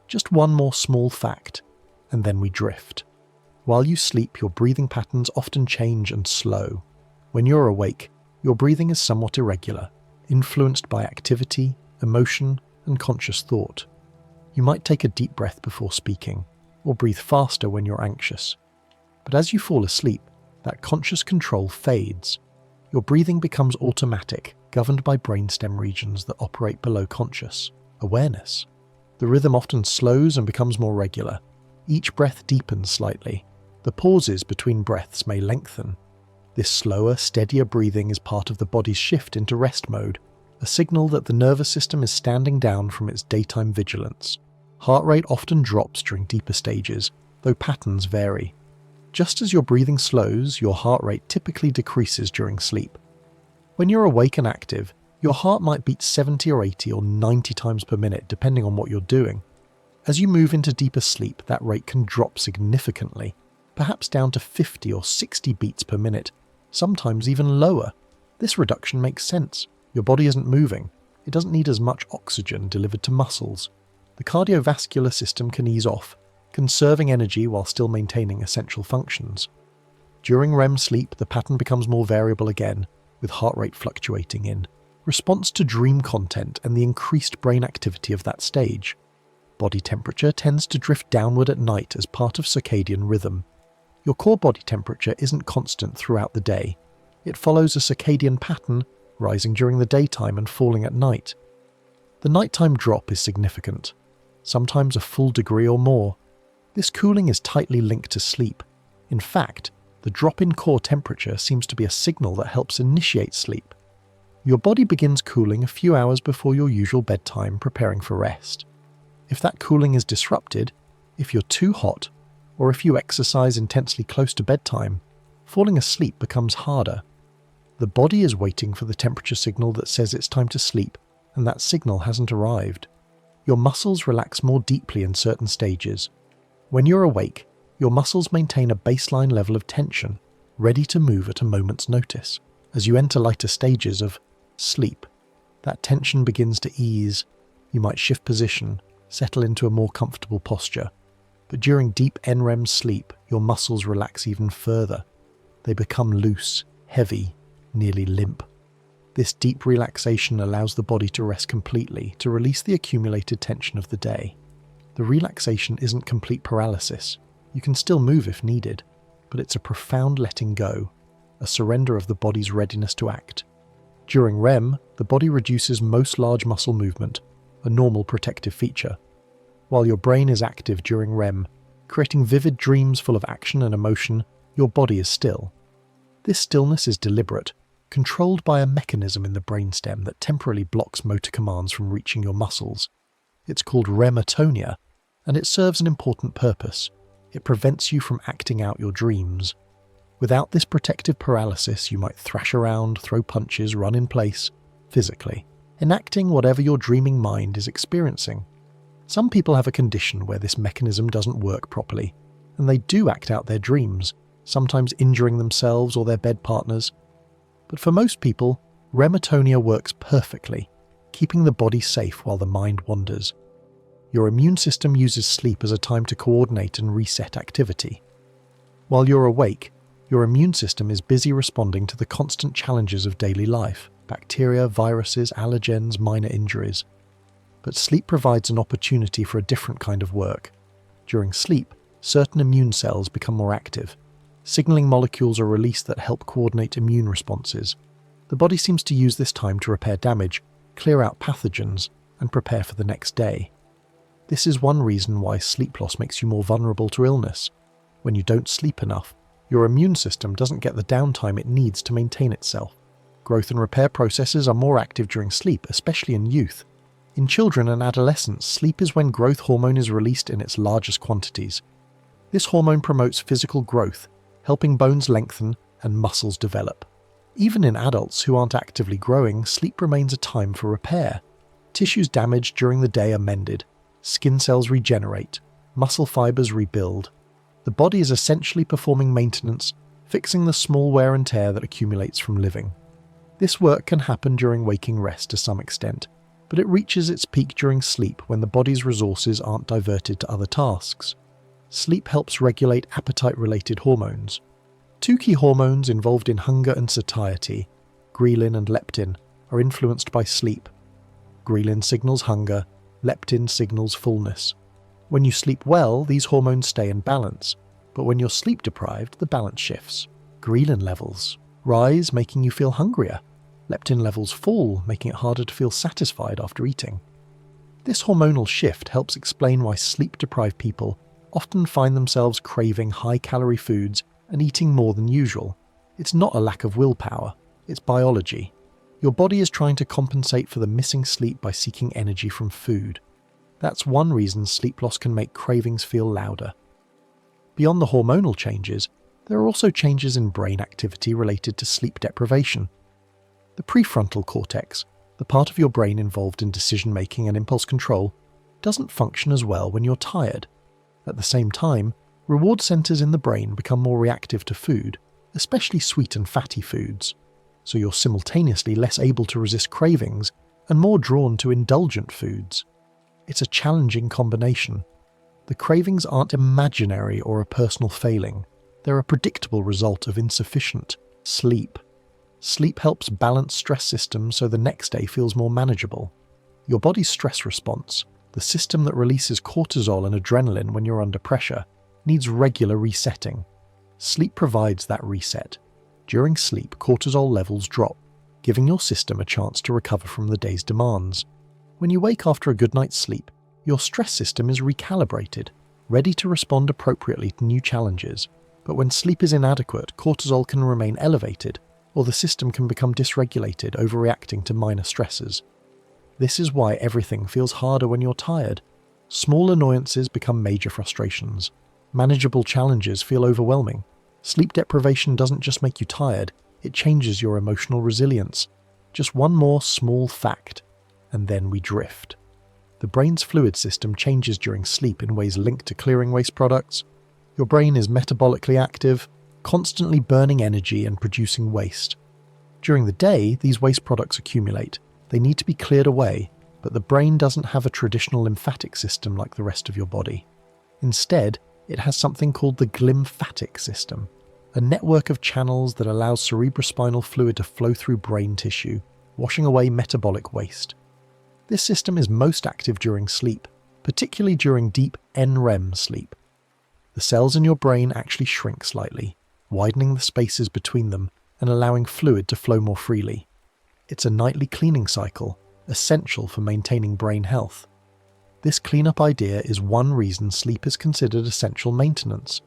Just one more small fact, and then we drift. While you sleep, your breathing patterns often change and slow. When you're awake, your breathing is somewhat irregular, influenced by activity, emotion, and conscious thought. You might take a deep breath before speaking, or breathe faster when you're anxious. But as you fall asleep, that conscious control fades. Your breathing becomes automatic, governed by brainstem regions that operate below conscious awareness. The rhythm often slows and becomes more regular. Each breath deepens slightly. The pauses between breaths may lengthen. This slower, steadier breathing is part of the body's shift into rest mode, a signal that the nervous system is standing down from its daytime vigilance. Heart rate often drops during deeper stages, though patterns vary. Just as your breathing slows, your heart rate typically decreases during sleep. When you're awake and active, your heart might beat 70 or 80 or 90 times per minute depending on what you're doing. As you move into deeper sleep, that rate can drop significantly, perhaps down to 50 or 60 beats per minute, sometimes even lower. This reduction makes sense. Your body isn't moving. It doesn't need as much oxygen delivered to muscles. The cardiovascular system can ease off, conserving energy while still maintaining essential functions. During REM sleep, the pattern becomes more variable again, with heart rate fluctuating in response to dream content and the increased brain activity of that stage. Body temperature tends to drift downward at night as part of circadian rhythm. Your core body temperature isn't constant throughout the day. It follows a circadian pattern, rising during the daytime and falling at night. The nighttime drop is significant, sometimes a full degree or more. This cooling is tightly linked to sleep. In fact, the drop in core temperature seems to be a signal that helps initiate sleep. Your body begins cooling a few hours before your usual bedtime, preparing for rest. If that cooling is disrupted, if you're too hot, or if you exercise intensely close to bedtime, falling asleep becomes harder. The body is waiting for the temperature signal that says it's time to sleep, and that signal hasn't arrived. Your muscles relax more deeply in certain stages. When you're awake, your muscles maintain a baseline level of tension, ready to move at a moment's notice. As you enter lighter stages of sleep, that tension begins to ease. You might shift position, settle into a more comfortable posture. But during deep NREM sleep, your muscles relax even further. They become loose, heavy, nearly limp. This deep relaxation allows the body to rest completely, to release the accumulated tension of the day. The relaxation isn't complete paralysis. You can still move if needed, but it's a profound letting go, a surrender of the body's readiness to act. During REM, the body reduces most large muscle movement, a normal protective feature. While your brain is active during REM, creating vivid dreams full of action and emotion, your body is still. This stillness is deliberate, controlled by a mechanism in the brainstem that temporarily blocks motor commands from reaching your muscles. It's called rematonia, and it serves an important purpose. It prevents you from acting out your dreams. Without this protective paralysis, you might thrash around, throw punches, run in place, physically, enacting whatever your dreaming mind is experiencing. Some people have a condition where this mechanism doesn't work properly, and they do act out their dreams, sometimes injuring themselves or their bed partners. But for most people, rematonia works perfectly, keeping the body safe while the mind wanders. Your immune system uses sleep as a time to coordinate and reset activity. While you're awake, your immune system is busy responding to the constant challenges of daily life: bacteria, viruses, allergens, minor injuries. But sleep provides an opportunity for a different kind of work. During sleep, certain immune cells become more active. Signaling molecules are released that help coordinate immune responses. The body seems to use this time to repair damage, clear out pathogens, and prepare for the next day. This is one reason why sleep loss makes you more vulnerable to illness. When you don't sleep enough, your immune system doesn't get the downtime it needs to maintain itself. Growth and repair processes are more active during sleep, especially in youth. In children and adolescents, sleep is when growth hormone is released in its largest quantities. This hormone promotes physical growth, helping bones lengthen and muscles develop. Even in adults who aren't actively growing, sleep remains a time for repair. Tissues damaged during the day are mended, skin cells regenerate, muscle fibers rebuild. The body is essentially performing maintenance, fixing the small wear and tear that accumulates from living. This work can happen during waking rest to some extent, but it reaches its peak during sleep when the body's resources aren't diverted to other tasks. Sleep helps regulate appetite-related hormones. Two key hormones involved in hunger and satiety, ghrelin and leptin, are influenced by sleep. Ghrelin signals hunger, leptin signals fullness. When you sleep well, these hormones stay in balance, but when you're sleep deprived, the balance shifts. Ghrelin levels rise, making you feel hungrier. Leptin levels fall, making it harder to feel satisfied after eating. This hormonal shift helps explain why sleep-deprived people often find themselves craving high-calorie foods and eating more than usual. It's not a lack of willpower, it's biology. Your body is trying to compensate for the missing sleep by seeking energy from food. That's one reason sleep loss can make cravings feel louder. Beyond the hormonal changes, there are also changes in brain activity related to sleep deprivation. The prefrontal cortex, the part of your brain involved in decision-making and impulse control, doesn't function as well when you're tired. At the same time, reward centers in the brain become more reactive to food, especially sweet and fatty foods, so you're simultaneously less able to resist cravings and more drawn to indulgent foods. It's a challenging combination. The cravings aren't imaginary or a personal failing. They're a predictable result of insufficient sleep. Sleep helps balance stress systems so the next day feels more manageable. Your body's stress response, the system that releases cortisol and adrenaline when you're under pressure, needs regular resetting. Sleep provides that reset. During sleep, cortisol levels drop, giving your system a chance to recover from the day's demands. When you wake after a good night's sleep, your stress system is recalibrated, ready to respond appropriately to new challenges. But when sleep is inadequate, cortisol can remain elevated, or the system can become dysregulated, overreacting to minor stresses. This is why everything feels harder when you're tired. Small annoyances become major frustrations. Manageable challenges feel overwhelming. Sleep deprivation doesn't just make you tired, it changes your emotional resilience. Just one more small fact, and then we drift. The brain's fluid system changes during sleep in ways linked to clearing waste products. Your brain is metabolically active, constantly burning energy and producing waste. During the day, these waste products accumulate. They need to be cleared away, but the brain doesn't have a traditional lymphatic system like the rest of your body. Instead, it has something called the glymphatic system, a network of channels that allows cerebrospinal fluid to flow through brain tissue, washing away metabolic waste. This system is most active during sleep, particularly during deep NREM sleep. The cells in your brain actually shrink slightly, widening the spaces between them and allowing fluid to flow more freely. It's a nightly cleaning cycle, essential for maintaining brain health. This cleanup idea is one reason sleep is considered essential maintenance.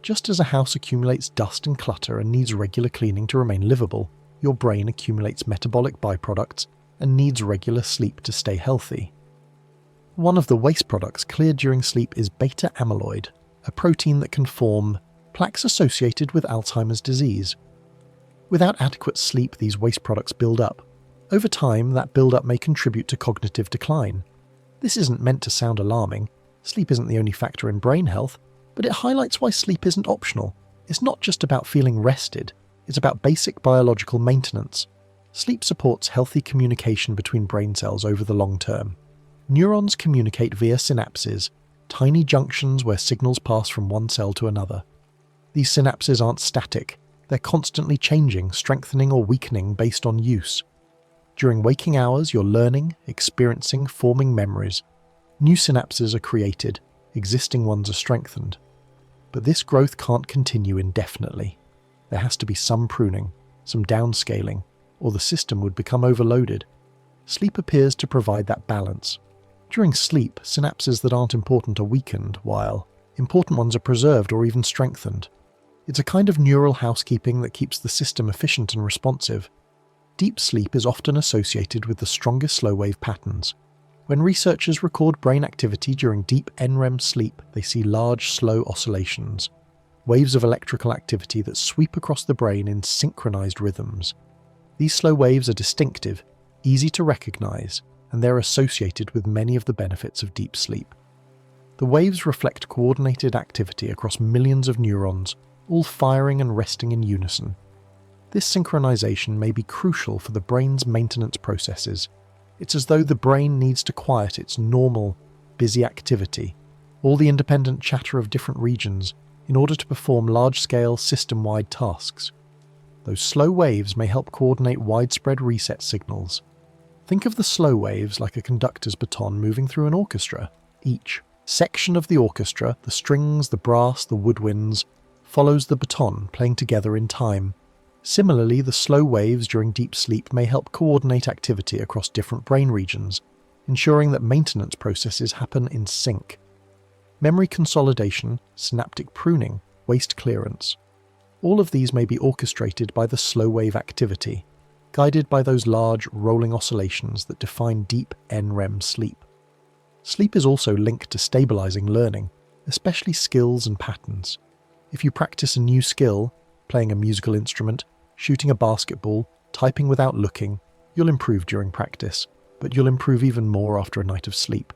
Just as a house accumulates dust and clutter and needs regular cleaning to remain livable, your brain accumulates metabolic byproducts and needs regular sleep to stay healthy. One of the waste products cleared during sleep is beta amyloid, a protein that can form plaques associated with Alzheimer's disease. Without adequate sleep, these waste products build up. Over time, that build-up may contribute to cognitive decline. This isn't meant to sound alarming. Sleep isn't the only factor in brain health, but it highlights why sleep isn't optional. It's not just about feeling rested, it's about basic biological maintenance. Sleep supports healthy communication between brain cells over the long term. Neurons communicate via synapses, tiny junctions where signals pass from one cell to another. These synapses aren't static, they're constantly changing, strengthening or weakening based on use. During waking hours, you're learning, experiencing, forming memories. New synapses are created, existing ones are strengthened. But this growth can't continue indefinitely. There has to be some pruning, some downscaling, or the system would become overloaded. Sleep appears to provide that balance. During sleep, synapses that aren't important are weakened, while important ones are preserved or even strengthened. It's a kind of neural housekeeping that keeps the system efficient and responsive. Deep sleep is often associated with the strongest slow-wave patterns. When researchers record brain activity during deep NREM sleep, they see large, slow oscillations, waves of electrical activity that sweep across the brain in synchronized rhythms. These slow waves are distinctive, easy to recognize, and they're associated with many of the benefits of deep sleep. The waves reflect coordinated activity across millions of neurons, all firing and resting in unison. This synchronization may be crucial for the brain's maintenance processes. It's as though the brain needs to quiet its normal, busy activity, all the independent chatter of different regions, in order to perform large-scale, system-wide tasks. Those slow waves may help coordinate widespread reset signals. Think of the slow waves like a conductor's baton moving through an orchestra. Each section of the orchestra, the strings, the brass, the woodwinds, follows the baton, playing together in time. Similarly, the slow waves during deep sleep may help coordinate activity across different brain regions, ensuring that maintenance processes happen in sync. Memory consolidation, synaptic pruning, waste clearance. All of these may be orchestrated by the slow wave activity, guided by those large, rolling oscillations that define deep NREM sleep. Sleep is also linked to stabilizing learning, especially skills and patterns. If you practice a new skill, playing a musical instrument, shooting a basketball, typing without looking, you'll improve during practice, but you'll improve even more after a night of sleep.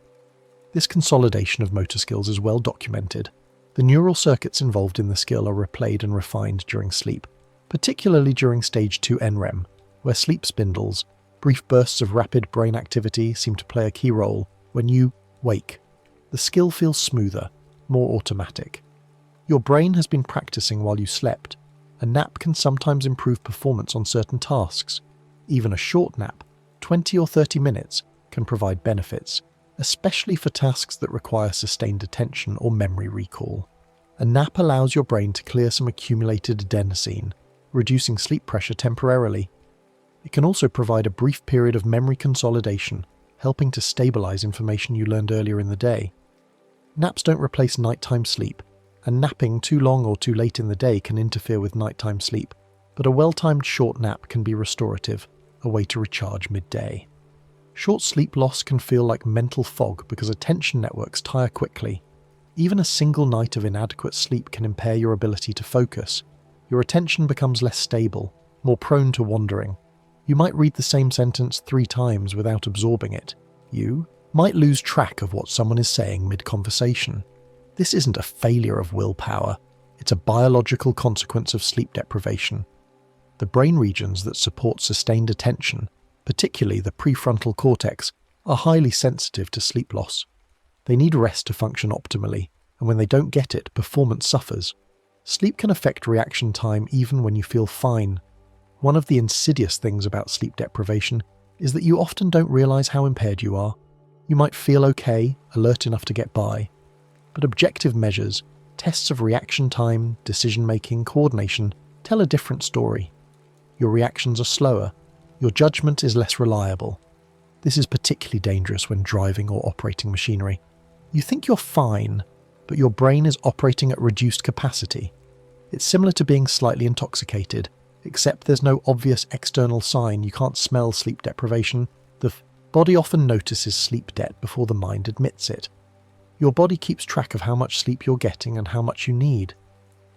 This consolidation of motor skills is well documented. The neural circuits involved in the skill are replayed and refined during sleep, particularly during stage 2 NREM, where sleep spindles, brief bursts of rapid brain activity, seem to play a key role. When you wake, the skill feels smoother, more automatic. Your brain has been practicing while you slept. A nap can sometimes improve performance on certain tasks. Even a short nap, 20 or 30 minutes, can provide benefits, especially for tasks that require sustained attention or memory recall. A nap allows your brain to clear some accumulated adenosine, reducing sleep pressure temporarily. It can also provide a brief period of memory consolidation, helping to stabilize information you learned earlier in the day. Naps don't replace nighttime sleep, and napping too long or too late in the day can interfere with nighttime sleep, but a well-timed short nap can be restorative, a way to recharge midday. Short sleep loss can feel like mental fog because attention networks tire quickly. Even a single night of inadequate sleep can impair your ability to focus. Your attention becomes less stable, more prone to wandering. You might read the same sentence 3 times without absorbing it. You might lose track of what someone is saying mid-conversation. This isn't a failure of willpower, it's a biological consequence of sleep deprivation. The brain regions that support sustained attention, particularly the prefrontal cortex, are highly sensitive to sleep loss. They need rest to function optimally, and when they don't get it, performance suffers. Sleep can affect reaction time even when you feel fine. One of the insidious things about sleep deprivation is that you often don't realize how impaired you are. You might feel okay, alert enough to get by, but objective measures, tests of reaction time, decision-making, coordination, tell a different story. Your reactions are slower, your judgment is less reliable. This is particularly dangerous when driving or operating machinery. You think you're fine, but your brain is operating at reduced capacity. It's similar to being slightly intoxicated, except there's no obvious external sign. You can't smell sleep deprivation. The body often notices sleep debt before the mind admits it. Your body keeps track of how much sleep you're getting and how much you need.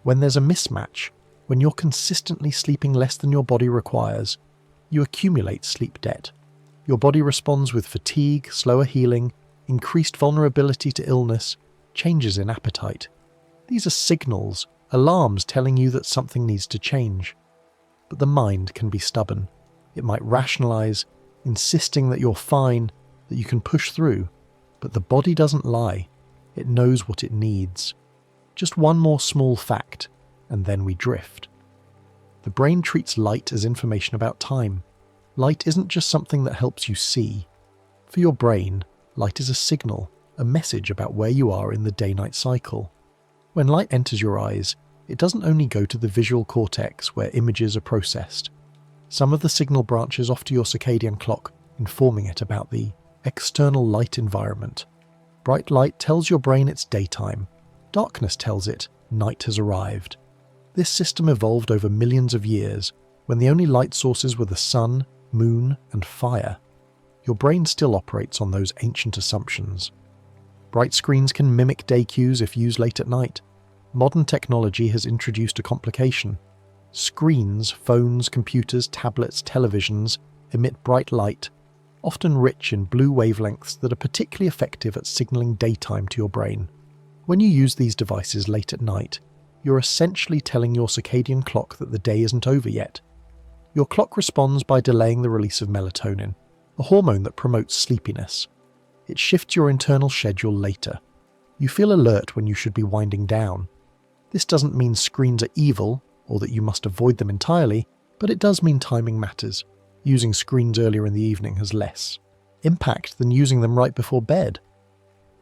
When there's a mismatch, when you're consistently sleeping less than your body requires, you accumulate sleep debt. Your body responds with fatigue, slower healing, increased vulnerability to illness, changes in appetite. These are signals, alarms telling you that something needs to change. But the mind can be stubborn. It might rationalize, insisting that you're fine, that you can push through. But the body doesn't lie. It knows what it needs. Just one more small fact, and then we drift. The brain treats light as information about time. Light isn't just something that helps you see. For your brain, light is a signal, a message about where you are in the day-night cycle. When light enters your eyes, it doesn't only go to the visual cortex where images are processed. Some of the signal branches off to your circadian clock, informing it about the external light environment. Bright light tells your brain it's daytime. Darkness tells it night has arrived. This system evolved over millions of years, when the only light sources were the sun, moon, and fire. Your brain still operates on those ancient assumptions. Bright screens can mimic day cues if used late at night. Modern technology has introduced a complication. Screens, phones, computers, tablets, televisions emit bright light, often rich in blue wavelengths that are particularly effective at signaling daytime to your brain. When you use these devices late at night, you're essentially telling your circadian clock that the day isn't over yet. Your clock responds by delaying the release of melatonin, a hormone that promotes sleepiness. It shifts your internal schedule later. You feel alert when you should be winding down. This doesn't mean screens are evil or that you must avoid them entirely, but it does mean timing matters. Using screens earlier in the evening has less impact than using them right before bed.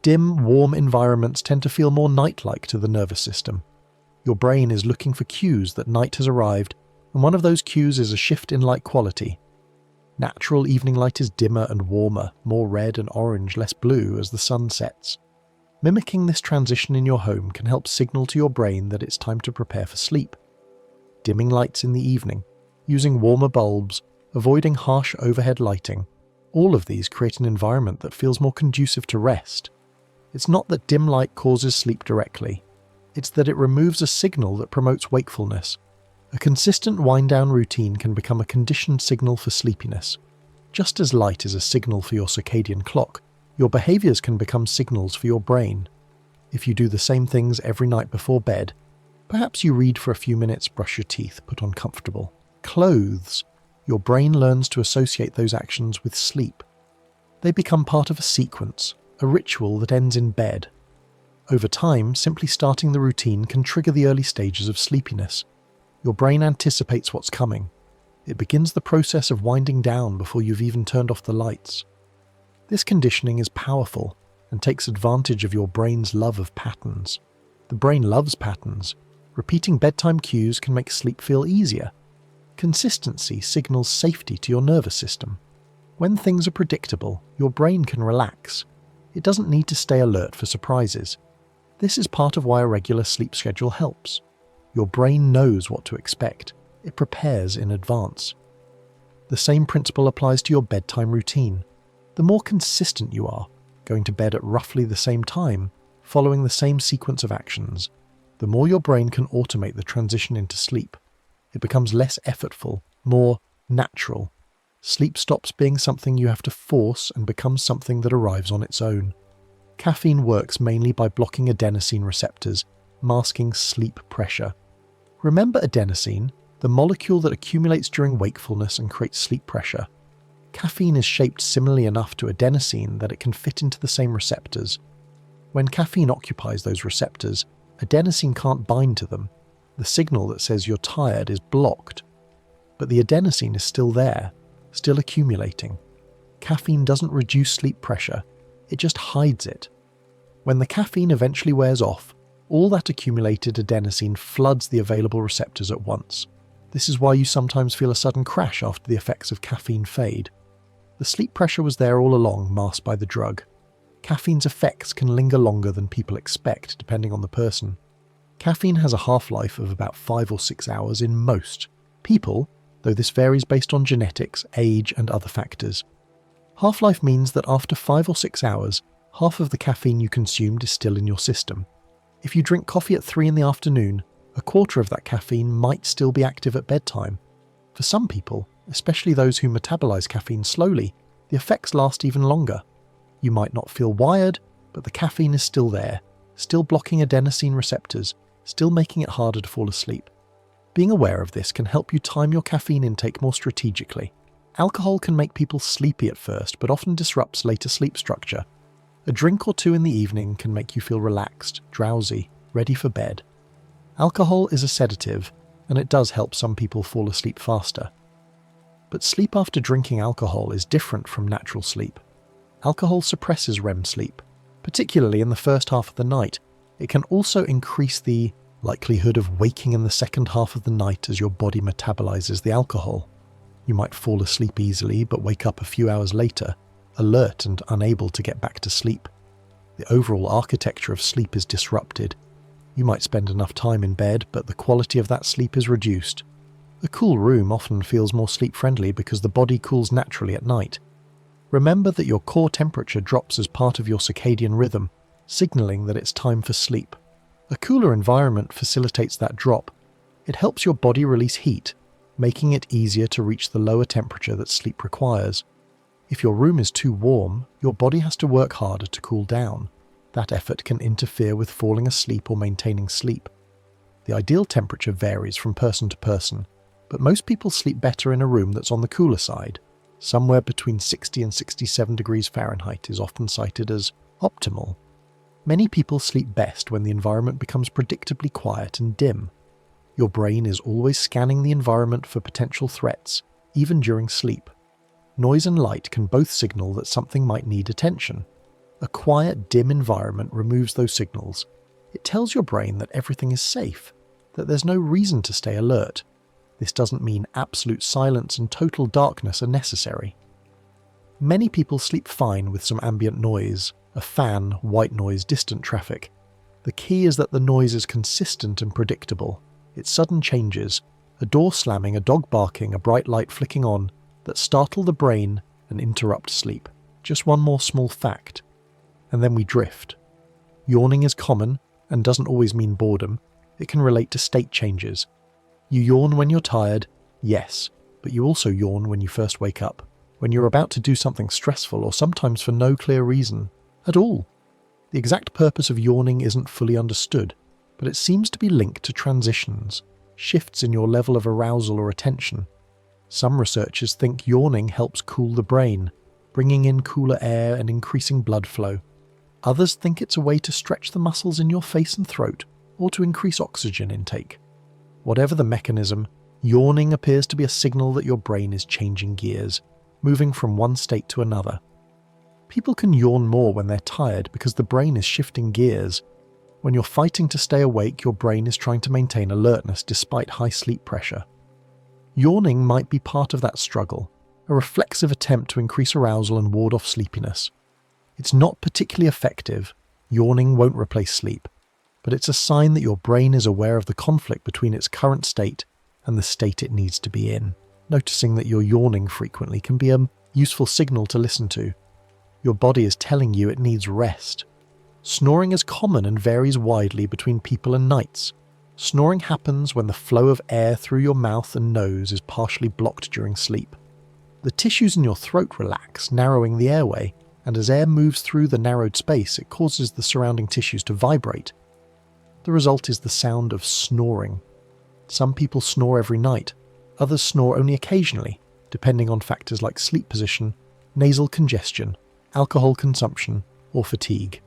Dim, warm environments tend to feel more night-like to the nervous system. Your brain is looking for cues that night has arrived, and one of those cues is a shift in light quality. Natural evening light is dimmer and warmer, more red and orange, less blue as the sun sets. Mimicking this transition in your home can help signal to your brain that it's time to prepare for sleep. Dimming lights in the evening, using warmer bulbs, avoiding harsh overhead lighting, all of these create an environment that feels more conducive to rest. It's not that dim light causes sleep directly. It's that it removes a signal that promotes wakefulness. A consistent wind-down routine can become a conditioned signal for sleepiness. Just as light is a signal for your circadian clock, your behaviours can become signals for your brain. If you do the same things every night before bed, perhaps you read for a few minutes, brush your teeth, put on comfortable clothes, your brain learns to associate those actions with sleep. They become part of a sequence, a ritual that ends in bed. Over time, simply starting the routine can trigger the early stages of sleepiness. Your brain anticipates what's coming. It begins the process of winding down before you've even turned off the lights. This conditioning is powerful and takes advantage of your brain's love of patterns. The brain loves patterns. Repeating bedtime cues can make sleep feel easier. Consistency signals safety to your nervous system. When things are predictable, your brain can relax. It doesn't need to stay alert for surprises. This is part of why a regular sleep schedule helps. Your brain knows what to expect. It prepares in advance. The same principle applies to your bedtime routine. The more consistent you are, going to bed at roughly the same time, following the same sequence of actions, the more your brain can automate the transition into sleep. It becomes less effortful, more natural. Sleep stops being something you have to force and becomes something that arrives on its own. Caffeine works mainly by blocking adenosine receptors, masking sleep pressure. Remember adenosine, the molecule that accumulates during wakefulness and creates sleep pressure. Caffeine is shaped similarly enough to adenosine that it can fit into the same receptors. When caffeine occupies those receptors, adenosine can't bind to them. The signal that says you're tired is blocked. But the adenosine is still there, still accumulating. Caffeine doesn't reduce sleep pressure, it just hides it. When the caffeine eventually wears off, all that accumulated adenosine floods the available receptors at once. This is why you sometimes feel a sudden crash after the effects of caffeine fade. The sleep pressure was there all along, masked by the drug. Caffeine's effects can linger longer than people expect, depending on the person. Caffeine has a half-life of about 5 or 6 hours in most people, though this varies based on genetics, age, and other factors. Half-life means that after 5 or 6 hours, half of the caffeine you consumed is still in your system. If you drink coffee at 3 in the afternoon, a quarter of that caffeine might still be active at bedtime. For some people, especially those who metabolize caffeine slowly, the effects last even longer. You might not feel wired, but the caffeine is still there, still blocking adenosine receptors, still making it harder to fall asleep. Being aware of this can help you time your caffeine intake more strategically. Alcohol can make people sleepy at first, but often disrupts later sleep structure. A drink or two in the evening can make you feel relaxed, drowsy, ready for bed. Alcohol is a sedative, and it does help some people fall asleep faster. But sleep after drinking alcohol is different from natural sleep. Alcohol suppresses REM sleep, particularly in the first half of the night. It can also increase the likelihood of waking in the second half of the night as your body metabolizes the alcohol. You might fall asleep easily but wake up a few hours later, alert and unable to get back to sleep. The overall architecture of sleep is disrupted. You might spend enough time in bed, but the quality of that sleep is reduced. A cool room often feels more sleep-friendly because the body cools naturally at night. Remember that your core temperature drops as part of your circadian rhythm, signaling that it's time for sleep. A cooler environment facilitates that drop. It helps your body release heat, making it easier to reach the lower temperature that sleep requires. If your room is too warm, your body has to work harder to cool down. That effort can interfere with falling asleep or maintaining sleep. The ideal temperature varies from person to person, but most people sleep better in a room that's on the cooler side. Somewhere between 60 and 67 degrees Fahrenheit is often cited as optimal. Many people sleep best when the environment becomes predictably quiet and dim. Your brain is always scanning the environment for potential threats, even during sleep. Noise and light can both signal that something might need attention. A quiet, dim environment removes those signals. It tells your brain that everything is safe, that there's no reason to stay alert. This doesn't mean absolute silence and total darkness are necessary. Many people sleep fine with some ambient noise, a fan, white noise, distant traffic. The key is that the noise is consistent and predictable. It's sudden changes, a door slamming, a dog barking, a bright light flicking on, that startle the brain and interrupt sleep. Just one more small fact. And then we drift. Yawning is common, and doesn't always mean boredom. It can relate to state changes. You yawn when you're tired, yes, but you also yawn when you first wake up, when you're about to do something stressful or sometimes for no clear reason at all. The exact purpose of yawning isn't fully understood, but it seems to be linked to transitions, shifts in your level of arousal or attention. Some researchers think yawning helps cool the brain, bringing in cooler air and increasing blood flow. Others think it's a way to stretch the muscles in your face and throat, or to increase oxygen intake. Whatever the mechanism, yawning appears to be a signal that your brain is changing gears, moving from one state to another. People can yawn more when they're tired because the brain is shifting gears. When you're fighting to stay awake, your brain is trying to maintain alertness despite high sleep pressure. Yawning might be part of that struggle, a reflexive attempt to increase arousal and ward off sleepiness. It's not particularly effective. Yawning won't replace sleep, but it's a sign that your brain is aware of the conflict between its current state and the state it needs to be in. Noticing that you're yawning frequently can be a useful signal to listen to. Your body is telling you it needs rest. Snoring is common and varies widely between people and nights. Snoring happens when the flow of air through your mouth and nose is partially blocked during sleep. The tissues in your throat relax, narrowing the airway, and as air moves through the narrowed space, it causes the surrounding tissues to vibrate. The result is the sound of snoring. Some people snore every night, others snore only occasionally, depending on factors like sleep position, nasal congestion, alcohol consumption, or fatigue.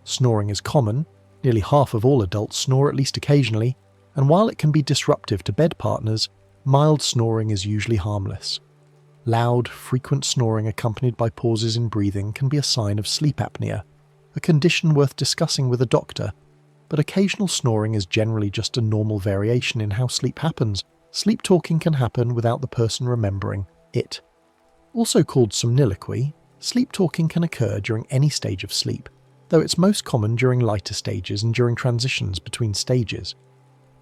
Snoring is common. Nearly half of all adults snore at least occasionally, and while it can be disruptive to bed partners, mild snoring is usually harmless. Loud, frequent snoring accompanied by pauses in breathing can be a sign of sleep apnea, a condition worth discussing with a doctor, but occasional snoring is generally just a normal variation in how sleep happens. Sleep talking can happen without the person remembering it. Also called somniloquy, sleep talking can occur during any stage of sleep, though it's most common during lighter stages and during transitions between stages.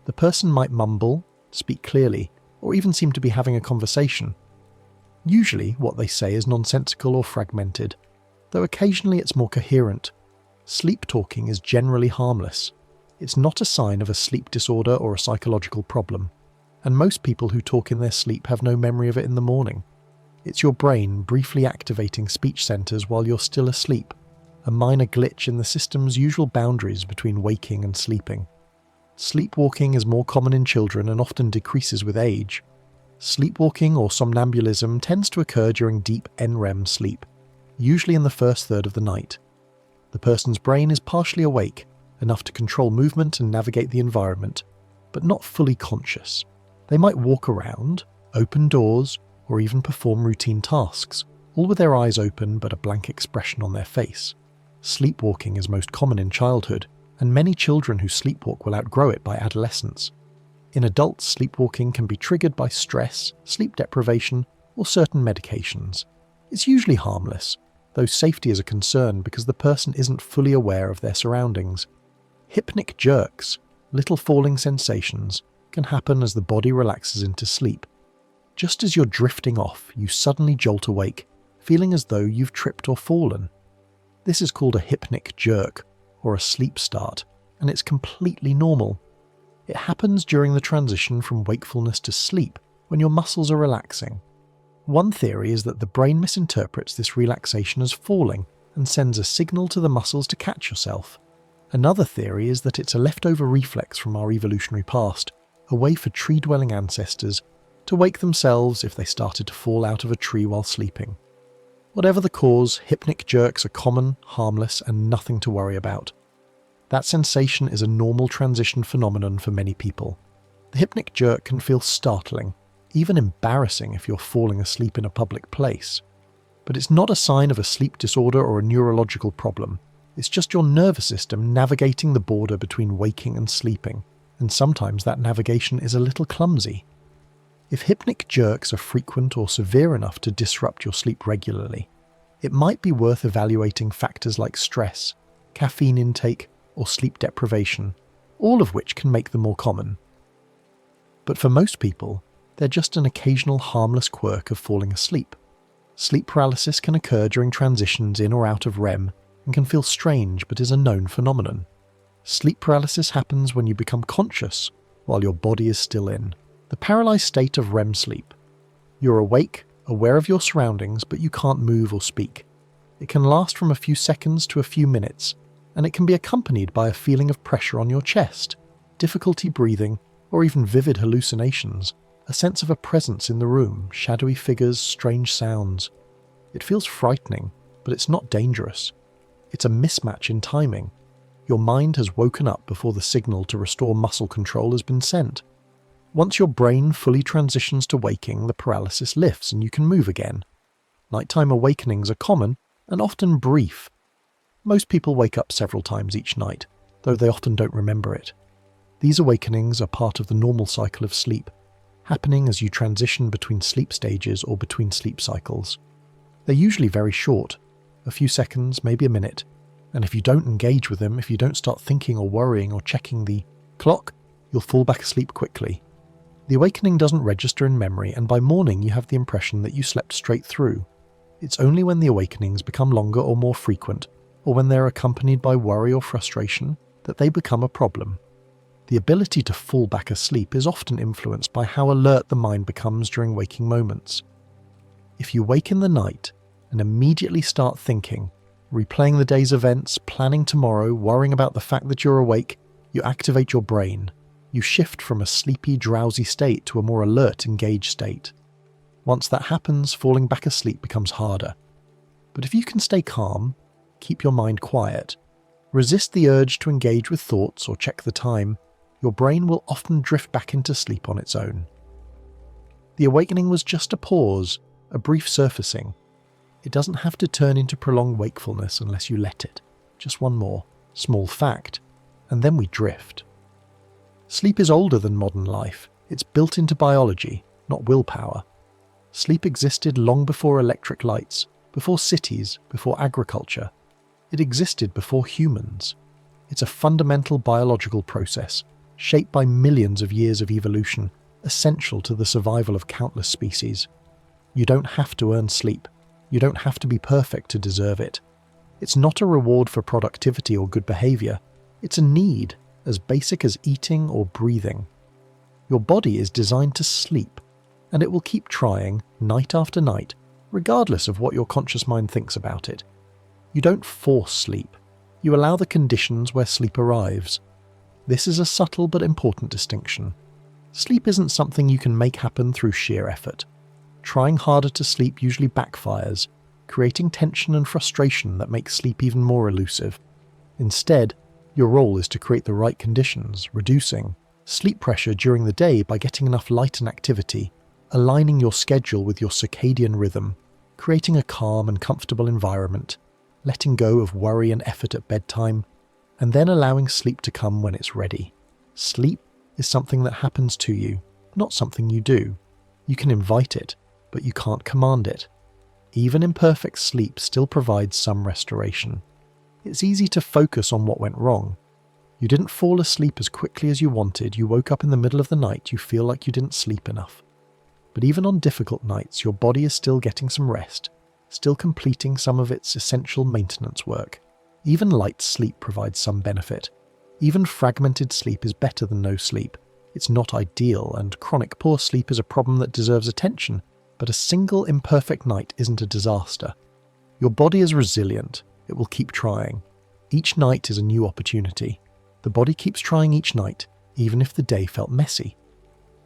The person might mumble, speak clearly, or even seem to be having a conversation. Usually, what they say is nonsensical or fragmented, though occasionally it's more coherent. Sleep talking is generally harmless. It's not a sign of a sleep disorder or a psychological problem, and most people who talk in their sleep have no memory of it in the morning. It's your brain briefly activating speech centers while you're still asleep, a minor glitch in the system's usual boundaries between waking and sleeping. Sleepwalking is more common in children and often decreases with age. Sleepwalking or somnambulism tends to occur during deep NREM sleep, usually in the first third of the night. The person's brain is partially awake, enough to control movement and navigate the environment, but not fully conscious. They might walk around, open doors, or even perform routine tasks, all with their eyes open but a blank expression on their face. Sleepwalking is most common in childhood, and many children who sleepwalk will outgrow it by adolescence. In adults, sleepwalking can be triggered by stress, sleep deprivation, or certain medications. It's usually harmless, though safety is a concern because the person isn't fully aware of their surroundings. Hypnic jerks, little falling sensations, can happen as the body relaxes into sleep. Just as you're drifting off, you suddenly jolt awake, feeling as though you've tripped or fallen. This is called a hypnic jerk, or a sleep start, and it's completely normal. It happens during the transition from wakefulness to sleep, when your muscles are relaxing. One theory is that the brain misinterprets this relaxation as falling and sends a signal to the muscles to catch yourself. Another theory is that it's a leftover reflex from our evolutionary past, a way for tree-dwelling ancestors to wake themselves if they started to fall out of a tree while sleeping. Whatever the cause, hypnic jerks are common, harmless, and nothing to worry about. That sensation is a normal transition phenomenon for many people. The hypnic jerk can feel startling, even embarrassing if you're falling asleep in a public place. But it's not a sign of a sleep disorder or a neurological problem. It's just your nervous system navigating the border between waking and sleeping, and sometimes that navigation is a little clumsy. If hypnic jerks are frequent or severe enough to disrupt your sleep regularly, it might be worth evaluating factors like stress, caffeine intake, or sleep deprivation, all of which can make them more common. But for most people, they're just an occasional harmless quirk of falling asleep. Sleep paralysis can occur during transitions in or out of REM and can feel strange but is a known phenomenon. Sleep paralysis happens when you become conscious while your body is still in. The paralyzed state of REM sleep. You're awake, aware of your surroundings, but you can't move or speak. It can last from a few seconds to a few minutes, and it can be accompanied by a feeling of pressure on your chest, difficulty breathing, or even vivid hallucinations, a sense of a presence in the room, shadowy figures, strange sounds. It feels frightening, but it's not dangerous. It's a mismatch in timing. Your mind has woken up before the signal to restore muscle control has been sent. Once your brain fully transitions to waking, the paralysis lifts and you can move again. Nighttime awakenings are common and often brief. Most people wake up several times each night, though they often don't remember it. These awakenings are part of the normal cycle of sleep, happening as you transition between sleep stages or between sleep cycles. They're usually very short, a few seconds, maybe a minute, and if you don't engage with them, if you don't start thinking or worrying or checking the clock, you'll fall back asleep quickly. The awakening doesn't register in memory, and by morning you have the impression that you slept straight through. It's only when the awakenings become longer or more frequent, or when they're accompanied by worry or frustration, that they become a problem. The ability to fall back asleep is often influenced by how alert the mind becomes during waking moments. If you wake in the night and immediately start thinking, replaying the day's events, planning tomorrow, worrying about the fact that you're awake, you activate your brain. You shift from a sleepy, drowsy state to a more alert, engaged state. Once that happens, falling back asleep becomes harder. But if you can stay calm, keep your mind quiet, resist the urge to engage with thoughts or check the time, your brain will often drift back into sleep on its own. The awakening was just a pause, a brief surfacing. It doesn't have to turn into prolonged wakefulness unless you let it. Just one more small fact, and then we drift. Sleep is older than modern life. It's built into biology, not willpower. Sleep existed long before electric lights, before cities, before agriculture. It existed before humans. It's a fundamental biological process, shaped by millions of years of evolution, essential to the survival of countless species. You don't have to earn sleep. You don't have to be perfect to deserve it. It's not a reward for productivity or good behavior. It's a need, as basic as eating or breathing. Your body is designed to sleep, and it will keep trying night after night, regardless of what your conscious mind thinks about it. You don't force sleep. You allow the conditions where sleep arrives. This is a subtle but important distinction. Sleep isn't something you can make happen through sheer effort. Trying harder to sleep usually backfires, creating tension and frustration that make sleep even more elusive. Instead, your role is to create the right conditions, reducing sleep pressure during the day by getting enough light and activity, aligning your schedule with your circadian rhythm, creating a calm and comfortable environment, letting go of worry and effort at bedtime, and then allowing sleep to come when it's ready. Sleep is something that happens to you, not something you do. You can invite it, but you can't command it. Even imperfect sleep still provides some restoration. It's easy to focus on what went wrong. You didn't fall asleep as quickly as you wanted, you woke up in the middle of the night, you feel like you didn't sleep enough. But even on difficult nights, your body is still getting some rest, still completing some of its essential maintenance work. Even light sleep provides some benefit. Even fragmented sleep is better than no sleep. It's not ideal, and chronic poor sleep is a problem that deserves attention, but a single imperfect night isn't a disaster. Your body is resilient. It will keep trying. Each night is a new opportunity. The body keeps trying each night, even if the day felt messy.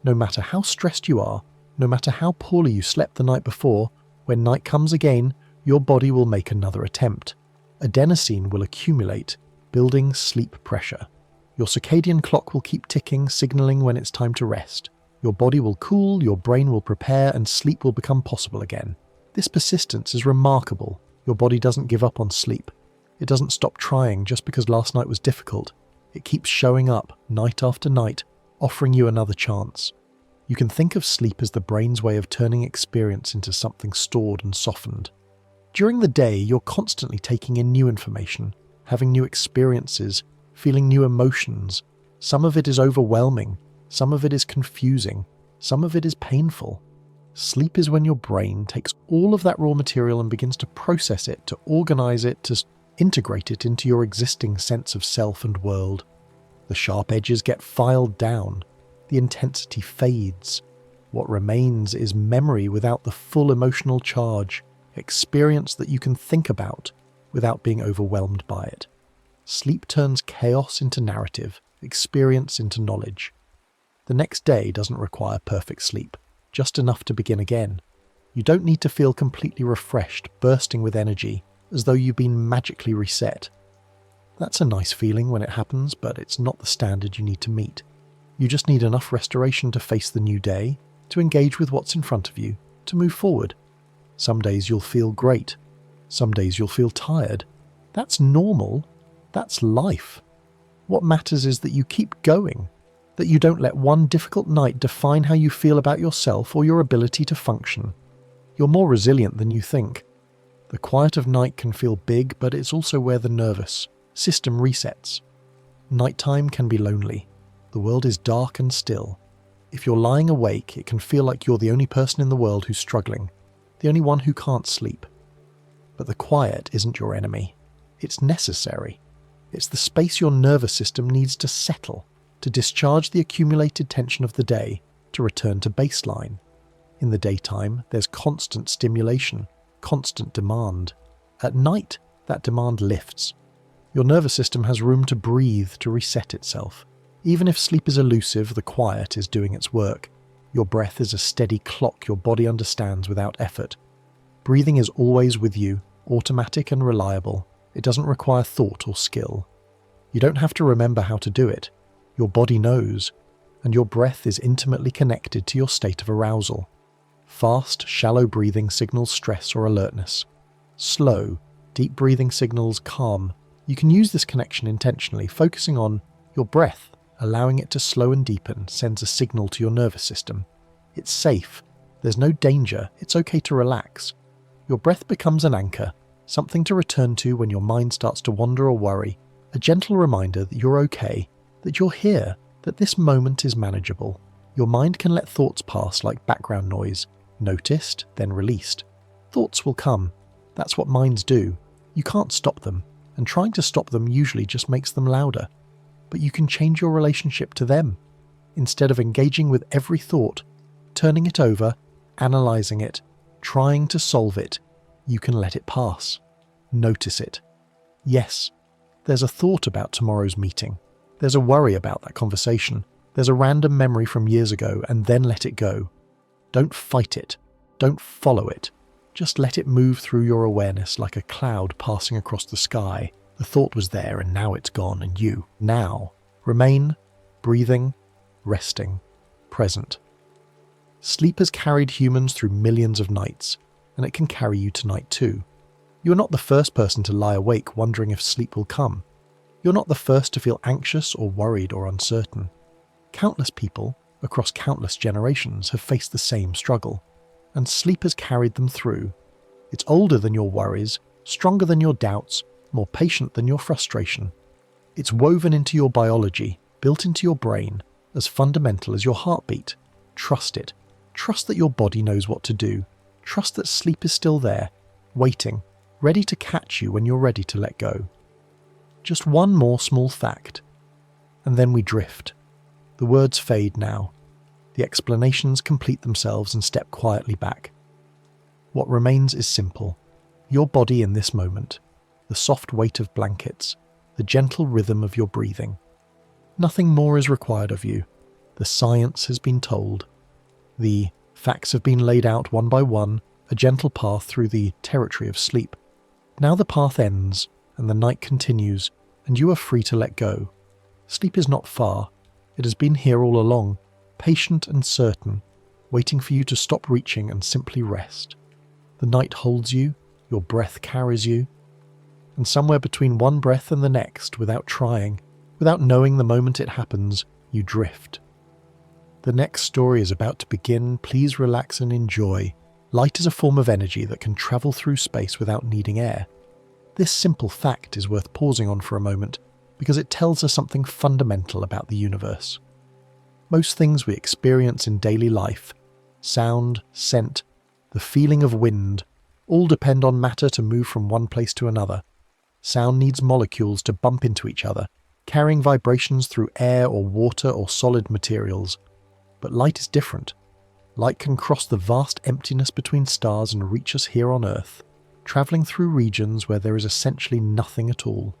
No matter how stressed you are, no matter how poorly you slept the night before, when night comes again, your body will make another attempt. Adenosine will accumulate, building sleep pressure. Your circadian clock will keep ticking, signaling when it's time to rest. Your body will cool, your brain will prepare, and sleep will become possible again. This persistence is remarkable. Your body doesn't give up on sleep. It doesn't stop trying just because last night was difficult. It keeps showing up, night after night, offering you another chance. You can think of sleep as the brain's way of turning experience into something stored and softened. During the day, you're constantly taking in new information, having new experiences, feeling new emotions. Some of it is overwhelming, some of it is confusing, some of it is painful. Sleep is when your brain takes all of that raw material and begins to process it, to organize it, to integrate it into your existing sense of self and world. The sharp edges get filed down. The intensity fades. What remains is memory without the full emotional charge, experience that you can think about without being overwhelmed by it. Sleep turns chaos into narrative, experience into knowledge. The next day doesn't require perfect sleep, just enough to begin again. You don't need to feel completely refreshed, bursting with energy, as though you've been magically reset. That's a nice feeling when it happens, but it's not the standard you need to meet. You just need enough restoration to face the new day, to engage with what's in front of you, to move forward. Some days you'll feel great. Some days you'll feel tired. That's normal. That's life. What matters is that you keep going, that you don't let one difficult night define how you feel about yourself or your ability to function. You're more resilient than you think. The quiet of night can feel big, but it's also where the nervous system resets. Nighttime can be lonely. The world is dark and still. If you're lying awake, it can feel like you're the only person in the world who's struggling, the only one who can't sleep. But the quiet isn't your enemy. It's necessary. It's the space your nervous system needs to settle, to discharge the accumulated tension of the day, to return to baseline. In the daytime, there's constant stimulation, constant demand. At night, that demand lifts. Your nervous system has room to breathe, to reset itself. Even if sleep is elusive, the quiet is doing its work. Your breath is a steady clock your body understands without effort. Breathing is always with you, automatic and reliable. It doesn't require thought or skill. You don't have to remember how to do it. Your body knows, and your breath is intimately connected to your state of arousal. Fast, shallow breathing signals stress or alertness. Slow, deep breathing signals calm. You can use this connection intentionally, focusing on your breath. Allowing it to slow and deepen sends a signal to your nervous system. It's safe. There's no danger. It's okay to relax. Your breath becomes an anchor, something to return to when your mind starts to wander or worry, a gentle reminder that you're okay, that you're here, that this moment is manageable. Your mind can let thoughts pass like background noise, noticed, then released. Thoughts will come. That's what minds do. You can't stop them, and trying to stop them usually just makes them louder. But you can change your relationship to them. Instead of engaging with every thought, turning it over, analysing it, trying to solve it, you can let it pass. Notice it. Yes, there's a thought about tomorrow's meeting. There's a worry about that conversation. There's a random memory from years ago, and then let it go. Don't fight it. Don't follow it. Just let it move through your awareness like a cloud passing across the sky. The thought was there and now it's gone, and you, now, remain, breathing, resting, present. Sleep has carried humans through millions of nights, and it can carry you tonight too. You're not the first person to lie awake wondering if sleep will come. You're not the first to feel anxious or worried or uncertain. Countless people, across countless generations, have faced the same struggle, and sleep has carried them through. It's older than your worries, stronger than your doubts, more patient than your frustration. It's woven into your biology, built into your brain, as fundamental as your heartbeat. Trust it. Trust that your body knows what to do. Trust that sleep is still there, waiting, ready to catch you when you're ready to let go. Just one more small fact, and then we drift. The words fade now. The explanations complete themselves and step quietly back. What remains is simple. Your body in this moment. The soft weight of blankets, the gentle rhythm of your breathing. Nothing more is required of you. The science has been told. The facts have been laid out one by one, a gentle path through the territory of sleep. Now the path ends, and the night continues, and you are free to let go. Sleep is not far. It has been here all along, patient and certain, waiting for you to stop reaching and simply rest. The night holds you, your breath carries you, and somewhere between one breath and the next, without trying, without knowing the moment it happens, you drift. The next story is about to begin. Please relax and enjoy. Light is a form of energy that can travel through space without needing air. This simple fact is worth pausing on for a moment because it tells us something fundamental about the universe. Most things we experience in daily life, sound, scent, the feeling of wind, all depend on matter to move from one place to another. Sound needs molecules to bump into each other, carrying vibrations through air or water or solid materials. But light is different. Light can cross the vast emptiness between stars and reach us here on Earth, travelling through regions where there is essentially nothing at all.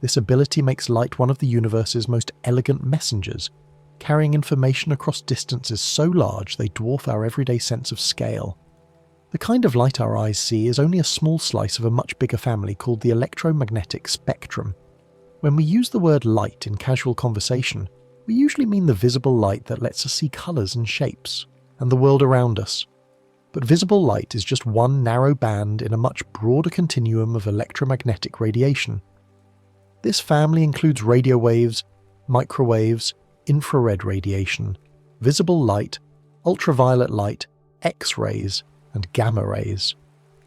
This ability makes light one of the universe's most elegant messengers, carrying information across distances so large they dwarf our everyday sense of scale. The kind of light our eyes see is only a small slice of a much bigger family called the electromagnetic spectrum. When we use the word light in casual conversation, we usually mean the visible light that lets us see colours and shapes, and the world around us. But visible light is just one narrow band in a much broader continuum of electromagnetic radiation. This family includes radio waves, microwaves, infrared radiation, visible light, ultraviolet light, X-rays, and gamma rays.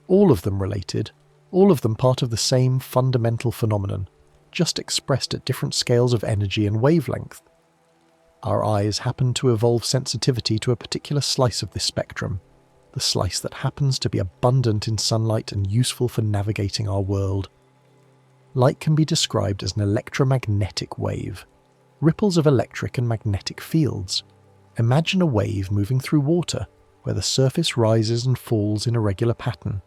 All of them related, all of them part of the same fundamental phenomenon, just expressed at different scales of energy and wavelength. Our eyes happen to evolve sensitivity to a particular slice of this spectrum, the slice that happens to be abundant in sunlight and useful for navigating our world. Light can be described as an electromagnetic wave, ripples of electric and magnetic fields. Imagine a wave moving through water, where the surface rises and falls in a regular pattern.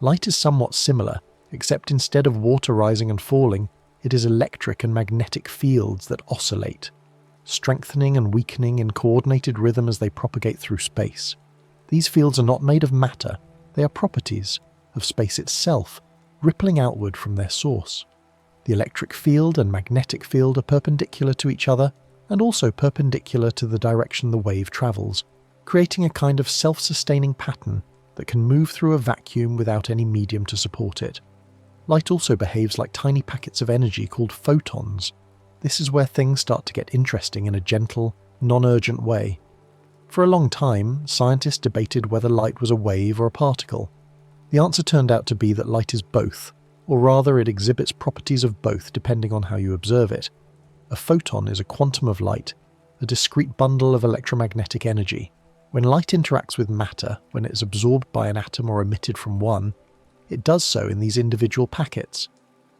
Light is somewhat similar, except instead of water rising and falling, it is electric and magnetic fields that oscillate, strengthening and weakening in coordinated rhythm as they propagate through space. These fields are not made of matter, they are properties of space itself, rippling outward from their source. The electric field and magnetic field are perpendicular to each other and also perpendicular to the direction the wave travels, creating a kind of self-sustaining pattern that can move through a vacuum without any medium to support it. Light also behaves like tiny packets of energy called photons. This is where things start to get interesting in a gentle, non-urgent way. For a long time, scientists debated whether light was a wave or a particle. The answer turned out to be that light is both, or rather it exhibits properties of both depending on how you observe it. A photon is a quantum of light, a discrete bundle of electromagnetic energy. When light interacts with matter, when it is absorbed by an atom or emitted from one, it does so in these individual packets.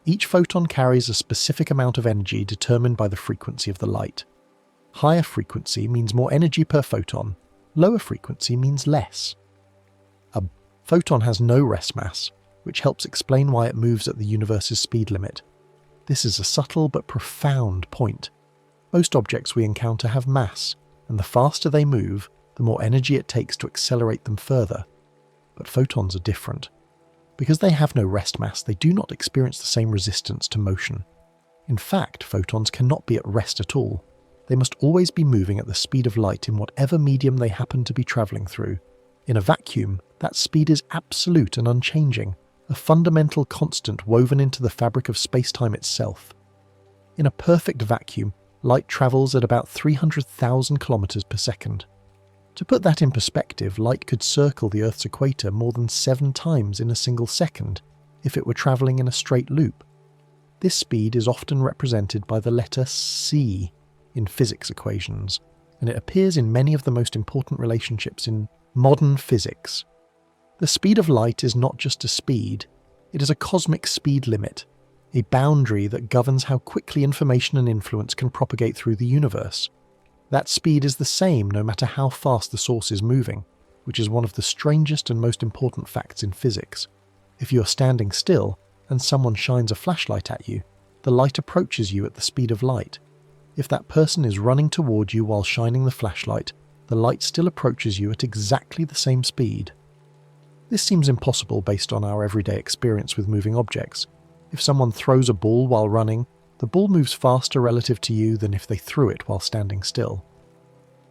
Each photon carries a specific amount of energy determined by the frequency of the light. Higher frequency means more energy per photon, lower frequency means less. A photon has no rest mass, which helps explain why it moves at the universe's speed limit. This is a subtle but profound point. Most objects we encounter have mass, and the faster they move, the more energy it takes to accelerate them further. But photons are different. Because they have no rest mass, they do not experience the same resistance to motion. In fact, photons cannot be at rest at all. They must always be moving at the speed of light in whatever medium they happen to be travelling through. In a vacuum, that speed is absolute and unchanging, a fundamental constant woven into the fabric of space-time itself. In a perfect vacuum, light travels at about 300,000 kilometers per second. To put that in perspective, light could circle the Earth's equator more than 7 times in a single second if it were travelling in a straight loop. This speed is often represented by the letter c in physics equations, and it appears in many of the most important relationships in modern physics. The speed of light is not just a speed, it is a cosmic speed limit, a boundary that governs how quickly information and influence can propagate through the universe. That speed is the same no matter how fast the source is moving, which is one of the strangest and most important facts in physics. If you are standing still and someone shines a flashlight at you, the light approaches you at the speed of light. If that person is running toward you while shining the flashlight, the light still approaches you at exactly the same speed. This seems impossible based on our everyday experience with moving objects. If someone throws a ball while running, the ball moves faster relative to you than if they threw it while standing still.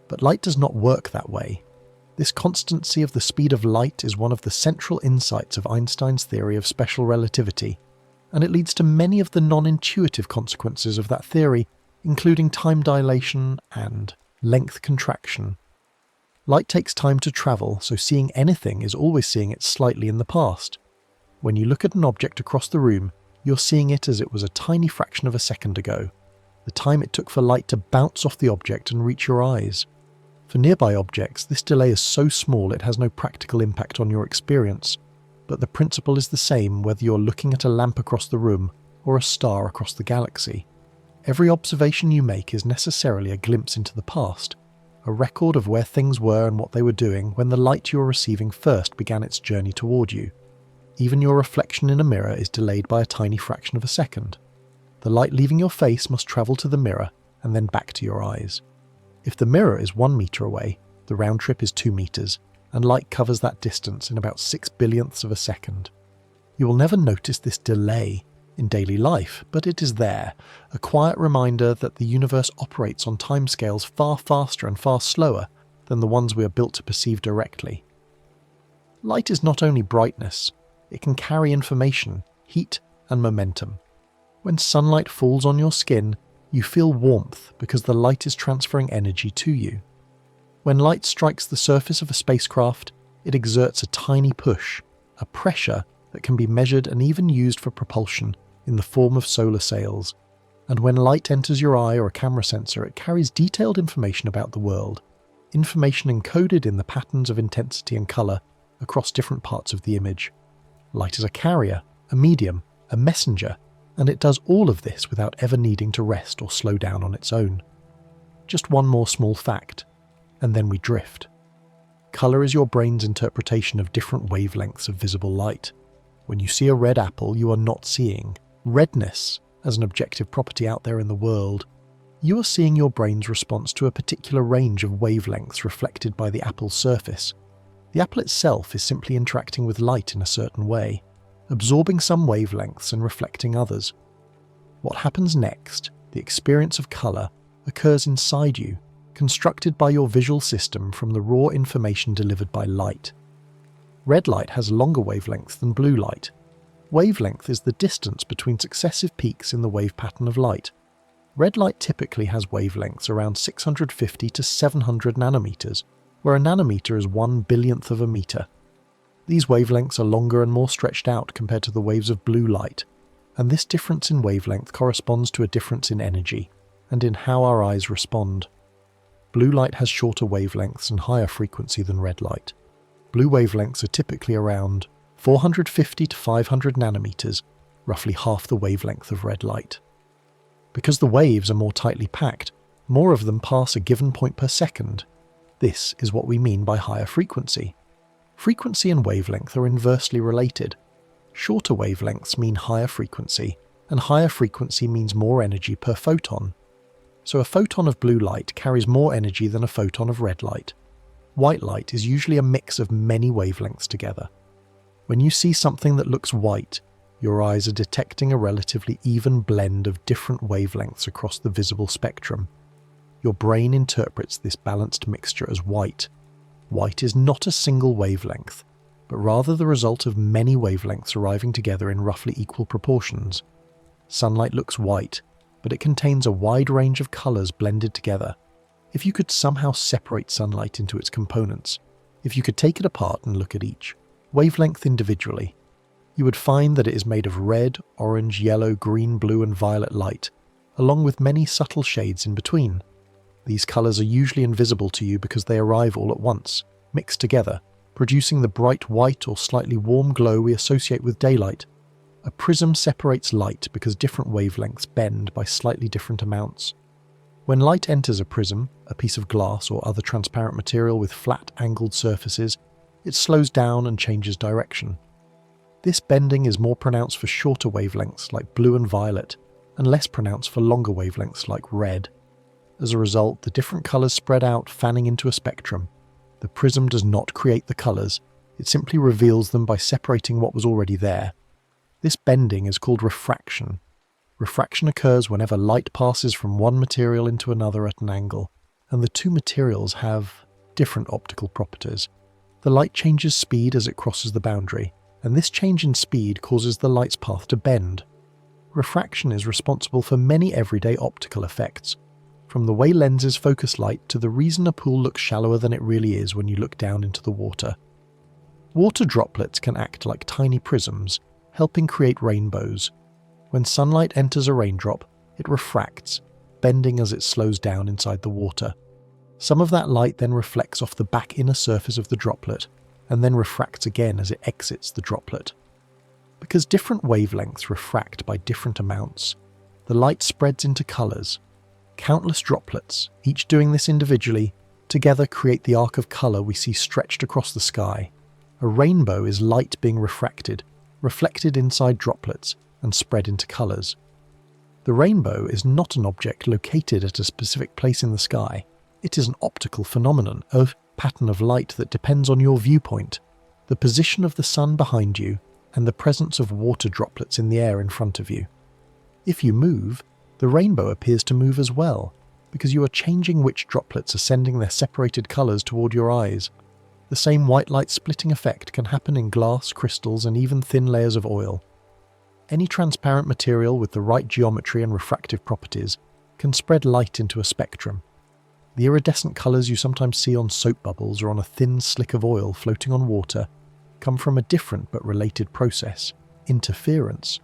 But light does not work that way. This constancy of the speed of light is one of the central insights of Einstein's theory of special relativity, and it leads to many of the non-intuitive consequences of that theory, including time dilation and length contraction. Light takes time to travel, so seeing anything is always seeing it slightly in the past. When you look at an object across the room, you're seeing it as it was a tiny fraction of a second ago, the time it took for light to bounce off the object and reach your eyes. For nearby objects, this delay is so small it has no practical impact on your experience, but the principle is the same whether you're looking at a lamp across the room or a star across the galaxy. Every observation you make is necessarily a glimpse into the past, a record of where things were and what they were doing when the light you are receiving first began its journey toward you. Even your reflection in a mirror is delayed by a tiny fraction of a second. The light leaving your face must travel to the mirror and then back to your eyes. If the mirror is 1 meter away, the round trip is 2 meters, and light covers that distance in about 6 billionths of a second. You will never notice this delay in daily life, but it is there, a quiet reminder that the universe operates on timescales far faster and far slower than the ones we are built to perceive directly. Light is not only brightness, it can carry information, heat, and momentum. When sunlight falls on your skin, you feel warmth because the light is transferring energy to you. When light strikes the surface of a spacecraft, it exerts a tiny push, a pressure that can be measured and even used for propulsion in the form of solar sails. And when light enters your eye or a camera sensor, it carries detailed information about the world, information encoded in the patterns of intensity and colour across different parts of the image. Light is a carrier, a medium, a messenger, and it does all of this without ever needing to rest or slow down on its own. Just one more small fact, and then we drift. Colour is your brain's interpretation of different wavelengths of visible light. When you see a red apple, you are not seeing redness as an objective property out there in the world. You are seeing your brain's response to a particular range of wavelengths reflected by the apple's surface. The apple itself is simply interacting with light in a certain way, absorbing some wavelengths and reflecting others. What happens next, the experience of colour, occurs inside you, constructed by your visual system from the raw information delivered by light. Red light has longer wavelength than blue light. Wavelength is the distance between successive peaks in the wave pattern of light. Red light typically has wavelengths around 650 to 700 nanometers, where a nanometer is 1 billionth of a meter. These wavelengths are longer and more stretched out compared to the waves of blue light, and this difference in wavelength corresponds to a difference in energy, and in how our eyes respond. Blue light has shorter wavelengths and higher frequency than red light. Blue wavelengths are typically around 450 to 500 nanometers, roughly half the wavelength of red light. Because the waves are more tightly packed, more of them pass a given point per second. This is what we mean by higher frequency. Frequency and wavelength are inversely related. Shorter wavelengths mean higher frequency, and higher frequency means more energy per photon. So a photon of blue light carries more energy than a photon of red light. White light is usually a mix of many wavelengths together. When you see something that looks white, your eyes are detecting a relatively even blend of different wavelengths across the visible spectrum. Your brain interprets this balanced mixture as white. White is not a single wavelength, but rather the result of many wavelengths arriving together in roughly equal proportions. Sunlight looks white, but it contains a wide range of colours blended together. If you could somehow separate sunlight into its components, if you could take it apart and look at each wavelength individually, you would find that it is made of red, orange, yellow, green, blue and violet light, along with many subtle shades in between. These colours are usually invisible to you because they arrive all at once, mixed together, producing the bright white or slightly warm glow we associate with daylight. A prism separates light because different wavelengths bend by slightly different amounts. When light enters a prism, a piece of glass or other transparent material with flat, angled surfaces, it slows down and changes direction. This bending is more pronounced for shorter wavelengths like blue and violet, and less pronounced for longer wavelengths like red. As a result, the different colours spread out, fanning into a spectrum. The prism does not create the colours, it simply reveals them by separating what was already there. This bending is called refraction. Refraction occurs whenever light passes from one material into another at an angle, and the two materials have different optical properties. The light changes speed as it crosses the boundary, and this change in speed causes the light's path to bend. Refraction is responsible for many everyday optical effects, from the way lenses focus light to the reason a pool looks shallower than it really is when you look down into the water. Water droplets can act like tiny prisms, helping create rainbows. When sunlight enters a raindrop, it refracts, bending as it slows down inside the water. Some of that light then reflects off the back inner surface of the droplet, and then refracts again as it exits the droplet. Because different wavelengths refract by different amounts, the light spreads into colours. Countless droplets, each doing this individually, together create the arc of colour we see stretched across the sky. A rainbow is light being refracted, reflected inside droplets, and spread into colours. The rainbow is not an object located at a specific place in the sky. It is an optical phenomenon, a pattern of light that depends on your viewpoint, the position of the sun behind you, and the presence of water droplets in the air in front of you. If you move, the rainbow appears to move as well, because you are changing which droplets are sending their separated colours toward your eyes. The same white light splitting effect can happen in glass, crystals, and even thin layers of oil. Any transparent material with the right geometry and refractive properties can spread light into a spectrum. The iridescent colours you sometimes see on soap bubbles or on a thin slick of oil floating on water come from a different but related process, interference.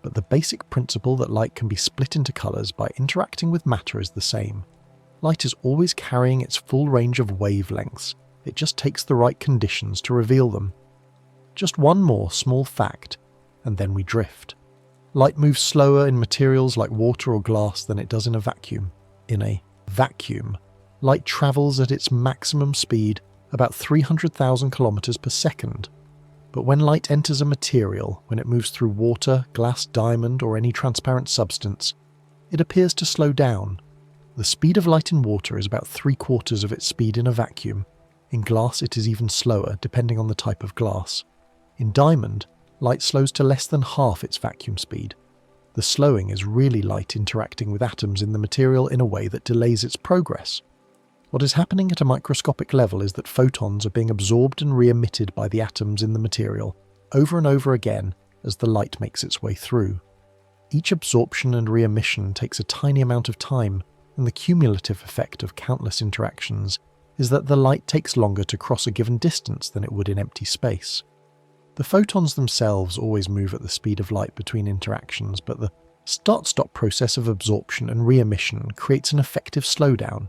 But the basic principle that light can be split into colours by interacting with matter is the same. Light is always carrying its full range of wavelengths, it just takes the right conditions to reveal them. Just one more small fact, and then we drift. Light moves slower in materials like water or glass than it does in a vacuum. In a vacuum, light travels at its maximum speed, about 300,000 kilometers per second. But when light enters a material, when it moves through water, glass, diamond, or any transparent substance, it appears to slow down. The speed of light in water is about 3/4 of its speed in a vacuum. In glass, it is even slower, depending on the type of glass. In diamond, light slows to less than half its vacuum speed. The slowing is really light interacting with atoms in the material in a way that delays its progress. What is happening at a microscopic level is that photons are being absorbed and re-emitted by the atoms in the material, over and over again as the light makes its way through. Each absorption and re-emission takes a tiny amount of time, and the cumulative effect of countless interactions is that the light takes longer to cross a given distance than it would in empty space. The photons themselves always move at the speed of light between interactions, but the start-stop process of absorption and re-emission creates an effective slowdown.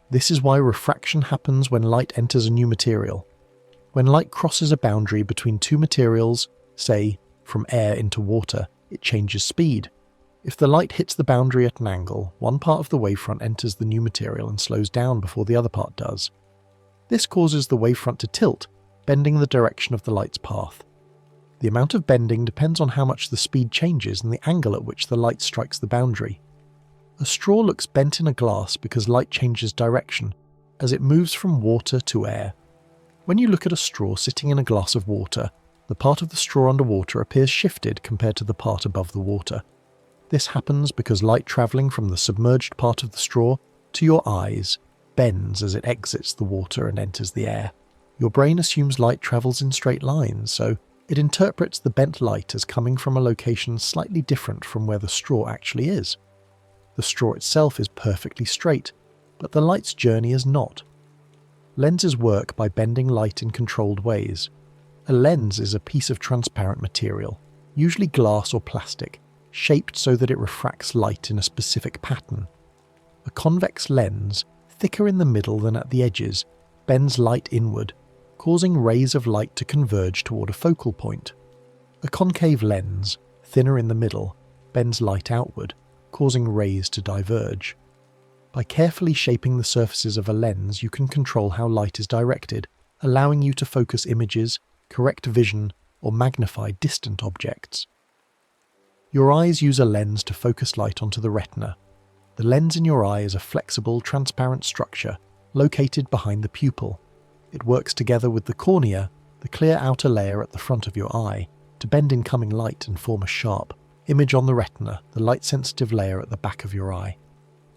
This is why refraction happens when light enters a new material. When light crosses a boundary between two materials, say, from air into water, it changes speed. If the light hits the boundary at an angle, one part of the wavefront enters the new material and slows down before the other part does. This causes the wavefront to tilt, bending the direction of the light's path. The amount of bending depends on how much the speed changes and the angle at which the light strikes the boundary. A straw looks bent in a glass because light changes direction as it moves from water to air. When you look at a straw sitting in a glass of water, the part of the straw underwater appears shifted compared to the part above the water. This happens because light travelling from the submerged part of the straw to your eyes bends as it exits the water and enters the air. Your brain assumes light travels in straight lines, so it interprets the bent light as coming from a location slightly different from where the straw actually is. The straw itself is perfectly straight, but the light's journey is not. Lenses work by bending light in controlled ways. A lens is a piece of transparent material, usually glass or plastic, shaped so that it refracts light in a specific pattern. A convex lens, thicker in the middle than at the edges, bends light inward, causing rays of light to converge toward a focal point. A concave lens, thinner in the middle, bends light outward, causing rays to diverge. By carefully shaping the surfaces of a lens, you can control how light is directed, allowing you to focus images, correct vision, or magnify distant objects. Your eyes use a lens to focus light onto the retina. The lens in your eye is a flexible, transparent structure located behind the pupil. It works together with the cornea, the clear outer layer at the front of your eye, to bend incoming light and form a sharp image on the retina, the light-sensitive layer at the back of your eye.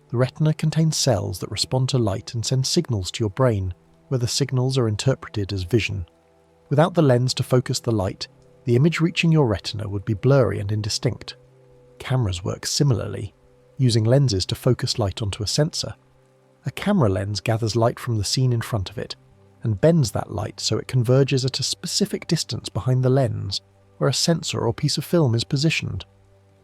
The retina contains cells that respond to light and send signals to your brain, where the signals are interpreted as vision. Without the lens to focus the light, the image reaching your retina would be blurry and indistinct. Cameras work similarly, using lenses to focus light onto a sensor. A camera lens gathers light from the scene in front of it, and bends that light so it converges at a specific distance behind the lens, where a sensor or piece of film is positioned.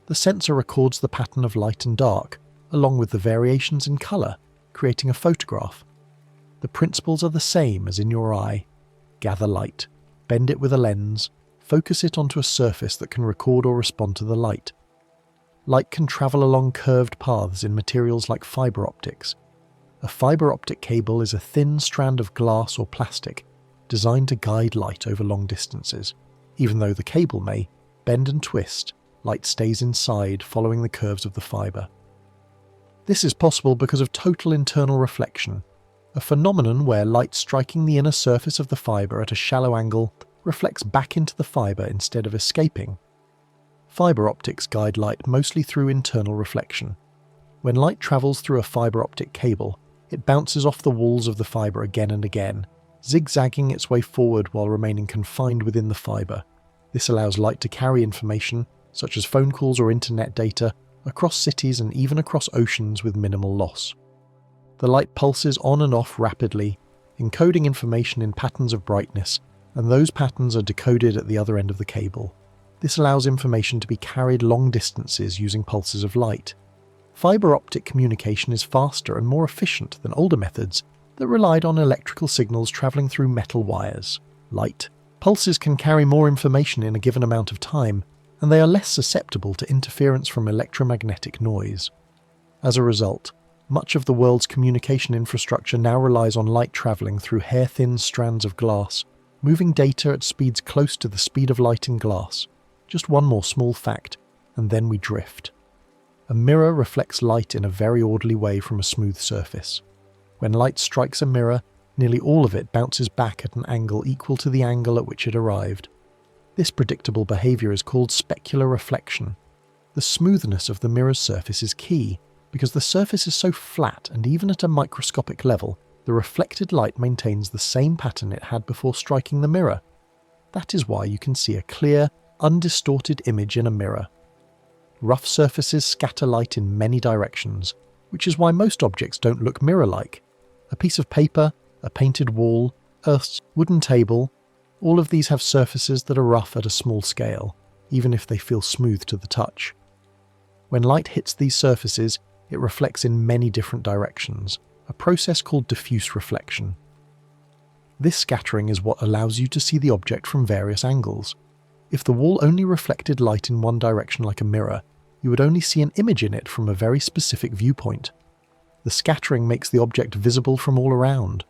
The sensor records the pattern of light and dark, along with the variations in colour, creating a photograph. The principles are the same as in your eye. Gather light, bend it with a lens, focus it onto a surface that can record or respond to the light. Light can travel along curved paths in materials like fibre optics. A fibre optic cable is a thin strand of glass or plastic designed to guide light over long distances. Even though the cable may bend and twist, light stays inside, following the curves of the fibre. This is possible because of total internal reflection, a phenomenon where light striking the inner surface of the fibre at a shallow angle reflects back into the fibre instead of escaping. Fibre optics guide light mostly through internal reflection. When light travels through a fibre optic cable, it bounces off the walls of the fibre again and again, zigzagging its way forward while remaining confined within the fibre. This allows light to carry information, such as phone calls or internet data, across cities and even across oceans with minimal loss. The light pulses on and off rapidly, encoding information in patterns of brightness, and those patterns are decoded at the other end of the cable. This allows information to be carried long distances using pulses of light. Fibre optic communication is faster and more efficient than older methods that relied on electrical signals travelling through metal wires. Light pulses can carry more information in a given amount of time, and they are less susceptible to interference from electromagnetic noise. As a result, much of the world's communication infrastructure now relies on light travelling through hair-thin strands of glass, moving data at speeds close to the speed of light in glass. Just one more small fact, and then we drift. A mirror reflects light in a very orderly way from a smooth surface. When light strikes a mirror, nearly all of it bounces back at an angle equal to the angle at which it arrived. This predictable behaviour is called specular reflection. The smoothness of the mirror's surface is key, because the surface is so flat and even at a microscopic level, the reflected light maintains the same pattern it had before striking the mirror. That is why you can see a clear, undistorted image in a mirror. Rough surfaces scatter light in many directions, which is why most objects don't look mirror-like. A piece of paper, a painted wall, Earth's wooden table, all of these have surfaces that are rough at a small scale, even if they feel smooth to the touch. When light hits these surfaces, it reflects in many different directions, a process called diffuse reflection. This scattering is what allows you to see the object from various angles. If the wall only reflected light in one direction like a mirror, you would only see an image in it from a very specific viewpoint. The scattering makes the object visible from all around.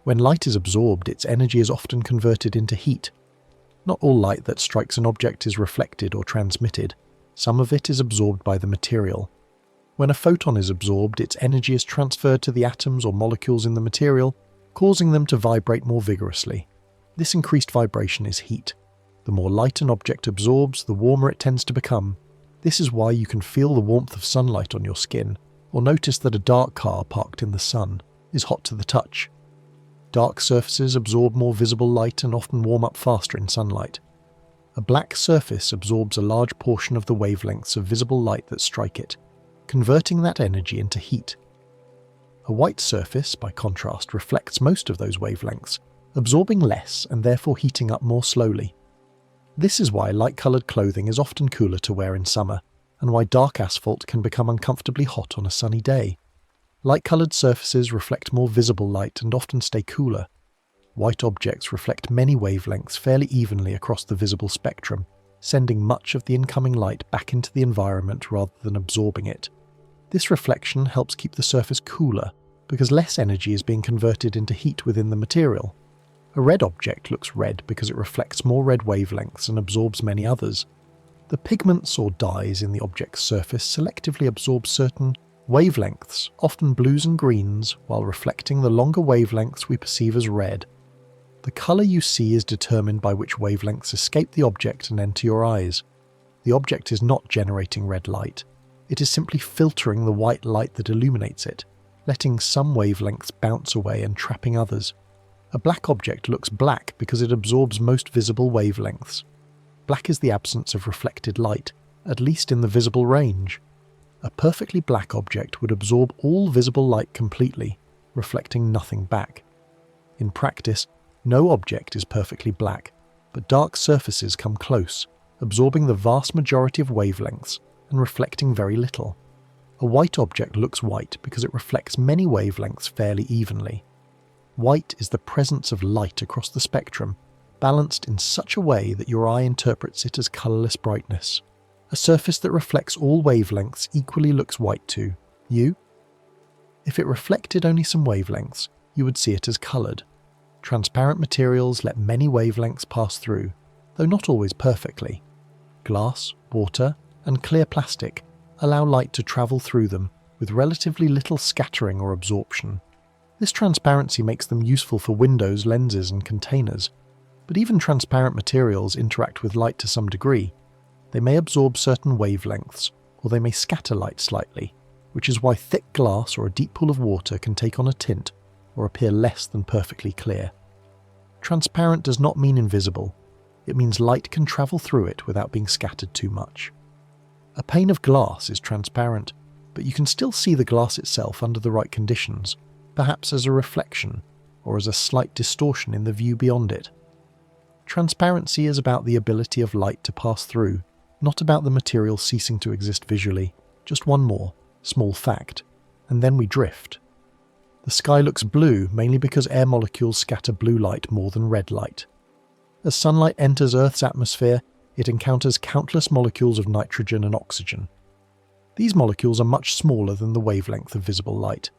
When light is absorbed, its energy is often converted into heat. Not all light that strikes an object is reflected or transmitted. Some of it is absorbed by the material. When a photon is absorbed, its energy is transferred to the atoms or molecules in the material, causing them to vibrate more vigorously. This increased vibration is heat. The more light an object absorbs, the warmer it tends to become. This is why you can feel the warmth of sunlight on your skin, or notice that a dark car parked in the sun is hot to the touch. Dark surfaces absorb more visible light and often warm up faster in sunlight. A black surface absorbs a large portion of the wavelengths of visible light that strike it, converting that energy into heat. A white surface, by contrast, reflects most of those wavelengths, absorbing less and therefore heating up more slowly. This is why light-coloured clothing is often cooler to wear in summer, and why dark asphalt can become uncomfortably hot on a sunny day. Light-coloured surfaces reflect more visible light and often stay cooler. White objects reflect many wavelengths fairly evenly across the visible spectrum, sending much of the incoming light back into the environment rather than absorbing it. This reflection helps keep the surface cooler, because less energy is being converted into heat within the material. A red object looks red because it reflects more red wavelengths and absorbs many others. The pigments or dyes in the object's surface selectively absorb certain wavelengths, often blues and greens, while reflecting the longer wavelengths we perceive as red. The colour you see is determined by which wavelengths escape the object and enter your eyes. The object is not generating red light. It is simply filtering the white light that illuminates it, letting some wavelengths bounce away and trapping others. A black object looks black because it absorbs most visible wavelengths. Black is the absence of reflected light, at least in the visible range. A perfectly black object would absorb all visible light completely, reflecting nothing back. In practice, no object is perfectly black, but dark surfaces come close, absorbing the vast majority of wavelengths and reflecting very little. A white object looks white because it reflects many wavelengths fairly evenly. White is the presence of light across the spectrum, balanced in such a way that your eye interprets it as colourless brightness. A surface that reflects all wavelengths equally looks white to you. If it reflected only some wavelengths, you would see it as coloured. Transparent materials let many wavelengths pass through, though not always perfectly. Glass, water, and clear plastic allow light to travel through them with relatively little scattering or absorption. This transparency makes them useful for windows, lenses, and containers. But even transparent materials interact with light to some degree. They may absorb certain wavelengths, or they may scatter light slightly, which is why thick glass or a deep pool of water can take on a tint or appear less than perfectly clear. Transparent does not mean invisible. It means light can travel through it without being scattered too much. A pane of glass is transparent, but you can still see the glass itself under the right conditions, perhaps as a reflection or as a slight distortion in the view beyond it. Transparency is about the ability of light to pass through, not about the material ceasing to exist visually. Just one more small fact, and then we drift. The sky looks blue mainly because air molecules scatter blue light more than red light. As sunlight enters Earth's atmosphere, it encounters countless molecules of nitrogen and oxygen. These molecules are much smaller than the wavelength of visible light,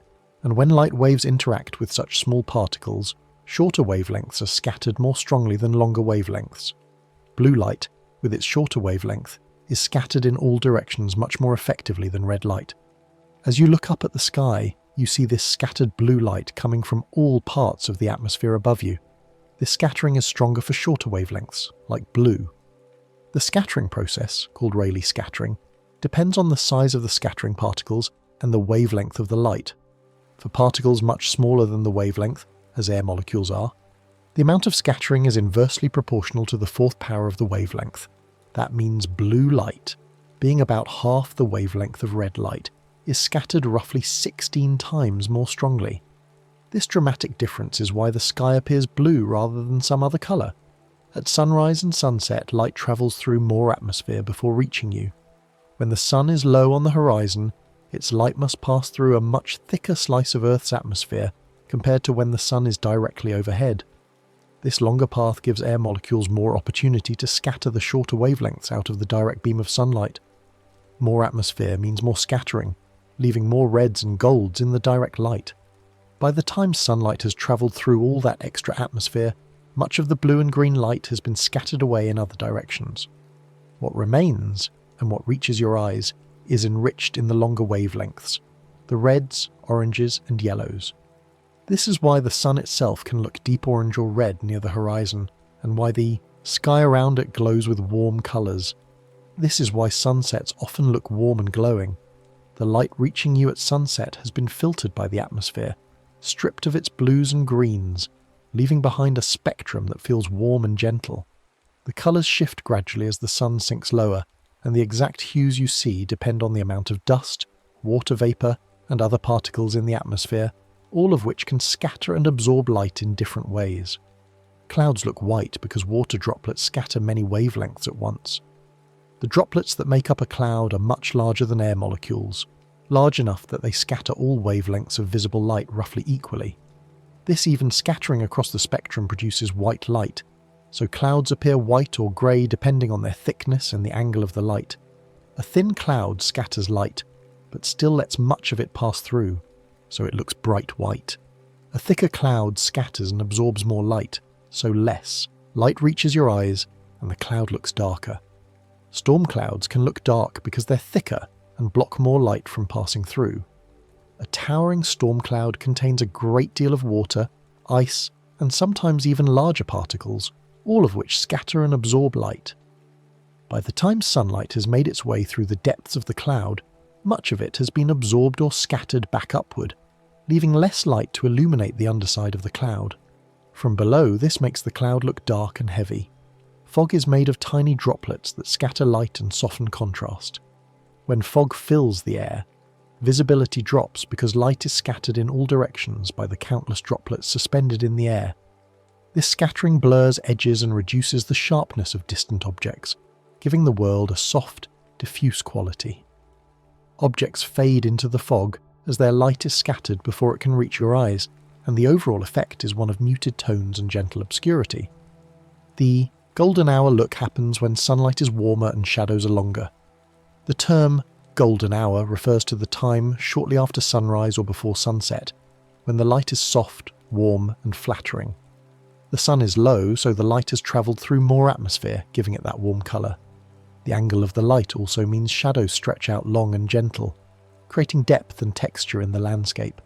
and when light waves interact with such small particles, shorter wavelengths are scattered more strongly than longer wavelengths. Blue light, with its shorter wavelength, is scattered in all directions much more effectively than red light. As you look up at the sky, you see this scattered blue light coming from all parts of the atmosphere above you. This scattering is stronger for shorter wavelengths, like blue. The scattering process, called Rayleigh scattering, depends on the size of the scattering particles and the wavelength of the light. For particles much smaller than the wavelength, as air molecules are, the amount of scattering is inversely proportional to the fourth power of the wavelength. That means blue light, being about half the wavelength of red light, is scattered roughly 16 times more strongly. This dramatic difference is why the sky appears blue rather than some other colour. At sunrise and sunset, light travels through more atmosphere before reaching you. When the sun is low on the horizon, its light must pass through a much thicker slice of Earth's atmosphere compared to when the sun is directly overhead. This longer path gives air molecules more opportunity to scatter the shorter wavelengths out of the direct beam of sunlight. More atmosphere means more scattering, leaving more reds and golds in the direct light. By the time sunlight has travelled through all that extra atmosphere, much of the blue and green light has been scattered away in other directions. What remains, and what reaches your eyes, is enriched in the longer wavelengths, the reds, oranges, and yellows. This is why the sun itself can look deep orange or red near the horizon, and why the sky around it glows with warm colours. This is why sunsets often look warm and glowing. The light reaching you at sunset has been filtered by the atmosphere, stripped of its blues and greens, leaving behind a spectrum that feels warm and gentle. The colours shift gradually as the sun sinks lower, and the exact hues you see depend on the amount of dust, water vapour, and other particles in the atmosphere, all of which can scatter and absorb light in different ways. Clouds look white because water droplets scatter many wavelengths at once. The droplets that make up a cloud are much larger than air molecules, large enough that they scatter all wavelengths of visible light roughly equally. This even scattering across the spectrum produces white light, so clouds appear white or grey depending on their thickness and the angle of the light. A thin cloud scatters light, but still lets much of it pass through, so it looks bright white. A thicker cloud scatters and absorbs more light, so less. Light reaches your eyes, and the cloud looks darker. Storm clouds can look dark because they're thicker and block more light from passing through. A towering storm cloud contains a great deal of water, ice, and sometimes even larger particles, all of which scatter and absorb light. By the time sunlight has made its way through the depths of the cloud, much of it has been absorbed or scattered back upward, leaving less light to illuminate the underside of the cloud. From below, this makes the cloud look dark and heavy. Fog is made of tiny droplets that scatter light and soften contrast. When fog fills the air, visibility drops because light is scattered in all directions by the countless droplets suspended in the air. This scattering blurs edges and reduces the sharpness of distant objects, giving the world a soft, diffuse quality. Objects fade into the fog as their light is scattered before it can reach your eyes, and the overall effect is one of muted tones and gentle obscurity. The golden hour look happens when sunlight is warmer and shadows are longer. The term golden hour refers to the time shortly after sunrise or before sunset, when the light is soft, warm, and flattering. The sun is low, so the light has travelled through more atmosphere, giving it that warm colour. The angle of the light also means shadows stretch out long and gentle, creating depth and texture in the landscape.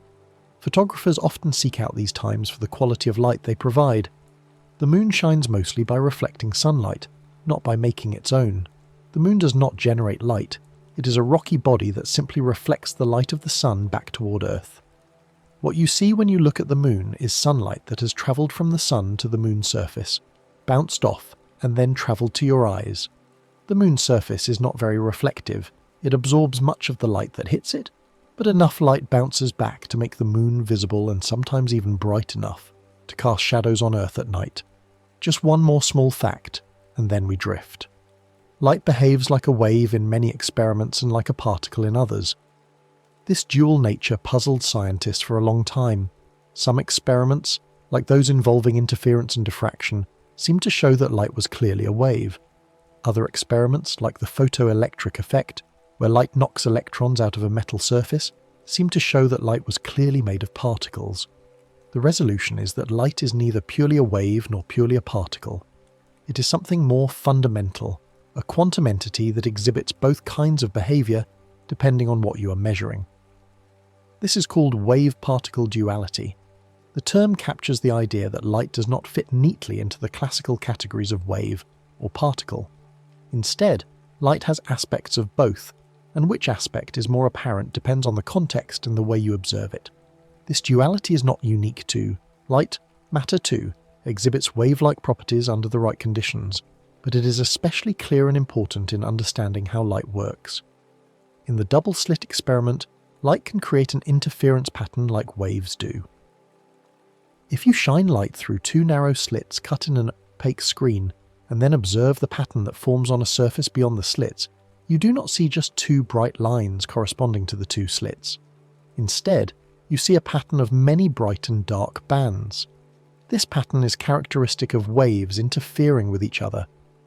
Photographers often seek out these times for the quality of light they provide. The moon shines mostly by reflecting sunlight, not by making its own. The moon does not generate light. It is a rocky body that simply reflects the light of the sun back toward Earth. What you see when you look at the moon is sunlight that has travelled from the sun to the moon's surface, bounced off, and then travelled to your eyes. The moon's surface is not very reflective. It absorbs much of the light that hits it, but enough light bounces back to make the moon visible and sometimes even bright enough to cast shadows on Earth at night. Just one more small fact, and then we drift. Light behaves like a wave in many experiments and like a particle in others. This dual nature puzzled scientists for a long time. Some experiments, like those involving interference and diffraction, seemed to show that light was clearly a wave. Other experiments, like the photoelectric effect, where light knocks electrons out of a metal surface, seemed to show that light was clearly made of particles. The resolution is that light is neither purely a wave nor purely a particle. It is something more fundamental, a quantum entity that exhibits both kinds of behaviour depending on what you are measuring. This is called wave-particle duality. The term captures the idea that light does not fit neatly into the classical categories of wave or particle. Instead, light has aspects of both, and which aspect is more apparent depends on the context and the way you observe it. This duality is not unique to light. Matter too exhibits wave-like properties under the right conditions, but it is especially clear and important in understanding how light works. In the double-slit experiment, light can create an interference pattern like waves do. If you shine light through two narrow slits cut in an opaque screen, and then observe the pattern that forms on a surface beyond the slits, you do not see just two bright lines corresponding to the two slits. Instead, you see a pattern of many bright and dark bands. This pattern is characteristic of waves interfering with each other.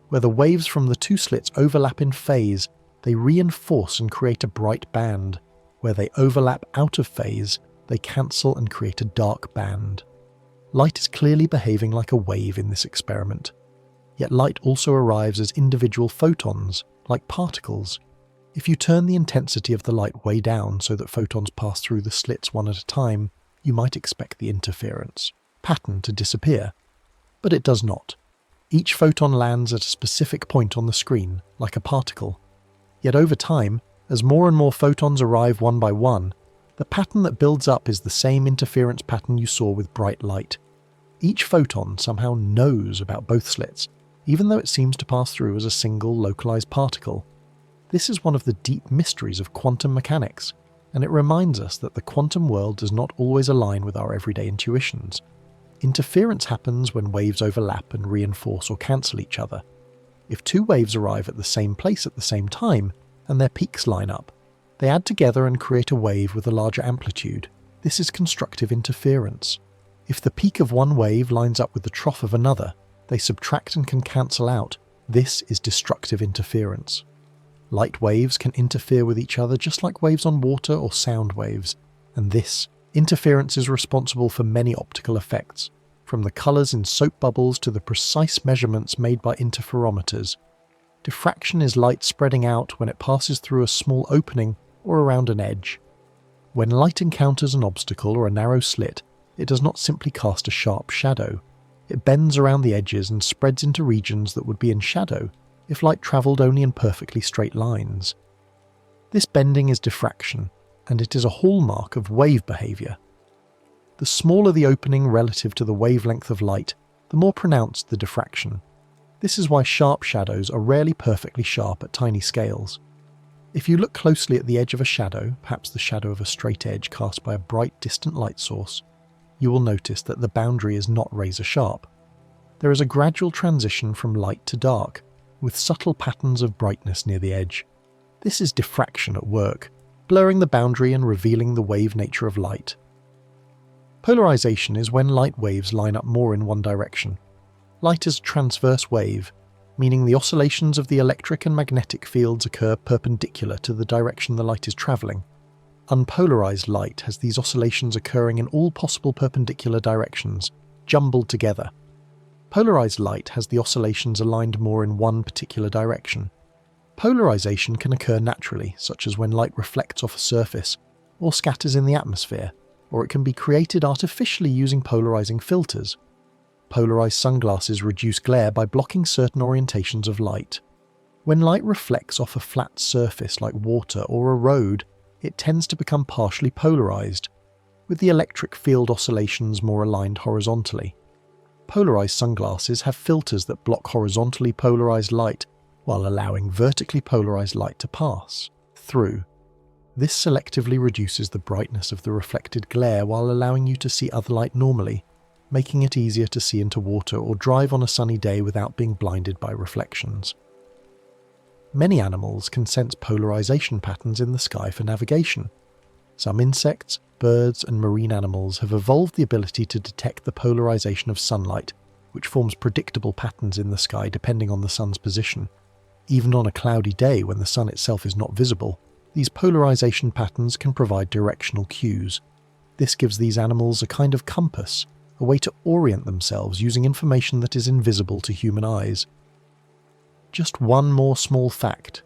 Where the waves from the two slits overlap in phase, they reinforce and create a bright band. Where they overlap out of phase, they cancel and create a dark band. Light is clearly behaving like a wave in this experiment. Yet light also arrives as individual photons, like particles. If you turn the intensity of the light way down so that photons pass through the slits one at a time, you might expect the interference pattern to disappear. But it does not. Each photon lands at a specific point on the screen, like a particle. Yet over time, as more and more photons arrive one by one, the pattern that builds up is the same interference pattern you saw with bright light. Each photon somehow knows about both slits, even though it seems to pass through as a single localized particle. This is one of the deep mysteries of quantum mechanics, and it reminds us that the quantum world does not always align with our everyday intuitions. Interference happens when waves overlap and reinforce or cancel each other. If two waves arrive at the same place at the same time, and their peaks line up, they add together and create a wave with a larger amplitude. This is constructive interference. If the peak of one wave lines up with the trough of another, they subtract and can cancel out. This is destructive interference. Light waves can interfere with each other just like waves on water or sound waves, and this interference is responsible for many optical effects, from the colours in soap bubbles to the precise measurements made by interferometers. Diffraction is light spreading out when it passes through a small opening or around an edge. When light encounters an obstacle or a narrow slit, it does not simply cast a sharp shadow. It bends around the edges and spreads into regions that would be in shadow if light travelled only in perfectly straight lines. This bending is diffraction, and it is a hallmark of wave behaviour. The smaller the opening relative to the wavelength of light, the more pronounced the diffraction. This is why sharp shadows are rarely perfectly sharp at tiny scales. If you look closely at the edge of a shadow, perhaps the shadow of a straight edge cast by a bright distant light source, you will notice that the boundary is not razor sharp. There is a gradual transition from light to dark, with subtle patterns of brightness near the edge. This is diffraction at work, blurring the boundary and revealing the wave nature of light. Polarization is when light waves line up more in one direction. Light is a transverse wave. meaning the oscillations of the electric and magnetic fields occur perpendicular to the direction the light is travelling. Unpolarized light has these oscillations occurring in all possible perpendicular directions, jumbled together. Polarized light has the oscillations aligned more in one particular direction. Polarization can occur naturally, such as when light reflects off a surface or scatters in the atmosphere, or it can be created artificially using polarizing filters. Polarized sunglasses reduce glare by blocking certain orientations of light. When light reflects off a flat surface like water or a road, it tends to become partially polarized, with the electric field oscillations more aligned horizontally. Polarized sunglasses have filters that block horizontally polarized light while allowing vertically polarized light to pass through. This selectively reduces the brightness of the reflected glare while allowing you to see other light normally, making it easier to see into water or drive on a sunny day without being blinded by reflections. Many animals can sense polarization patterns in the sky for navigation. Some insects, birds, and marine animals have evolved the ability to detect the polarization of sunlight, which forms predictable patterns in the sky depending on the sun's position. Even on a cloudy day when the sun itself is not visible, these polarization patterns can provide directional cues. This gives these animals a kind of compass, a way to orient themselves using information that is invisible to human eyes. Just one more small fact,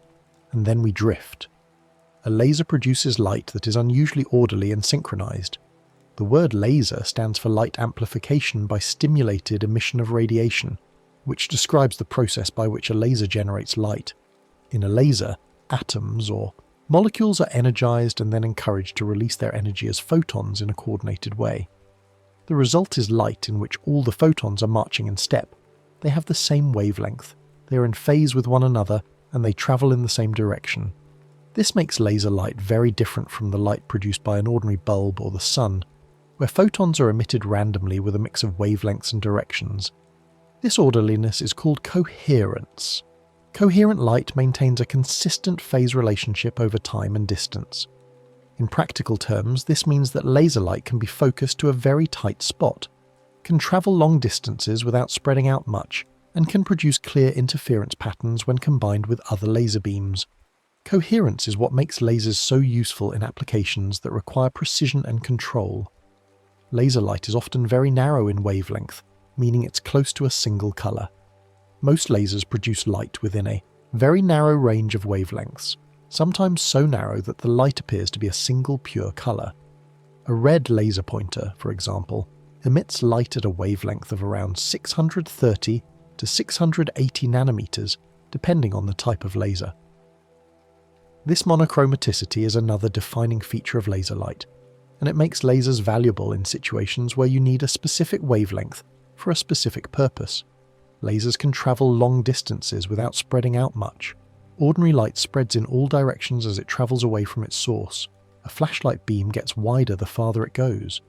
and then we drift. A laser produces light that is unusually orderly and synchronized. The word laser stands for light amplification by stimulated emission of radiation, which describes the process by which a laser generates light. In a laser, atoms or molecules are energized and then encouraged to release their energy as photons in a coordinated way. The result is light in which all the photons are marching in step. They have the same wavelength, they are in phase with one another, and they travel in the same direction. This makes laser light very different from the light produced by an ordinary bulb or the sun, where photons are emitted randomly with a mix of wavelengths and directions. This orderliness is called coherence. Coherent light maintains a consistent phase relationship over time and distance. In practical terms, this means that laser light can be focused to a very tight spot, can travel long distances without spreading out much, and can produce clear interference patterns when combined with other laser beams. Coherence is what makes lasers so useful in applications that require precision and control. Laser light is often very narrow in wavelength, meaning it's close to a single colour. Most lasers produce light within a very narrow range of wavelengths, sometimes so narrow that the light appears to be a single pure colour. A red laser pointer, for example, emits light at a wavelength of around 630 to 680 nanometers, depending on the type of laser. This monochromaticity is another defining feature of laser light, and it makes lasers valuable in situations where you need a specific wavelength for a specific purpose. Lasers can travel long distances without spreading out much. Ordinary light spreads in all directions as it travels away from its source. A flashlight beam gets wider the farther it goes.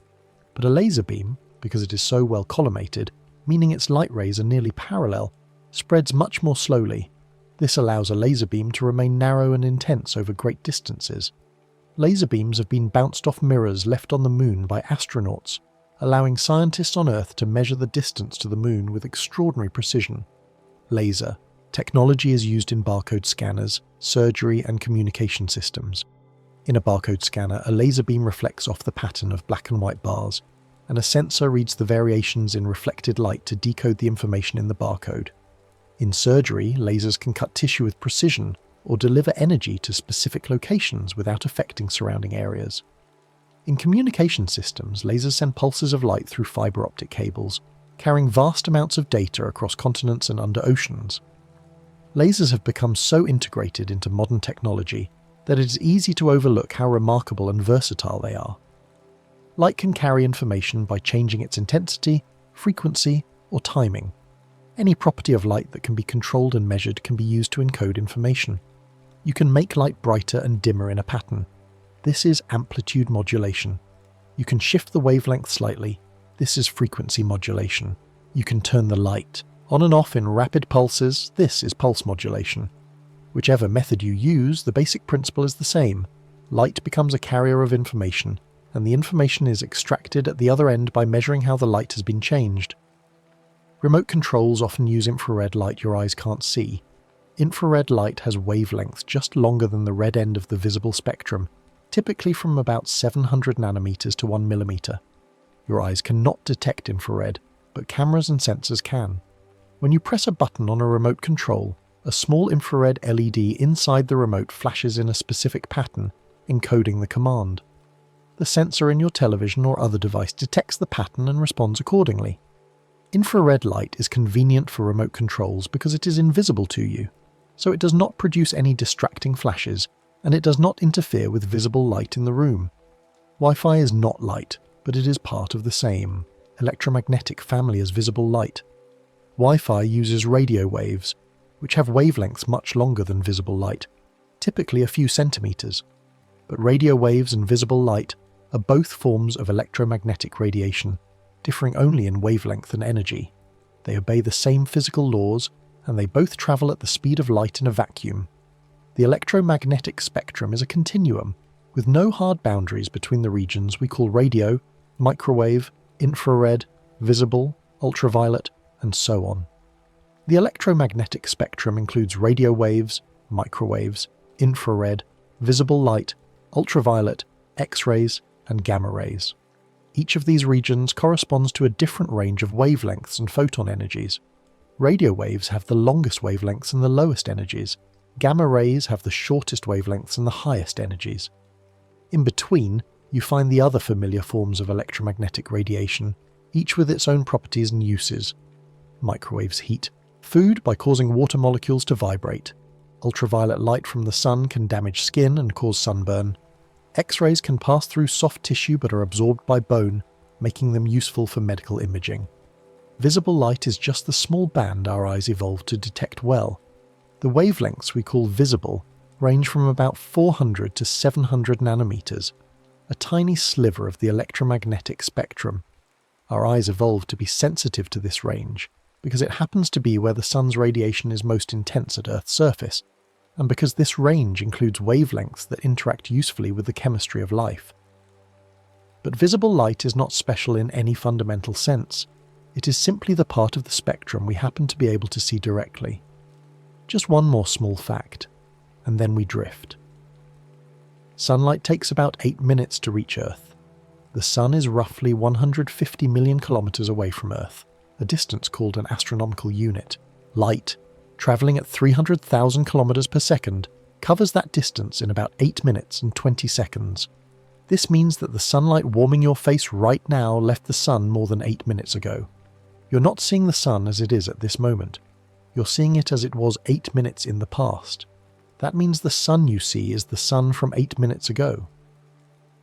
But a laser beam, because it is so well collimated, meaning its light rays are nearly parallel, spreads much more slowly. This allows a laser beam to remain narrow and intense over great distances. Laser beams have been bounced off mirrors left on the moon by astronauts, allowing scientists on Earth to measure the distance to the moon with extraordinary precision. Laser technology is used in barcode scanners, surgery, and communication systems. In a barcode scanner, a laser beam reflects off the pattern of black and white bars, and a sensor reads the variations in reflected light to decode the information in the barcode. In surgery, lasers can cut tissue with precision or deliver energy to specific locations without affecting surrounding areas. In communication systems, lasers send pulses of light through fiber optic cables, carrying vast amounts of data across continents and under oceans. Lasers have become so integrated into modern technology that it is easy to overlook how remarkable and versatile they are. Light can carry information by changing its intensity, frequency, or timing. Any property of light that can be controlled and measured can be used to encode information. You can make light brighter and dimmer in a pattern. This is amplitude modulation. You can shift the wavelength slightly. This is frequency modulation. You can turn the light on and off in rapid pulses. This is pulse modulation. Whichever method you use, the basic principle is the same. Light becomes a carrier of information, and the information is extracted at the other end by measuring how the light has been changed. Remote controls often use infrared light your eyes can't see. Infrared light has wavelengths just longer than the red end of the visible spectrum, typically from about 700 nanometers to 1 millimeter. Your eyes cannot detect infrared, but cameras and sensors can. When you press a button on a remote control, a small infrared LED inside the remote flashes in a specific pattern, encoding the command. The sensor in your television or other device detects the pattern and responds accordingly. Infrared light is convenient for remote controls because it is invisible to you, so it does not produce any distracting flashes, and it does not interfere with visible light in the room. Wi-Fi is not light, but it is part of the same electromagnetic family as visible light. Wi-Fi uses radio waves, which have wavelengths much longer than visible light, typically a few centimeters. But radio waves and visible light are both forms of electromagnetic radiation, differing only in wavelength and energy. They obey the same physical laws, and they both travel at the speed of light in a vacuum. The electromagnetic spectrum is a continuum, with no hard boundaries between the regions we call radio, microwave, infrared, visible, ultraviolet, and so on. The electromagnetic spectrum includes radio waves, microwaves, infrared, visible light, ultraviolet, X-rays, and gamma rays. Each of these regions corresponds to a different range of wavelengths and photon energies. Radio waves have the longest wavelengths and the lowest energies. Gamma rays have the shortest wavelengths and the highest energies. In between, you find the other familiar forms of electromagnetic radiation, each with its own properties and uses. Microwaves heat food by causing water molecules to vibrate. Ultraviolet light from the sun can damage skin and cause sunburn. X-rays can pass through soft tissue but are absorbed by bone, making them useful for medical imaging. Visible light is just the small band our eyes evolved to detect well. The wavelengths we call visible range from about 400 to 700 nanometers, a tiny sliver of the electromagnetic spectrum. Our eyes evolved to be sensitive to this range because it happens to be where the sun's radiation is most intense at Earth's surface, and because this range includes wavelengths that interact usefully with the chemistry of life. But visible light is not special in any fundamental sense. It is simply the part of the spectrum we happen to be able to see directly. Just one more small fact, and then we drift. Sunlight takes about 8 minutes to reach Earth. The Sun is roughly 150 million kilometers away from Earth, a distance called an astronomical unit. Light, travelling at 300,000 kilometers per second, covers that distance in about 8 minutes and 20 seconds. This means that the sunlight warming your face right now left the sun more than 8 minutes ago. You're not seeing the sun as it is at this moment. You're seeing it as it was 8 minutes in the past. That means the sun you see is the sun from 8 minutes ago.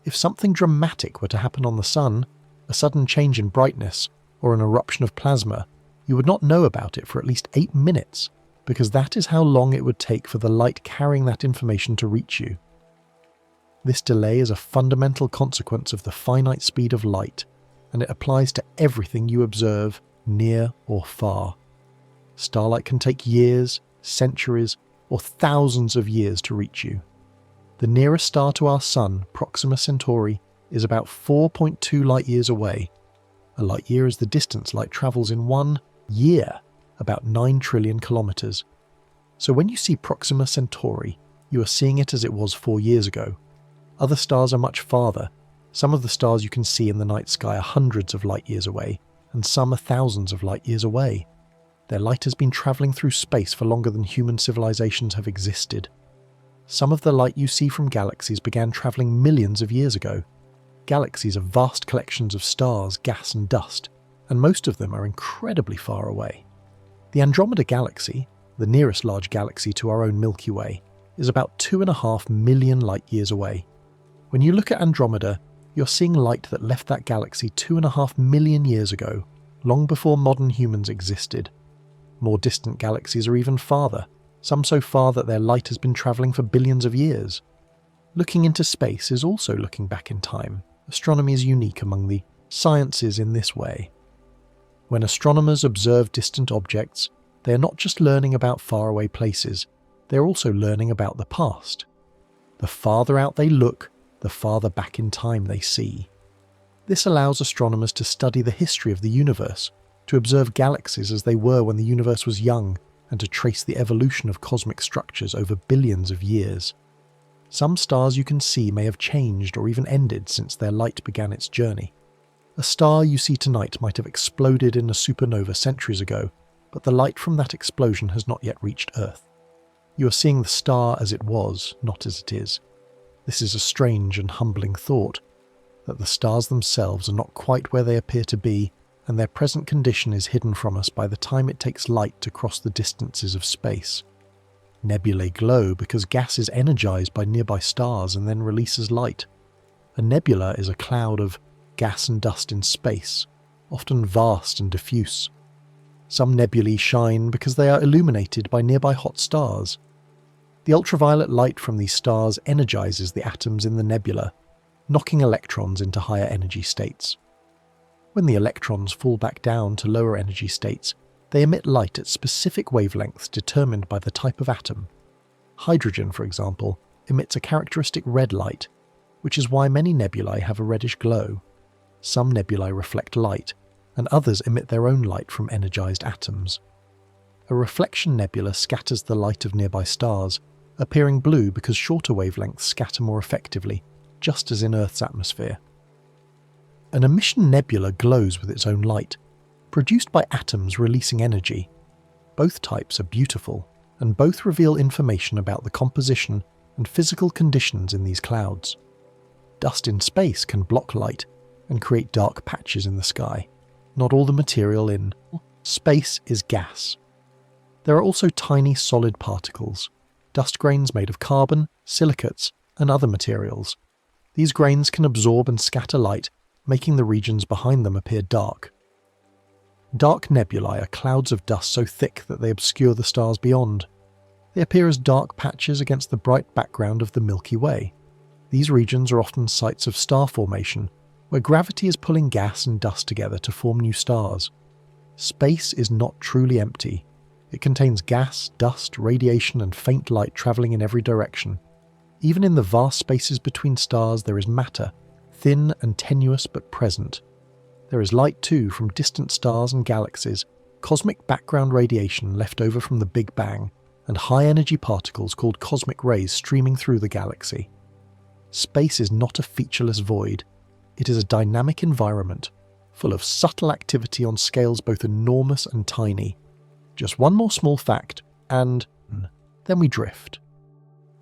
If something dramatic were to happen on the sun, a sudden change in brightness, or an eruption of plasma, you would not know about it for at least 8 minutes, because that is how long it would take for the light carrying that information to reach you. This delay is a fundamental consequence of the finite speed of light, and it applies to everything you observe, near or far. Starlight can take years, centuries, or thousands of years to reach you. The nearest star to our Sun, Proxima Centauri, is about 4.2 light-years away. A light-year is the distance light travels in 1 year, about 9 trillion kilometers. So when you see Proxima Centauri, you are seeing it as it was 4 years ago. Other stars are much farther. Some of the stars you can see in the night sky are hundreds of light-years away, and some are thousands of light-years away. Their light has been travelling through space for longer than human civilizations have existed. Some of the light you see from galaxies began travelling millions of years ago. Galaxies are vast collections of stars, gas and dust, and most of them are incredibly far away. The Andromeda Galaxy, the nearest large galaxy to our own Milky Way, is about 2.5 million light-years away. When you look at Andromeda, you're seeing light that left that galaxy 2.5 million years ago, long before modern humans existed. More distant galaxies are even farther, some so far that their light has been travelling for billions of years. Looking into space is also looking back in time. Astronomy is unique among the sciences in this way. When astronomers observe distant objects, they are not just learning about faraway places, they are also learning about the past. The farther out they look, the farther back in time they see. This allows astronomers to study the history of the universe, to observe galaxies as they were when the universe was young, and to trace the evolution of cosmic structures over billions of years. Some stars you can see may have changed or even ended since their light began its journey. A star you see tonight might have exploded in a supernova centuries ago, but the light from that explosion has not yet reached Earth. You are seeing the star as it was, not as it is. This is a strange and humbling thought, that the stars themselves are not quite where they appear to be, and their present condition is hidden from us by the time it takes light to cross the distances of space. Nebulae glow because gas is energized by nearby stars and then releases light. A nebula is a cloud of gas and dust in space, often vast and diffuse. Some nebulae shine because they are illuminated by nearby hot stars. The ultraviolet light from these stars energizes the atoms in the nebula, knocking electrons into higher energy states. When the electrons fall back down to lower energy states, they emit light at specific wavelengths determined by the type of atom. Hydrogen, for example, emits a characteristic red light, which is why many nebulae have a reddish glow. Some nebulae reflect light, and others emit their own light from energized atoms. A reflection nebula scatters the light of nearby stars, appearing blue because shorter wavelengths scatter more effectively, just as in Earth's atmosphere. An emission nebula glows with its own light, produced by atoms releasing energy. Both types are beautiful, and both reveal information about the composition and physical conditions in these clouds. Dust in space can block light and create dark patches in the sky. Not all the material in space is gas. There are also tiny solid particles, dust grains made of carbon, silicates, and other materials. These grains can absorb and scatter light, making the regions behind them appear dark. Dark nebulae are clouds of dust so thick that they obscure the stars beyond. They appear as dark patches against the bright background of the Milky Way. These regions are often sites of star formation, where gravity is pulling gas and dust together to form new stars. Space is not truly empty. It contains gas, dust, radiation, and faint light travelling in every direction. Even in the vast spaces between stars there is matter, thin and tenuous but present. There is light too from distant stars and galaxies, cosmic background radiation left over from the Big Bang, and high-energy particles called cosmic rays streaming through the galaxy. Space is not a featureless void. It is a dynamic environment, full of subtle activity on scales both enormous and tiny. Just one more small fact, and then we drift.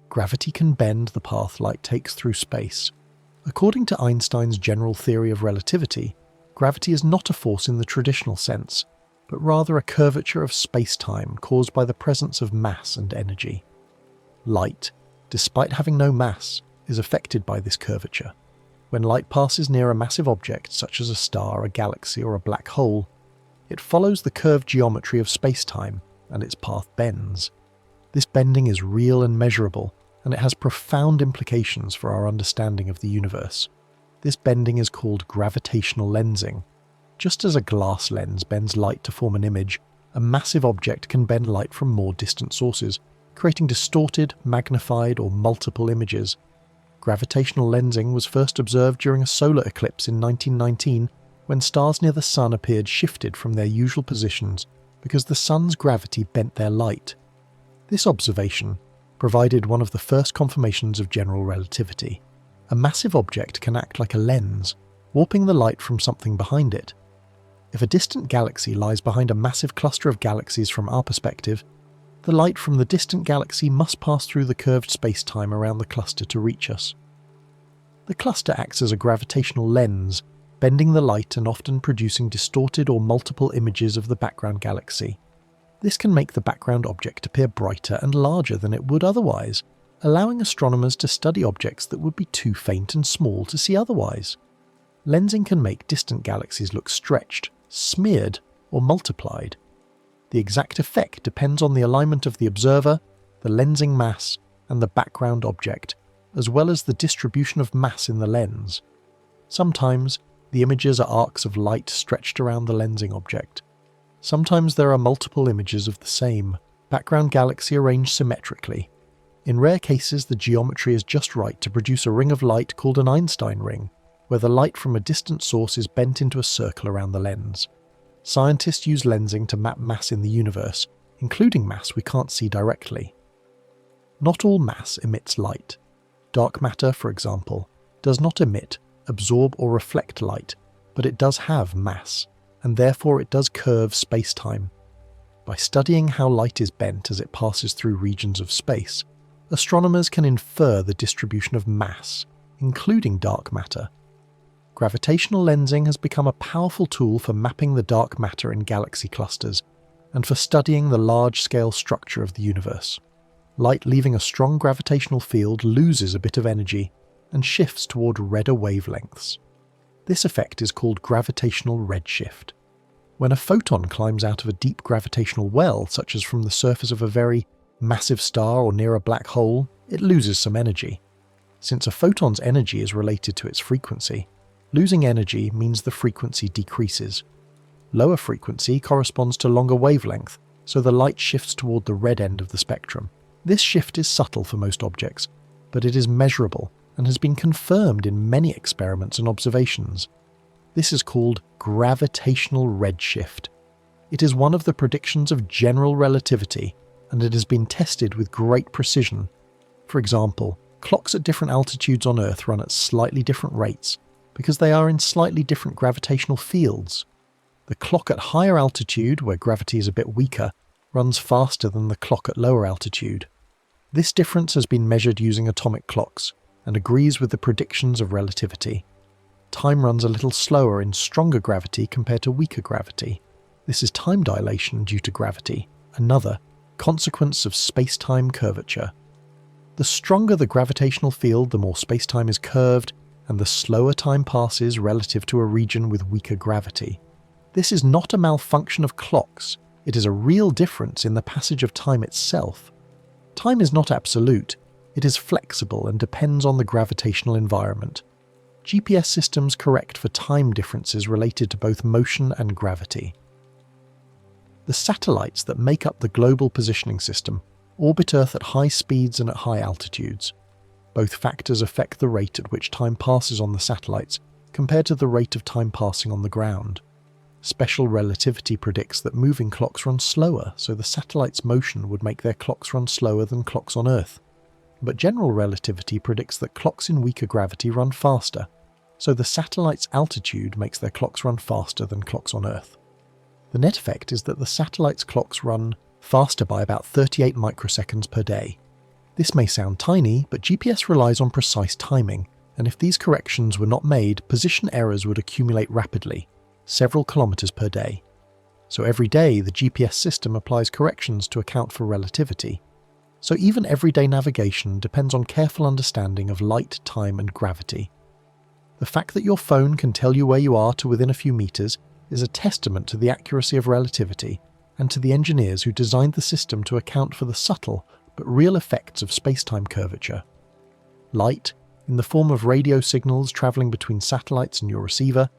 Gravity can bend the path light takes through space. According to Einstein's general theory of relativity, gravity is not a force in the traditional sense, but rather a curvature of space-time caused by the presence of mass and energy. Light, despite having no mass, is affected by this curvature. When light passes near a massive object such as a star, a galaxy, or a black hole, it follows the curved geometry of space-time, and its path bends. This bending is real and measurable, and it has profound implications for our understanding of the universe. This bending is called gravitational lensing. Just as a glass lens bends light to form an image, a massive object can bend light from more distant sources, creating distorted, magnified, or multiple images. Gravitational lensing was first observed during a solar eclipse in 1919, when stars near the Sun appeared shifted from their usual positions because the Sun's gravity bent their light. This observation provided one of the first confirmations of general relativity. A massive object can act like a lens, warping the light from something behind it. If a distant galaxy lies behind a massive cluster of galaxies from our perspective, the light from the distant galaxy must pass through the curved space-time around the cluster to reach us. The cluster acts as a gravitational lens, bending the light and often producing distorted or multiple images of the background galaxy. This can make the background object appear brighter and larger than it would otherwise, allowing astronomers to study objects that would be too faint and small to see otherwise. Lensing can make distant galaxies look stretched, smeared, or multiplied. The exact effect depends on the alignment of the observer, the lensing mass, and the background object, as well as the distribution of mass in the lens. Sometimes, the images are arcs of light stretched around the lensing object. Sometimes there are multiple images of the same background galaxy arranged symmetrically. In rare cases, the geometry is just right to produce a ring of light called an Einstein ring, where the light from a distant source is bent into a circle around the lens. Scientists use lensing to map mass in the universe, including mass we can't see directly. Not all mass emits light. Dark matter, for example, does not emit, absorb or reflect light, but it does have mass, and therefore it does curve space-time. By studying how light is bent as it passes through regions of space, astronomers can infer the distribution of mass, including dark matter. Gravitational lensing has become a powerful tool for mapping the dark matter in galaxy clusters, and for studying the large-scale structure of the universe. Light leaving a strong gravitational field loses a bit of energy and shifts toward redder wavelengths. This effect is called gravitational redshift. When a photon climbs out of a deep gravitational well, such as from the surface of a very massive star or near a black hole, it loses some energy. Since a photon's energy is related to its frequency, losing energy means the frequency decreases. Lower frequency corresponds to longer wavelength, so the light shifts toward the red end of the spectrum. This shift is subtle for most objects, but it is measurable and has been confirmed in many experiments and observations. This is called gravitational redshift. It is one of the predictions of general relativity, and it has been tested with great precision. For example, clocks at different altitudes on Earth run at slightly different rates because they are in slightly different gravitational fields. The clock at higher altitude, where gravity is a bit weaker, runs faster than the clock at lower altitude. This difference has been measured using atomic clocks and agrees with the predictions of relativity. Time runs a little slower in stronger gravity compared to weaker gravity. This is time dilation due to gravity, another consequence of space-time curvature. The stronger the gravitational field, the more space-time is curved, and the slower time passes relative to a region with weaker gravity. This is not a malfunction of clocks, it is a real difference in the passage of time itself. Time is not absolute, it is flexible and depends on the gravitational environment. GPS systems correct for time differences related to both motion and gravity. The satellites that make up the global positioning system orbit Earth at high speeds and at high altitudes. Both factors affect the rate at which time passes on the satellites compared to the rate of time passing on the ground. Special relativity predicts that moving clocks run slower, so the satellite's motion would make their clocks run slower than clocks on Earth. But general relativity predicts that clocks in weaker gravity run faster, so the satellite's altitude makes their clocks run faster than clocks on Earth. The net effect is that the satellite's clocks run faster by about 38 microseconds per day. This may sound tiny, but GPS relies on precise timing, and if these corrections were not made, position errors would accumulate rapidly, several kilometers per day. So every day, the GPS system applies corrections to account for relativity. So even everyday navigation depends on careful understanding of light, time, and gravity. The fact that your phone can tell you where you are to within a few meters is a testament to the accuracy of relativity and to the engineers who designed the system to account for the subtle but real effects of space-time curvature. Light, in the form of radio signals traveling between satellites and your receiver,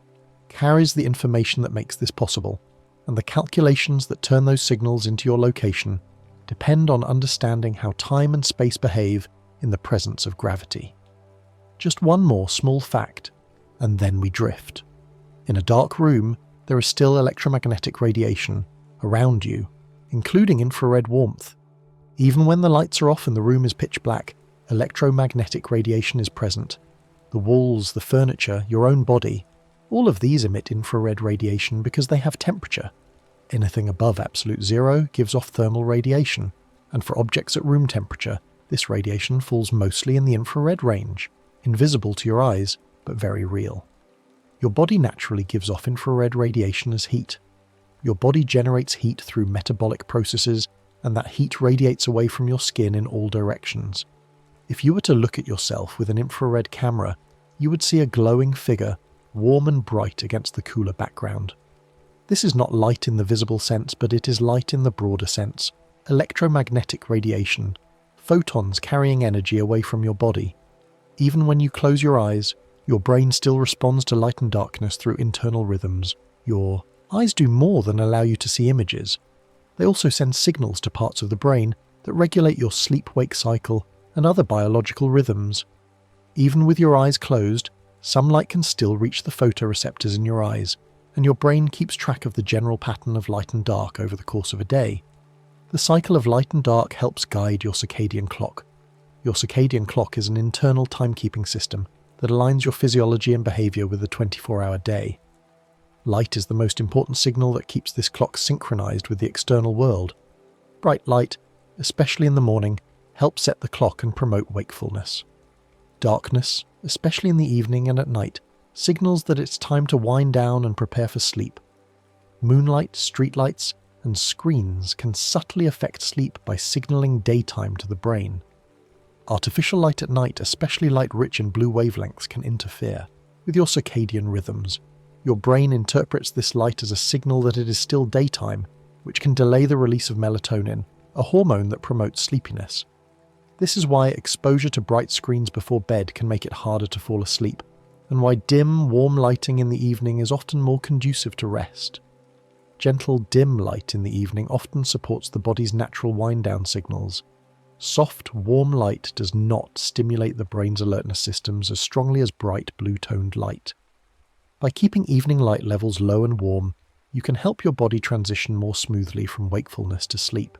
carries the information that makes this possible, and the calculations that turn those signals into your location depend on understanding how time and space behave in the presence of gravity. Just one more small fact, and then we drift. In a dark room, there is still electromagnetic radiation around you, including infrared warmth. Even when the lights are off and the room is pitch black, electromagnetic radiation is present. The walls, the furniture, your own body, all of these emit infrared radiation because they have temperature. Anything above absolute zero gives off thermal radiation, and for objects at room temperature, this radiation falls mostly in the infrared range, invisible to your eyes, but very real. Your body naturally gives off infrared radiation as heat. Your body generates heat through metabolic processes, and that heat radiates away from your skin in all directions. If you were to look at yourself with an infrared camera, you would see a glowing figure, warm and bright against the cooler background. This is not light in the visible sense, but it is light in the broader sense. Electromagnetic radiation, photons carrying energy away from your body. Even when you close your eyes, your brain still responds to light and darkness through internal rhythms. Your eyes do more than allow you to see images. They also send signals to parts of the brain that regulate your sleep-wake cycle and other biological rhythms. Even with your eyes closed, some light can still reach the photoreceptors in your eyes, and your brain keeps track of the general pattern of light and dark over the course of a day. The cycle of light and dark helps guide your circadian clock. Your circadian clock is an internal timekeeping system that aligns your physiology and behavior with the 24-hour day. Light is the most important signal that keeps this clock synchronized with the external world. Bright light, especially in the morning, helps set the clock and promote wakefulness. Darkness, especially in the evening and at night, signals that it's time to wind down and prepare for sleep. Moonlight, streetlights, and screens can subtly affect sleep by signaling daytime to the brain. Artificial light at night, especially light rich in blue wavelengths, can interfere with your circadian rhythms. Your brain interprets this light as a signal that it is still daytime, which can delay the release of melatonin, a hormone that promotes sleepiness. This is why exposure to bright screens before bed can make it harder to fall asleep, and why dim, warm lighting in the evening is often more conducive to rest. Gentle, dim light in the evening often supports the body's natural wind-down signals. Soft, warm light does not stimulate the brain's alertness systems as strongly as bright, blue-toned light. By keeping evening light levels low and warm, you can help your body transition more smoothly from wakefulness to sleep.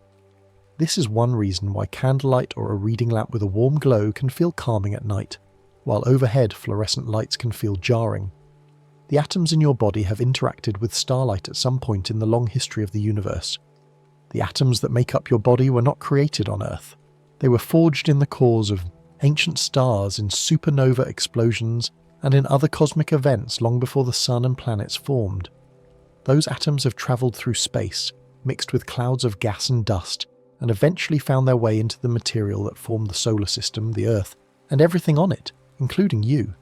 This is one reason why candlelight or a reading lamp with a warm glow can feel calming at night, while overhead fluorescent lights can feel jarring. The atoms in your body have interacted with starlight at some point in the long history of the universe. The atoms that make up your body were not created on Earth. They were forged in the cores of ancient stars in supernova explosions and in other cosmic events long before the sun and planets formed. Those atoms have travelled through space, mixed with clouds of gas and dust, and eventually found their way into the material that formed the solar system, the Earth, and everything on it, including you.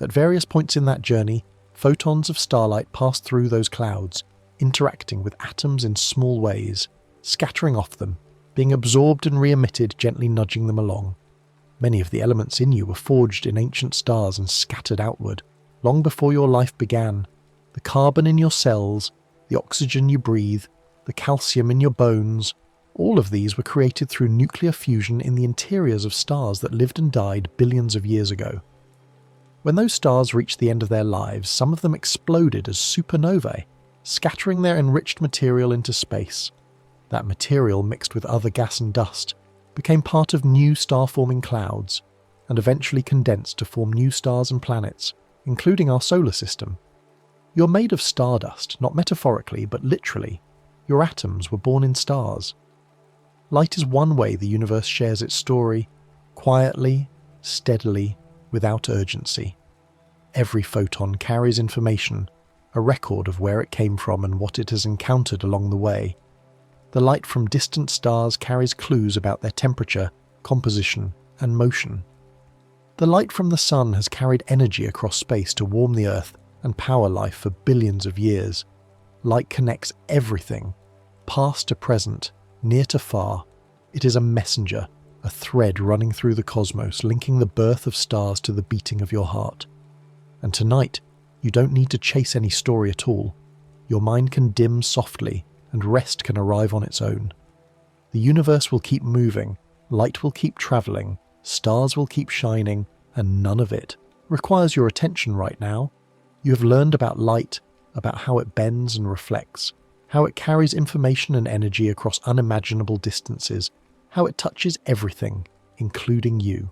At various points in that journey, photons of starlight pass through those clouds, interacting with atoms in small ways, scattering off them, being absorbed and re-emitted, gently nudging them along. Many of the elements in you were forged in ancient stars and scattered outward, long before your life began. The carbon in your cells, the oxygen you breathe, the calcium in your bones, all of these were created through nuclear fusion in the interiors of stars that lived and died billions of years ago. When those stars reached the end of their lives, some of them exploded as supernovae, scattering their enriched material into space. That material, mixed with other gas and dust, became part of new star-forming clouds, and eventually condensed to form new stars and planets, including our solar system. You're made of stardust, not metaphorically, but literally. Your atoms were born in stars. Light is one way the universe shares its story, quietly, steadily, without urgency. Every photon carries information, a record of where it came from and what it has encountered along the way. The light from distant stars carries clues about their temperature, composition, and motion. The light from the sun has carried energy across space to warm the Earth and power life for billions of years. Light connects everything, past to present, near to far. It is a messenger, a thread running through the cosmos, linking the birth of stars to the beating of your heart. And tonight, you don't need to chase any story at all. Your mind can dim softly, and rest can arrive on its own. The universe will keep moving, light will keep travelling, stars will keep shining, and none of it requires your attention right now. You have learned about light, about how it bends and reflects, how it carries information and energy across unimaginable distances, how it touches everything, including you.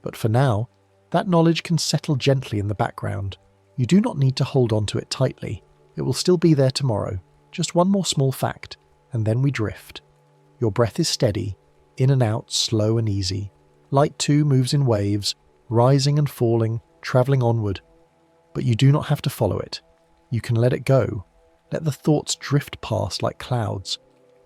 But for now, that knowledge can settle gently in the background. You do not need to hold on to it tightly. It will still be there tomorrow. Just one more small fact, and then we drift. Your breath is steady, in and out, slow and easy. Light too moves in waves, rising and falling, travelling onward. But you do not have to follow it. You can let it go. Let the thoughts drift past like clouds.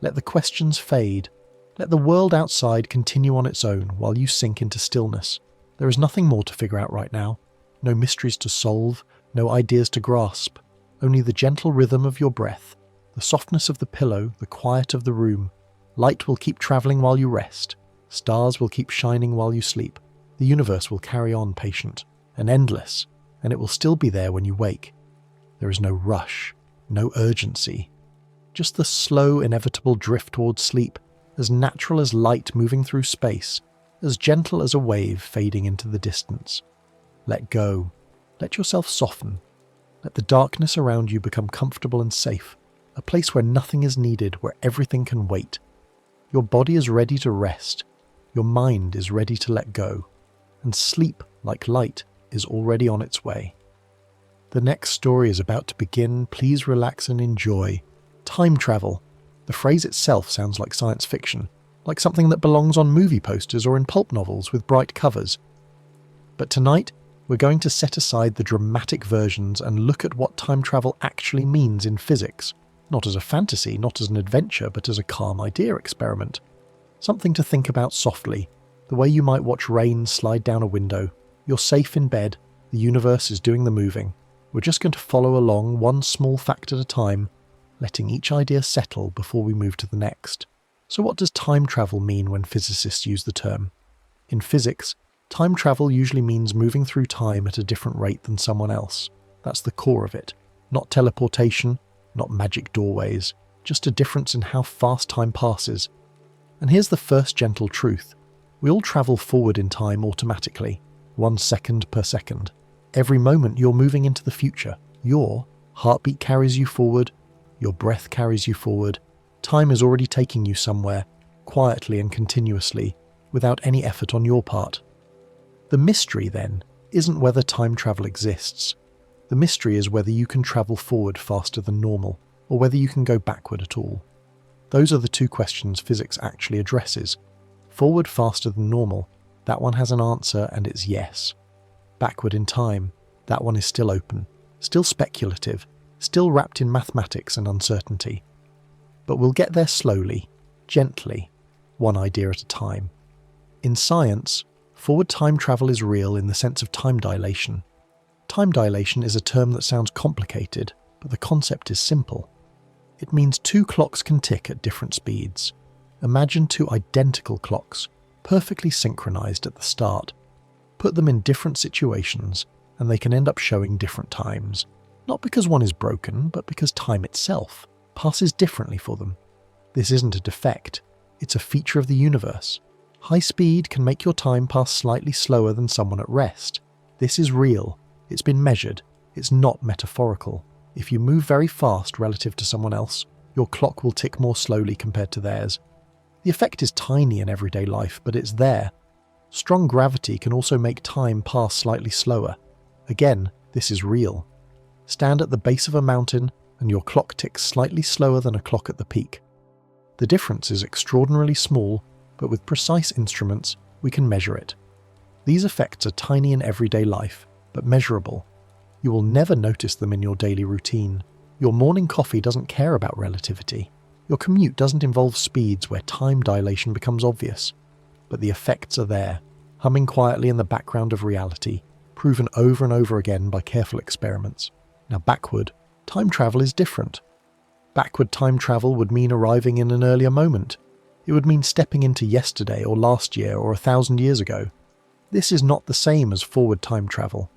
Let the questions fade. Let the world outside continue on its own while you sink into stillness. There is nothing more to figure out right now. No mysteries to solve, no ideas to grasp. Only the gentle rhythm of your breath, the softness of the pillow, the quiet of the room. Light will keep travelling while you rest. Stars will keep shining while you sleep. The universe will carry on patient and endless, and it will still be there when you wake. There is no rush, no urgency. Just the slow, inevitable drift towards sleep, as natural as light moving through space, as gentle as a wave fading into the distance. Let go. Let yourself soften. Let the darkness around you become comfortable and safe, a place where nothing is needed, where everything can wait. Your body is ready to rest. Your mind is ready to let go. And sleep, like light, is already on its way. The next story is about to begin. Please relax and enjoy. Time travel. The phrase itself sounds like science fiction, like something that belongs on movie posters or in pulp novels with bright covers. But tonight, we're going to set aside the dramatic versions and look at what time travel actually means in physics. Not as a fantasy, not as an adventure, but as a calm idea experiment. Something to think about softly, the way you might watch rain slide down a window. You're safe in bed, the universe is doing the moving. We're just going to follow along one small fact at a time, letting each idea settle before we move to the next. So what does time travel mean when physicists use the term? In physics, time travel usually means moving through time at a different rate than someone else. That's the core of it. Not teleportation, not magic doorways, just a difference in how fast time passes. And here's the first gentle truth. We all travel forward in time automatically, 1 second per second. Every moment you're moving into the future. Your heartbeat carries you forward, your breath carries you forward. Time is already taking you somewhere, quietly and continuously, without any effort on your part. The mystery, then, isn't whether time travel exists. The mystery is whether you can travel forward faster than normal, or whether you can go backward at all. Those are the two questions physics actually addresses. Forward faster than normal, that one has an answer and it's yes. Backward in time, that one is still open, still speculative, still wrapped in mathematics and uncertainty. But we'll get there slowly, gently, one idea at a time. In science, forward time travel is real in the sense of time dilation. Time dilation is a term that sounds complicated, but the concept is simple. It means two clocks can tick at different speeds. Imagine two identical clocks, perfectly synchronized at the start. Put them in different situations, and they can end up showing different times. Not because one is broken, but because time itself passes differently for them. This isn't a defect, it's a feature of the universe. High speed can make your time pass slightly slower than someone at rest. This is real. It's been measured. It's not metaphorical. If you move very fast relative to someone else, your clock will tick more slowly compared to theirs. The effect is tiny in everyday life, but it's there. Strong gravity can also make time pass slightly slower. Again, this is real. Stand at the base of a mountain and your clock ticks slightly slower than a clock at the peak. The difference is extraordinarily small, but with precise instruments, we can measure it. These effects are tiny in everyday life, but measurable. You will never notice them in your daily routine. Your morning coffee doesn't care about relativity. Your commute doesn't involve speeds where time dilation becomes obvious. But the effects are there, humming quietly in the background of reality, proven over and over again by careful experiments. Now backward, time travel is different. Backward time travel would mean arriving in an earlier moment. It would mean stepping into yesterday or last year or 1,000 years ago. This is not the same as forward time travel.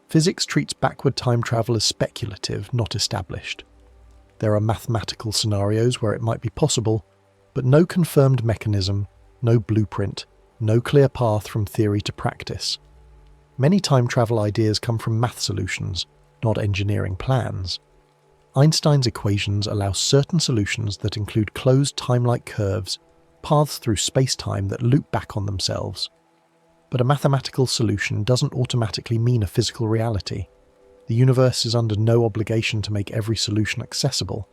Physics treats backward time travel as speculative, not established. There are mathematical scenarios where it might be possible, but no confirmed mechanism, no blueprint, no clear path from theory to practice. Many time travel ideas come from math solutions, not engineering plans. Einstein's equations allow certain solutions that include closed time-like curves, paths through space-time that loop back on themselves. But a mathematical solution doesn't automatically mean a physical reality. The universe is under no obligation to make every solution accessible.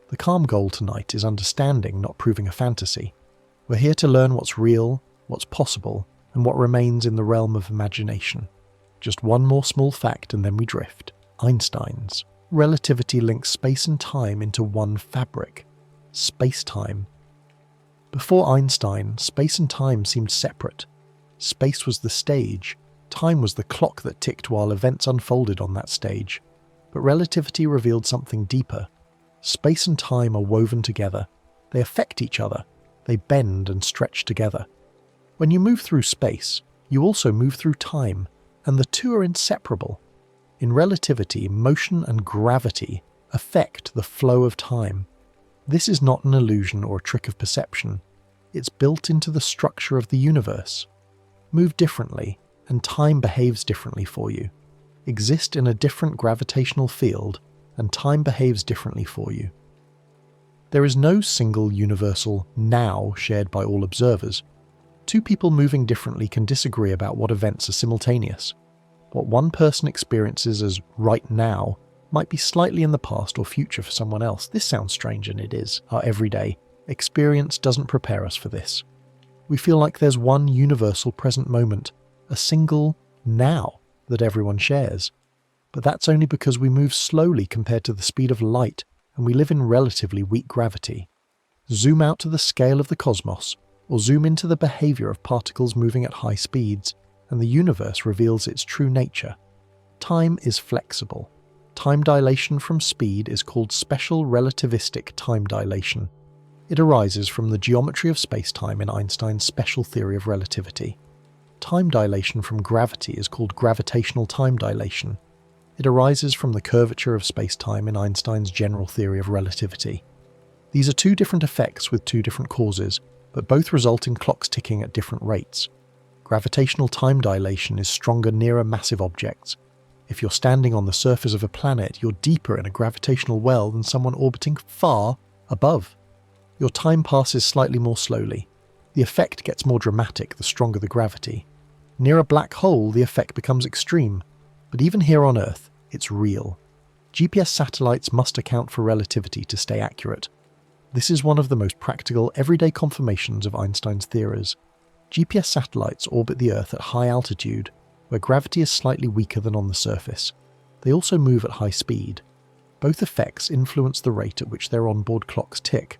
The calm goal tonight is understanding, not proving a fantasy. We're here to learn what's real, what's possible, and what remains in the realm of imagination. Just one more small fact and then we drift. Einstein's relativity links space and time into one fabric. Space-time. Before Einstein, space and time seemed separate. Space was the stage. Time was the clock that ticked while events unfolded on that stage. But relativity revealed something deeper. Space and time are woven together. They affect each other. They bend and stretch together. When you move through space, you also move through time, and the two are inseparable. In relativity, motion and gravity affect the flow of time. This is not an illusion or a trick of perception. It's built into the structure of the universe. Move differently, and time behaves differently for you. exist in a different gravitational field, and time behaves differently for you. There is no single universal now shared by all observers. Two people moving differently can disagree about what events are simultaneous. What one person experiences as right now might be slightly in the past or future for someone else. This sounds strange, and it is. Our everyday experience doesn't prepare us for this. We feel like there's one universal present moment, a single now that everyone shares. But that's only because we move slowly compared to the speed of light, and we live in relatively weak gravity. Zoom out to the scale of the cosmos, or zoom into the behavior of particles moving at high speeds, and the universe reveals its true nature. Time is flexible. Time dilation from speed is called special relativistic time dilation. It arises from the geometry of space-time in Einstein's special theory of relativity. Time dilation from gravity is called gravitational time dilation. It arises from the curvature of space-time in Einstein's general theory of relativity. These are two different effects with two different causes, but both result in clocks ticking at different rates. Gravitational time dilation is stronger nearer massive objects. If you're standing on the surface of a planet, you're deeper in a gravitational well than someone orbiting far above. Your time passes slightly more slowly. The effect gets more dramatic the stronger the gravity. Near a black hole, the effect becomes extreme. But even here on Earth, it's real. GPS satellites must account for relativity to stay accurate. This is one of the most practical, everyday confirmations of Einstein's theories. GPS satellites orbit the Earth at high altitude, where gravity is slightly weaker than on the surface. They also move at high speed. Both effects influence the rate at which their onboard clocks tick.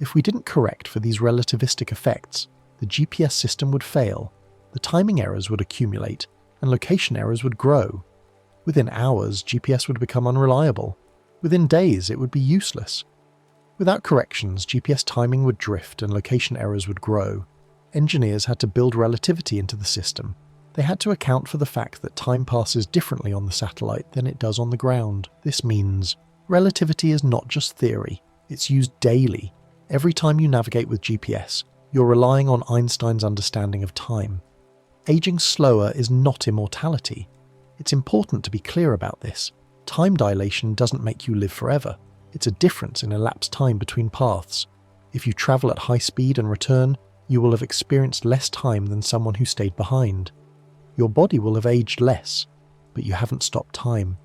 If we didn't correct for these relativistic effects, the GPS system would fail, the timing errors would accumulate, and location errors would grow. Within hours, GPS would become unreliable. Within days, it would be useless. Without corrections, GPS timing would drift and location errors would grow. Engineers had to build relativity into the system. They had to account for the fact that time passes differently on the satellite than it does on the ground. This means relativity is not just theory, it's used daily. Every time you navigate with GPS, you're relying on Einstein's understanding of time. Aging slower is not immortality. It's important to be clear about this. Time dilation doesn't make you live forever. It's a difference in elapsed time between paths. If you travel at high speed and return, you will have experienced less time than someone who stayed behind. Your body will have aged less, but you haven't stopped time.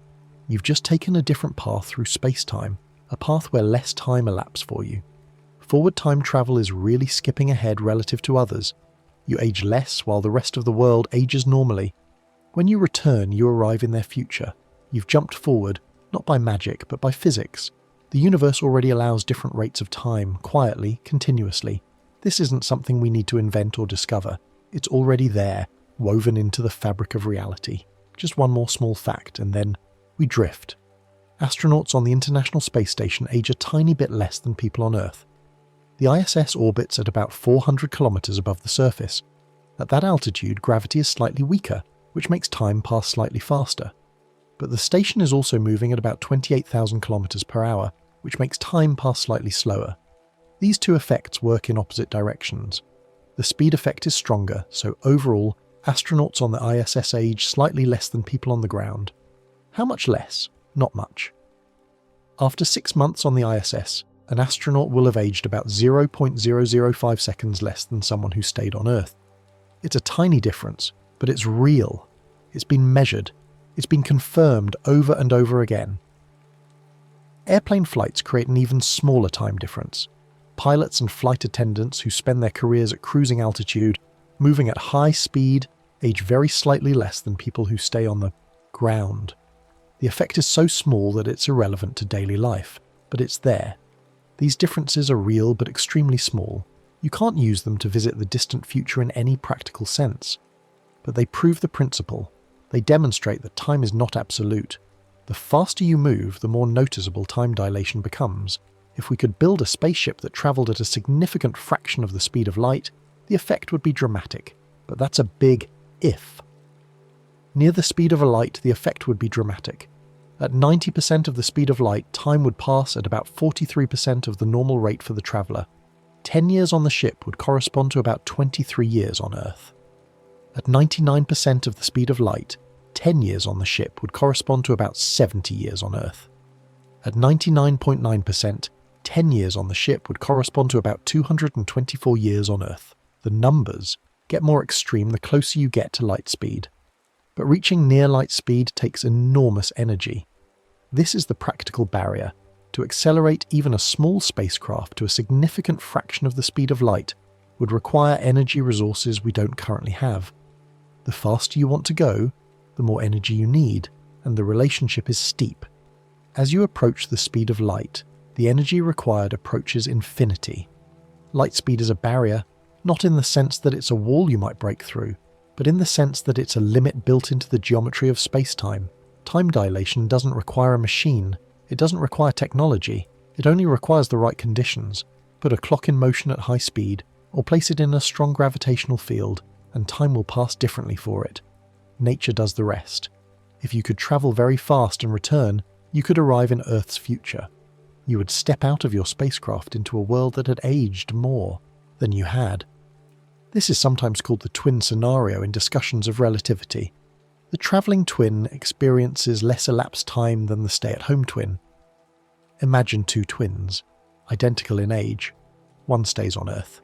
You've just taken a different path through space-time, a path where less time elapsed for you. Forward time travel is really skipping ahead relative to others. You age less while the rest of the world ages normally. When you return, you arrive in their future. You've jumped forward, not by magic, but by physics. The universe already allows different rates of time, quietly, continuously. This isn't something we need to invent or discover. It's already there, woven into the fabric of reality. Just one more small fact, and then we drift. Astronauts on the International Space Station age a tiny bit less than people on Earth. The ISS orbits at about 400 kilometers above the surface. At that altitude, gravity is slightly weaker, which makes time pass slightly faster. But the station is also moving at about 28,000 kilometers per hour, which makes time pass slightly slower. These two effects work in opposite directions. The speed effect is stronger, so overall, astronauts on the ISS age slightly less than people on the ground. How much less? Not much. After 6 months on the ISS, an astronaut will have aged about 0.005 seconds less than someone who stayed on Earth. It's a tiny difference, but it's real. It's been measured. It's been confirmed over and over again. Airplane flights create an even smaller time difference. Pilots and flight attendants who spend their careers at cruising altitude, moving at high speed, age very slightly less than people who stay on the ground. The effect is so small that it's irrelevant to daily life, but it's there. These differences are real but extremely small. You can't use them to visit the distant future in any practical sense. But they prove the principle. They demonstrate that time is not absolute. The faster you move, the more noticeable time dilation becomes. If we could build a spaceship that travelled at a significant fraction of the speed of light, the effect would be dramatic. But that's a big if. Near the speed of a light, the effect would be dramatic. At 90% of the speed of light, time would pass at about 43% of the normal rate for the traveller. 10 years on the ship would correspond to about 23 years on Earth. At 99% of the speed of light, 10 years on the ship would correspond to about 70 years on Earth. At 99.9%, 10 years on the ship would correspond to about 224 years on Earth. The numbers get more extreme the closer you get to light speed. But reaching near light speed takes enormous energy. This is the practical barrier. To accelerate even a small spacecraft to a significant fraction of the speed of light would require energy resources we don't currently have. The faster you want to go, the more energy you need, and the relationship is steep. As you approach the speed of light, the energy required approaches infinity. Light speed is a barrier, not in the sense that it's a wall you might break through, but in the sense that it's a limit built into the geometry of space-time. Time dilation doesn't require a machine, it doesn't require technology, it only requires the right conditions. Put a clock in motion at high speed, or place it in a strong gravitational field, and time will pass differently for it. Nature does the rest. If you could travel very fast and return, you could arrive in Earth's future. You would step out of your spacecraft into a world that had aged more than you had. This is sometimes called the twin scenario in discussions of relativity. The travelling twin experiences less elapsed time than the stay-at-home twin. Imagine two twins, identical in age. One stays on Earth.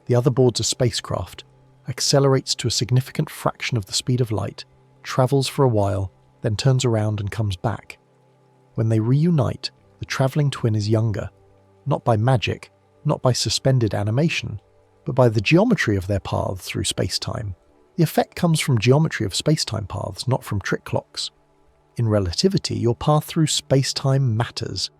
The other boards a spacecraft, accelerates to a significant fraction of the speed of light, travels for a while, then turns around and comes back. When they reunite, the travelling twin is younger, not by magic, not by suspended animation, but by the geometry of their paths through space-time. The effect comes from geometry of space-time paths, not from trick clocks. In relativity, your path through space-time matters.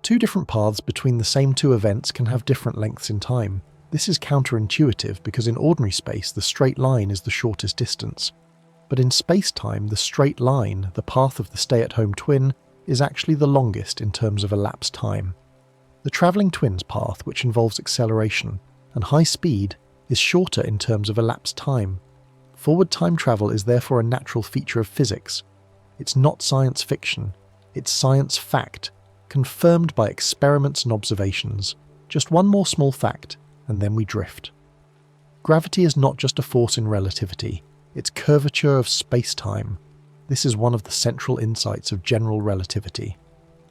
Two different paths between the same two events can have different lengths in time. This is counterintuitive because in ordinary space the straight line is the shortest distance. But in space-time, the straight line, the path of the stay-at-home twin, is actually the longest in terms of elapsed time. The travelling twin's path, which involves acceleration and high speed, is shorter in terms of elapsed time. Forward time travel is therefore a natural feature of physics. It's not science fiction, it's science fact, confirmed by experiments and observations. Just one more small fact, and then we drift. Gravity is not just a force in relativity, it's curvature of space-time. This is one of the central insights of general relativity.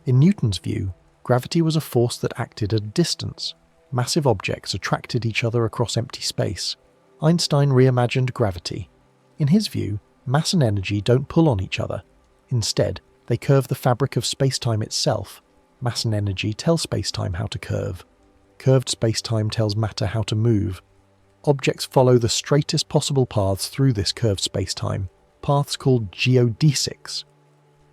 In Newton's view, gravity was a force that acted at a distance. Massive objects attracted each other across empty space. Einstein reimagined gravity. In his view, mass and energy don't pull on each other. Instead, they curve the fabric of space-time itself. Mass and energy tell space-time how to curve. Curved space-time tells matter how to move. Objects follow the straightest possible paths through this curved space-time, paths called geodesics.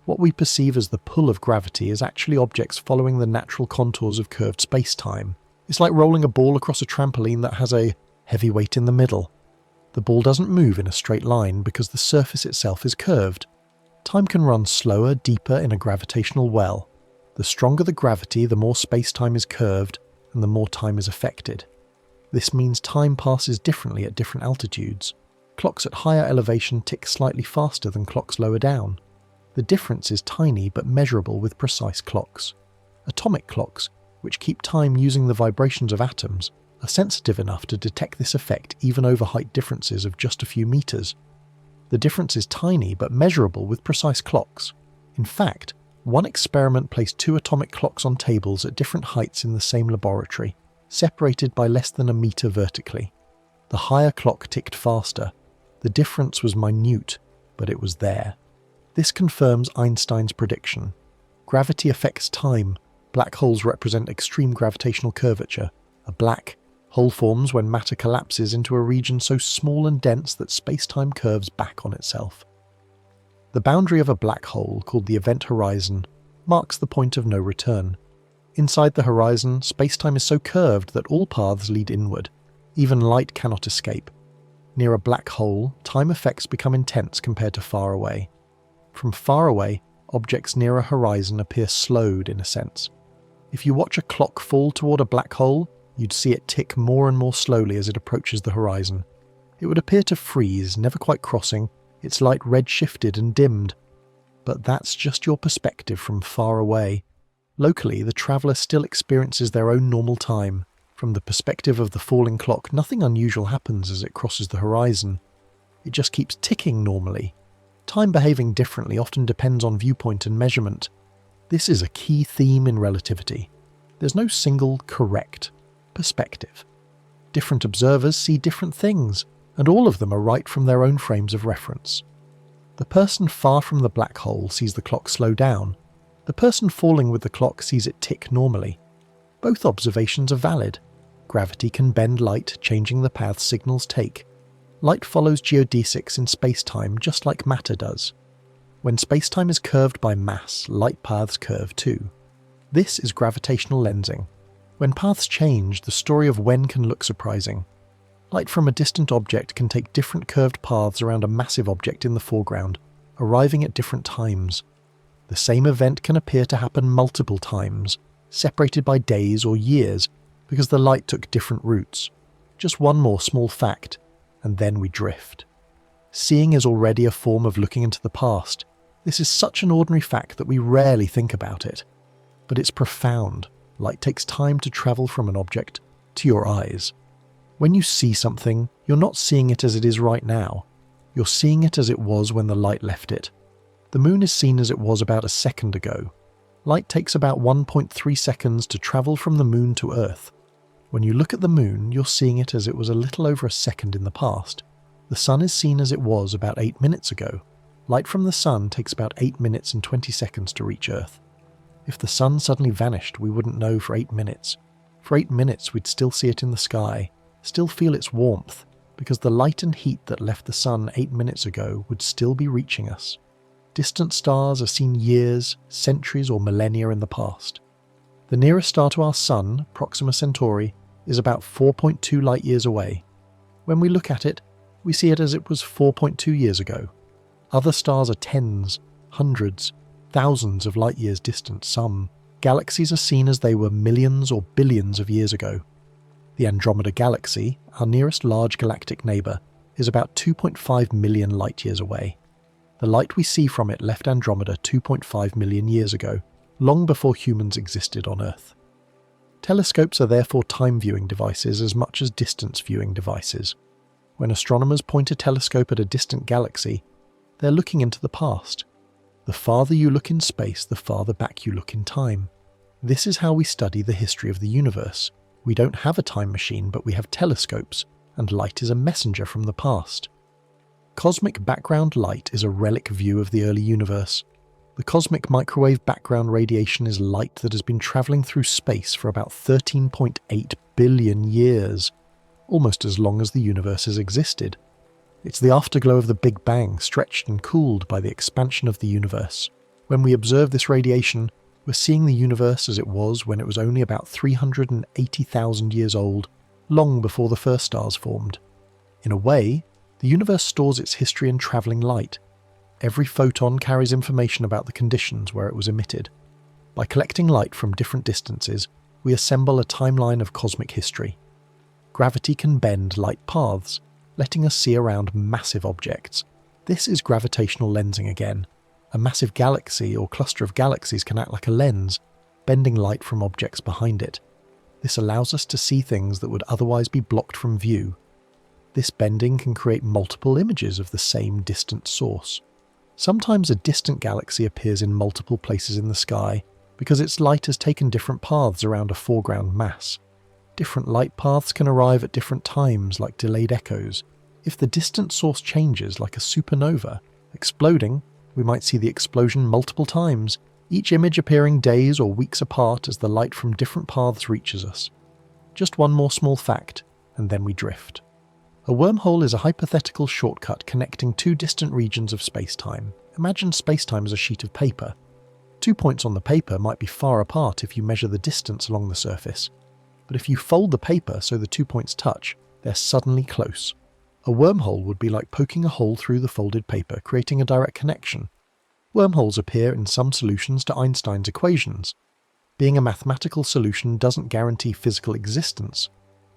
What we perceive as the pull of gravity is actually objects following the natural contours of curved space-time. It's like rolling a ball across a trampoline that has a heavy weight in the middle. The ball doesn't move in a straight line because the surface itself is curved. Time can run slower, deeper in a gravitational well. The stronger the gravity, the more space-time is curved, and the more time is affected. This means time passes differently at different altitudes. Clocks at higher elevation tick slightly faster than clocks lower down. The difference is tiny but measurable with precise clocks. Atomic clocks, which keep time using the vibrations of atoms, are sensitive enough to detect this effect even over height differences of just a few meters. The difference is tiny but measurable with precise clocks. In fact, one experiment placed two atomic clocks on tables at different heights in the same laboratory, separated by less than a meter vertically. The higher clock ticked faster. The difference was minute, but it was there. This confirms Einstein's prediction. Gravity affects time. Black holes represent extreme gravitational curvature. A black hole forms when matter collapses into a region so small and dense that space-time curves back on itself. The boundary of a black hole, called the event horizon, marks the point of no return. Inside the horizon, space-time is so curved that all paths lead inward. Even light cannot escape. Near a black hole, time effects become intense compared to far away. From far away, objects near a horizon appear slowed in a sense. If you watch a clock fall toward a black hole, you'd see it tick more and more slowly as it approaches the horizon. It would appear to freeze, never quite crossing, its light red-shifted and dimmed. But that's just your perspective from far away. Locally, the traveller still experiences their own normal time. From the perspective of the falling clock, nothing unusual happens as it crosses the horizon. It just keeps ticking normally. Time behaving differently often depends on viewpoint and measurement. This is a key theme in relativity. There's no single correct perspective. Different observers see different things, and all of them are right from their own frames of reference. The person far from the black hole sees the clock slow down. The person falling with the clock sees it tick normally. Both observations are valid. Gravity can bend light, changing the path signals take. Light follows geodesics in space-time just like matter does. When space-time is curved by mass, light paths curve too. This is gravitational lensing. When paths change, the story of when can look surprising. Light from a distant object can take different curved paths around a massive object in the foreground, arriving at different times. The same event can appear to happen multiple times, separated by days or years, because the light took different routes. Just one more small fact, and then we drift. Seeing is already a form of looking into the past. This is such an ordinary fact that we rarely think about it. But it's profound. Light takes time to travel from an object to your eyes. When you see something, you're not seeing it as it is right now. You're seeing it as it was when the light left it. The moon is seen as it was about a second ago. Light takes about 1.3 seconds to travel from the moon to Earth. When you look at the moon, you're seeing it as it was a little over a second in the past. The sun is seen as it was about 8 minutes ago. Light from the sun takes about 8 minutes and 20 seconds to reach Earth. If the sun suddenly vanished, we wouldn't know for 8 minutes. For 8 minutes, we'd still see it in the sky, still feel its warmth, because the light and heat that left the sun 8 minutes ago would still be reaching us. Distant stars are seen years, centuries or millennia in the past. The nearest star to our sun, Proxima Centauri, is about 4.2 light years away. When we look at it, we see it as it was 4.2 years ago. Other stars are tens, hundreds, thousands of light years distant. Some galaxies are seen as they were millions or billions of years ago. The Andromeda Galaxy, our nearest large galactic neighbour, is about 2.5 million light years away. The light we see from it left Andromeda 2.5 million years ago, long before humans existed on Earth. Telescopes are therefore time-viewing devices as much as distance viewing devices. When astronomers point a telescope at a distant galaxy, they're looking into the past. The farther you look in space, the farther back you look in time. This is how we study the history of the universe. We don't have a time machine, but we have telescopes, and light is a messenger from the past. Cosmic background light is a relic view of the early universe. The cosmic microwave background radiation is light that has been travelling through space for about 13.8 billion years, almost as long as the universe has existed. It's the afterglow of the Big Bang, stretched and cooled by the expansion of the universe. When we observe this radiation, we're seeing the universe as it was when it was only about 380,000 years old, long before the first stars formed. In a way, the universe stores its history in travelling light. Every photon carries information about the conditions where it was emitted. By collecting light from different distances, we assemble a timeline of cosmic history. Gravity can bend light paths, letting us see around massive objects. This is gravitational lensing again. A massive galaxy or cluster of galaxies can act like a lens, bending light from objects behind it. This allows us to see things that would otherwise be blocked from view. This bending can create multiple images of the same distant source. Sometimes a distant galaxy appears in multiple places in the sky because its light has taken different paths around a foreground mass. Different light paths can arrive at different times, like delayed echoes. If the distant source changes, like a supernova, exploding, we might see the explosion multiple times, each image appearing days or weeks apart as the light from different paths reaches us. Just one more small fact, and then we drift. A wormhole is a hypothetical shortcut connecting two distant regions of space-time. Imagine space-time as a sheet of paper. 2 points on the paper might be far apart if you measure the distance along the surface. But if you fold the paper so the 2 points touch, they're suddenly close. A wormhole would be like poking a hole through the folded paper, creating a direct connection. Wormholes appear in some solutions to Einstein's equations. Being a mathematical solution doesn't guarantee physical existence.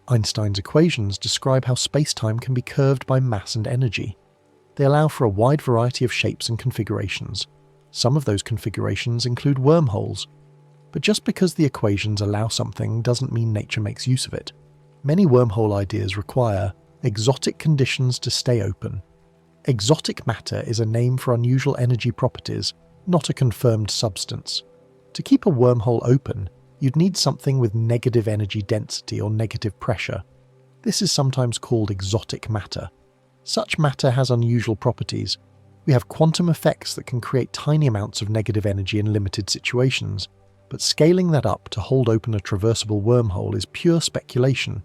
Einstein's equations describe how space-time can be curved by mass and energy. They allow for a wide variety of shapes and configurations. Some of those configurations include wormholes. But just because the equations allow something doesn't mean nature makes use of it. Many wormhole ideas require exotic conditions to stay open. Exotic matter is a name for unusual energy properties, not a confirmed substance. To keep a wormhole open, you'd need something with negative energy density or negative pressure. This is sometimes called exotic matter. Such matter has unusual properties. We have quantum effects that can create tiny amounts of negative energy in limited situations, but scaling that up to hold open a traversable wormhole is pure speculation.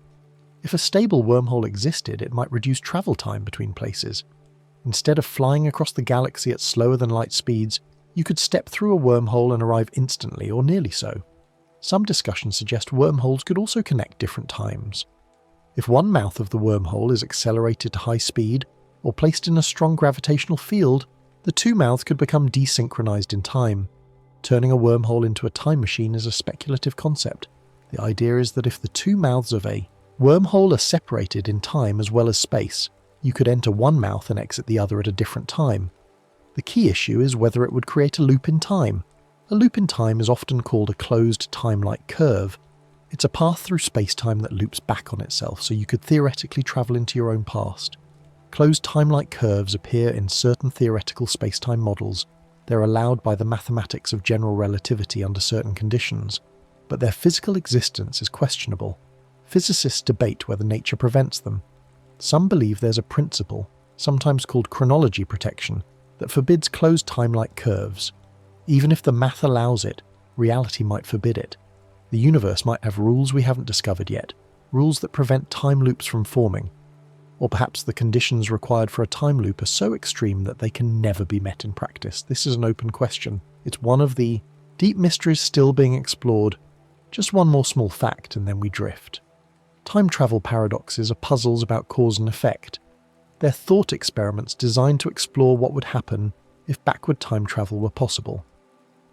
If a stable wormhole existed, it might reduce travel time between places. Instead of flying across the galaxy at slower than light speeds, you could step through a wormhole and arrive instantly, or nearly so. Some discussions suggest wormholes could also connect different times. If one mouth of the wormhole is accelerated to high speed, or placed in a strong gravitational field, the two mouths could become desynchronized in time. Turning a wormhole into a time machine is a speculative concept. The idea is that if the two mouths of a wormhole are separated in time as well as space, you could enter one mouth and exit the other at a different time. The key issue is whether it would create a loop in time. A loop in time is often called a closed time-like curve. It's a path through space-time that loops back on itself, so you could theoretically travel into your own past. Closed time-like curves appear in certain theoretical space-time models. They're allowed by the mathematics of general relativity under certain conditions, but their physical existence is questionable. Physicists debate whether nature prevents them. Some believe there's a principle, sometimes called chronology protection, that forbids closed time-like curves. Even if the math allows it, reality might forbid it. The universe might have rules we haven't discovered yet, rules that prevent time loops from forming. Or perhaps the conditions required for a time loop are so extreme that they can never be met in practice. This is an open question. It's one of the deep mysteries still being explored. Just one more small fact and then we drift. Time travel paradoxes are puzzles about cause and effect. They're thought experiments designed to explore what would happen if backward time travel were possible.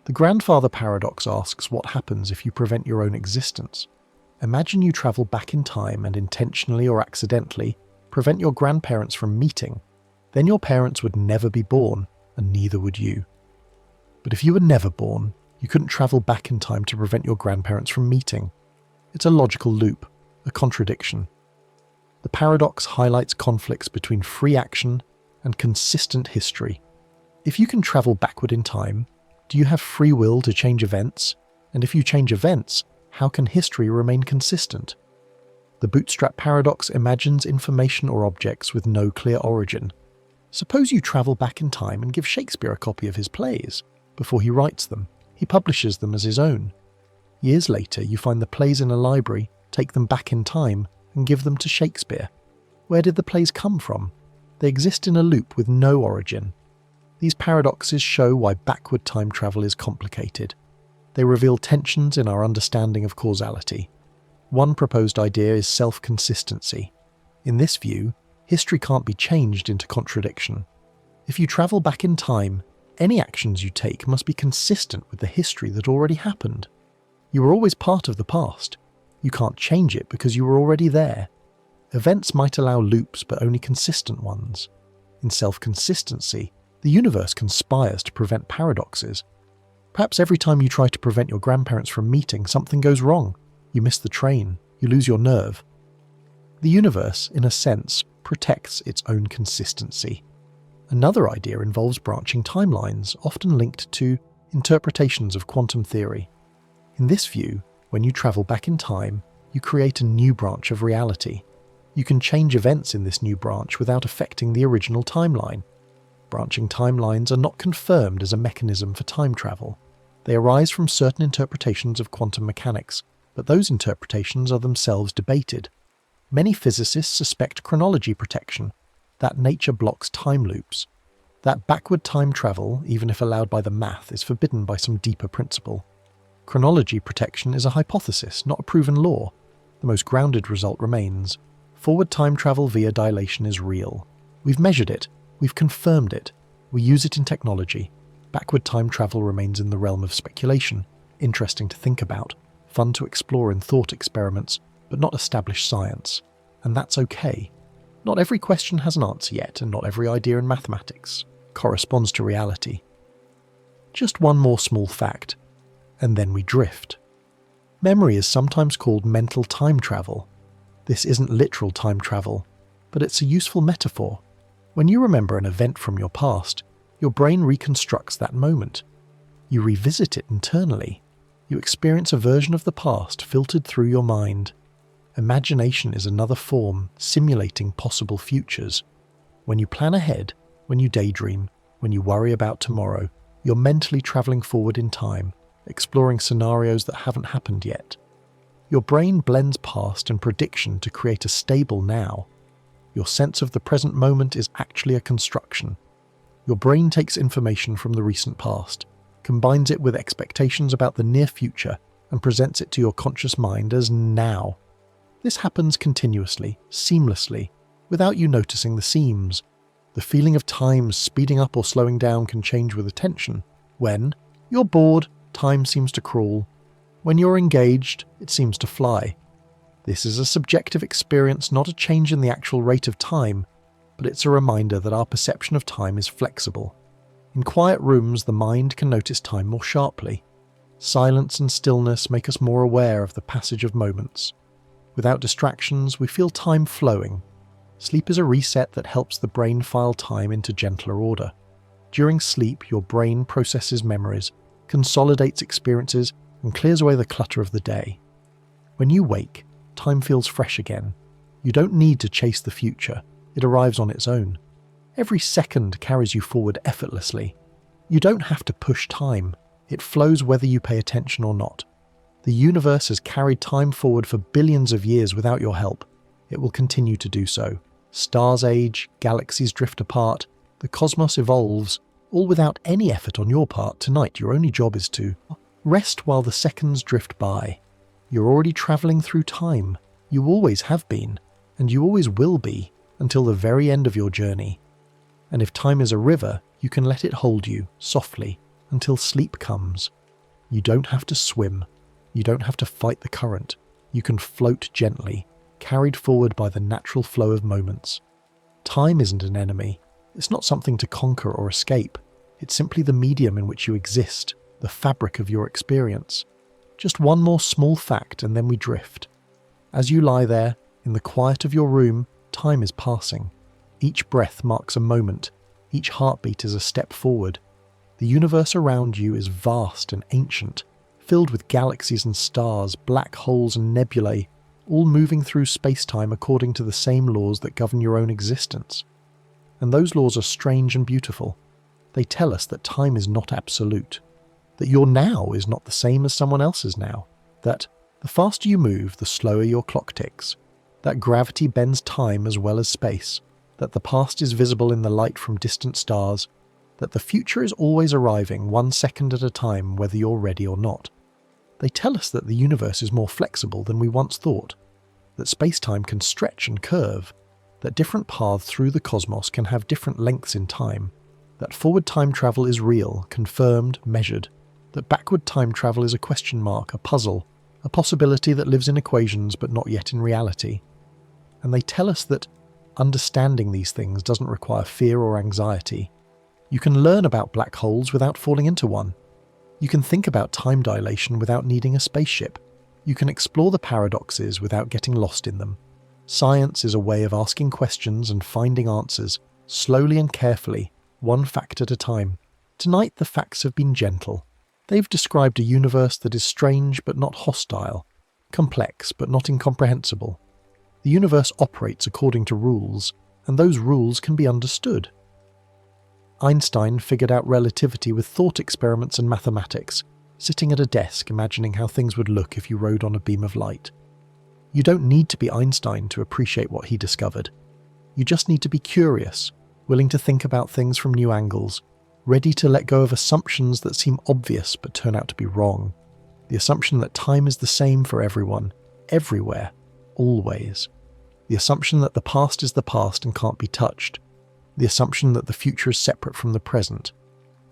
The grandfather paradox asks what happens if you prevent your own existence. Imagine you travel back in time and intentionally or accidentally prevent your grandparents from meeting. Then your parents would never be born, and neither would you. But if you were never born, you couldn't travel back in time to prevent your grandparents from meeting. It's a logical loop, a contradiction. The paradox highlights conflicts between free action and consistent history. If you can travel backward in time, do you have free will to change events? And if you change events, how can history remain consistent? The bootstrap paradox imagines information or objects with no clear origin. Suppose you travel back in time and give Shakespeare a copy of his plays. Before he writes them, he publishes them as his own. Years later, you find the plays in a library, take them back in time, and give them to Shakespeare. Where did the plays come from? They exist in a loop with no origin. These paradoxes show why backward time travel is complicated. They reveal tensions in our understanding of causality. One proposed idea is self-consistency. In this view, history can't be changed into contradiction. If you travel back in time, any actions you take must be consistent with the history that already happened. You were always part of the past. You can't change it because you were already there. Events might allow loops, but only consistent ones. In self-consistency, the universe conspires to prevent paradoxes. Perhaps every time you try to prevent your grandparents from meeting, something goes wrong. You miss the train. You lose your nerve. The universe, in a sense, protects its own consistency. Another idea involves branching timelines, often linked to interpretations of quantum theory. In this view, when you travel back in time, you create a new branch of reality. You can change events in this new branch without affecting the original timeline. Branching timelines are not confirmed as a mechanism for time travel. They arise from certain interpretations of quantum mechanics, but those interpretations are themselves debated. Many physicists suspect chronology protection, that nature blocks time loops. That backward time travel, even if allowed by the math, is forbidden by some deeper principle. Chronology protection is a hypothesis, not a proven law. The most grounded result remains. Forward time travel via dilation is real. We've measured it. We've confirmed it. We use it in technology. Backward time travel remains in the realm of speculation, interesting to think about, fun to explore in thought experiments, but not established science. And that's okay. Not every question has an answer yet, and not every idea in mathematics corresponds to reality. Just one more small fact, and then we drift. Memory is sometimes called mental time travel. This isn't literal time travel, but it's a useful metaphor. When you remember an event from your past, your brain reconstructs that moment. You revisit it internally. You experience a version of the past filtered through your mind. Imagination is another form, simulating possible futures. When you plan ahead, when you daydream, when you worry about tomorrow, you're mentally traveling forward in time, exploring scenarios that haven't happened yet. Your brain blends past and prediction to create a stable now. Your sense of the present moment is actually a construction. Your brain takes information from the recent past, combines it with expectations about the near future, and presents it to your conscious mind as now. This happens continuously, seamlessly, without you noticing the seams. The feeling of time speeding up or slowing down can change with attention. When you're bored, time seems to crawl. When you're engaged, it seems to fly. This is a subjective experience, not a change in the actual rate of time, but it's a reminder that our perception of time is flexible. In quiet rooms, the mind can notice time more sharply. Silence and stillness make us more aware of the passage of moments. Without distractions, we feel time flowing. Sleep is a reset that helps the brain file time into gentler order. During sleep, your brain processes memories, consolidates experiences, and clears away the clutter of the day. When you wake, time feels fresh again. You don't need to chase the future. It arrives on its own. Every second carries you forward effortlessly. You don't have to push time. It flows whether you pay attention or not. The universe has carried time forward for billions of years without your help. It will continue to do so. Stars age, galaxies drift apart, the cosmos evolves, all without any effort on your part. Tonight, your only job is to rest while the seconds drift by. You're already travelling through time. You always have been, and you always will be, until the very end of your journey. And if time is a river, you can let it hold you, softly, until sleep comes. You don't have to swim. You don't have to fight the current. You can float gently, carried forward by the natural flow of moments. Time isn't an enemy. It's not something to conquer or escape. It's simply the medium in which you exist, the fabric of your experience. Just one more small fact and then we drift. As you lie there, in the quiet of your room, time is passing. Each breath marks a moment. Each heartbeat is a step forward. The universe around you is vast and ancient, filled with galaxies and stars, black holes and nebulae, all moving through space-time according to the same laws that govern your own existence. And those laws are strange and beautiful. They tell us that time is not absolute, that your now is not the same as someone else's now, that the faster you move, the slower your clock ticks, that gravity bends time as well as space, that the past is visible in the light from distant stars, that the future is always arriving 1 second at a time whether you're ready or not. They tell us that the universe is more flexible than we once thought, that space-time can stretch and curve, that different paths through the cosmos can have different lengths in time, that forward time travel is real, confirmed, measured, that backward time travel is a question mark, a puzzle, a possibility that lives in equations but not yet in reality. And they tell us that understanding these things doesn't require fear or anxiety. You can learn about black holes without falling into one. You can think about time dilation without needing a spaceship. You can explore the paradoxes without getting lost in them. Science is a way of asking questions and finding answers, slowly and carefully, one fact at a time. Tonight the facts have been gentle. They've described a universe that is strange but not hostile, complex but not incomprehensible. The universe operates according to rules, and those rules can be understood. Einstein figured out relativity with thought experiments and mathematics, sitting at a desk imagining how things would look if you rode on a beam of light. You don't need to be Einstein to appreciate what he discovered. You just need to be curious, willing to think about things from new angles, ready to let go of assumptions that seem obvious but turn out to be wrong. The assumption that time is the same for everyone, everywhere, always. The assumption that the past is the past and can't be touched. The assumption that the future is separate from the present.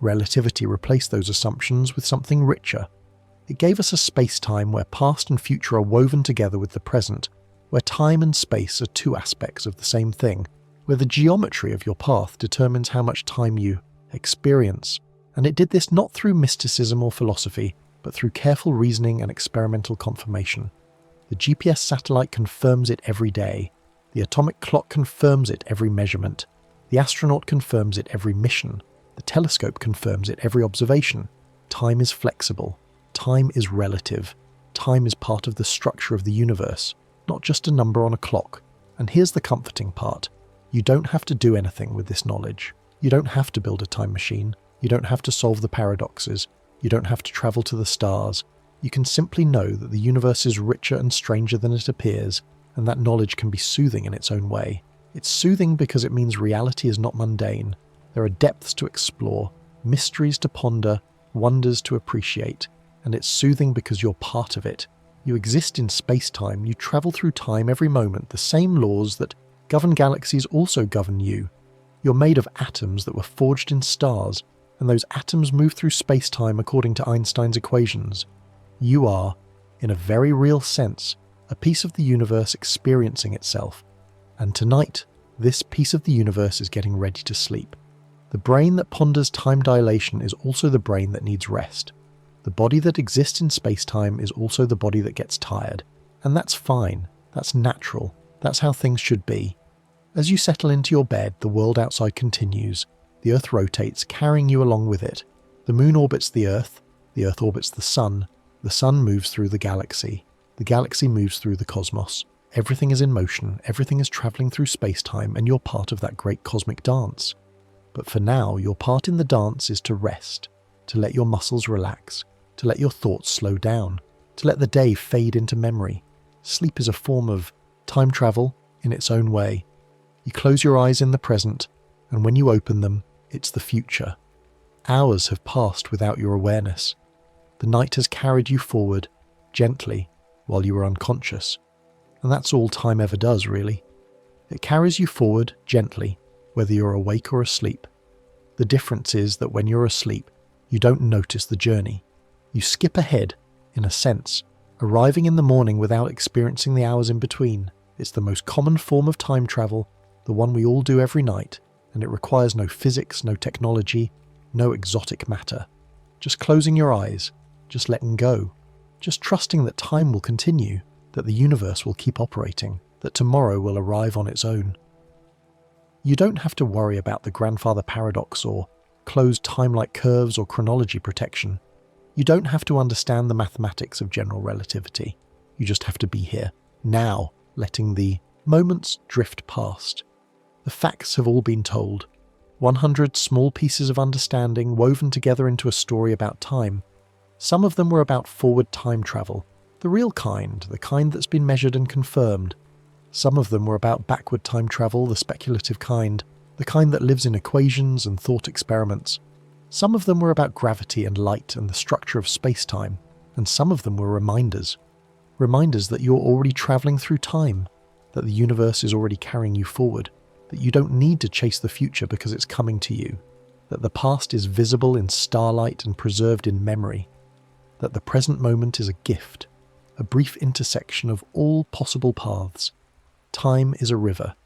Relativity replaced those assumptions with something richer. It gave us a space-time where past and future are woven together with the present, where time and space are two aspects of the same thing, where the geometry of your path determines how much time you experience. And it did this not through mysticism or philosophy, but through careful reasoning and experimental confirmation. The GPS satellite confirms it every day. The atomic clock confirms it every measurement. The astronaut confirms it every mission. The telescope confirms it every observation. Time is flexible. Time is relative. Time is part of the structure of the universe, not just a number on a clock. And here's the comforting part. You don't have to do anything with this knowledge. You don't have to build a time machine. You don't have to solve the paradoxes. You don't have to travel to the stars. You can simply know that the universe is richer and stranger than it appears, and that knowledge can be soothing in its own way. It's soothing because it means reality is not mundane. There are depths to explore, mysteries to ponder, wonders to appreciate, and it's soothing because you're part of it. You exist in space-time, you travel through time every moment. The same laws that govern galaxies also govern you. You're made of atoms that were forged in stars, and those atoms move through space-time according to Einstein's equations. You are, in a very real sense, a piece of the universe experiencing itself. And tonight, this piece of the universe is getting ready to sleep. The brain that ponders time dilation is also the brain that needs rest. The body that exists in space-time is also the body that gets tired. And that's fine. That's natural. That's how things should be. As you settle into your bed, the world outside continues. The Earth rotates, carrying you along with it. The moon orbits the Earth orbits the sun moves through the galaxy moves through the cosmos. Everything is in motion, everything is travelling through space-time, and you're part of that great cosmic dance. But for now, your part in the dance is to rest, to let your muscles relax, to let your thoughts slow down, to let the day fade into memory. Sleep is a form of time travel in its own way. You close your eyes in the present, and when you open them, it's the future. Hours have passed without your awareness. The night has carried you forward, gently, while you were unconscious. And that's all time ever does, really. It carries you forward, gently, whether you're awake or asleep. The difference is that when you're asleep, you don't notice the journey. You skip ahead, in a sense, arriving in the morning without experiencing the hours in between. It's the most common form of time travel, the one we all do every night, and it requires no physics, no technology, no exotic matter. Just closing your eyes, just letting go, just trusting that time will continue, that the universe will keep operating, that tomorrow will arrive on its own. You don't have to worry about the grandfather paradox or closed time-like curves or chronology protection. You don't have to understand the mathematics of general relativity. You just have to be here, now, letting the moments drift past. The facts have all been told. 100 small pieces of understanding woven together into a story about time. Some of them were about forward time travel, the real kind, the kind that's been measured and confirmed. Some of them were about backward time travel, the speculative kind, the kind that lives in equations and thought experiments. Some of them were about gravity and light and the structure of space-time, and some of them were reminders. Reminders that you're already travelling through time, that the universe is already carrying you forward, that you don't need to chase the future because it's coming to you, that the past is visible in starlight and preserved in memory, that the present moment is a gift, a brief intersection of all possible paths. Time is a river.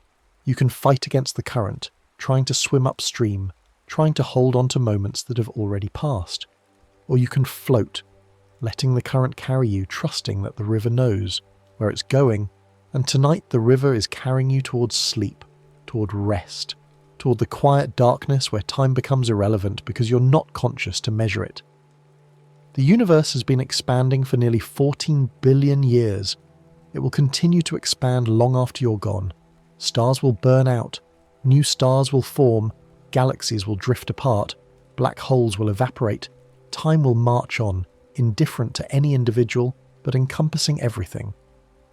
You can fight against the current, trying to swim upstream, trying to hold on to moments that have already passed. Or you can float, letting the current carry you, trusting that the river knows where it's going, and tonight the river is carrying you towards sleep, toward rest, toward the quiet darkness where time becomes irrelevant because you're not conscious to measure it. The universe has been expanding for nearly 14 billion years. It will continue to expand long after you're gone. Stars will burn out, new stars will form, galaxies will drift apart, black holes will evaporate, time will march on, indifferent to any individual, but encompassing everything.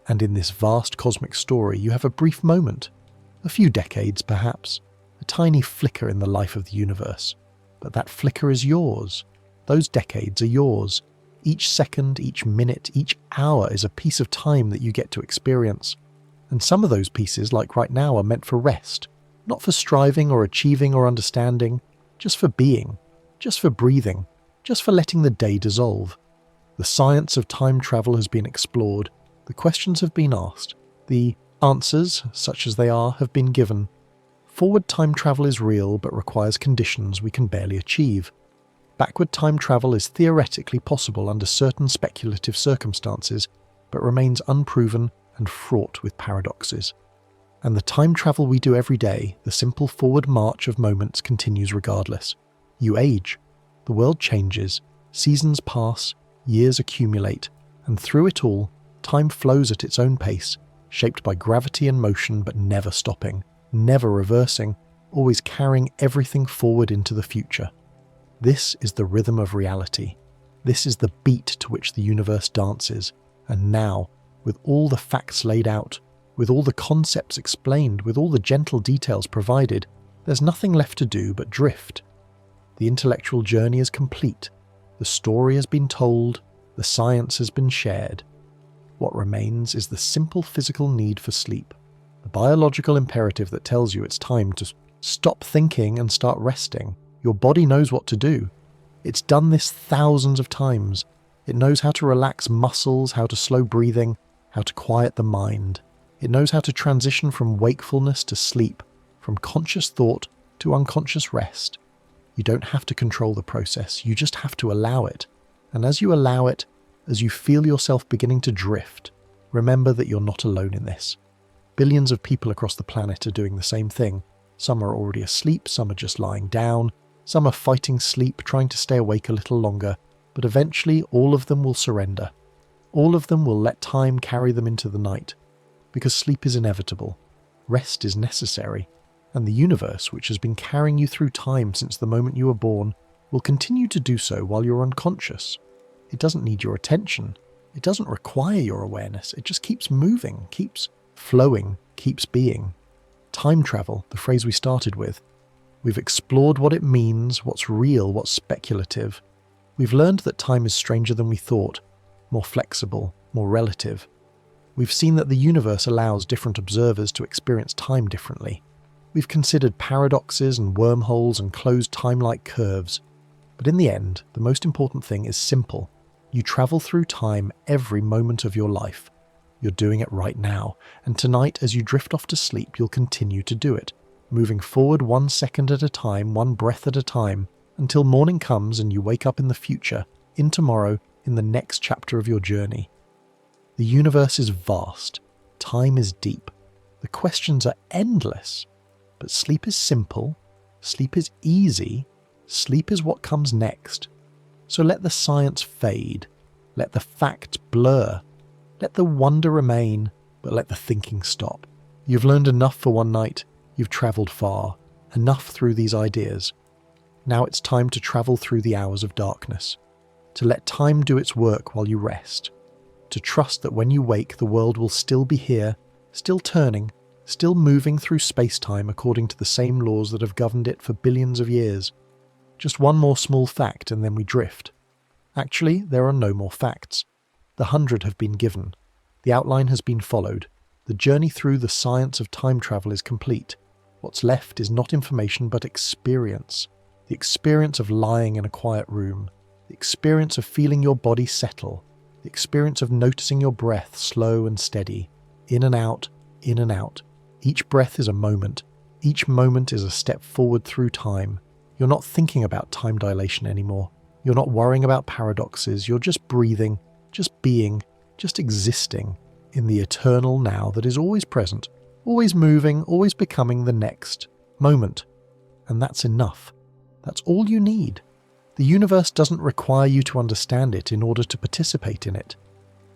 And in this vast cosmic story, you have a brief moment, a few decades perhaps, a tiny flicker in the life of the universe. But that flicker is yours. Those decades are yours. Each second, each minute, each hour is a piece of time that you get to experience. And some of those pieces, like right now, are meant for rest, not for striving or achieving or understanding, just for being, just for breathing, just for letting the day dissolve. The science of time travel has been explored, the questions have been asked, the answers, such as they are, have been given. Forward time travel is real but requires conditions we can barely achieve. Backward time travel is theoretically possible under certain speculative circumstances, but remains unproven and fraught with paradoxes. And the time travel we do every day, the simple forward march of moments, continues regardless. You age, the world changes, seasons pass, years accumulate, and through it all, time flows at its own pace, shaped by gravity and motion, but never stopping, never reversing, always carrying everything forward into the future. This is the rhythm of reality. This is the beat to which the universe dances. And now, with all the facts laid out, with all the concepts explained, with all the gentle details provided, there's nothing left to do but drift. The intellectual journey is complete. The story has been told. The science has been shared. What remains is the simple physical need for sleep, the biological imperative that tells you it's time to stop thinking and start resting. Your body knows what to do. It's done this thousands of times. It knows how to relax muscles, how to slow breathing, how to quiet the mind. It knows how to transition from wakefulness to sleep, from conscious thought to unconscious rest. You don't have to control the process, you just have to allow it. And as you allow it, as you feel yourself beginning to drift, remember that you're not alone in this. Billions of people across the planet are doing the same thing. Some are already asleep, some are just lying down, some are fighting sleep, trying to stay awake a little longer, but eventually all of them will surrender. All of them will let time carry them into the night, because sleep is inevitable, rest is necessary, and the universe, which has been carrying you through time since the moment you were born, will continue to do so while you're unconscious. It doesn't need your attention. It doesn't require your awareness. It just keeps moving, keeps flowing, keeps being. Time travel, the phrase we started with. We've explored what it means, what's real, what's speculative. We've learned that time is stranger than we thought, more flexible, more relative. We've seen that the universe allows different observers to experience time differently. We've considered paradoxes and wormholes and closed time-like curves. But in the end, the most important thing is simple. You travel through time every moment of your life. You're doing it right now, and tonight as you drift off to sleep, you'll continue to do it, moving forward 1 second at a time, 1 breath at a time, until morning comes and you wake up in the future, in tomorrow, in the next chapter of your journey. The universe is vast. Time is deep. The questions are endless. But sleep is simple. Sleep is easy. Sleep is what comes next. So let the science fade. Let the facts blur. Let the wonder remain, but let the thinking stop. You've learned enough for one night. You've travelled far. Enough through these ideas. Now it's time to travel through the hours of darkness. To let time do its work while you rest. To trust that when you wake, the world will still be here, still turning, still moving through space-time according to the same laws that have governed it for billions of years. Just one more small fact and then we drift. Actually, there are no more facts. The 100 have been given. The outline has been followed. The journey through the science of time travel is complete. What's left is not information but experience. The experience of lying in a quiet room. The experience of feeling your body settle. The experience of noticing your breath slow and steady. In and out, in and out. Each breath is a moment. Each moment is a step forward through time. You're not thinking about time dilation anymore. You're not worrying about paradoxes. You're just breathing, just being, just existing in the eternal now that is always present, always moving, always becoming the next moment. And that's enough. That's all you need. The universe doesn't require you to understand it in order to participate in it.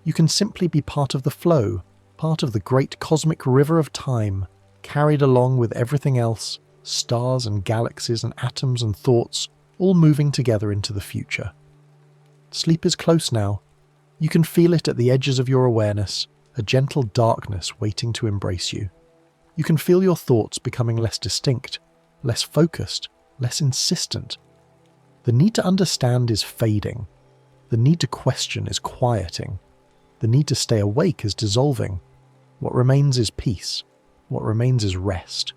You can simply be part of the flow, part of the great cosmic river of time, carried along with everything else, stars and galaxies and atoms and thoughts, all moving together into the future. Sleep is close now. You can feel it at the edges of your awareness, a gentle darkness waiting to embrace you. You can feel your thoughts becoming less distinct, less focused, less insistent. The need to understand is fading. The need to question is quieting. The need to stay awake is dissolving. What remains is peace. What remains is rest.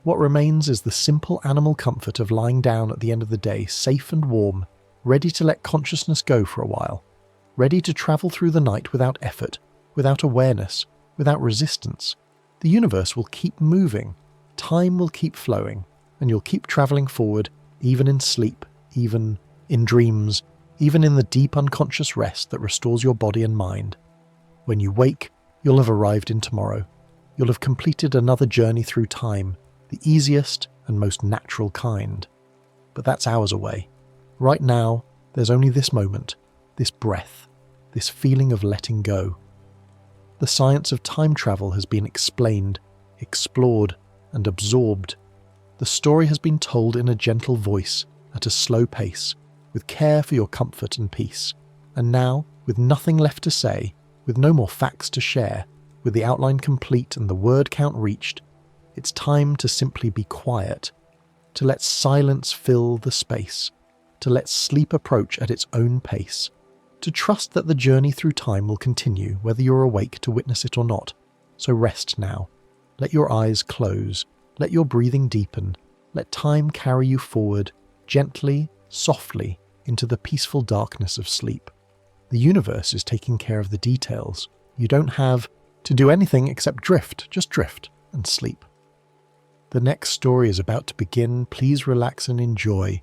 What remains is the simple animal comfort of lying down at the end of the day, safe and warm, ready to let consciousness go for a while, ready to travel through the night without effort, without awareness, without resistance. The universe will keep moving, time will keep flowing, and you'll keep travelling forward, even in sleep, even in dreams, even in the deep unconscious rest that restores your body and mind. When you wake, you'll have arrived in tomorrow. you'll have completed another journey through time, the easiest and most natural kind. But that's hours away. Right now, there's only this moment, this breath, this feeling of letting go. The science of time travel has been explained, explored, and absorbed. The story has been told in a gentle voice, at a slow pace, with care for your comfort and peace. And now, with nothing left to say, with no more facts to share, with the outline complete and the word count reached, it's time to simply be quiet, to let silence fill the space, to let sleep approach at its own pace, to trust that the journey through time will continue whether you're awake to witness it or not. So rest now. Let your eyes close. Let your breathing deepen. Let time carry you forward, gently, softly, into the peaceful darkness of sleep. The universe is taking care of the details. You don't have to do anything except drift, just drift and sleep. The next story is about to begin. Please relax and enjoy.